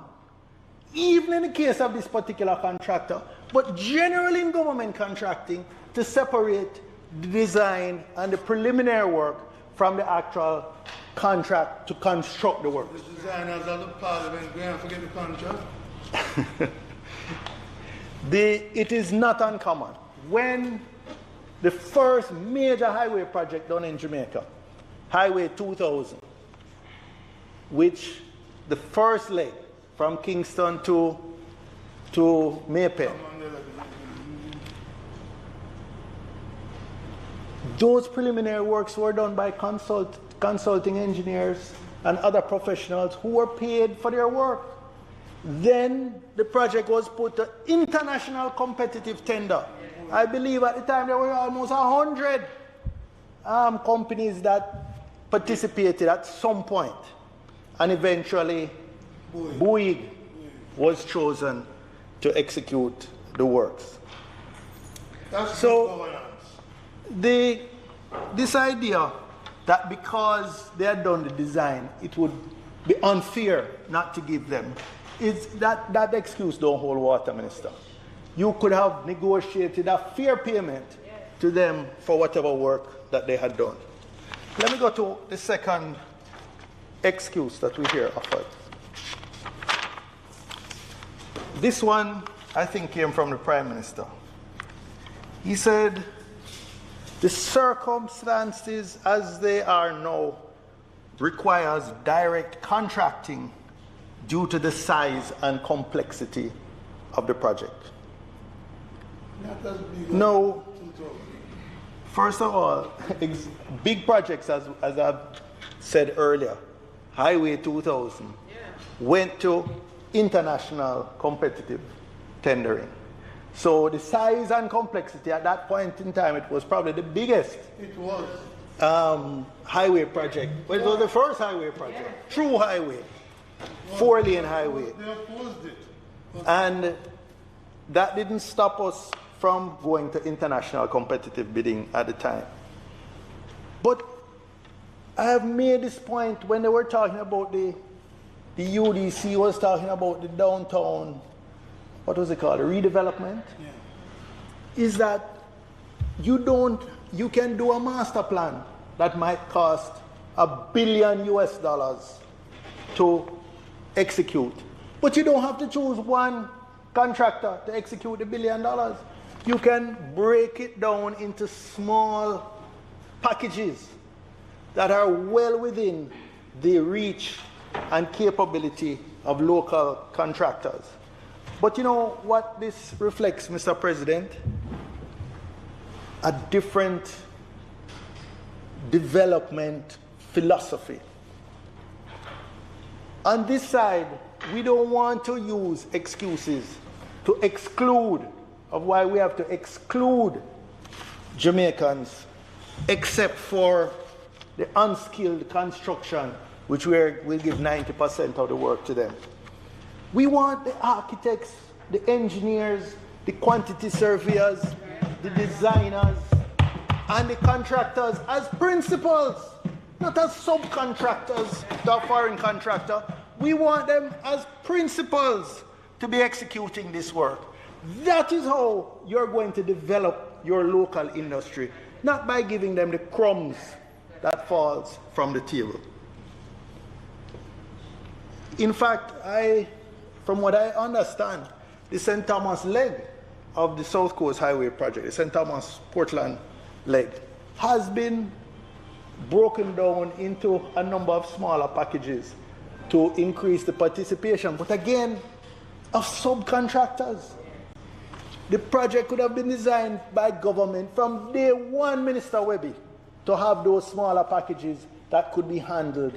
even in the case of this particular contractor, but generally in government contracting, to separate the design and the preliminary work from the actual contract to construct the work. The designers of the Parliament, we have to get the contract. It is not uncommon. When the first major highway project done in Jamaica, Highway 2000, which the first leg from Kingston to Maypen, those preliminary works were done by consulting engineers and other professionals who were paid for their work. Then the project was put to international competitive tender. I believe at the time there were almost 100 companies that participated at some point, and eventually Bouygues was chosen to execute the works. So this idea that because they had done the design, it would be unfair not to give them, is that excuse don't hold water, Minister. you could have negotiated a fair payment to them for whatever work that they had done. Let me go to the second excuse that we hear offered. This one, I think, came from the Prime Minister. He said, the circumstances as they are now requires direct contracting due to the size and complexity of the project. No. First of all, big projects, as I've said earlier, Highway 2000, went to international competitive tendering. So the size and complexity at that point in time, it was probably the biggest highway project. Well, it was the first highway project, true highway, 4-lane highway. They opposed it. And that didn't stop us from going to international competitive bidding at the time. But I have made this point when they were talking about the UDC was talking about the downtown, what was it called, redevelopment? Yeah. Is that you can do a master plan that might cost $1 billion to execute. But you don't have to choose one contractor to execute the $1 billion. You can break it down into small packages that are well within the reach and capability of local contractors. But you know what this reflects, Mr. President? A different development philosophy. On this side, we don't want to use excuses to exclude of why we have to exclude Jamaicans except for the unskilled construction, which we'll give 90% of the work to them. We want the architects, the engineers, the quantity surveyors, the designers, and the contractors as principals, not as subcontractors to a foreign contractor. We want them as principals to be executing this work. That is how you're going to develop your local industry, not by giving them the crumbs that falls from the table. In fact, from what I understand, the St. Thomas leg of the South Coast Highway project, the St. Thomas Portland leg, has been broken down into a number of smaller packages to increase the participation, but again, of subcontractors. The project could have been designed by government from day one, Minister Webby, to have those smaller packages that could be handled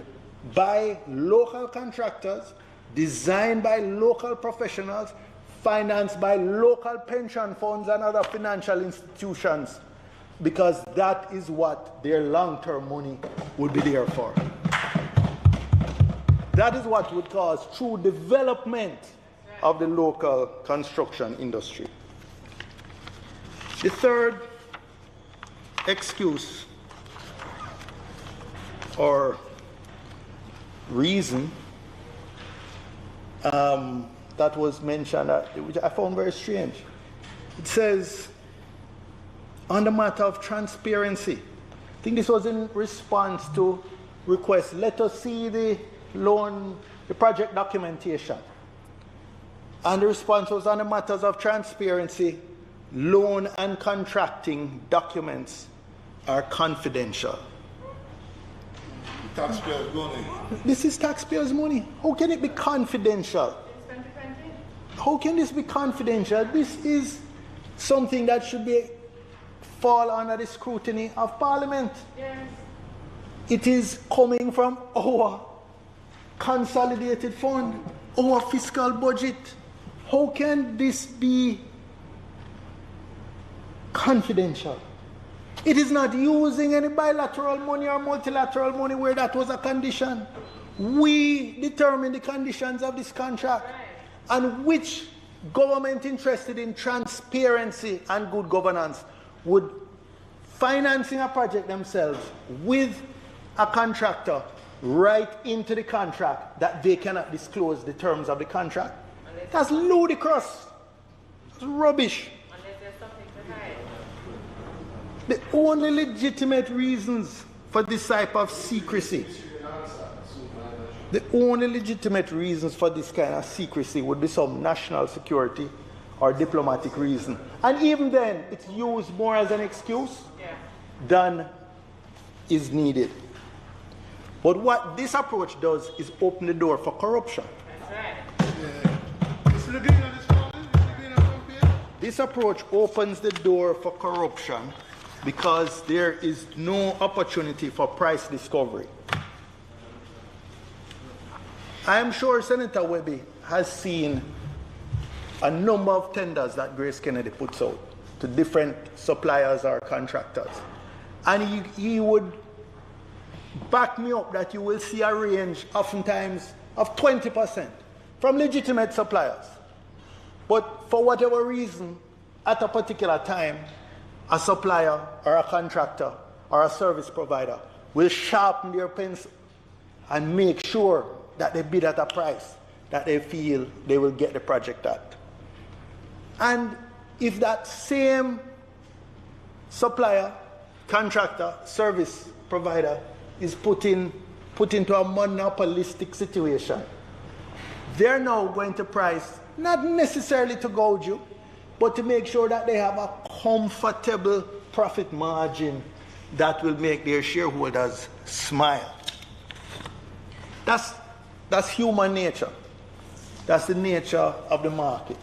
by local contractors, designed by local professionals, financed by local pension funds and other financial institutions, because that is what their long-term money would be there for. That is what would cause true development of the local construction industry. The third excuse or reason that was mentioned, which I found very strange. It says, on the matter of transparency, I think this was in response to requests, let us see the project documentation. And the response was, on the matters of transparency, loan and contracting documents are confidential. Taxpayers' money. This is taxpayers' money. How can it be confidential? How can this be confidential? This is something that should fall under the scrutiny of Parliament. Yes. It is coming from our consolidated fund, our fiscal budget. How can this be confidential? It is not using any bilateral money or multilateral money where that was a condition. We determine the conditions of this contract, and which government interested in transparency and good governance would financing a project themselves with a contractor right into the contract that they cannot disclose the terms of the contract. That's ludicrous. It's rubbish. The only legitimate reasons for this type of secrecy, the only legitimate reasons for this kind of secrecy would be some national security or diplomatic reason. And even then, it's used more as an excuse than is needed. But what this approach does is open the door for corruption. This approach opens the door for corruption because there is no opportunity for price discovery. I am sure Senator Webby has seen a number of tenders that Grace Kennedy puts out to different suppliers or contractors. And he would back me up that you will see a range oftentimes of 20% from legitimate suppliers. But for whatever reason, at a particular time, a supplier or a contractor or a service provider will sharpen their pencil and make sure that they bid at a price that they feel they will get the project at. And if that same supplier, contractor, service provider is put into a monopolistic situation, they're now going to price, not necessarily to gouge you, but to make sure that they have a comfortable profit margin that will make their shareholders smile. That's human nature. That's the nature of the market.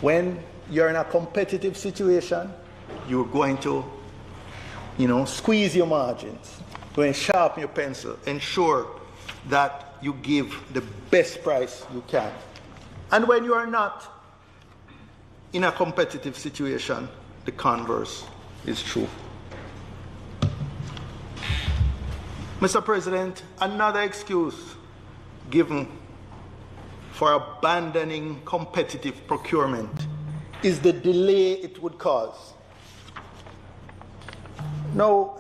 When you're in a competitive situation, you're going to, squeeze your margins, going to sharpen your pencil, ensure that you give the best price you can. And when you are not in a competitive situation, the converse is true. Mr. President, another excuse given for abandoning competitive procurement is the delay it would cause. Now,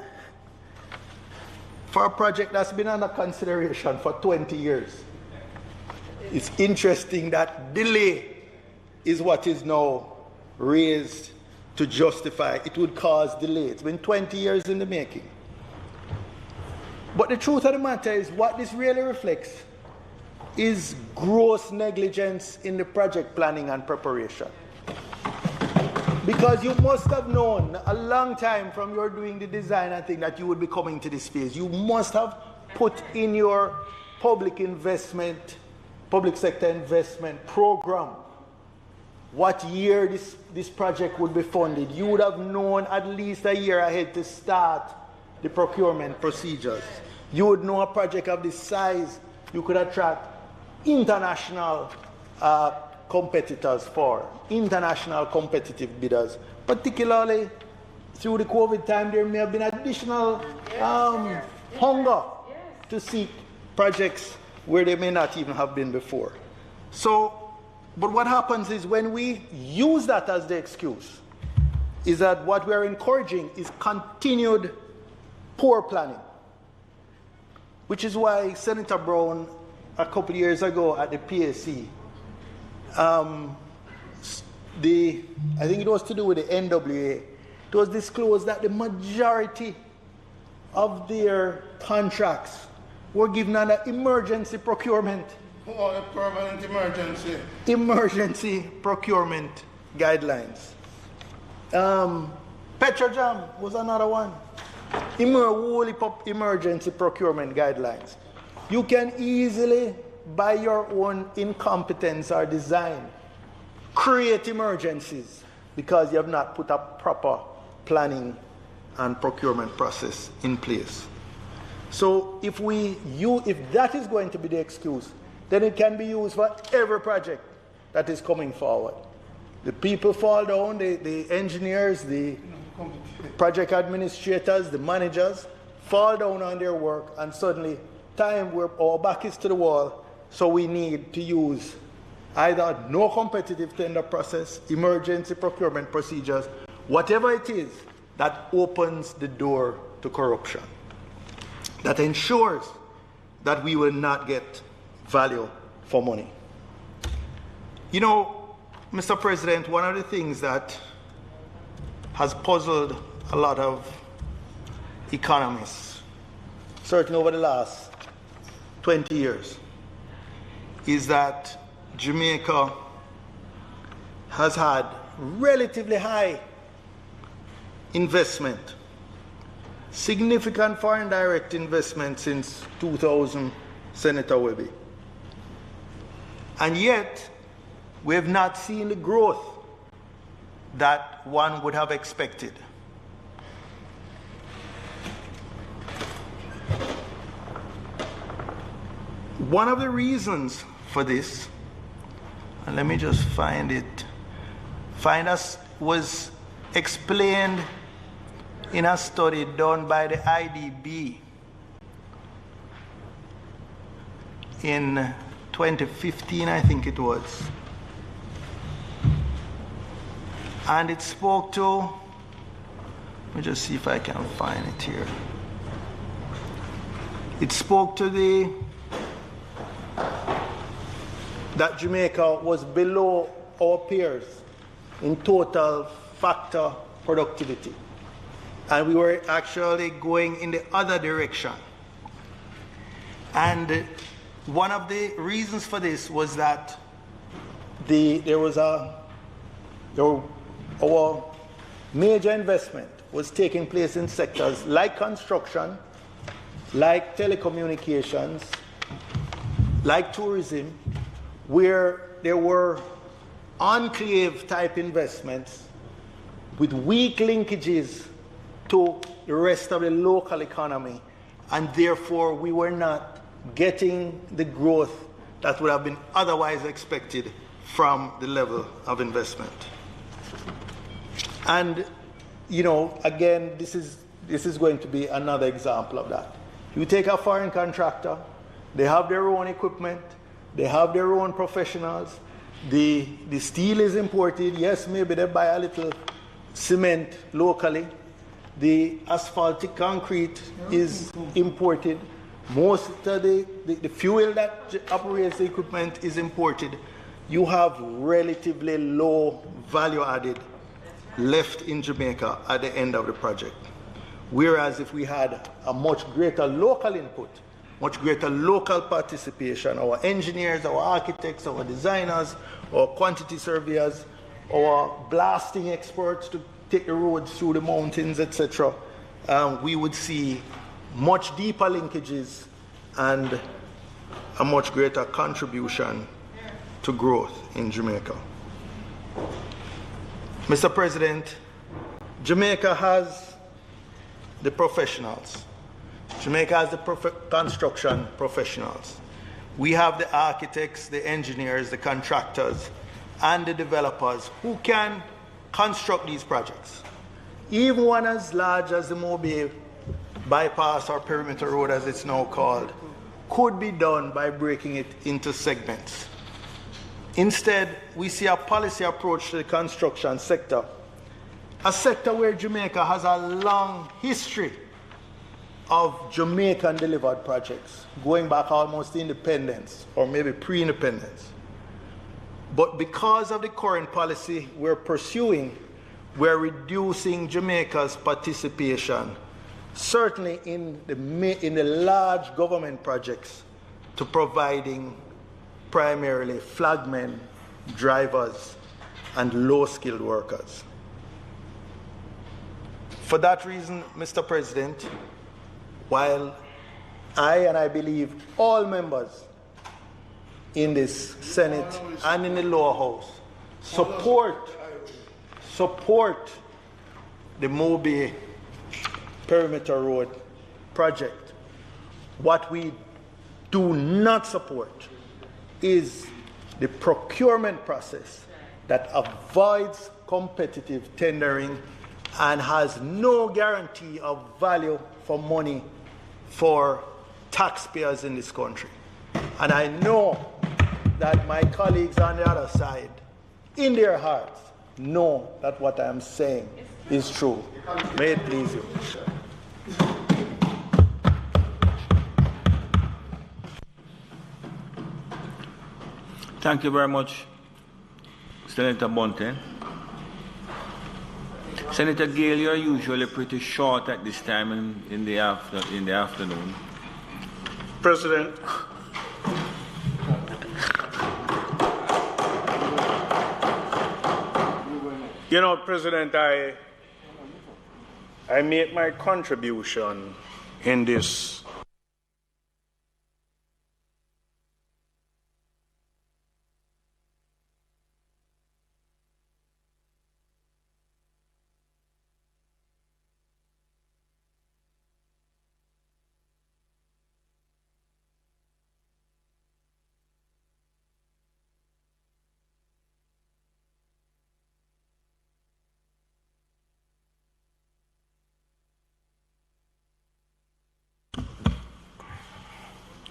for a project that's been under consideration for 20 years, it's interesting that delay is what is now raised to justify it would cause delay. It's been 20 years in the making. But the truth of the matter is, what this really reflects is gross negligence in the project planning and preparation. Because you must have known a long time from your doing the design and thing that you would be coming to this phase. You must have put in your public sector investment program what year this project would be funded. You would have known at least a year ahead to start the procurement procedures. You would know a project of this size you could attract international competitors for, international competitive bidders. Particularly through the COVID time, there may have been additional hunger to seek projects where they may not even have been before. But what happens is when we use that as the excuse, is that what we are encouraging is continued poor planning. Which is why Senator Brown, a couple of years ago at the PAC, I think it was to do with the NWA, it was disclosed that the majority of their contracts were given under emergency procurement. Oh, a permanent emergency. Emergency procurement guidelines. Petrojam was another one. Emergency procurement guidelines. You can easily, by your own incompetence or design, create emergencies because you have not put a proper planning and procurement process in place. So if that is going to be the excuse, then it can be used for every project that is coming forward. The people fall down, the engineers, the project administrators, the managers fall down on their work, and suddenly our back is to the wall, so we need to use either no competitive tender process, emergency procurement procedures, whatever it is that opens the door to corruption, that ensures that we will not get value for money. Mr. President, one of the things that has puzzled a lot of economists, certainly over the last 20 years, is that Jamaica has had relatively high investment, significant foreign direct investment since 2000, Senator Webby. And yet, we have not seen the growth that one would have expected. One of the reasons for this, and let me just find it, was explained in a study done by the IDB in 2015, I think it was. And it spoke to, let me just see if I can find it here. It spoke to that Jamaica was below our peers in total factor productivity. And we were actually going in the other direction. And one of the reasons for this was that our major investment was taking place in sectors like construction, like telecommunications, like tourism, where there were enclave type investments with weak linkages to the rest of the local economy, and therefore we were not getting the growth that would have been otherwise expected from the level of investment. And, you know, again, this is going to be another example of that. You take a foreign contractor, they have their own equipment, they have their own professionals, the steel is imported, yes, maybe they buy a little cement locally, the asphaltic concrete is imported, most of the fuel that operates the equipment is imported. You have relatively low value added left in Jamaica at the end of the project. Whereas if we had a much greater local input, much greater local participation, our engineers, our architects, our designers, our quantity surveyors, our blasting experts to take the roads through the mountains, etc., we would see much deeper linkages and a much greater contribution to growth in Jamaica. Mr. President, Jamaica has the professionals. Jamaica has the construction professionals. We have the architects, the engineers, the contractors, and the developers who can construct these projects. Even one as large as the Mobile bypass or perimeter road, as it's now called, could be done by breaking it into segments. Instead, we see a policy approach to the construction sector, a sector where Jamaica has a long history of Jamaican delivered projects, going back almost to independence, or maybe pre-independence. But because of the current policy we're pursuing, we're reducing Jamaica's participation, certainly in the large government projects, to providing primarily flagmen, drivers, and low-skilled workers. For that reason, Mr. President, while I believe all members in this Senate and in the lower house support the Mobi Perimeter Road project, what we do not support is the procurement process that avoids competitive tendering and has no guarantee of value for money for taxpayers in this country. And I know that my colleagues on the other side, in their hearts, know that what I am saying is true. May it please you. Thank you very much, Mr. Senator Bunting. Senator Gale, you're usually pretty short at this time in the afternoon. President, you know, President, I make my contribution in this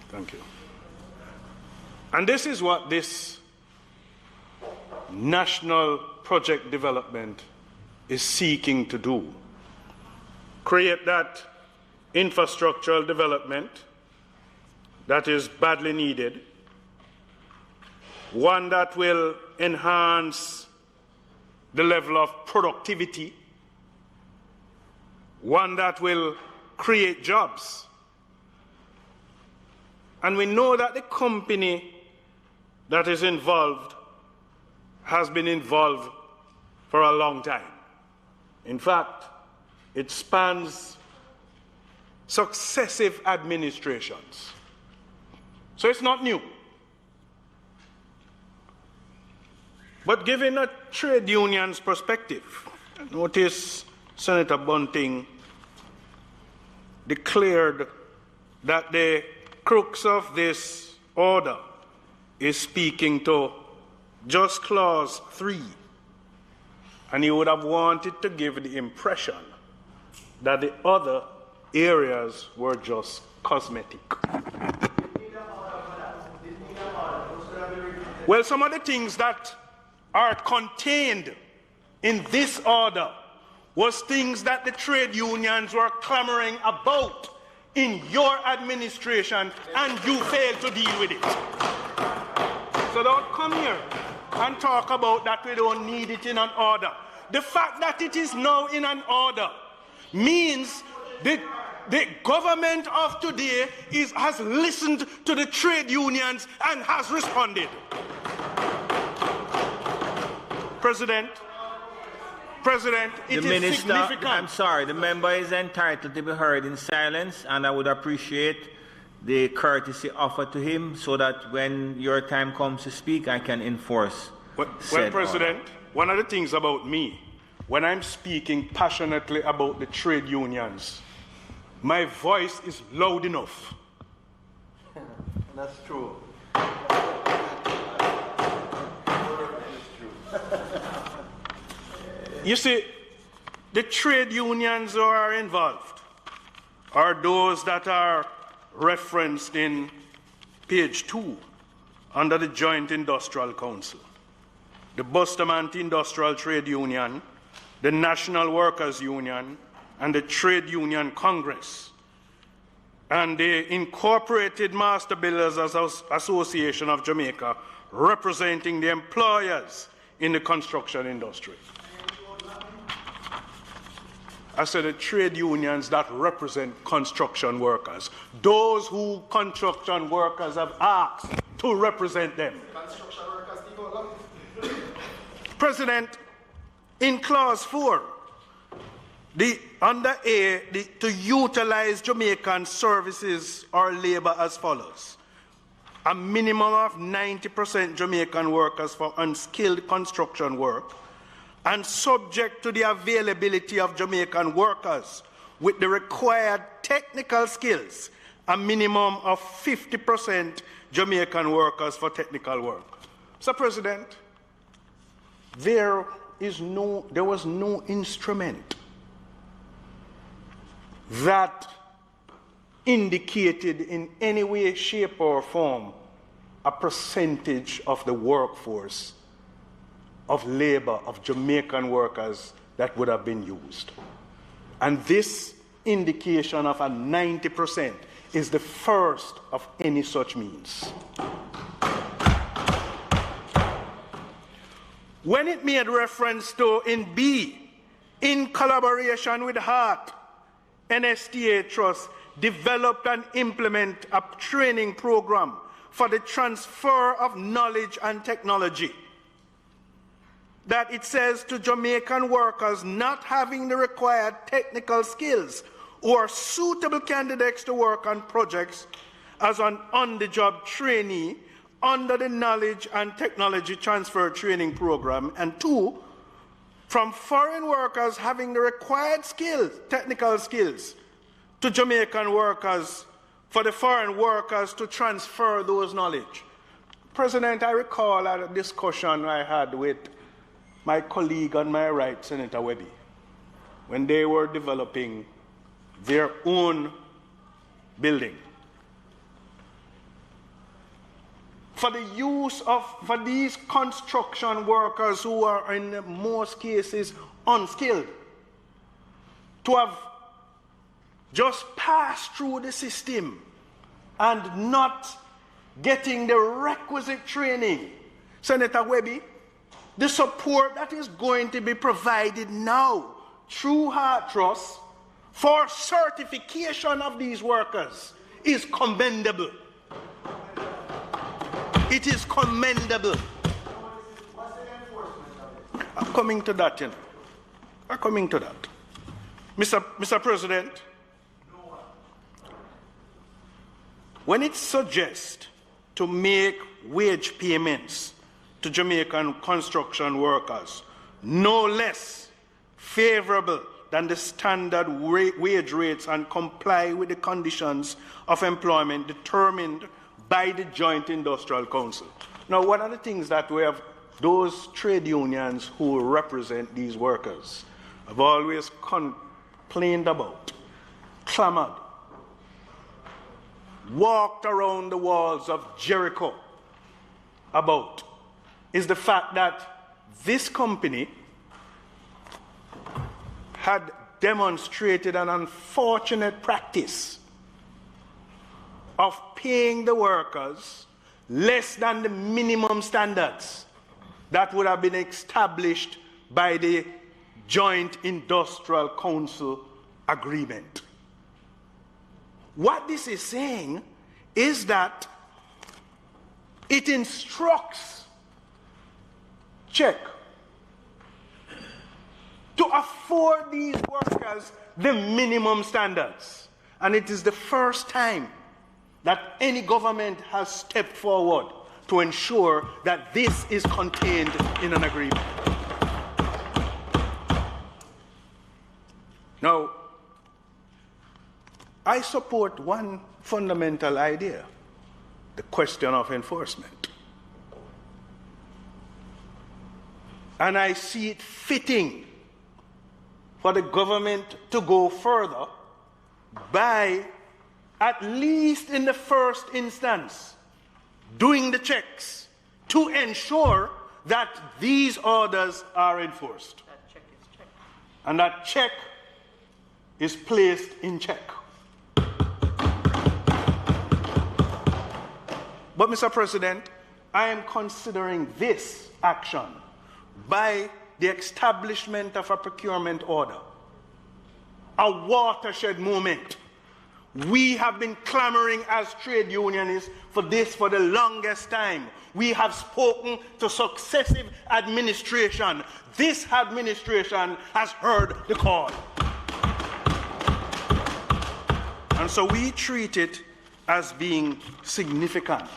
Thank you. And this is what this national project development is seeking to do. Create that infrastructural development that is badly needed, one that will enhance the level of productivity, one that will create jobs. And we know that the company that is involved has been involved for a long time. In fact, it spans successive administrations. So it's not new. But given a trade union's perspective, notice Senator Bunting declared that the crux of this order is speaking to just clause 3, and he would have wanted to give the impression that the other areas were just cosmetic. Well, some of the things that are contained in this order was things that the trade unions were clamoring about in your administration, and you failed to deal with it. So don't come here and talk about that we don't need it in an order. The fact that it is now in an order means that the government of today has listened to the trade unions and has responded. President, it is significant. I'm sorry, the member is entitled to be heard in silence, and I would appreciate the courtesy offered to him so that when your time comes to speak, I can enforce. Well, President, one of the things about me, when I'm speaking passionately about the trade unions, my voice is loud enough. That's true. You see, the trade unions who are involved are those that are referenced in page 2 under the Joint Industrial Council. The Bustamante Industrial Trade Union, the National Workers Union, and the Trade Union Congress, and the Incorporated Master Builders Association of Jamaica, representing the employers in the construction industry. I said the trade unions that represent construction workers, those who construction workers have asked to represent them. President, in clause 4, under A, to utilize Jamaican services or labor as follows: a minimum of 90% Jamaican workers for unskilled construction work, and subject to the availability of Jamaican workers with the required technical skills, a minimum of 50% Jamaican workers for technical work. So, President, there was no instrument that indicated in any way, shape, or form a percentage of the workforce of labor of Jamaican workers that would have been used. And this indication of a 90% is the first of any such means. when it made reference to in B, in collaboration with HEART, NSTA Trust developed and implement a training program for the transfer of knowledge and technology, that it says to Jamaican workers not having the required technical skills or suitable candidates to work on projects as an on-the-job trainee under the Knowledge and Technology Transfer Training Program, and 2, from foreign workers having the required skills, technical skills, to Jamaican workers, for the foreign workers to transfer those knowledge. President, I recall a discussion I had with my colleague on my right, Senator Webby, when they were developing their own building. For the use of, for these construction workers who are in most cases unskilled, to have just passed through the system and not getting the requisite training. Senator Webby, the support that is going to be provided now through HEART Trust for certification of these workers is commendable. It is commendable. I'm coming to that, you know. I'm coming to that. Mr. President, when it suggests to make wage payments to Jamaican construction workers no less favorable than the standard wage rates and comply with the conditions of employment determined by the Joint Industrial Council. Now, one of the things that we have, those trade unions who represent these workers have always complained about, clamored, walked around the walls of Jericho about, is the fact that this company had demonstrated an unfortunate practice of paying the workers less than the minimum standards that would have been established by the Joint Industrial Council agreement. What this is saying is that it instructs check to afford these workers the minimum standards. And it is the first time that any government has stepped forward to ensure that this is contained in an agreement. Now, I support one fundamental idea, the question of enforcement. And I see it fitting for the government to go further by, at least in the first instance, doing the checks to ensure that these orders are enforced. That check is checked. And that check is placed in check. But, Mr. President, I am considering this action by the establishment of a procurement order a watershed moment. We have been clamoring as trade unionists for this for the longest time. We have spoken to successive administration. This administration has heard the call. And so we treat it as being significant.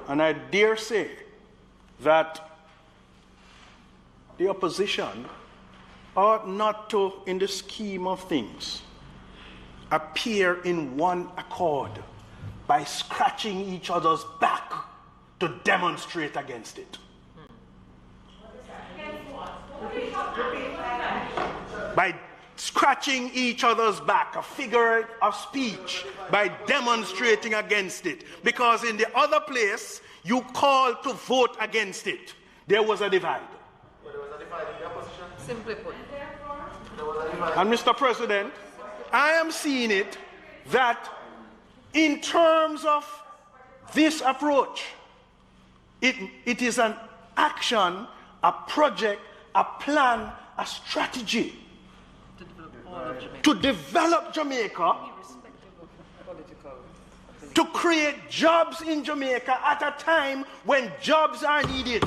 And I dare say that the opposition ought not to, in the scheme of things, appear in one accord by scratching each other's back to demonstrate against it. By scratching each other's back, a figure of speech, by demonstrating against it. Because in the other place, you called to vote against it. There was a divide. There was a divide in the opposition? Simply put. And Mr. President, I am seeing it that in terms of this approach, it is an action a project, a plan, a strategy to develop Jamaica, to create jobs in Jamaica at a time when jobs are needed.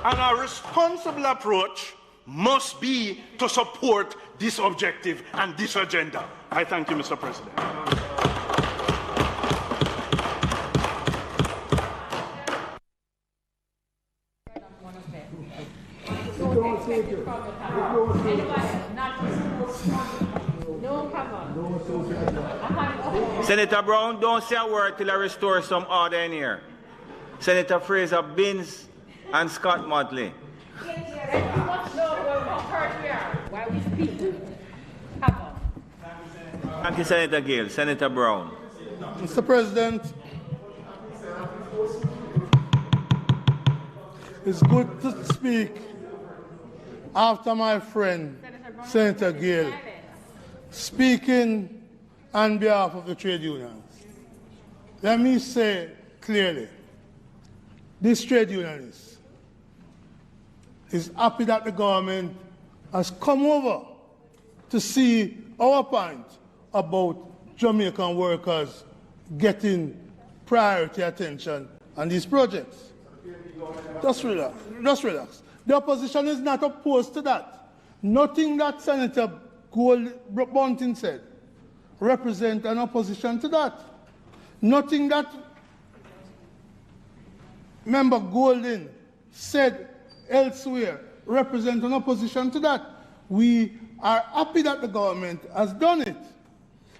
And our responsible approach must be to support this objective and this agenda. I thank you, Mr. President. Senator Brown, don't say a word till I restore some order in here. Senator Fraser Binns and Scott Motley. Thank you, Senator Gill. Senator Brown. Mr. President, it's good to speak after my friend, Senator Gill, speaking on behalf of the trade unions. Let me say clearly, this trade unionist is happy that the government has come over to see our point about Jamaican workers getting priority attention on these projects. Just relax. Just relax. The opposition is not opposed to that. Nothing that Senator Bunting said represents an opposition to that. Nothing that Member Golden said elsewhere represents an opposition to that. We are happy that the government has done it.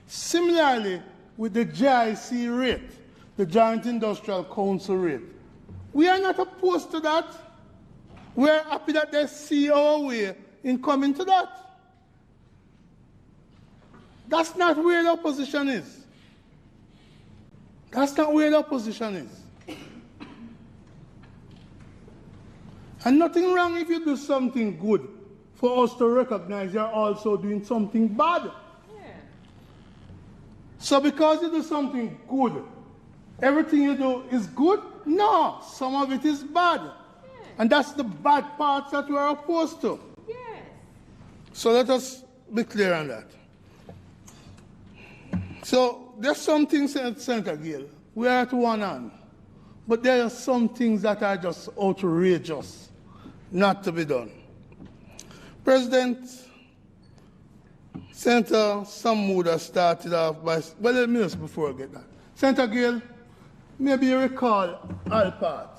Similarly, with the JIC rate, the Joint Industrial Council rate, we are not opposed to that. We are happy that they see our way in coming to that. That's not where the opposition is. That's not where the opposition is. And nothing wrong if you do something good for us to recognize you're also doing something bad. So because you do something good, everything you do is good? No, some of it is bad. And that's the bad parts that we are opposed to. So let us be clear on that. So there's some things, Senator Gill, we are at one hand. But there are some things that are just outrageous not to be done. President, Senator Samuda started off by, well, let me just before I get that. Senator Gill, maybe you recall Alpart,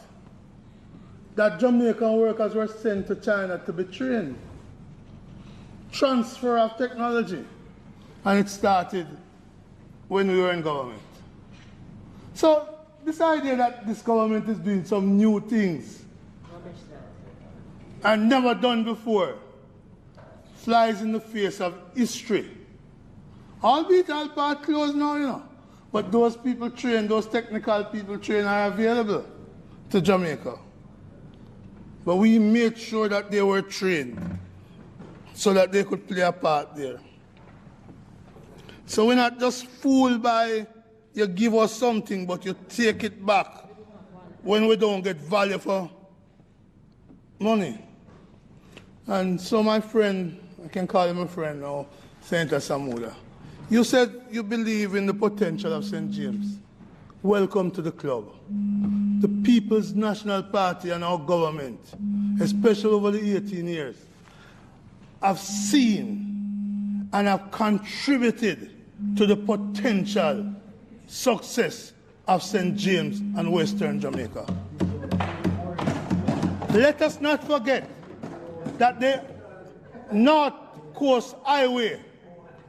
that Jamaican workers were sent to China to be trained. Transfer of technology. And it started when we were in government. So this idea that this government is doing some new things and never done before flies in the face of history. Albeit Alpart closed now, you know. But those people trained, those technical people trained are available to Jamaica. But we made sure that they were trained so that they could play a part there. So we're not just fooled by you give us something, but you take it back when we don't get value for money. And so my friend, I can call him a friend now, Senator Samuda, you said you believe in the potential of St. James. Welcome to the club. The People's National Party and our government, especially over the 18 years, have seen and have contributed to the potential success of St. James and Western Jamaica. Let us not forget that the North Coast Highway,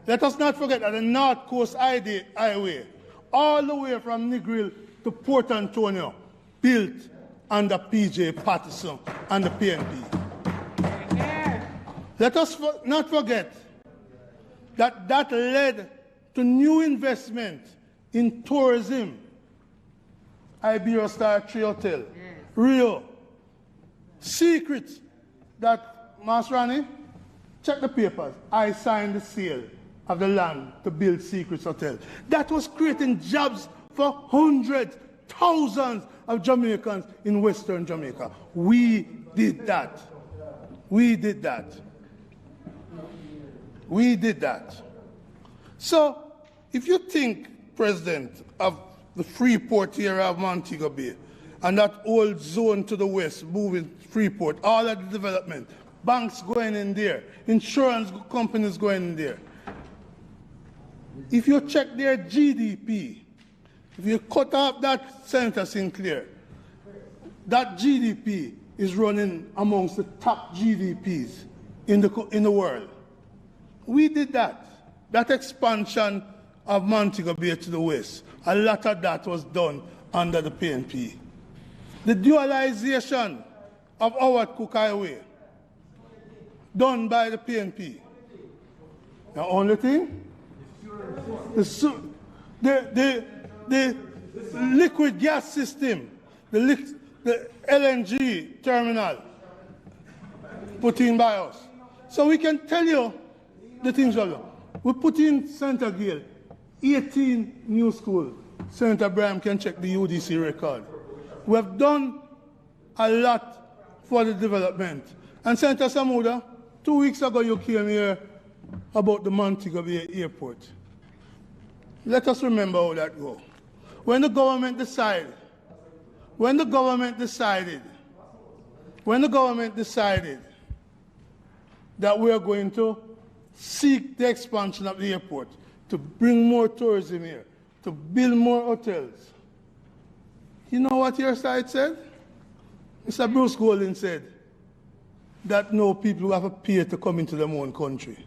let us not forget that the North Coast Highway, all the way from Negril to Port Antonio, built under P.J. Patterson and the PNP. Let us not forget that that led to new investment in tourism. Iberia Star 3 Hotel, Rio. Secret that, Masrani, check the papers. I signed the sale of the land to build Secret Hotel. That was creating jobs for hundreds, thousands of Jamaicans in Western Jamaica. We did that. We did that. We did that. So, if you think, President, of the Freeport area of Montego Bay, and that old zone to the west, moving Freeport, all of the development, banks going in there, insurance companies going in there. If you check their GDP, if you cut off that Senator Sinclair, that GDP is running amongst the top GDPs in the world. We did that. That expansion of Montego Bay to the west, a lot of that was done under the PNP. The dualization of Howard Cook Highway, done by the PNP. The only thing, the liquid gas system, the LNG terminal put in by us. So we can tell you the things we have done. We put in Senator Gale, 18 new schools. Senator Braham can check the UDC record. We have done a lot for the development. And Senator Samuda, 2 weeks ago you came here about the Montego Bay Airport. Let us remember how that goes. When the government decided that we are going to seek the expansion of the airport, to bring more tourism here, to build more hotels, you know what your side said? Mr. Bruce Golding said that no people have to pay to come into their own country.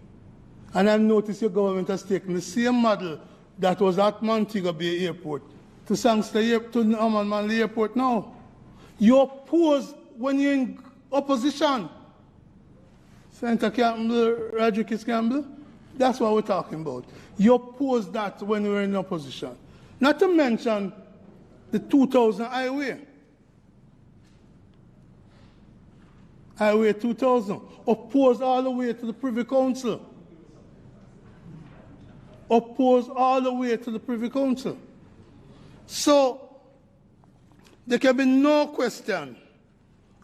And I've noticed your government has taken the same model that was at Montego Bay Airport to Sangster to Manley Airport now. You oppose when you're in opposition. Senator Campbell, Rodriguez Campbell, that's what we're talking about. You oppose that when we're in opposition. Not to mention the 2000 highway. Highway 2000, opposed all the way to the Privy Council. Opposed all the way to the Privy Council. So, there can be no question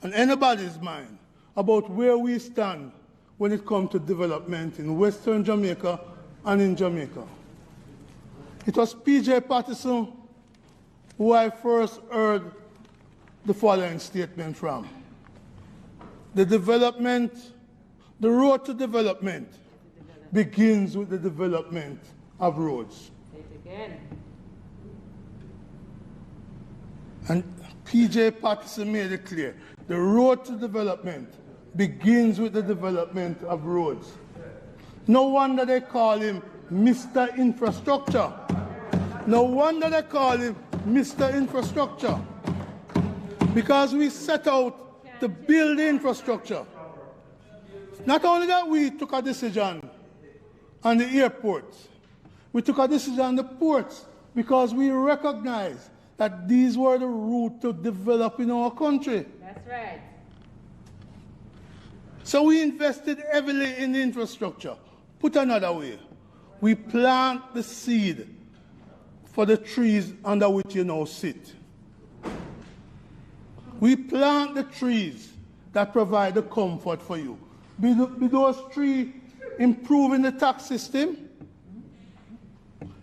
on anybody's mind about where we stand when it comes to development in Western Jamaica and in Jamaica. It was P.J. Patterson who I first heard the following statement from. The road to development begins with the development of roads. And P.J. Patterson made it clear. The road to development begins with the development of roads. No wonder they call him Mr. Infrastructure. No wonder they call him Mr. Infrastructure. Because we set out to build the infrastructure. Not only that, we took a decision on the airports. We took a decision on the ports because we recognized that these were the route to develop in our country. That's right. So we invested heavily in the infrastructure. Put another way, we plant the seed for the trees under which you now sit. We plant the trees that provide the comfort for you. Be those trees improving the tax system,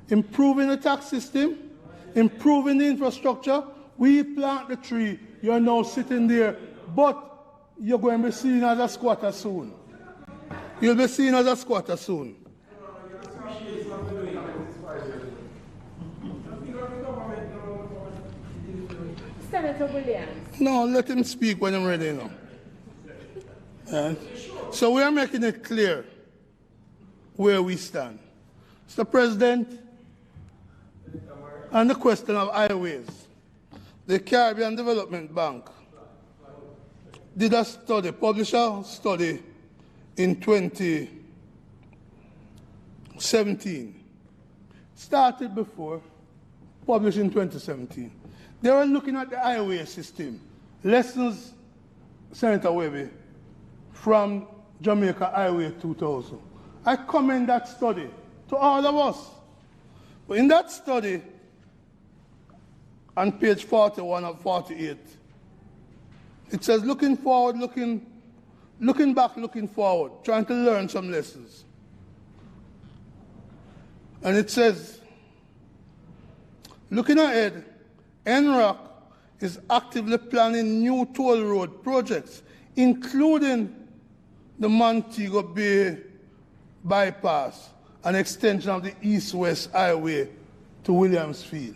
improving the infrastructure. We plant the tree, you're now sitting there, but you're going to be seen as a squatter soon. You'll be seen as a squatter soon. Senator Williams. No, let him speak when I'm ready now. And so we are making it clear where we stand. Mr. President, on the question of highways, the Caribbean Development Bank did a study, published a study in 2017. Started before, published in 2017. They were looking at the highway system. Lessons, Senator Webby, from Jamaica Highway 2000. I commend that study to all of us. But in that study, on page 41 of 48. It says, looking forward, looking back, looking forward, trying to learn some lessons. And it says, looking ahead, NROC is actively planning new toll road projects, including the Montego Bay bypass, an extension of the East-West Highway to Williamsfield.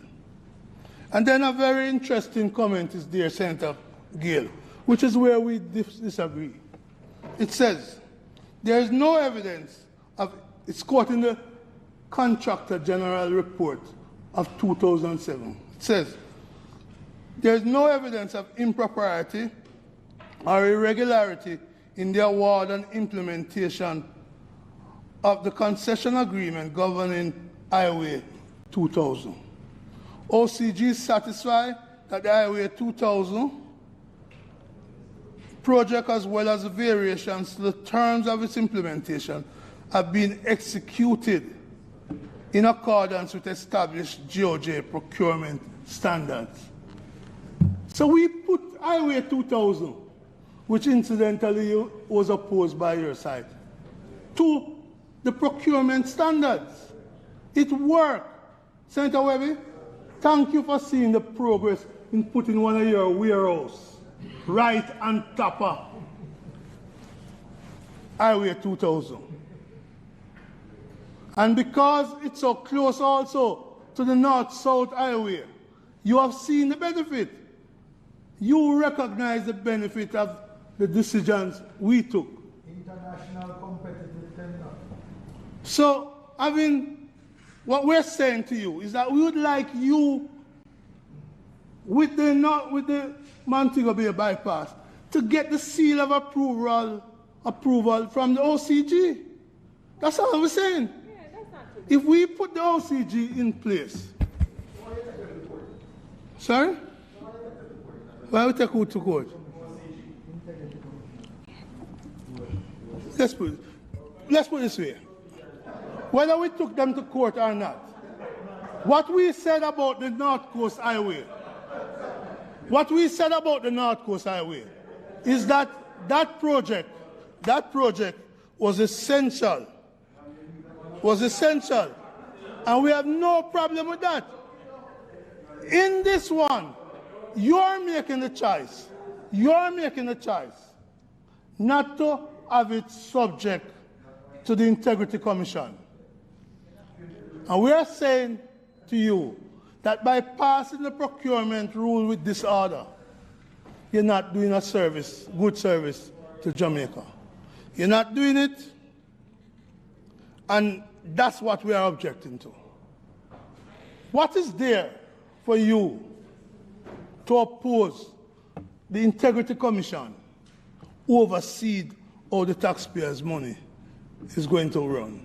And then a very interesting comment is there, Senator Gale, which is where we disagree. It says, there is no evidence of, it's quoting the Contractor General Report of 2007. It says, there is no evidence of impropriety or irregularity in the award and implementation of the concession agreement governing Highway 2000. OCG is satisfied that the Highway 2000 project, as well as the variations to the terms of its implementation, have been executed in accordance with established GOJ procurement standards. So we put Highway 2000, which incidentally was opposed by your side, to the procurement standards. It worked. Senator Webby, thank you for seeing the progress in putting one of your warehouses right on top of Highway 2000. And because it's so close also to the North-South Highway, you have seen the benefit. You recognize the benefit of the decisions we took. International competitive tender. So, I mean, what we're saying to you is that we would like you, with the Montego Bay bypass, to get the seal of approval from the OCG. That's all we're saying. If we put the OCG in place. Sorry? Why we take who to court? Let's put it this way. Whether we took them to court or not, what we said about the North Coast Highway, is that that project was essential. And we have no problem with that. In this one, you're making the choice not to have it subject to the Integrity Commission. And we are saying to you that by passing the procurement rule with this order, you're not doing a good service to Jamaica. You're not doing it, and that's what we are objecting to. What is there for you to oppose the Integrity Commission who oversees how the taxpayers' money is going to run?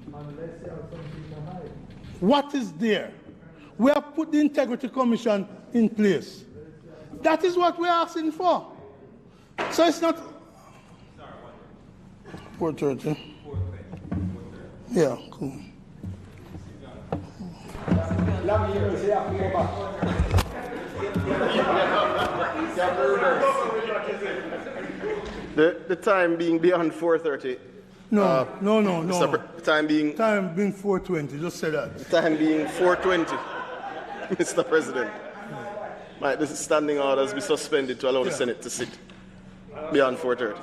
What is there? We have put the Integrity Commission in place. That is what we're asking for. So it's not 4:30. Yeah, cool. The time being beyond 4:30. No. Time being 4:20. Just say that. The time being 4:20, Mr. President. Might the standing orders be suspended to allow the Senate to sit beyond 4:30?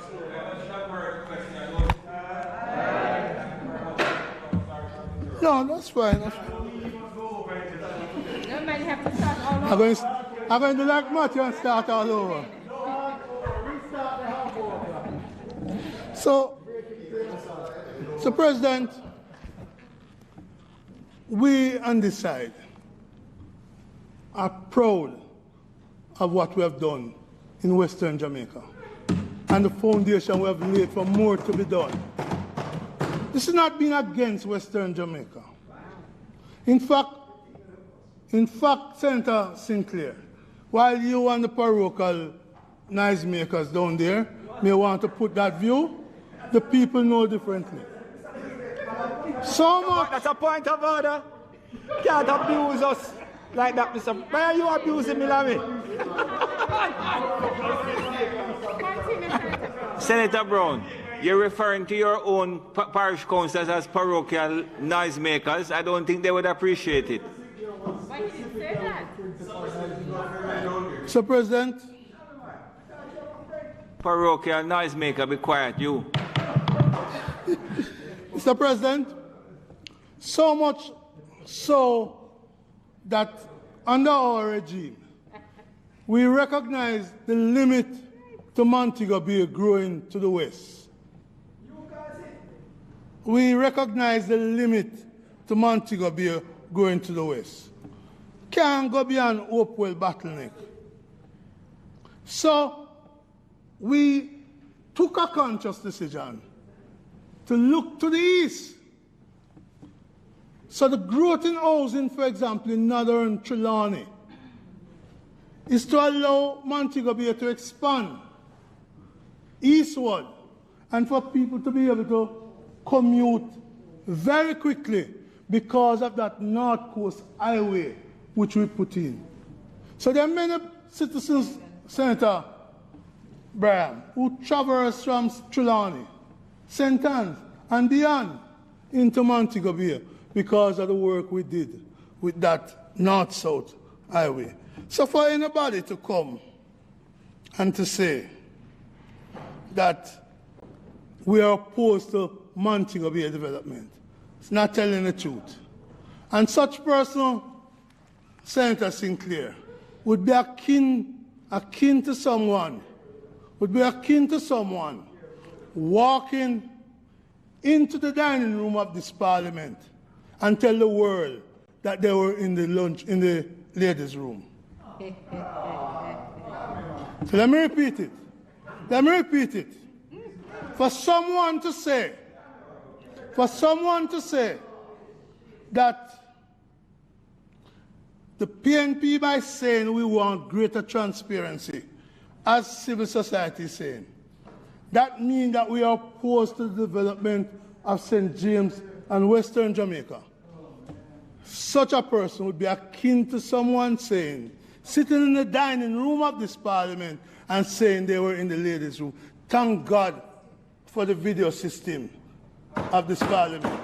No, that's fine. I'm going to like Matthew and start all over. So, President, we on this side are proud of what we have done in Western Jamaica and the foundation we have laid for more to be done. This is not being against Western Jamaica. In fact, Senator Sinclair, while you and the parochial noise makers down there may want to put that view, the people know differently. So much. That's a point of order. Can't abuse us. like that, Mr. Why are you abusing me, Lammy? Senator Brown, you're referring to your own parish councillors as parochial noisemakers. I don't think they would appreciate it. Why did you say that? Mr. President. Parochial noisemaker, be quiet, you. Mr. President, so much so that under our regime, we recognize the limit to Montego Bay growing to the west. We recognize the limit to Montego Bay going to the west. Can't go beyond Hopewell bottleneck. So we took a conscious decision to look to the east. So the growth in housing, for example, in northern Trelawney, is to allow Montego Bay to expand eastward and for people to be able to commute very quickly because of that North Coast Highway which we put in. So there are many citizens, Senator Brian, who traverse from Trelawney, St. Anne's, and beyond into Montego Bay because of the work we did with that North-South Highway. So for anybody to come and to say that we are opposed to Montego Bay development, it's not telling the truth. And such person, Senator Sinclair, would be akin to someone walking into the dining room of this parliament and tell the world that they were in the ladies' room. So let me repeat it. For someone to say that the PNP, by saying we want greater transparency, as civil society is saying, that means that we are opposed to the development of St. James and Western Jamaica. Such a person would be akin to someone sitting in the dining room of this parliament and saying they were in the ladies' room. Thank God for the video system of this parliament.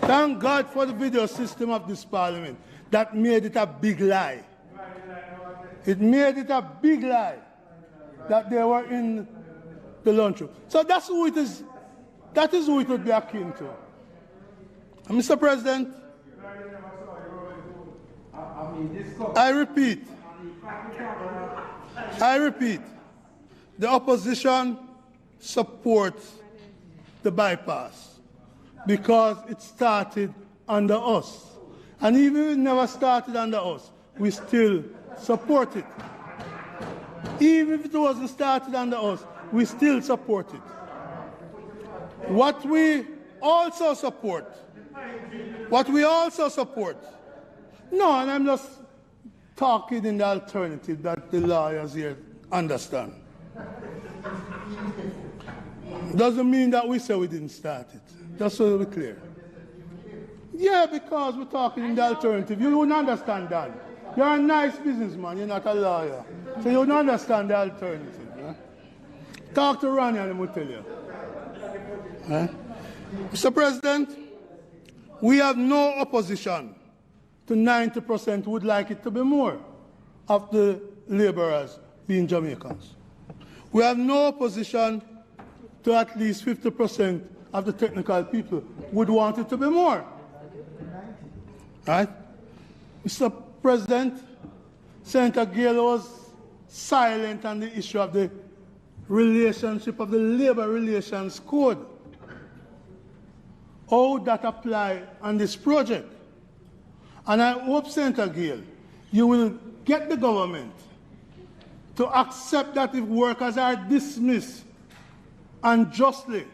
Thank God for the video system of this parliament that made it a big lie. It made it a big lie that they were in the lunchroom. So that's who it is. That is who it would be akin to. And Mr. President, I repeat, the opposition supports the bypass because it started under us. And even if it never started under us, we still support it. Even if it wasn't started under us, we still support it. What we also support, no, and I'm just talking in the alternative that the lawyers here understand. Doesn't mean that we say we didn't start it, just so we're clear. Yeah, because we're talking in the alternative. You wouldn't understand that. You're a nice businessman, you're not a lawyer. So you wouldn't understand the alternative. Yeah? Talk to Ronnie and he will tell you. Yeah? Mr. President, we have no opposition to 90% would like it to be more of the laborers being Jamaicans. We have no opposition to at least 50% of the technical people would want it to be more. Right? Mr. President, Senator Gale was silent on the issue of the relationship of the Labor Relations Code. How that apply on this project. And I hope, Senator Gale, you will get the government to accept that if workers are dismissed unjustly,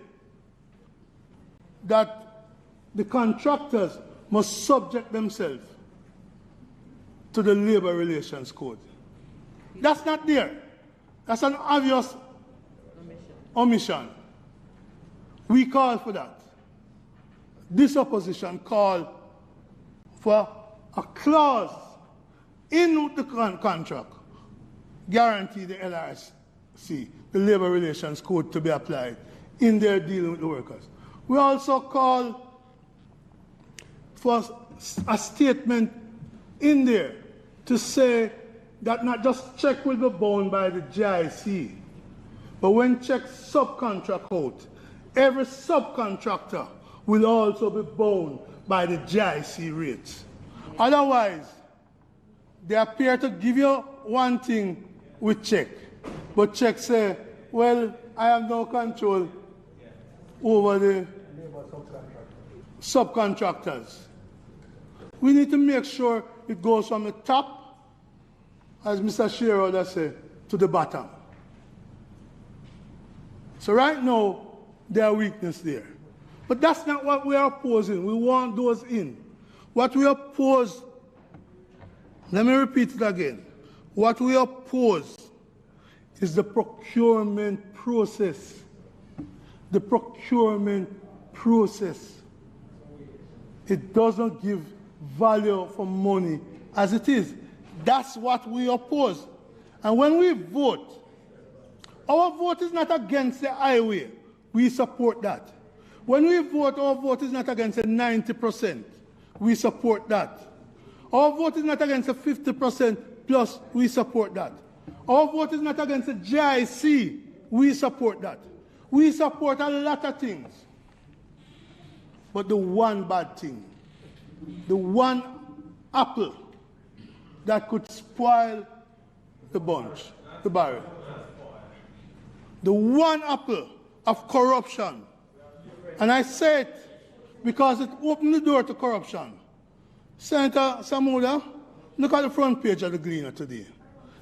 that the contractors must subject themselves to the Labor Relations Code. That's not there. That's an obvious omission. We call for that. This opposition called for a clause in the contract guarantee the LRC, the Labor Relations Code, to be applied in their dealing with the workers. We also call for a statement in there to say that not just check will be bound by the GIC, but when checks subcontract out, every subcontractor will also be bound by the GIC rates. Otherwise, they appear to give you one thing with check, but check say, well, I have no control over the subcontractors. We need to make sure it goes from the top, as Mr. Shearer said, to the bottom. So right now, there are weaknesses there. But that's not what we are opposing. We want those in. What we oppose, let me repeat it again. What we oppose is the procurement process. The procurement process. It doesn't give value for money as it is. That's what we oppose. And when we vote, our vote is not against the highway. We support that. When we vote, our vote is not against the 90%. We support that. Our vote is not against the 50% plus. We support that. Our vote is not against the GIC. We support that. We support a lot of things. But the one bad thing, the one apple that could spoil the bunch, the barrel, the one apple of corruption, and I say it because it opened the door to corruption. Senator Samuda, look at the front page of the Gleaner today.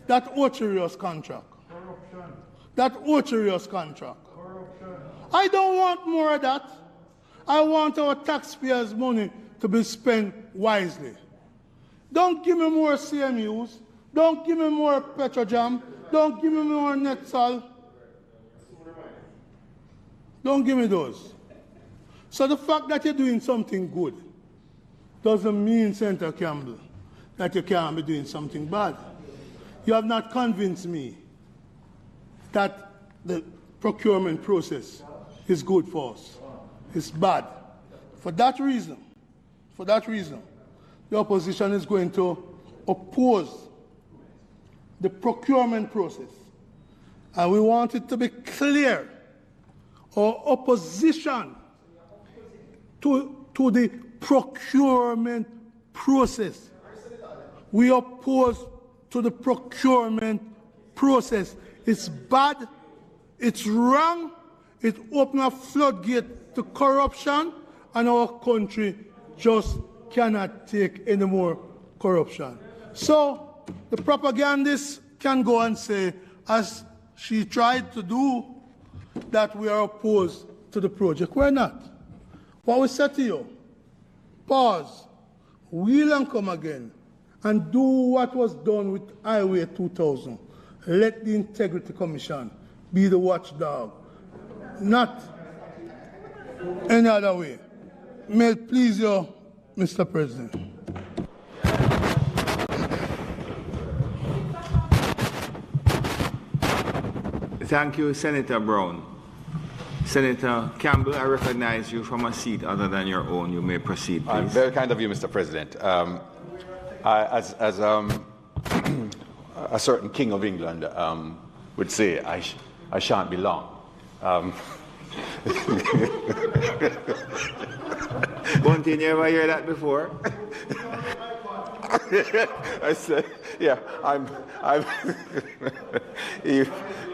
That Ocherios contract. Corruption. That Ocherios contract. Corruption. I don't want more of that. I want our taxpayers' money to be spent wisely. Don't give me more CMUs. Don't give me more Petrojam. Don't give me more Netsal. Don't give me those. So the fact that you're doing something good doesn't mean, Senator Campbell, that you can't be doing something bad. You have not convinced me that the procurement process is good for us. It's bad. For that reason, the opposition is going to oppose the procurement process. And we want it to be clear, our opposition to the procurement process. We oppose to the procurement process. It's bad, it's wrong, it opens a floodgate to corruption, and our country just cannot take any more corruption. So the propagandists can go and say, as she tried to do, that we are opposed to the project. We're not. What we said to you, pause, wheel and come again, and do what was done with Highway 2000. Let the Integrity Commission be the watchdog, not any other way. May it please you, Mr. President. Thank you, Senator Brown. Senator Campbell, I recognize you from a seat other than your own. You may proceed, please. Very kind of you, Mr. President. As a certain king of England would say, I shan't be long. Won't you never hear that before? I said, yeah,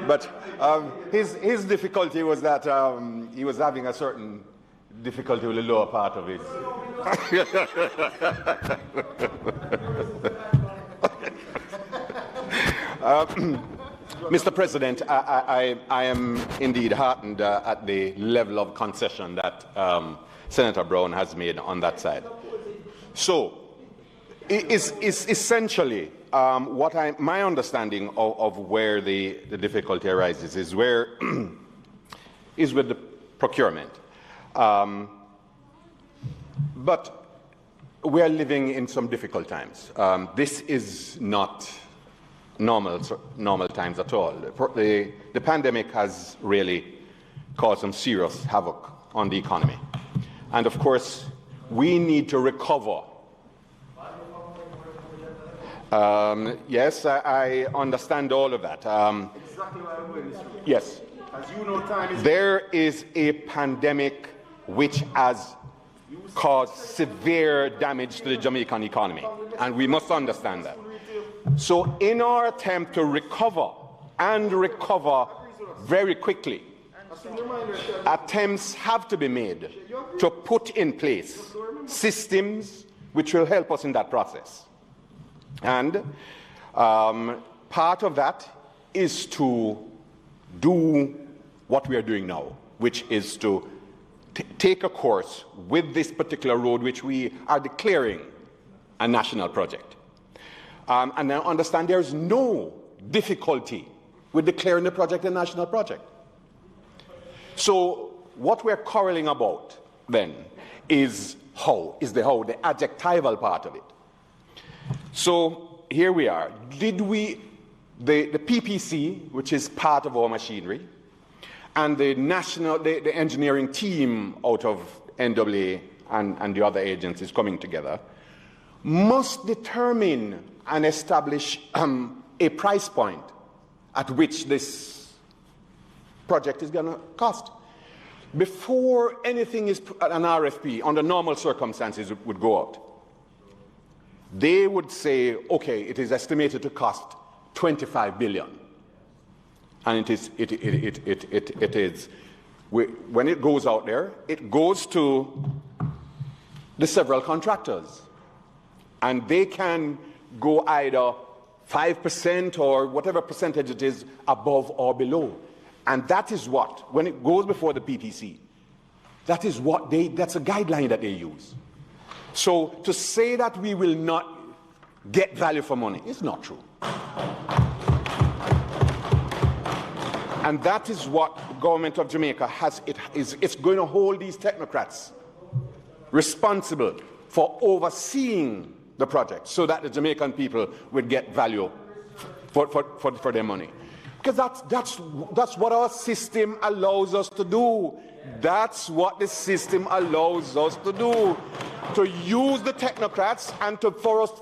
but his difficulty was that he was having a certain difficulty with the lower part of his. Mr. President, I am indeed heartened at the level of concession that Senator Brown has made on that side. So, is essentially my understanding of where the difficulty arises is where is with the procurement. But we are living in some difficult times. This is not normal times at all. The pandemic has really caused some serious havoc on the economy. And of course, we need to recover. Yes, I understand all of that. Exactly why I'm going this way. Yes. As you know, time is... There is a pandemic which has caused severe damage to the Jamaican economy, and we must understand that. So in our attempt to recover and recover very quickly, attempts have to be made to put in place systems which will help us in that process. And part of that is to do what we are doing now, which is to take a course with this particular road, which we are declaring a national project. And now understand there's no difficulty with declaring the project a national project. So what we're quarreling about then is the adjectival part of it. So here we are. The PPC, which is part of our machinery, and the engineering team out of NWA and the other agencies coming together, must determine and establish a price point at which this project is going to cost. Before anything is an RFP, under normal circumstances, would go out, they would say, okay, it is estimated to cost 25 billion. And it is, when it goes out there, it goes to the several contractors. And they can go either 5% or whatever percentage it is above or below. And that is what, when it goes before the PPC, that's a guideline that they use. So to say that we will not get value for money is not true. And that is what the government of Jamaica has. It's going to hold these technocrats responsible for overseeing the project so that the Jamaican people would get value for their money. Because that's what our system allows us to do. That's what the system allows us to do. To use the technocrats and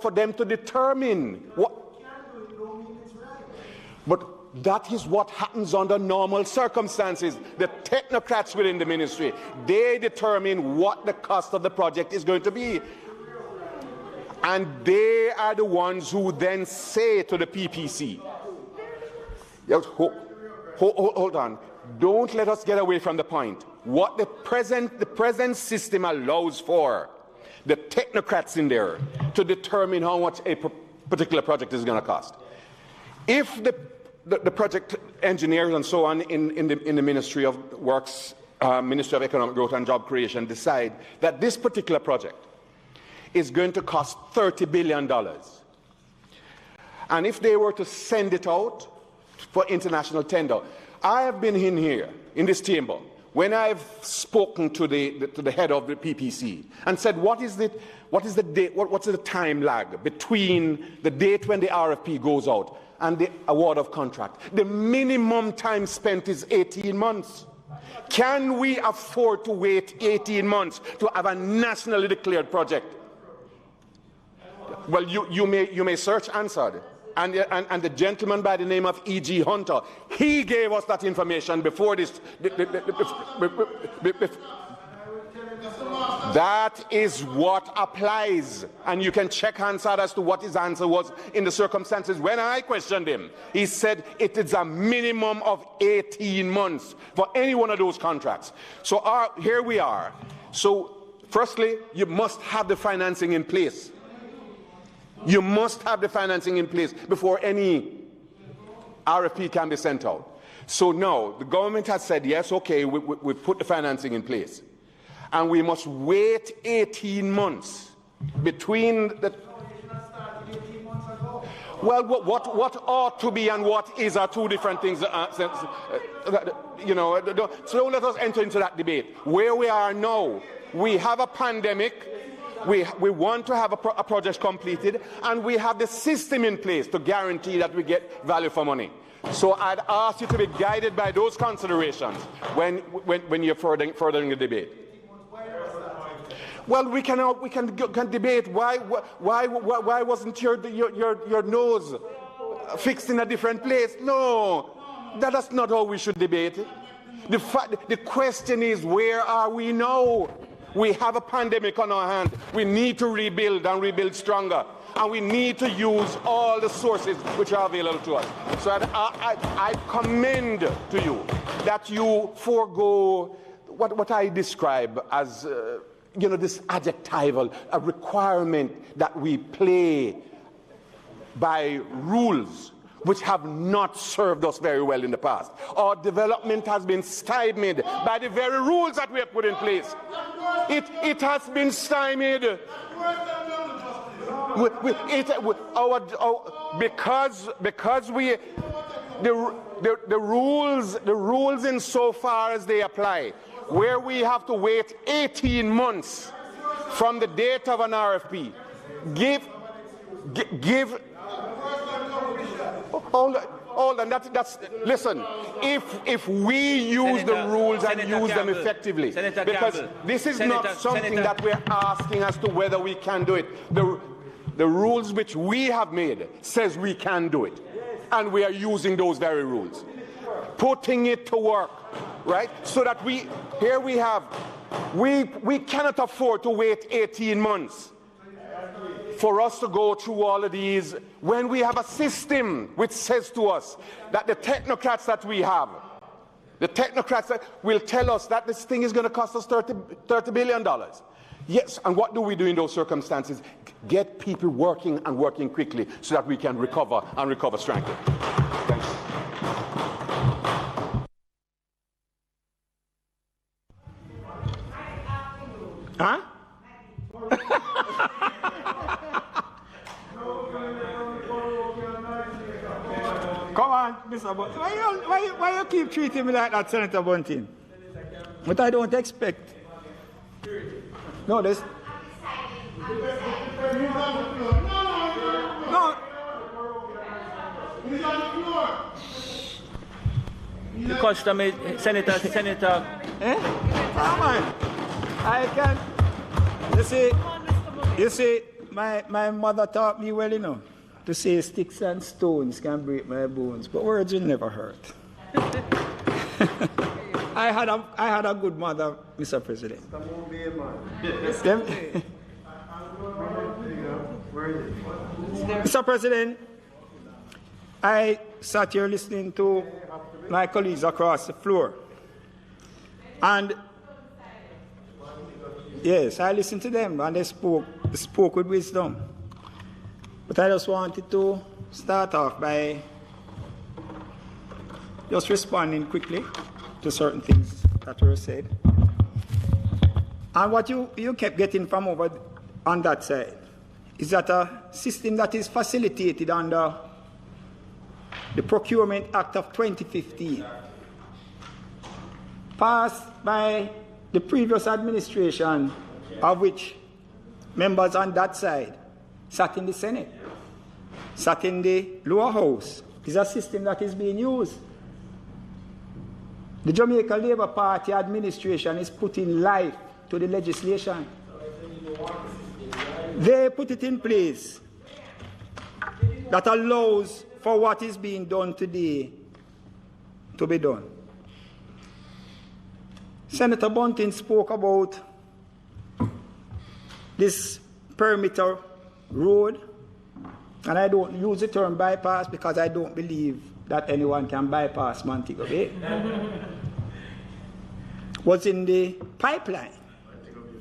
for them to determine what. But that is what happens under normal circumstances. The technocrats within the ministry, they determine what the cost of the project is going to be. And they are the ones who then say to the PPC, hold on, don't let us get away from the point. What the present system allows for, the technocrats in there, to determine how much a particular project is going to cost. If the project engineers and so on in the Ministry of Works, Ministry of Economic Growth and Job Creation decide that this particular project is going to cost $30 billion. And if they were to send it out for international tender, I have been in here, in this chamber, when I've spoken to the head of the PPC and said, what's the time lag between the date when the RFP goes out and the award of contract? The minimum time spent is 18 months. Can we afford to wait 18 months to have a nationally declared project? Well, you may search answered. And the gentleman by the name of E.G. Hunter, he gave us that information before this. That is what applies. And you can check Hansard as to what his answer was in the circumstances. When I questioned him, he said it is a minimum of 18 months for any one of those contracts. So here we are. So firstly, you must have the financing in place. You must have the financing in place before any RFP can be sent out. So now, the government has said, yes, okay, we put the financing in place. And we must wait 18 months between the... Well, what ought to be and what is are two different things. You know, so don't let us enter into that debate. Where we are now, we have a pandemic. we want to have a project completed, and we have the system in place to guarantee that we get value for money. So I'd ask you to be guided by those considerations when you're furthering the debate. Well, we can debate why wasn't your nose fixed in a different place? No, that's not how we should debate it. The question is, where are we now? We have a pandemic on our hand. We need to rebuild and rebuild stronger. And we need to use all the sources which are available to us. So I commend to you that you forego what I describe as this adjectival, a requirement that we play by rules which have not served us very well in the past. Our development has been stymied by the very rules that we have put in place. It has been stymied. Because the rules insofar as they apply, where we have to wait 18 months from the date of an RFP, hold on, listen, if we use the rules and use them effectively, because this is not something that we're asking as to whether we can do it. The rules which we have made says we can do it, and we are using those very rules, putting it to work, right? So that we cannot afford to wait 18 months for us to go through all of these when we have a system which says to us that the technocrats that we have, the technocrats that will tell us that this thing is going to cost us $30 billion. Yes, and what do we do in those circumstances? Get people working and working quickly so that we can recover and recover strongly. Thanks. Huh? Come on, Mr. Bunting. Why you keep treating me like that, Senator Bunting? But I don't expect. No, this. No. The custom is, Senator. Eh? Come on. I can. You see, my mother taught me well, to say sticks and stones can break my bones, but words will never hurt. I had a good mother, Mr. President. Mr. President, I sat here listening to my colleagues across the floor, and yes, I listened to them, and they spoke with wisdom. But I just wanted to start off by just responding quickly to certain things that were said. And what you kept getting from over on that side is that a system that is facilitated under the Procurement Act of 2015, passed by the previous administration, of which members on that side sat in the Senate, sat in the lower house, is a system that is being used. The Jamaica Labour Party administration is putting life to the legislation. They put it in place that allows for what is being done today to be done. Senator Bunting spoke about this perimeter road, and I don't use the term bypass because I don't believe that anyone can bypass Montego Bay. Was in the pipeline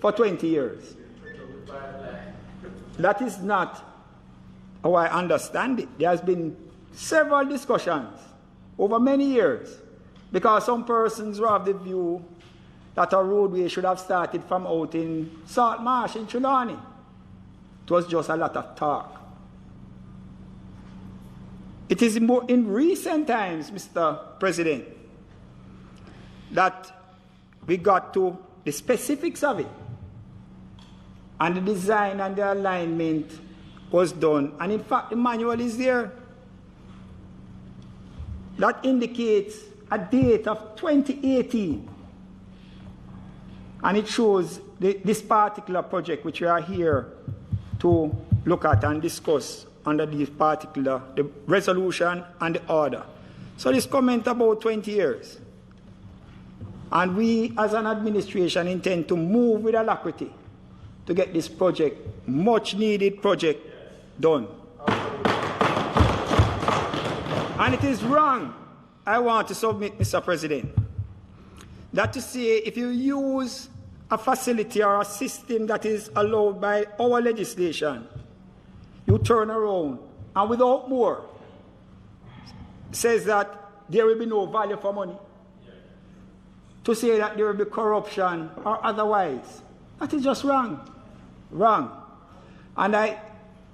for 20 years. That is not how I understand it. There has been several discussions over many years because some persons were of the view that a roadway should have started from out in Salt Marsh in Trelawney. It was just a lot of talk. It is more in recent times, Mr. President, that we got to the specifics of it. and the design and the alignment was done. And in fact, the manual is there. That indicates a date of 2018. And it shows this particular project which we are here to look at and discuss under the resolution and the order. So this comment about 20 years. And we as an administration intend to move with alacrity to get this project, much needed project, done. And it is wrong, I want to submit, Mr. President, that to say if you use a facility or a system that is allowed by our legislation, you turn around and without more says that there will be no value for money. To say that there will be corruption or otherwise, that is just wrong. Wrong. And I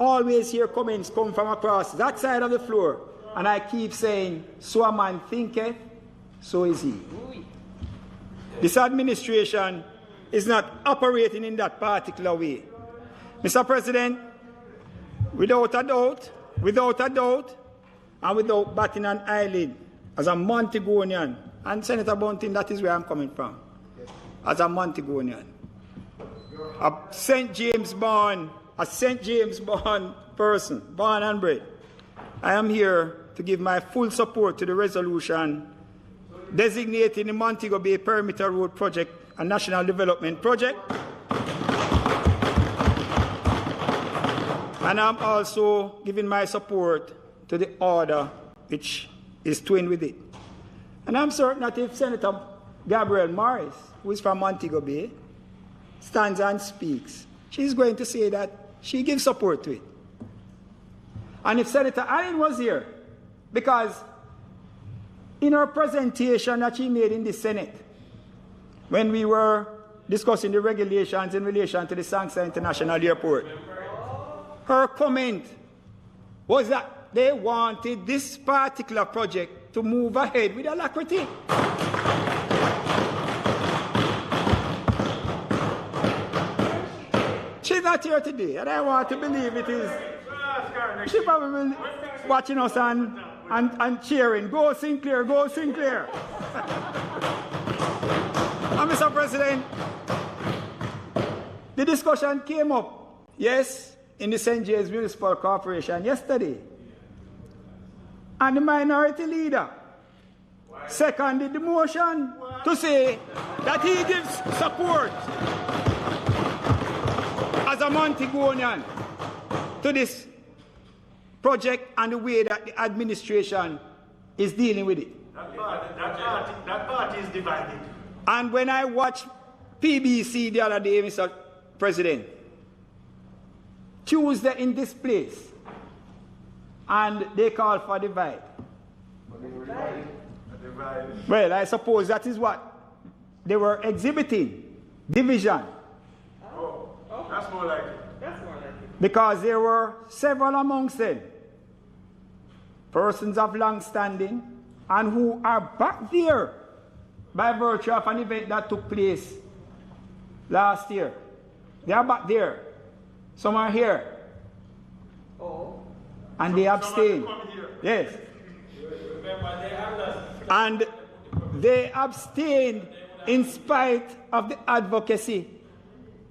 always hear comments come from across that side of the floor, and I keep saying, so a man thinketh, so is he. This administration is not operating in that particular way. Mr. President, without a doubt, and without batting an eyelid, as a Montegonian, and Senator Bunting, that is where I'm coming from, as a Montegonian, a St. James born person, born and bred, I am here to give my full support to the resolution designating the Montego Bay Perimeter Road Project a national development project. And I'm also giving my support to the order which is twinned with it. And I'm certain that if Senator Gabrielle Morris, who is from Montego Bay, stands and speaks, she's going to say that she gives support to it. And if Senator Allen was here, because in her presentation that she made in the Senate, when we were discussing the regulations in relation to the Sangsa International Airport, her comment was that they wanted this particular project to move ahead with alacrity. She's not here today, and I want to believe it is. She probably watching us and cheering. Go Sinclair, go Sinclair. And Mr. President, the discussion came up, yes, in the St. James Municipal Corporation yesterday. And the minority leader seconded the motion to say that he gives support as a Montegonian to this project and the way that the administration is dealing with it. That party is divided. And when I watched PBC the other day, Mr. President, Tuesday in this place, and they call for divide. Well, I suppose that is what they were exhibiting, division. Oh, that's more like it. That's more like it. Because there were several amongst them, persons of long standing, and who are back there by virtue of an event that took place last year. They are back there. Some are here. Oh. And they abstain. Yes. And they abstained in spite of the advocacy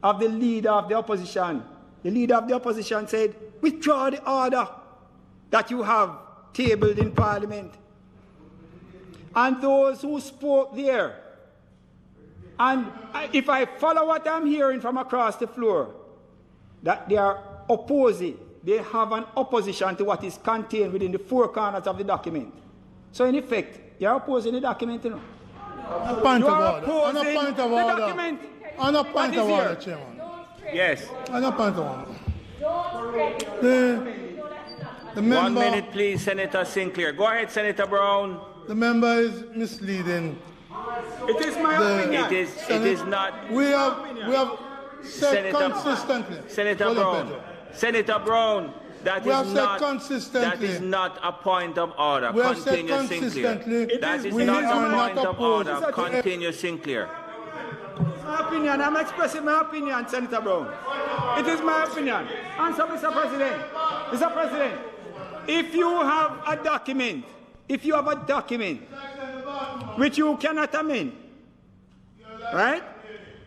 of the leader of the opposition. The leader of the opposition said, withdraw the order that you have tabled in Parliament. And those who spoke there, and if I follow what I'm hearing from across the floor, that they are opposing, they have an opposition to what is contained within the four corners of the document. So in effect, you're opposing the document, you know. On a point of order. On a point of order. Document. On a point of order, Chairman. Yes. On a point of order. The member, 1 minute, please, Senator Sinclair. Go ahead, Senator Brown. The member is misleading. It is my opinion. It is not. We have said consistently. Senator Brown, that is not a point of order. Continue, Sinclair. That is not a point of order. Continue, Sinclair. My opinion. I'm expressing my opinion, Senator Brown. It is my opinion. Answer, Mr. President. Mr. President, if you have a document, which you cannot amend, right?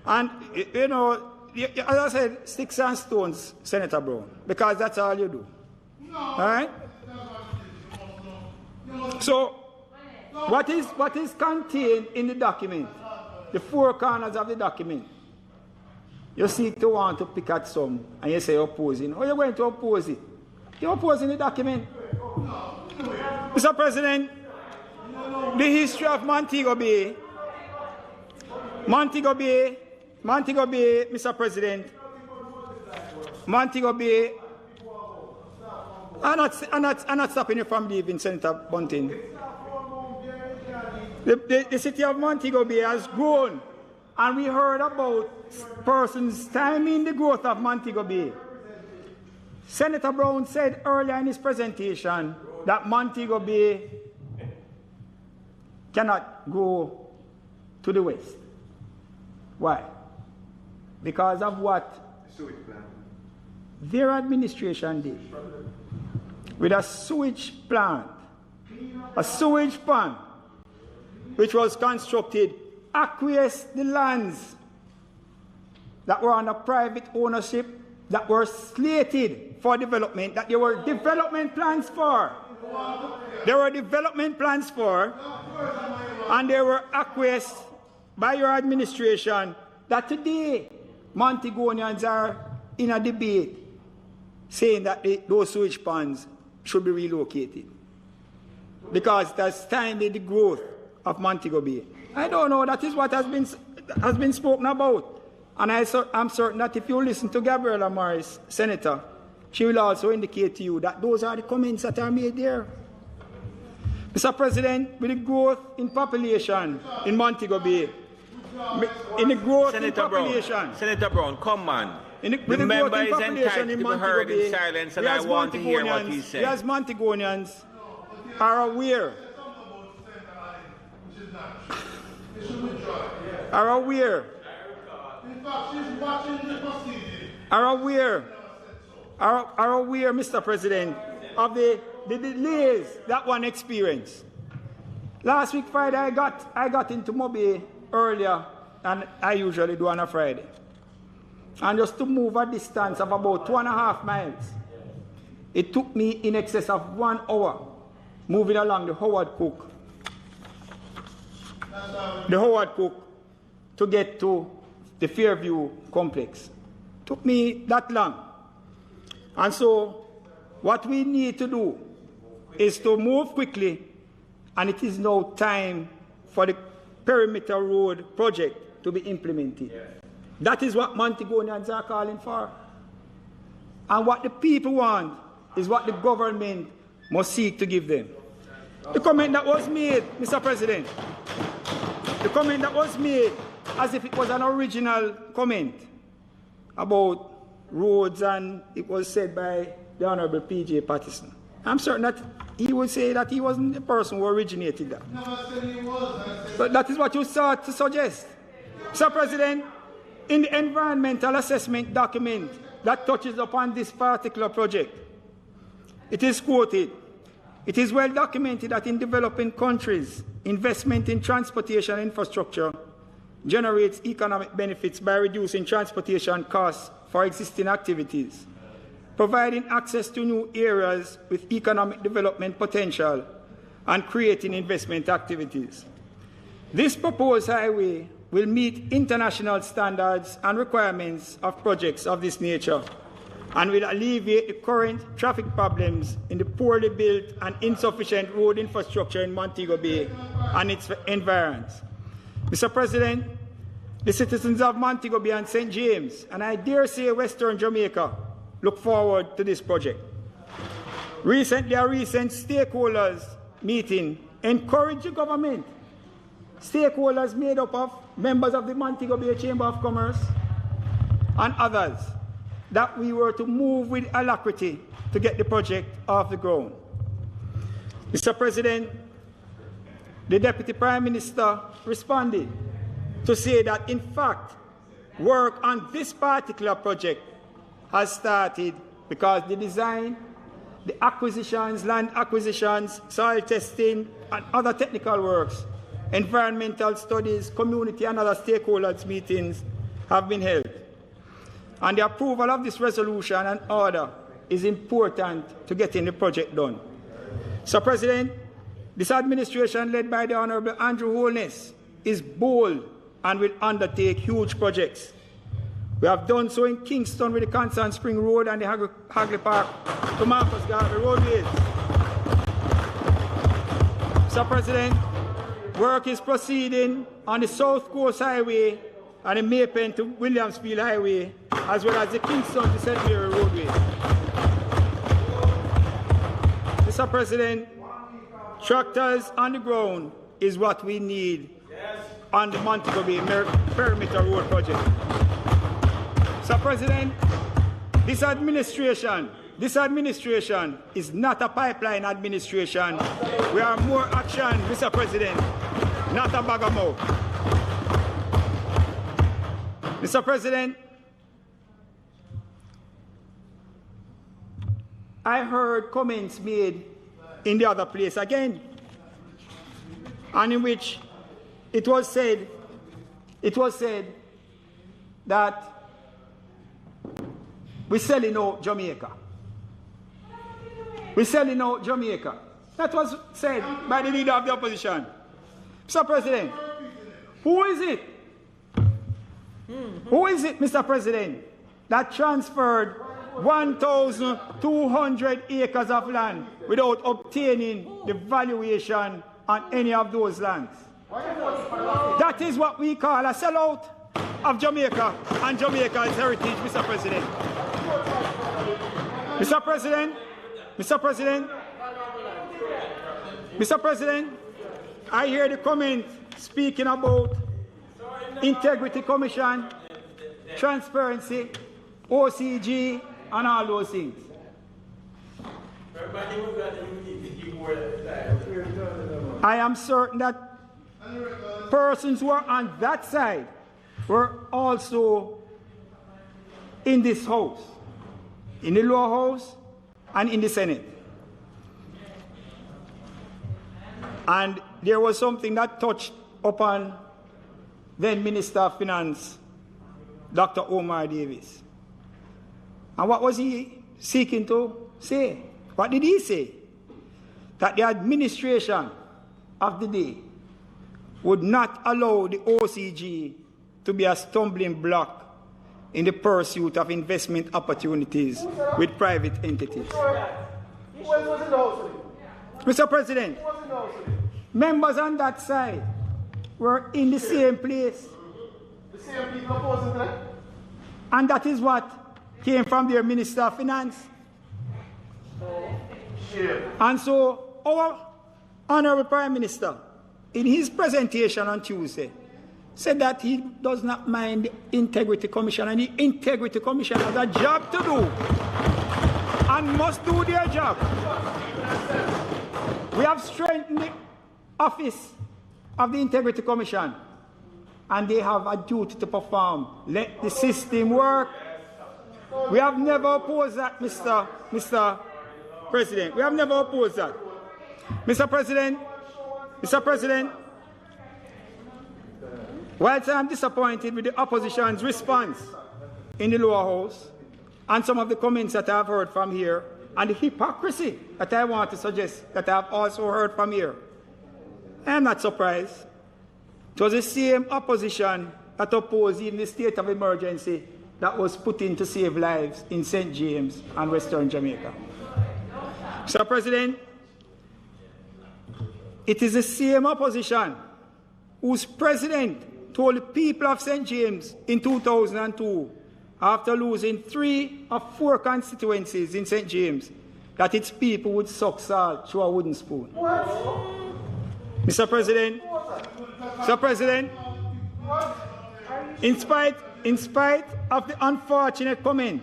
And, you know, as I said, sticks and stones, Senator Brown, because that's all you do. All right? So, what is contained in the document, the four corners of the document, you seek to want to pick at some, and you say you're opposing. Or you're going to oppose it. You're opposing the document. Mr. President, the history of Montego Bay, Mr. President, Montego Bay, I'm not stopping you from leaving, Senator Bunting. The city of Montego Bay has grown, and we heard about persons timing the growth of Montego Bay. Senator Brown said earlier in his presentation that Montego Bay cannot go to the west. Why? Because of what their administration did with a sewage plant, a sewage plant, which was constructed across the lands that were under private ownership, that were slated for development, that there were development plans for. There were development plans for, and they were acquiesced by your administration, that today Montegonians are in a debate saying that those sewage ponds should be relocated because that's timely the growth of Montego Bay. I don't know, that is what has been spoken about. And I'm certain that if you listen to Gabriela Morris, Senator, she will also indicate to you that those are the comments that are made there. Mr. President, with the growth in population in Montego Bay, in the growth Senator in population... Senator Brown, come on. The member is entitled to be heard in silence, and I want to hear what he said. As Montegonians are aware Mr. President, of the delays that one experienced. Last week Friday, I got into Mobay earlier than I usually do on a Friday. And just to move a distance of about 2.5 miles, it took me in excess of 1 hour moving along the Howard Cook to get to the Fairview complex. Took me that long. And so what we need to do is to move quickly, and it is now time for the perimeter road project to be implemented. That is what Montegonians are calling for. And what the people want is what the government must seek to give them. The comment that was made, Mr. President, the comment that was made as if it was an original comment about roads, and it was said by the Honorable P.J. Patterson. I'm certain that he would say that he wasn't the person who originated that. But that is what you sought to suggest. Mr. President, in the environmental assessment document that touches upon this particular project, it is quoted, "It is well documented that in developing countries, investment in transportation infrastructure generates economic benefits by reducing transportation costs for existing activities, providing access to new areas with economic development potential, and creating investment activities. This proposed highway will meet international standards and requirements of projects of this nature and will alleviate the current traffic problems in the poorly built and insufficient road infrastructure in Montego Bay and its environs." Mr. President, the citizens of Montego Bay and St. James, and I dare say Western Jamaica, look forward to this project. Recently, a recent stakeholders meeting encouraged the government, stakeholders made up of members of the Montego Bay Chamber of Commerce and others, that we were to move with alacrity to get the project off the ground. Mr. President, the Deputy Prime Minister responded to say that, in fact, work on this particular project has started because the design, the acquisitions, land acquisitions, soil testing, and other technical works, environmental studies, community and other stakeholders meetings have been held. And the approval of this resolution and order is important to getting the project done. So, President, this administration led by the Honorable Andrew Holness is bold and will undertake huge projects. We have done so in Kingston with the Constant Spring Road and the Hagley Park to Marcus Garvey roadways. Mr. President, work is proceeding on the South Coast Highway and the Maypen to Williamsfield Highway, as well as the Kingston to St. Mary roadway. Mr. President, tractors on the ground is what we need on the Montego Bay Perimeter Road project. Mr. President, this administration is not a pipeline administration. We are more action, Mr. President, not a bag of mouth. Mr. President, I heard comments made in the other place again, and in which it was said that we're selling out Jamaica. We're selling out Jamaica. That was said by the leader of the opposition. Mr. President, who is it? Who is it, Mr. President, that transferred 1,200 acres of land without obtaining the valuation on any of those lands? That is what we call a sellout of Jamaica and Jamaica's heritage, Mr. President. Mr. President, Mr. President, Mr. President, I hear the comment speaking about Integrity Commission, transparency, OCG, and all those things. I am certain that persons who are on that side were also in this House, in the lower house and in the Senate. And there was something that touched upon then Minister of Finance, Dr. Omar Davis. And what was he seeking to say? What did he say? That the administration of the day would not allow the OCG to be a stumbling block in the pursuit of investment opportunities with private entities. Mr. President, members on that side were in the same place. The same people opposing that? And that is what came from their Minister of Finance. And so our Honorable Prime Minister, in his presentation on Tuesday, said that he does not mind the Integrity Commission, and the Integrity Commission has a job to do and must do their job. We have strengthened the office of the Integrity Commission, and they have a duty to perform. Let the system work. We have never opposed that, Mr. President. We have never opposed that. Mr. President, whilst I am disappointed with the opposition's response in the lower house and some of the comments that I have heard from here, and the hypocrisy that I want to suggest that I have also heard from here, I am not surprised. It was the same opposition that opposed even the state of emergency that was put in to save lives in St. James and Western Jamaica. Mr. President, it is the same opposition whose president told the people of St. James in 2002, after losing 3 of 4 constituencies in St. James, that its people would suck salt through a wooden spoon. What? Mr. President, in spite of the unfortunate comment,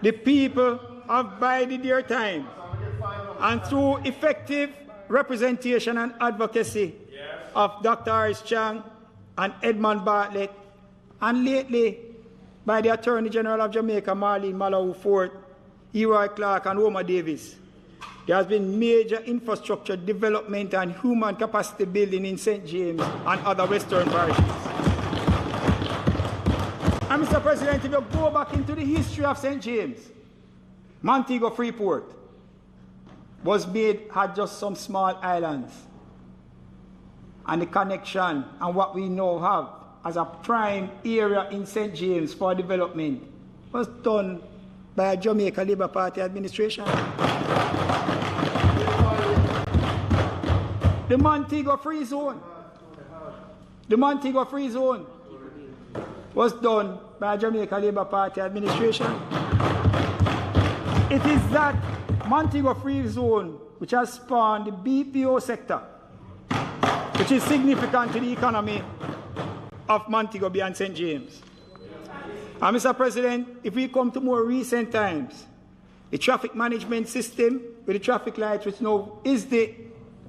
the people have bided their time, and through effective representation and advocacy of Dr. Harris Chang and Edmund Bartlett, and lately by the Attorney General of Jamaica, Marlene Malawi Fort, Eroy Clark, and Oma Davis, there has been major infrastructure development and human capacity building in St. James and other western parishes. And Mr. President, if you go back into the history of St. James, Montego Freeport had just some small islands. And the connection and what we now have as a prime area in St. James for development was done by a Jamaica Labour Party administration. The Montego Free Zone was done by a Jamaica Labour Party administration. It is that Montego Free Zone which has spawned the BPO sector, which is significant to the economy of Montego Bay and St. James. And Mr. President, if we come to more recent times, the traffic management system with the traffic lights, which now is the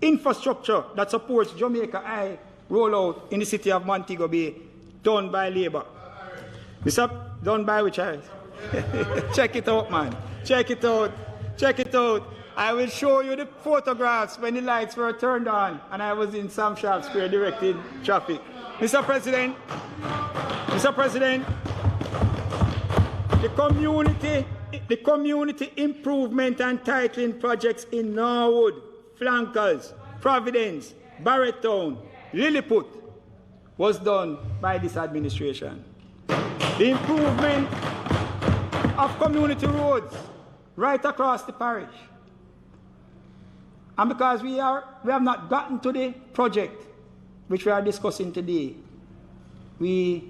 infrastructure that supports Jamaica Eye rollout in the city of Montego Bay, done by Labour. Done by which eyes? Check it out, man. Check it out. I will show you the photographs when the lights were turned on and I was in Sam Sharp Square directing traffic. Mr. President, the community improvement and titling projects in Norwood, Flankers, Providence, Barrettown, Lilliput was done by this administration. The improvement of community roads right across the parish. And because we have not gotten to the project which we are discussing today, we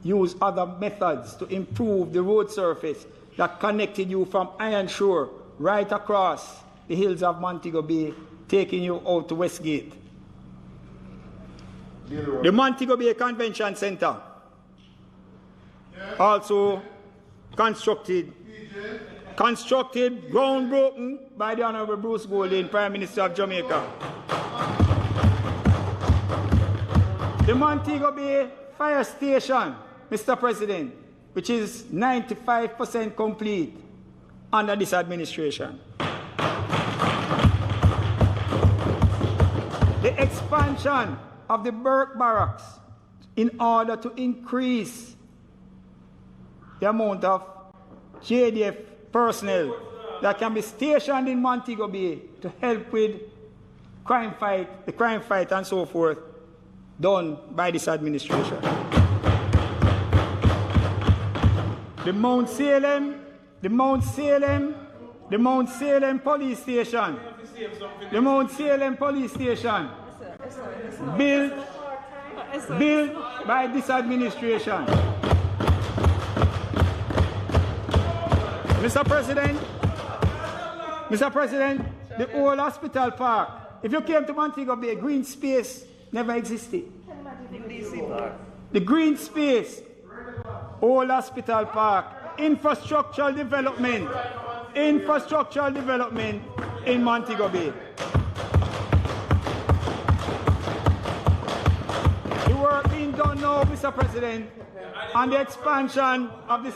use other methods to improve the road surface that connected you from Iron Shore right across the hills of Montego Bay, taking you out to Westgate. The Montego Bay Convention Center also constructed, groundbroken by the Honorable Bruce Golding, Prime Minister of Jamaica. The Montego Bay Fire Station, Mr. President, which is 95% complete under this administration. The expansion of the Burke Barracks in order to increase the amount of JDF personnel that can be stationed in Montego Bay to help with the crime fight and so forth, done by this administration. The Mount Salem police station. The Mount Salem police station built by this administration. Mr. President, the old hospital park. If you came to Montego Bay, green space never existed. The green space, old hospital park, infrastructural development in Montego Bay. The work being done now, Mr. President, on the expansion of the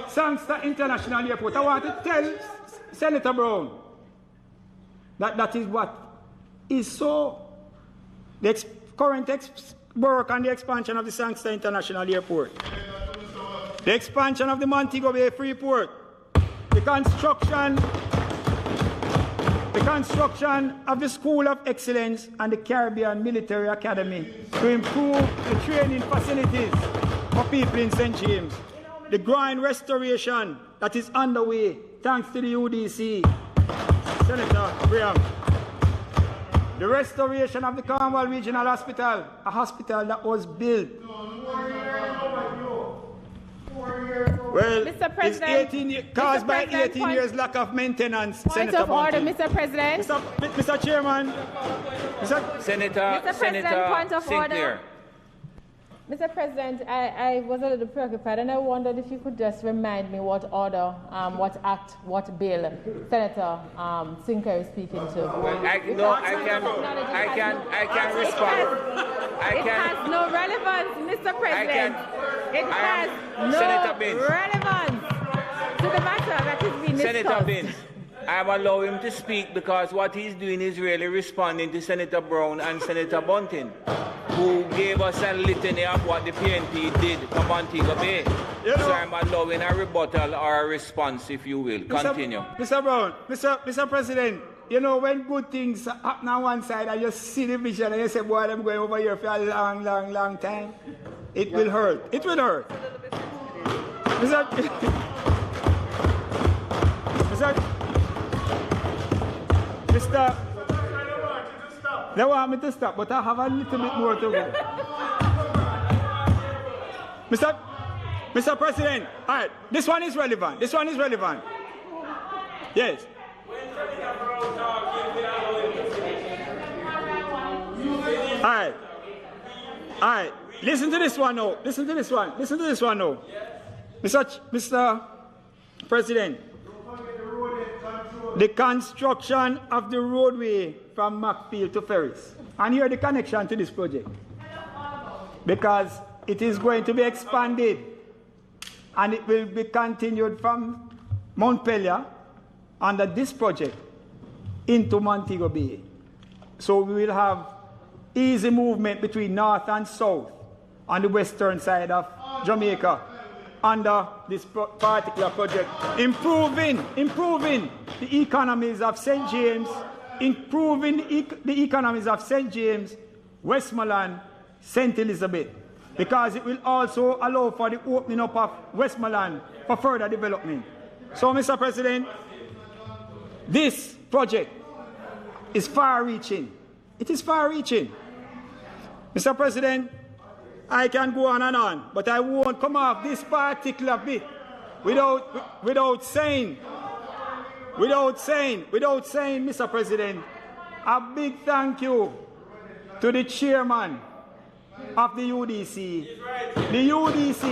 Sangster International Airport. I want to tell Senator Brown that is what is so. The current work on the expansion of the Sangster International Airport, the expansion of the Montego Bay Freeport, the construction of the School of Excellence and the Caribbean Military Academy to improve the training facilities for people in St. James. The groin restoration that is underway thanks to the UDC, Senator Graham. The restoration of the Cornwall Regional Hospital, a hospital that was built. Well, Mr. President, caused by 18 years lack of maintenance. Point Senator of order, Bunting. Mr. President. Mr. Chairman. Senator point of Sinclair. order. Mr. President, I was a little preoccupied and I wondered if you could just remind me what order, what act, what bill Senator Sinclair is speaking to. I can respond. It has no relevance, Mr. President. It has Senator no Binns. relevance to the matter that is being discussed. Senator Binns, I'm allowing him to speak because what he's doing is really responding to Senator Brown and Senator Bunting, who gave us a litany of what the PNP did for Montego Bay. So I'm allowing a rebuttal or a response, if you will. Continue. Mr. Brown, Mr. President, you know, when good things happen on one side and you see the vision and you say, boy, I'm going over here for a long, long, long time, it will hurt. It will hurt. Mr. They want me to stop, but I have a little bit more to go. Mr. President, all right, this one is relevant. This one is relevant. Yes. All right. All right. Listen to this one now. Listen to this one. Listen to this one now. Mr. President, the construction of the roadway from Macfield to Ferris. And here the connection to this project. Because it is going to be expanded and it will be continued from Montpelier under this project into Montego Bay. So we will have easy movement between north and south on the western side of Jamaica under this particular project, improving the economies of St. James, improving the economies of St. James, Westmoreland, St. Elizabeth, because it will also allow for the opening up of Westmoreland for further development. So, Mr. President, this project is far-reaching. It is far-reaching. Mr. President, I can go on, but I won't come off this particular bit without saying, Mr. President, a big thank you to the chairman of the UDC. The UDC.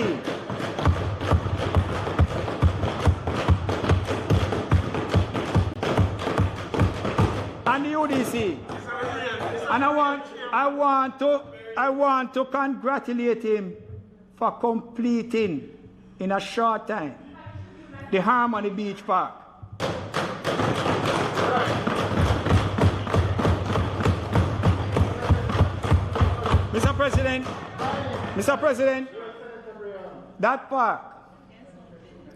And the UDC. And I want to congratulate him for completing in a short time the Harmony Beach Park. Mr. President, that park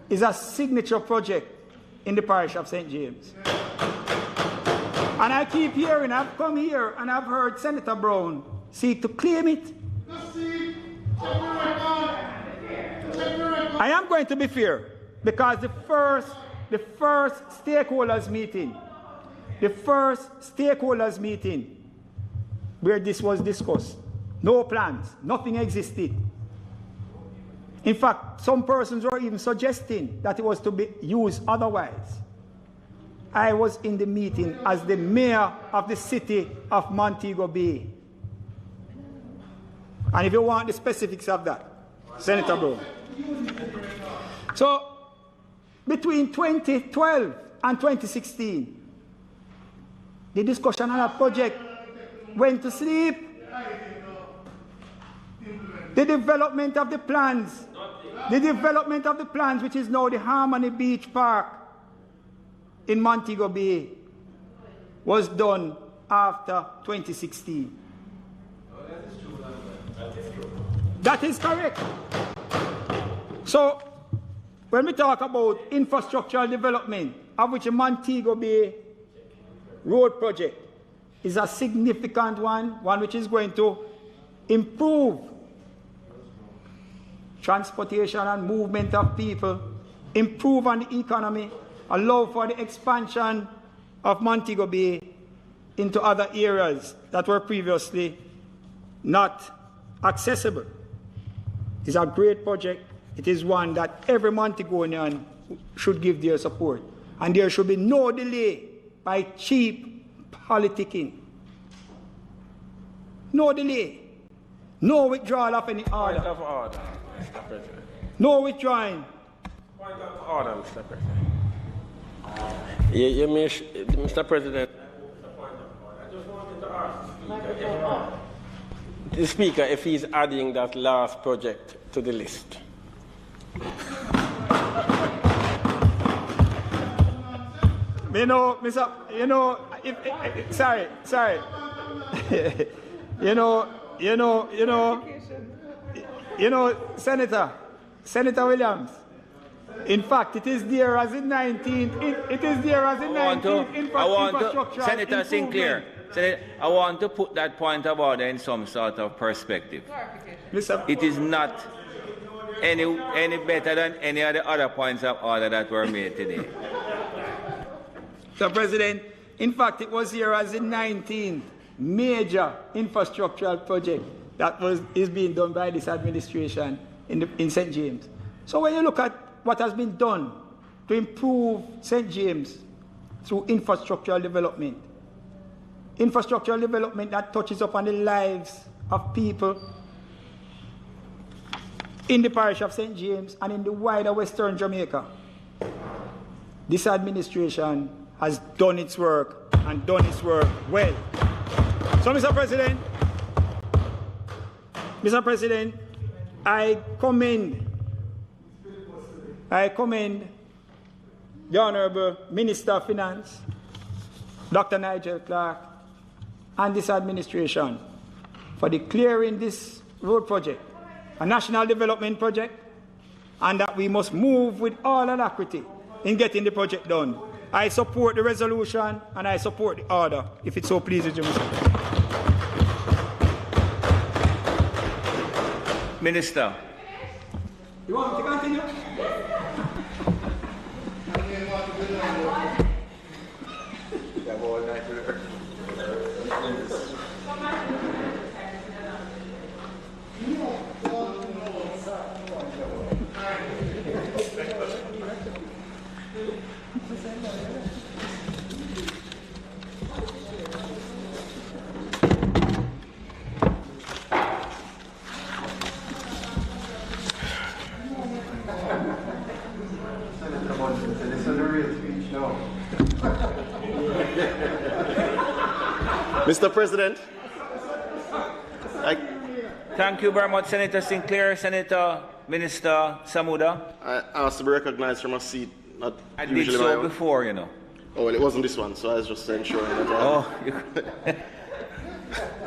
is a signature project in the parish of St. James. And I keep hearing, I've come here and I've heard Senator Brown seek to claim it. I am going to be fair because the first stakeholders meeting where this was discussed, no plans, nothing existed. In fact, some persons were even suggesting that it was to be used otherwise. I was in the meeting as the mayor of the city of Montego Bay. And if you want the specifics of that, Senator Brown. So, between 2012 and 2016, the discussion on that project went to sleep. The development of the plans, which is now the Harmony Beach Park in Montego Bay, was done after 2016. That is correct. So, when we talk about infrastructural development, of which the Montego Bay Road project is a significant one which is going to improve transportation and movement of people, improve on the economy, allow for the expansion of Montego Bay into other areas that were previously not accessible. It's a great project. It is one that every Montegonian should give their support. And there should be no delay by cheap politicking. No delay. No withdrawal of any order. Point of order, Mr. President. No withdrawing. Point of order, Mr. President. Mr. President. I just wanted to ask the Speaker if he's adding that last project to the list. Sorry. Senator Williams. In fact, it is there as in 19th. It is there as in 19th infrastructure. Senator Sinclair, I want to put that point of order in some sort of perspective. It is not any better than any of the other points of order that were made today. Mr. President, in fact, it was here as in 19th major infrastructural project that is being done by this administration in St. James. So when you look at what has been done to improve St. James through infrastructural development that touches upon the lives of people in the parish of St. James and in the wider Western Jamaica, this administration has done its work and done its work well. So, Mr. President, I commend the Honourable Minister of Finance, Dr. Nigel Clark, and this administration for declaring this road project a national development project, and that we must move with all alacrity in getting the project done. I support the resolution and I support the order, if it so pleases you, Mr. President. Minister. You want me to continue? Mr. President, thank you very much, Senator Sinclair. Senator Minister Samuda. I asked to be recognized from a seat. I did so before, you know. Oh, well, it wasn't this one, so I was just ensuring that.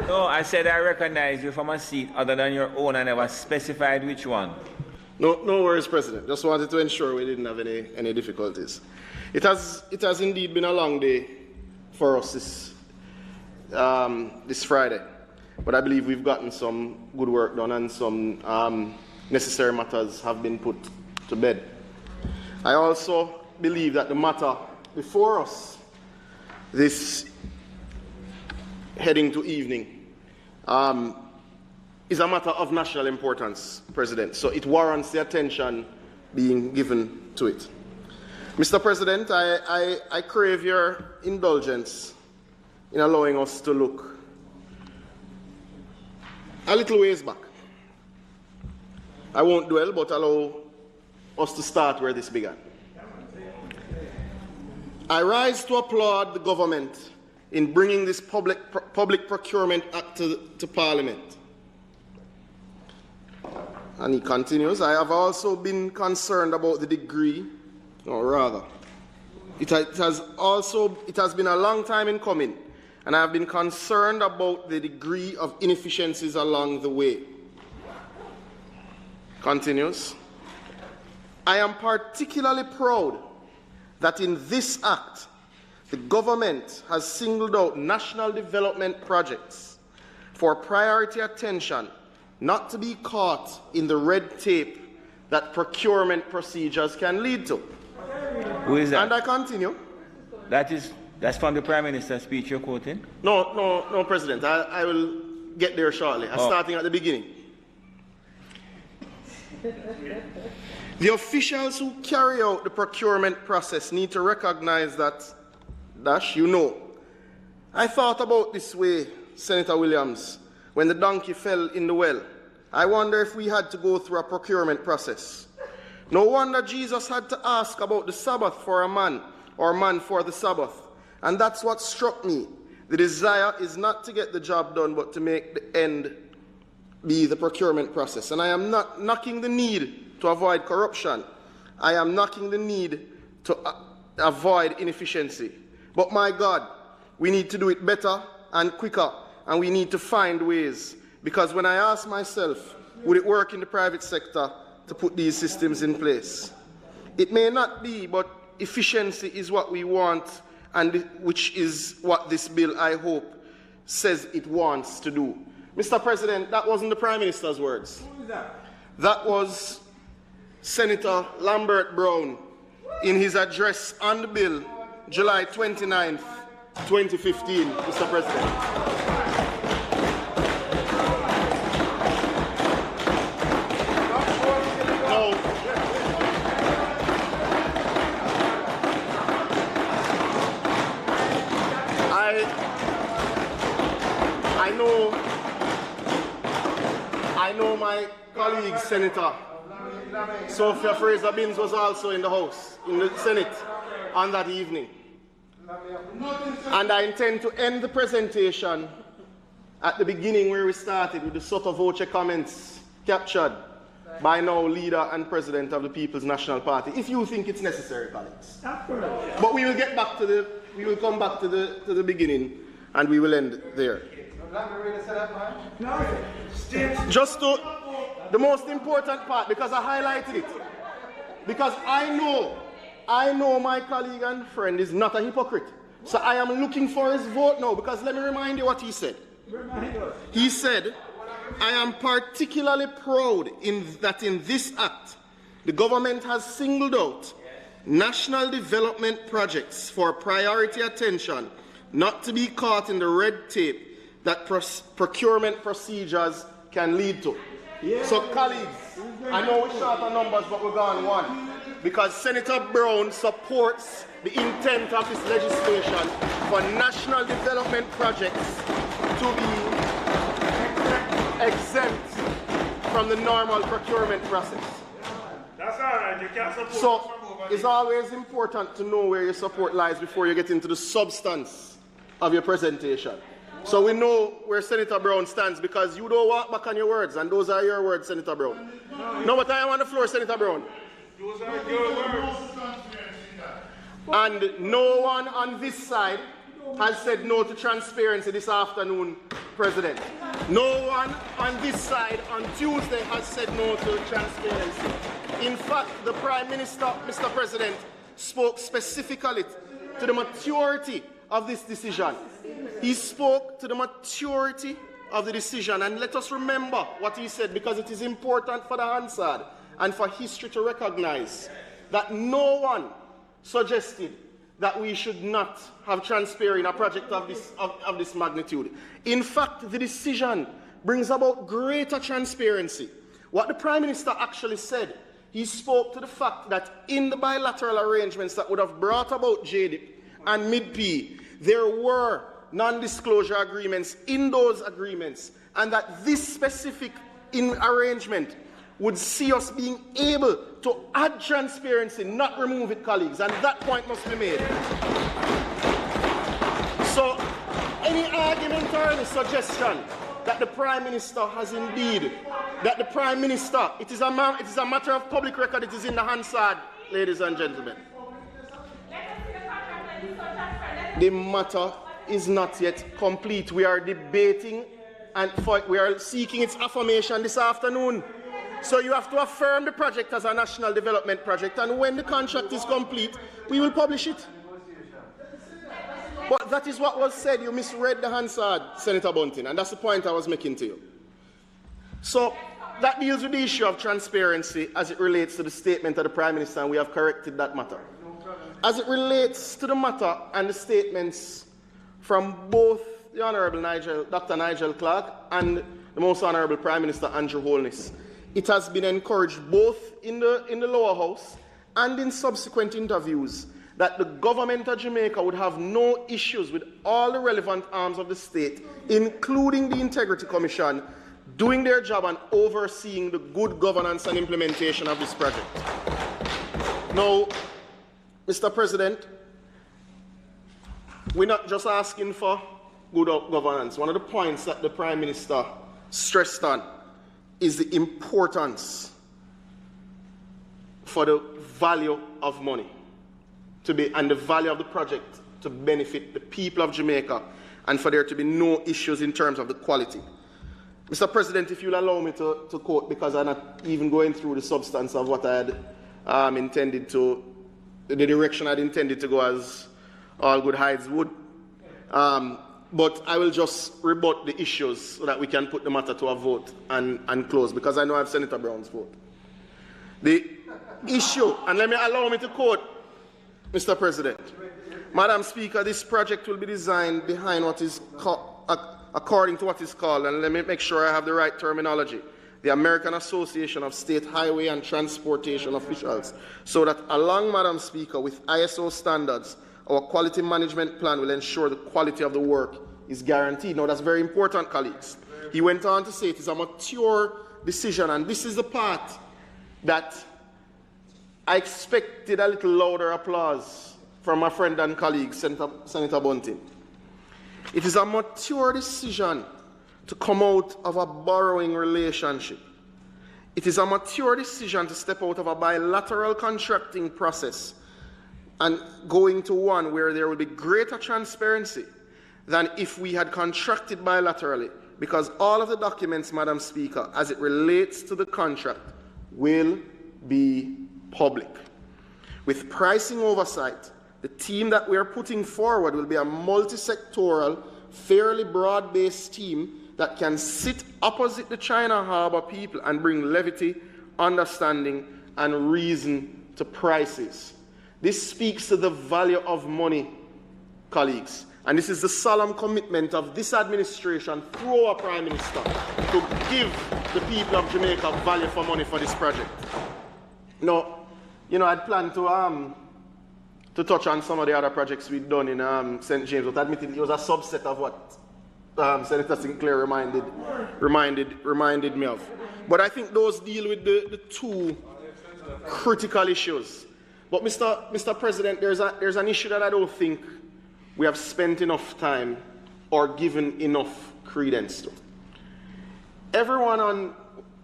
No, I said I recognize you from a seat other than your own. I never specified which one. No worries, President. Just wanted to ensure we didn't have any difficulties. It has indeed been a long day for us this Friday, but I believe we've gotten some good work done and some necessary matters have been put to bed. I also believe that the matter before us this heading to evening is a matter of national importance, President, so it warrants the attention being given to it. Mr. President, I crave your indulgence in allowing us to look a little ways back. I won't dwell, but allow us to start where this began. I rise to applaud the government in bringing this Public Procurement Act to Parliament. And he continues, I have also been concerned about the degree, or rather, it has been a long time in coming, and I have been concerned about the degree of inefficiencies along the way. Continues, I am particularly proud that in this act, the government has singled out national development projects for priority attention, not to be caught in the red tape that procurement procedures can lead to. Who is that? And I continue. That's from the Prime Minister's speech you're quoting? No, President. I will get there shortly. I'm starting at the beginning. The officials who carry out the procurement process need to recognize that, I thought about this way, Senator Williams, when the donkey fell in the well. I wonder if we had to go through a procurement process. No wonder Jesus had to ask about the Sabbath for a man, or man for the Sabbath. And that's what struck me. The desire is not to get the job done, but to make the end be the procurement process. And I am not knocking the need to avoid corruption. I am knocking the need to avoid inefficiency. But my God, we need to do it better and quicker, and we need to find ways. Because when I ask myself, would it work in the private sector to put these systems in place? It may not be, but efficiency is what we want, and which is what this bill, I hope, says it wants to do. Mr. President, that wasn't the Prime Minister's words. Who is that? That was Senator Lambert Brown in his address on the bill, July 29th, 2015, Mr. President. I know my colleague, Senator Sophia Fraser-Binns, was also in the House, in the Senate, on that evening. And I intend to end the presentation at the beginning where we started, with the sotto voce comments captured by now leader and president of the People's National Party, if you think it's necessary, colleagues. But we will get back to we will come back to the beginning, and we will end there. Just to the most important part, because I highlighted it. Because I know my colleague and friend is not a hypocrite. So I am looking for his vote now, because let me remind you what he said. He said, I am particularly proud that in this act, the government has singled out national development projects for priority attention, not to be caught in the red tape that procurement procedures can lead to. Yeah. So, colleagues, I know we're short on numbers, but we're going one. Because Senator Brown supports the intent of this legislation for national development projects to be exempt from the normal procurement process. That's all right, you can't support. So, it's always important to know where your support lies before you get into the substance of your presentation. So we know where Senator Brown stands, because you don't walk back on your words, and those are your words, Senator Brown. No, but I am on the floor, Senator Brown. Those are your words. And no one on this side has said no to transparency this afternoon, President. No one on this side on Tuesday has said no to transparency. In fact, the Prime Minister, Mr. President, spoke specifically to the maturity of this decision. He spoke to the maturity of the decision, and let us remember what he said, because it is important for the Hansard and for history to recognize that no one suggested that we should not have transparency in a project of this magnitude. In fact, the decision brings about greater transparency. What the Prime Minister actually said, he spoke to the fact that in the bilateral arrangements that would have brought about JDIP and MIDP, there were non-disclosure agreements in those agreements, and that this specific arrangement would see us being able to add transparency, not remove it, colleagues, and that point must be made. So, any argument or any suggestion that the Prime Minister has indeed, that the Prime Minister, it is a matter of public record, it is in the Hansard, ladies and gentlemen. The matter is not yet complete. We are debating and we are seeking its affirmation this afternoon. So you have to affirm the project as a national development project, and when the contract is complete, we will publish it. But that is what was said. You misread the Hansard, Senator Bunting, and that's the point I was making to you. So that deals with the issue of transparency as it relates to the statement of the Prime Minister, and we have corrected that matter. As it relates to the matter and the statements from both the Honourable Dr. Nigel Clark and the Most Honourable Prime Minister Andrew Holness, it has been encouraged both in the lower house and in subsequent interviews that the government of Jamaica would have no issues with all the relevant arms of the state, including the Integrity Commission, doing their job and overseeing the good governance and implementation of this project. Now, Mr. President, we're not just asking for good governance. One of the points that the Prime Minister stressed on is the importance for the value of money and the value of the project to benefit the people of Jamaica and for there to be no issues in terms of the quality. Mr. President, if you'll allow me to quote, because I'm not even going through the substance of what I had intended to, the direction I'd intended to go as all good hides would. But I will just rebut the issues so that we can put the matter to a vote and close, because I know I have Senator Brown's vote. The issue, and allow me to quote, Mr. President. Madam Speaker, this project will be designed behind what is according to what is called, and let me make sure I have the right terminology, the American Association of State Highway and Transportation Officials, so that along, Madam Speaker, with ISO standards, our quality management plan will ensure the quality of the work is guaranteed. Now, that's very important, colleagues. He went on to say it is a mature decision, and this is the part that I expected a little louder applause from my friend and colleague, Senator Bunting. It is a mature decision to come out of a borrowing relationship. It is a mature decision to step out of a bilateral contracting process and going to one where there will be greater transparency than if we had contracted bilaterally, because all of the documents, Madam Speaker, as it relates to the contract, will be public. With pricing oversight, the team that we are putting forward will be a multi-sectoral, fairly broad-based team that can sit opposite the China Harbour people and bring levity, understanding, and reason to prices. This speaks to the value of money, colleagues, and this is the solemn commitment of this administration through our Prime Minister to give the people of Jamaica value for money for this project. Now, I'd planned to touch on some of the other projects we've done in St. James, but admittedly it was a subset of what Senator Sinclair reminded me of. But I think those deal with the two critical issues. But Mr. President, there's an issue that I don't think we have spent enough time or given enough credence to.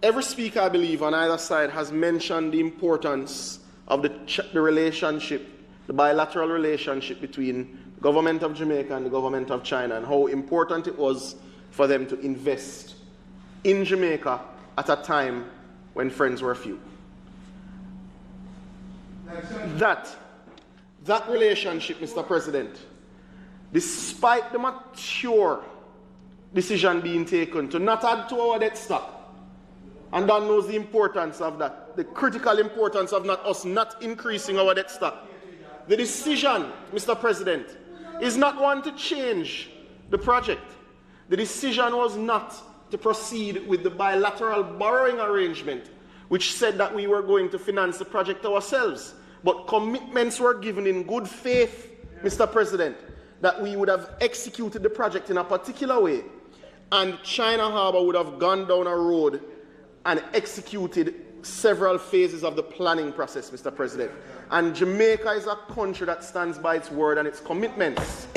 Every speaker, I believe, on either side has mentioned the importance of the relationship, the bilateral relationship between the government of Jamaica and the government of China, and how important it was for them to invest in Jamaica at a time when friends were few. That relationship, Mr. President, despite the mature decision being taken to not add to our debt stock, and Dan knows the importance of that, the critical importance of us not increasing our debt stock. The decision, Mr. President, is not one to change the project. The decision was not to proceed with the bilateral borrowing arrangement, which said that we were going to finance the project ourselves. But commitments were given in good faith, Mr. President, that we would have executed the project in a particular way, and China Harbour would have gone down a road and executed several phases of the planning process, Mr. President. And Jamaica is a country that stands by its word and its commitments.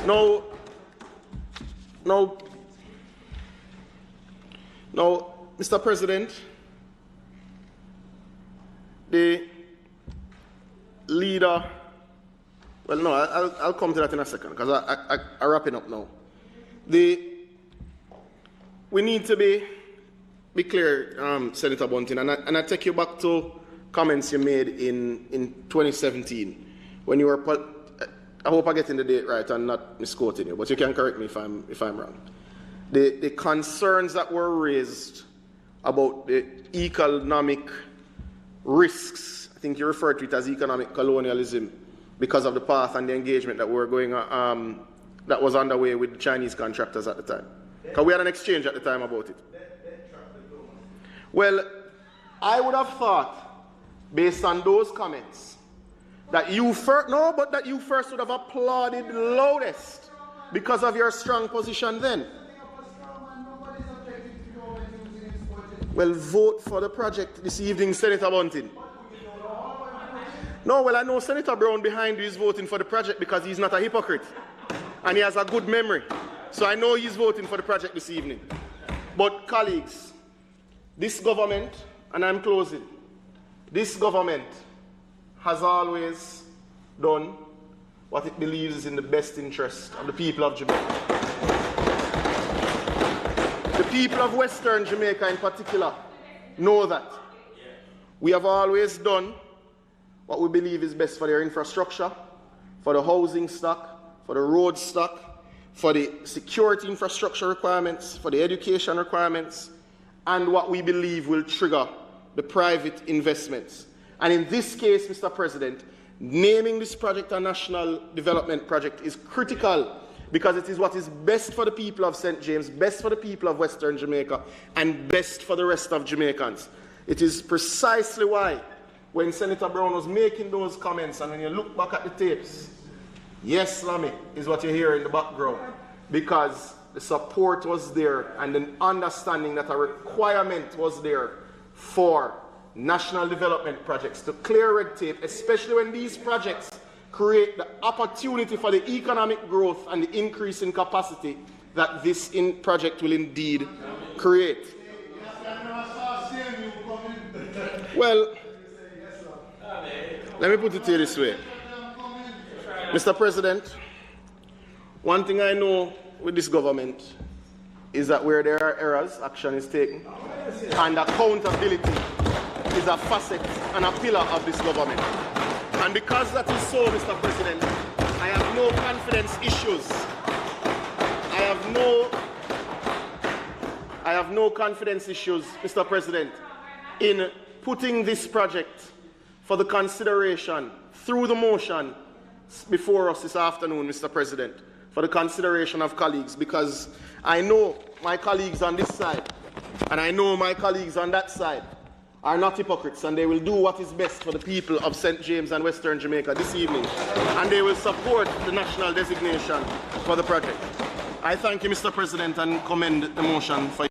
Now, Mr. President, the leader, well, no, I'll come to that in a second, because I'm wrapping up now. We need to be clear, Senator Bunting, and I take you back to comments you made in 2017 when you were. I hope I'm getting the date right and not misquoting you, but you can correct me if I'm wrong. The concerns that were raised about the economic risks, I think you referred to it as economic colonialism, because of the path and the engagement that that was underway with the Chinese contractors at the time. Because we had an exchange at the time about it. Well, I would have thought, based on those comments, that you first would have applauded loudest because of your strong position then. Well, vote for the project this evening, Senator Bunting. No, well, I know Senator Brown behind you is voting for the project because he's not a hypocrite and he has a good memory. So I know he's voting for the project this evening. But colleagues, this government, and I'm closing, this government has always done what it believes is in the best interest of the people of Jamaica. The people of Western Jamaica in particular know that. We have always done what we believe is best for their infrastructure, for the housing stock, for the road stock, for the security infrastructure requirements, for the education requirements, and what we believe will trigger the private investments. And in this case, Mr. President, naming this project a national development project is critical because it is what is best for the people of St. James, best for the people of Western Jamaica, and best for the rest of Jamaicans. It is precisely why, when Senator Brown was making those comments, and when you look back at the tapes, yes, Lamy, is what you hear in the background, because the support was there and the understanding that a requirement was there for national development projects to clear red tape, especially when these projects create the opportunity for the economic growth and the increase in capacity that this project will indeed create. Well, let me put it here this way. Mr. President, one thing I know with this government is that where there are errors, action is taken, and accountability is a facet and a pillar of this government. And because that is so, Mr. President, I have no confidence issues. I have no confidence issues, Mr. President, in putting this project for the consideration through the motion before us this afternoon, Mr. President, for the consideration of colleagues, because I know my colleagues on this side and I know my colleagues on that side are not hypocrites, and they will do what is best for the people of St. James and Western Jamaica this evening, and they will support the national designation for the project. I thank you, Mr. President, and commend the motion for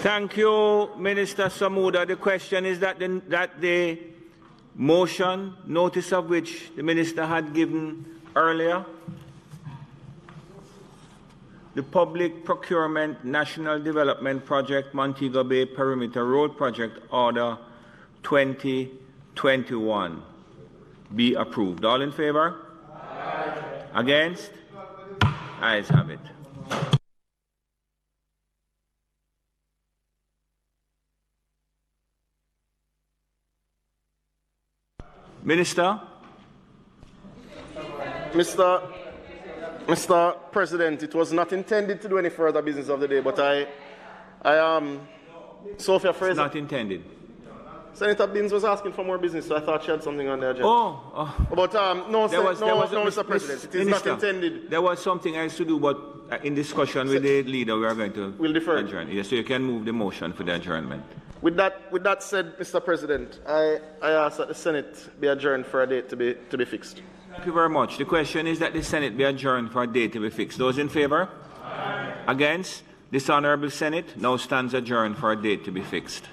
Thank you, Minister Samuda. The question is that the motion, notice of which the Minister had given earlier, the Public Procurement National Development Project, Montego Bay Perimeter Road Project, Order 2021, be approved. All in favor? Aye. Against? Ayes have it. Minister? Mr. President, it was not intended to do any further business of the day, but Sophia Fraser. It's not intended. Senator Binns was asking for more business, so I thought she had something on the agenda. But no, Mr. President, it is not intended. There was something else to do, but in discussion with the leader, we are going to adjourn. Yes, so you can move the motion for the adjournment. With that said, Mr. President, I ask that the Senate be adjourned for a date to be fixed. Thank you very much. The question is that the Senate be adjourned for a date to be fixed. Those in favor? Aye. Against? This Honourable Senate now stands adjourned for a date to be fixed.